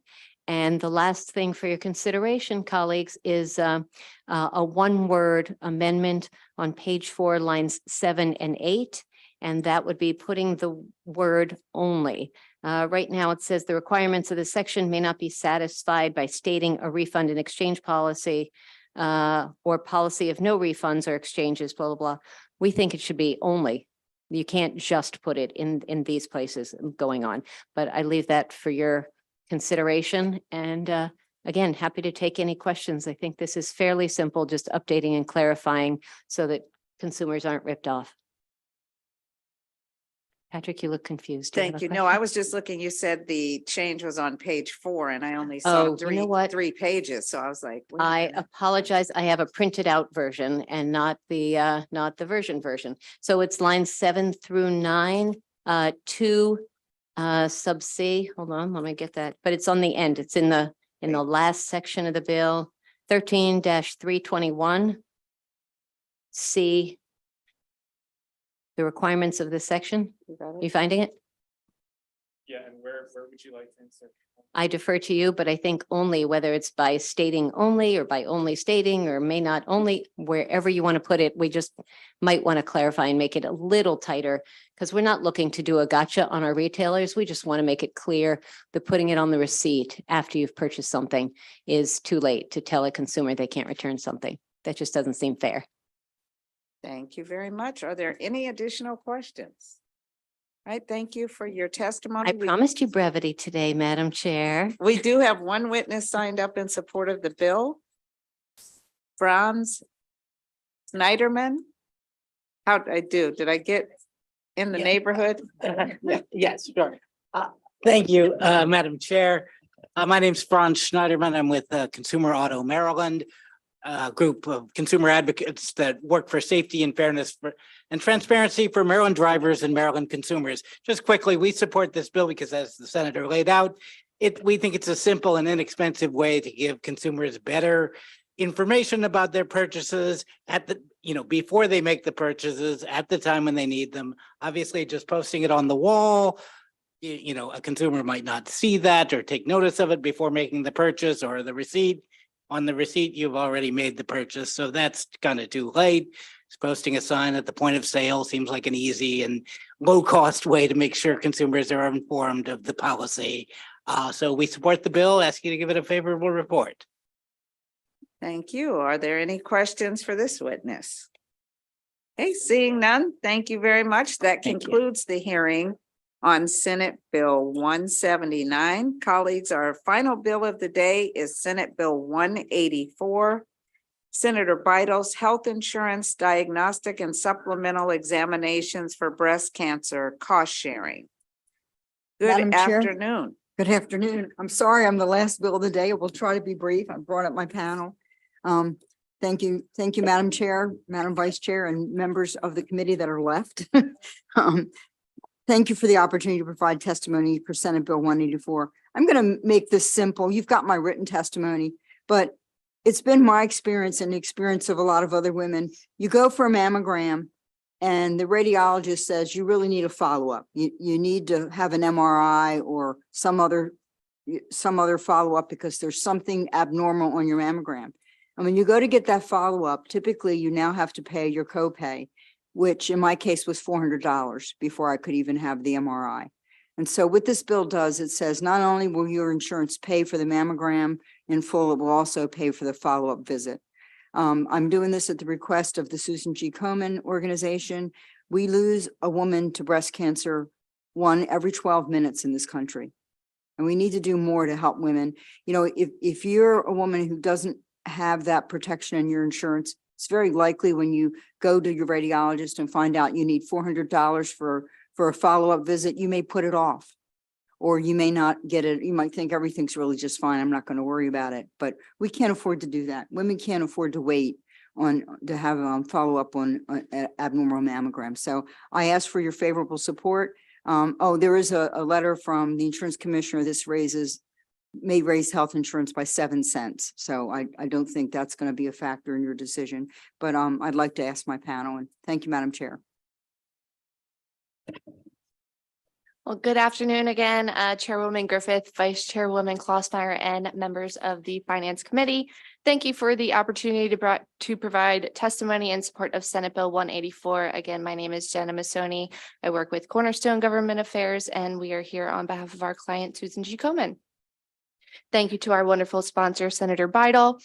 And the last thing for your consideration, colleagues, is a one-word amendment on page 4, lines 7 and 8. And that would be putting the word only. Right now, it says the requirements of this section may not be satisfied by stating a refund and exchange policy or policy of no refunds or exchanges, blah, blah, blah. We think it should be only. You can't just put it in these places going on, but I leave that for your consideration. And again, happy to take any questions. I think this is fairly simple, just updating and clarifying so that consumers aren't ripped off. Patrick, you look confused. Do you have Thank a you. No, question? I was just looking, you said the change was on page 4 and I only saw Oh, you know what? 3 pages. So I was like, wait a I minute. apologize. I have a printed out version and not the version. So it's lines 7 through 9, 2 sub C. Hold on, let me get that. But it's on the end. It's in the last section of the bill, 13-321. C. The requirements of this section. You finding it? Yeah, and where would you like to insert? I defer to you, but I think only, whether it's by stating only or by only stating or may not only, wherever you want to put it, we just might want to clarify and make it a little tighter, because we're not looking to do a gotcha on our retailers. We just want to make it clear that putting it on the receipt after you've purchased something is too late to tell a consumer they can't return something. That just doesn't seem fair. Thank you very much. Are there any additional questions? All right, thank you for your testimony. I promised you brevity today, Madam Chair. We do have one witness signed up in support of the bill. Franz Snyderman. How'd I do? Did I get in the neighborhood? Yes, sure. Thank you, Madam Chair. My name's Franz Schneiderman. I'm with Consumer Auto Maryland, a group of consumer advocates that work for safety and fairness and transparency for Maryland drivers and Maryland consumers. Just quickly, we support this bill because, as the senator laid out, we think it's a simple and inexpensive way to give consumers better information about their purchases before they make the purchases, at the time when they need them. Obviously, just posting it on the wall, a consumer might not see that or take notice of it before making the purchase, or the receipt. On the receipt, you've already made the purchase, so that's kind of too late. Posting a sign at the point of sale seems like an easy and low-cost way to make sure consumers are informed of the policy. So we support the bill, ask you to give it a favorable report. Thank you. Are there any questions for this witness? Okay, seeing none, thank you very much. That concludes the hearing on Senate Bill 179. Colleagues, our final bill of the day is Senate Bill 184. Senator Bidle's Health Insurance Diagnostic and Supplemental Examinations for Breast Cancer Cost Sharing. Good Madam Chair. afternoon. Good afternoon. I'm sorry, I'm the last bill of the day. I will try to be brief. I brought up my panel. Thank you, Madam Chair, Madam Vice Chair, and members of the committee that are left. Thank you for the opportunity to provide testimony for Senate Bill 184. I'm going to make this simple. You've got my written testimony, but it's been my experience and the experience of a lot of other women. You go for a mammogram and the radiologist says you really need a follow-up. You need to have an MRI or some other follow-up because there's something abnormal on your mammogram. And when you go to get that follow-up, typically you now have to pay your copay, which in my case was $400 before I could even have the MRI. And so what this bill does, it says not only will your insurance pay for the mammogram in full, it will also pay for the follow-up visit. I'm doing this at the request of the Susan G. Komen organization. We lose a woman to breast cancer, one every 12 minutes in this country. And we need to do more to help women. You know, if you're a woman who doesn't have that protection in your insurance, it's very likely when you go to your radiologist and find out you need $400 for a follow-up visit, you may put it off, or you may not get it. You might think everything's really just fine. I'm not going to worry about it, but we can't afford to do that. Women can't afford to wait to have follow-up on abnormal mammogram. So I ask for your favorable support. There is a letter from the insurance commissioner. This may raise health insurance by 7 cents. So I don't think that's going to be a factor in your decision, but I'd like to ask my panel, and thank you, Madam Chair. Well, good afternoon again, Chairwoman Griffith, Vice Chairwoman Klausmeier, and members of the Finance Committee. Thank you for the opportunity to provide testimony in support of Senate Bill 184. Again, my name is Jenna Massoni. I work with Cornerstone Government Affairs, and we are here on behalf of our client, Susan G. Komen. Thank you to our wonderful sponsor, Senator Bidle.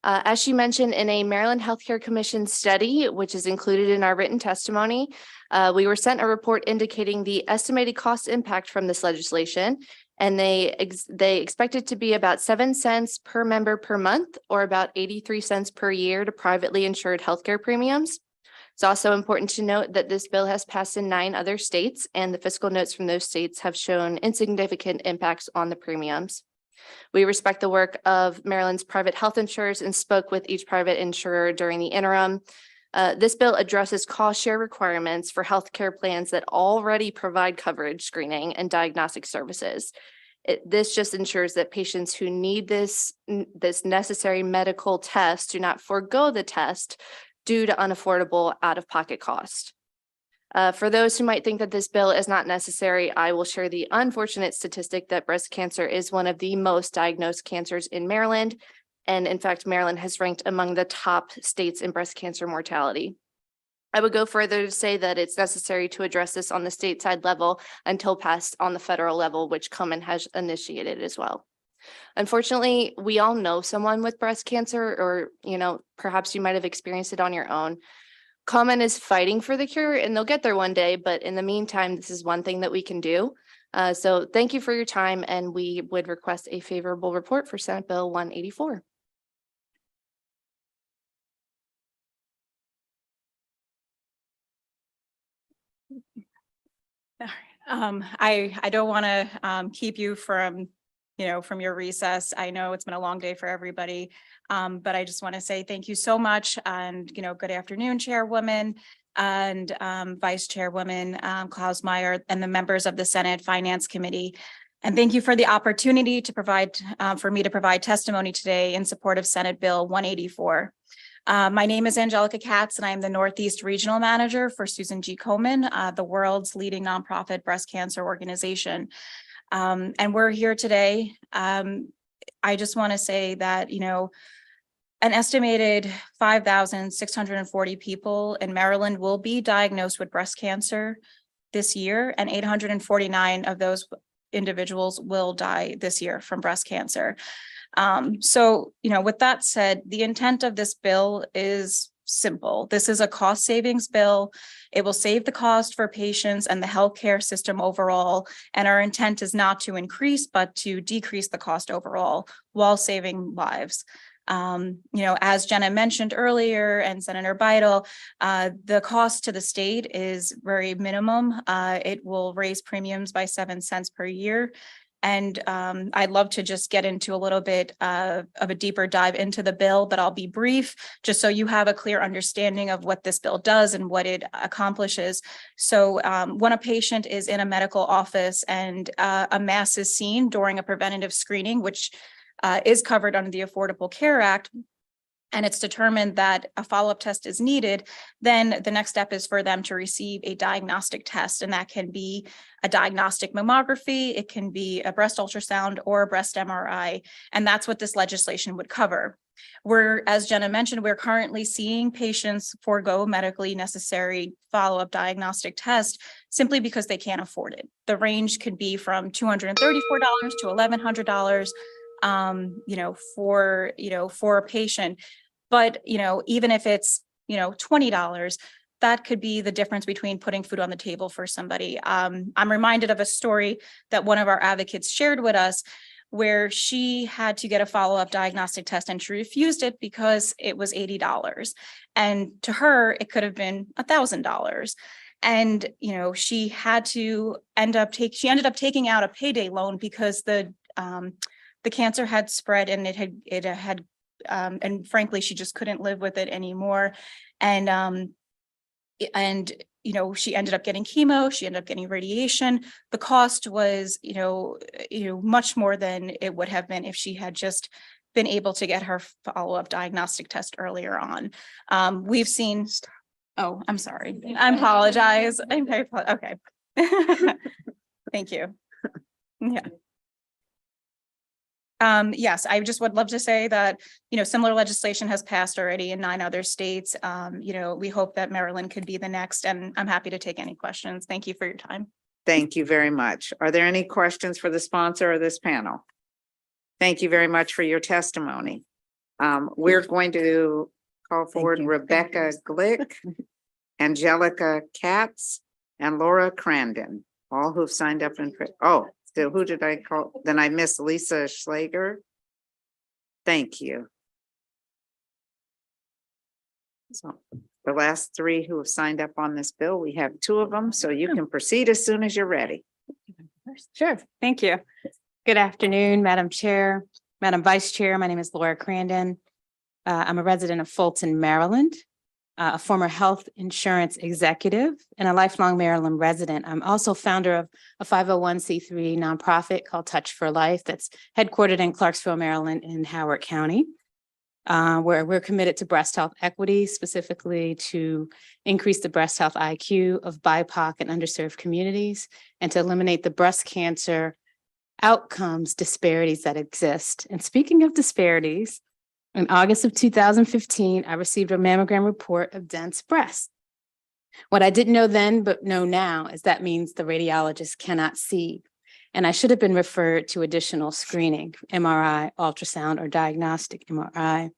As she mentioned, in a Maryland Healthcare Commission study, which is included in our written testimony, we were sent a report indicating the estimated cost impact from this legislation, and they expect it to be about 7 cents per member per month, or about 83 cents per year to privately insured healthcare premiums. It's also important to note that this bill has passed in 9 other states, and the fiscal notes from those states have shown insignificant impacts on the premiums. We respect the work of Maryland's private health insurers and spoke with each private insurer during the interim. This bill addresses cost share requirements for healthcare plans that already provide coverage, screening, and diagnostic services. This just ensures that patients who need this necessary medical test do not forego the test due to unaffordable out-of-pocket cost. For those who might think that this bill is not necessary, I will share the unfortunate statistic that breast cancer is one of the most diagnosed cancers in Maryland. And in fact, Maryland has ranked among the top states in breast cancer mortality. I would go further to say that it's necessary to address this on the stateside level until passed on the federal level, which Komen has initiated as well. Unfortunately, we all know someone with breast cancer, or, perhaps you might have experienced it on your own. Komen is fighting for the cure, and they'll get there one day, but in the meantime, this is one thing that we can do. So thank you for your time, and we would request a favorable report for Senate Bill 184. I don't want to keep you from your recess. I know it's been a long day for everybody, but I just want to say thank you so much, and good afternoon, Chairwoman and Vice Chairwoman Klausmeier, and the members of the Senate Finance Committee. And thank you for the opportunity to provide testimony today in support of Senate Bill 184. My name is Angelica Katz, and I am the Northeast Regional Manager for Susan G. Komen, the world's leading nonprofit breast cancer organization. And we're here today. I just want to say that, an estimated 5,640 people in Maryland will be diagnosed with breast cancer this year, and 849 of those individuals will die this year from breast cancer. So, with that said, the intent of this bill is simple. This is a cost savings bill. It will save the cost for patients and the healthcare system overall. And our intent is not to increase, but to decrease the cost overall while saving lives. As Jenna mentioned earlier and Senator Beidel, the cost to the state is very minimum. It will raise premiums by 7 cents per year. And I'd love to just get into a little bit of a deeper dive into the bill, but I'll be brief, just so you have a clear understanding of what this bill does and what it accomplishes. So when a patient is in a medical office and a mass is seen during a preventative screening, which is covered under the Affordable Care Act, and it's determined that a follow-up test is needed, then the next step is for them to receive a diagnostic test. And that can be a diagnostic mammography, it can be a breast ultrasound or a breast MRI. And that's what this legislation would cover. As Jenna mentioned, we're currently seeing patients forego medically necessary follow-up diagnostic test simply because they can't afford it. The range could be from $234 to $1,100. For a patient, but, even if it's, $20, that could be the difference between putting food on the table for somebody. I'm reminded of a story that one of our advocates shared with us where she had to get a follow-up diagnostic test and she refused it because it was $80. And to her, it could have been $1,000. And, she had to ended up taking out a payday loan because the cancer had spread and and frankly, she just couldn't live with it anymore. And she ended up getting chemo, she ended up getting radiation. The cost was, much more than it would have been if she had just been able to get her follow-up diagnostic test earlier on. We've seen, oh, I'm sorry. I apologize. Okay. Thank you. Yeah. Yes, I just would love to say that, similar legislation has passed already in 9 other states. We hope that Maryland could be the next, and I'm happy to take any questions. Thank you for your time. Thank you very much. Are there any questions for the sponsor of this panel? Thank you very much for your testimony. We're going to call forward Rebecca Glick, Angelica Katz, and Laura Crandon, all who've signed up so who did I call? Then I missed Lisa Schlager. Thank you. So the last 3 who have signed up on this bill, we have 2 of them, so you can proceed as soon as you're ready. Sure. Thank you. Good afternoon, Madam Chair, Madam Vice Chair. My name is Laura Crandon. I'm a resident of Fulton, Maryland, a former health insurance executive and a lifelong Maryland resident. I'm also founder of a 501c3 nonprofit called Touch for Life that's headquartered in Clarksville, Maryland in Howard County, where we're committed to breast health equity, specifically to increase the breast health IQ of BIPOC and underserved communities and to eliminate the breast cancer outcomes disparities that exist. And speaking of disparities, in August of 2015, I received a mammogram report of dense breasts. What I didn't know then, but know now, is that means the radiologist cannot see. And I should have been referred to additional screening, MRI, ultrasound, or diagnostic MRI.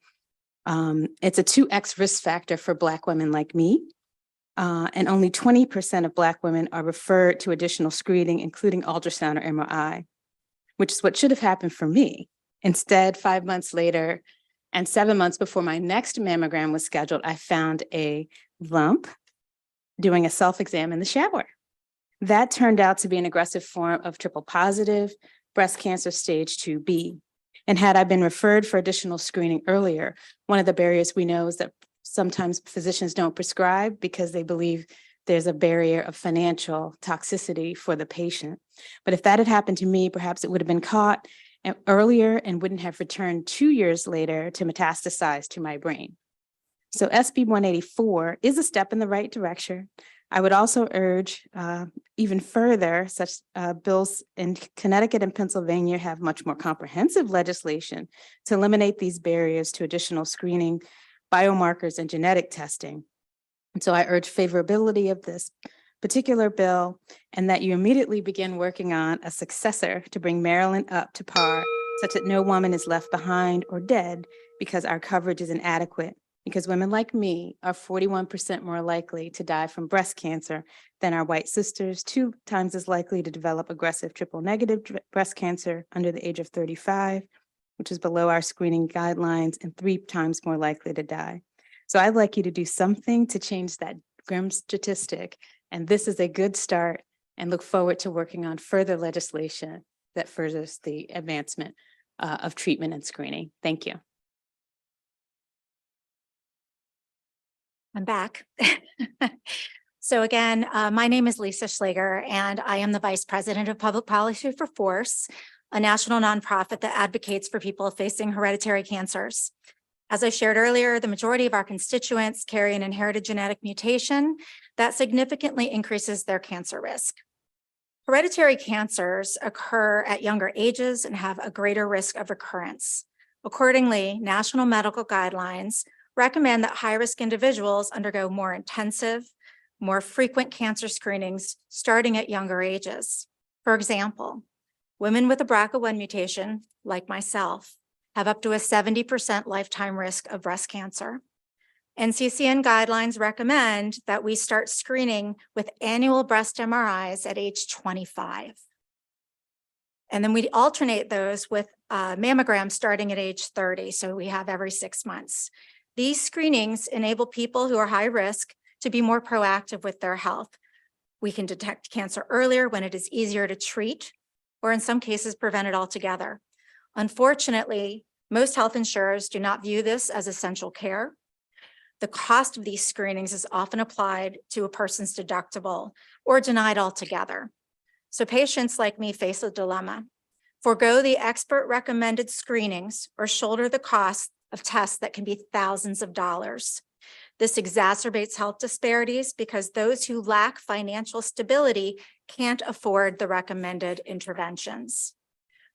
It's a 2x risk factor for Black women like me. And only 20% of Black women are referred to additional screening, including ultrasound or MRI, which is what should have happened for me. Instead, 5 months later, and 7 months before my next mammogram was scheduled, I found a lump doing a self-exam in the shower. That turned out to be an aggressive form of triple positive breast cancer stage 2B. And had I been referred for additional screening earlier, one of the barriers we know is that sometimes physicians don't prescribe because they believe there's a barrier of financial toxicity for the patient. But if that had happened to me, perhaps it would have been caught earlier and wouldn't have returned 2 years later to metastasize to my brain. So SB 184 is a step in the right direction. I would also urge even further, such bills in Connecticut and Pennsylvania have much more comprehensive legislation to eliminate these barriers to additional screening, biomarkers, and genetic testing. And so I urge favorability of this particular bill and that you immediately begin working on a successor to bring Maryland up to par such that no woman is left behind or dead because our coverage is inadequate. Because women like me are 41% more likely to die from breast cancer than our white sisters, 2 times as likely to develop aggressive triple negative breast cancer under the age of 35, which is below our screening guidelines, and 3 times more likely to die. So I'd like you to do something to change that grim statistic. And this is a good start, and look forward to working on further legislation that furthers the advancement of treatment and screening. Thank you. I'm back. So again, my name is Lisa Schlager, and I am the Vice President of Public Policy for Force, a national nonprofit that advocates for people facing hereditary cancers. As I shared earlier, the majority of our constituents carry an inherited genetic mutation that significantly increases their cancer risk. Hereditary cancers occur at younger ages and have a greater risk of recurrence. Accordingly, national medical guidelines recommend that high-risk individuals undergo more intensive, more frequent cancer screenings starting at younger ages. For example, women with a BRCA1 mutation, like myself, have up to a 70% lifetime risk of breast cancer. NCCN guidelines recommend that we start screening with annual breast MRIs at age 25. And then we alternate those with mammograms starting at age 30. So we have every 6 months. These screenings enable people who are high risk to be more proactive with their health. We can detect cancer earlier when it is easier to treat, or in some cases prevent it altogether. Unfortunately, most health insurers do not view this as essential care. The cost of these screenings is often applied to a person's deductible or denied altogether. So patients like me face a dilemma: forego the expert recommended screenings or shoulder the cost of tests that can be thousands of dollars. This exacerbates health disparities because those who lack financial stability can't afford the recommended interventions.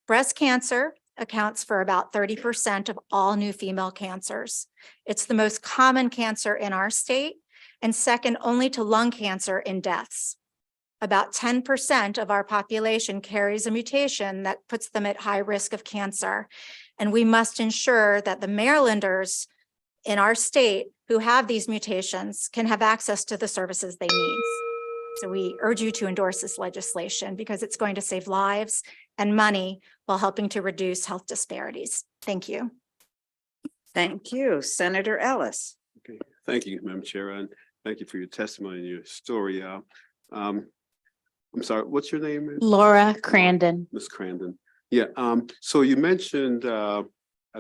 Breast cancer accounts for about 30% of all new female cancers. It's the most common cancer in our state and second only to lung cancer in deaths. About 10% of our population carries a mutation that puts them at high risk of cancer. And we must ensure that the Marylanders in our state who have these mutations can have access to the services they need. So we urge you to endorse this legislation because it's going to save lives and money while helping to reduce health disparities. Thank you. Thank you, Senator Ellis. Okay, thank you, Madam Chair, and thank you for your testimony and your story. I'm sorry, what's your name? Laura Crandon. Ms. Crandon. Yeah, so you mentioned a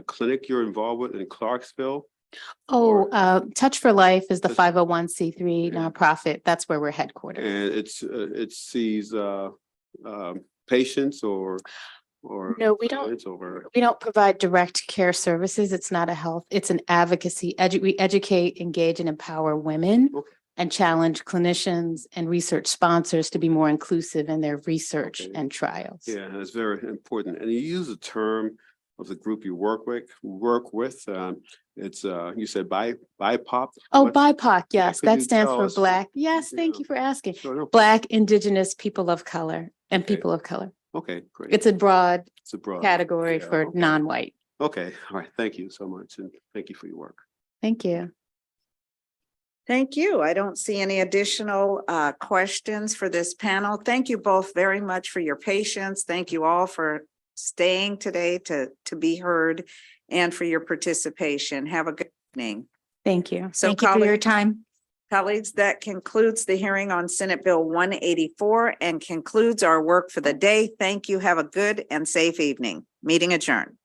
clinic you're involved with in Clarksville. Touch for Life is the 501c3 nonprofit. That's where we're headquartered. And it sees patients or No, we clients over. We don't provide direct care services. It's not a health, it's an advocacy. We educate, engage, and empower women and challenge clinicians and research sponsors to be more inclusive in their research and trials. Yeah, that's very important. And you use a term of the group you work with. It's you said BIPOC. Oh, BIPOC, yes, Could that you stands tell for us Black. Yes, thank you for asking. Sure, no. Black, Indigenous, people of color, and people of color. Okay, great. It's a broad It's a broad category yeah, for okay. non-white. Okay, all right. Thank you so much, and thank you for your work. Thank you. Thank you. I don't see any additional questions for this panel. Thank you both very much for your patience. Thank you all for staying today to be heard and for your participation. Have a good evening. Thank you. So Thank you for your time. Colleagues, that concludes the hearing on Senate Bill 184 and concludes our work for the day. Thank you. Have a good and safe evening. Meeting adjourned.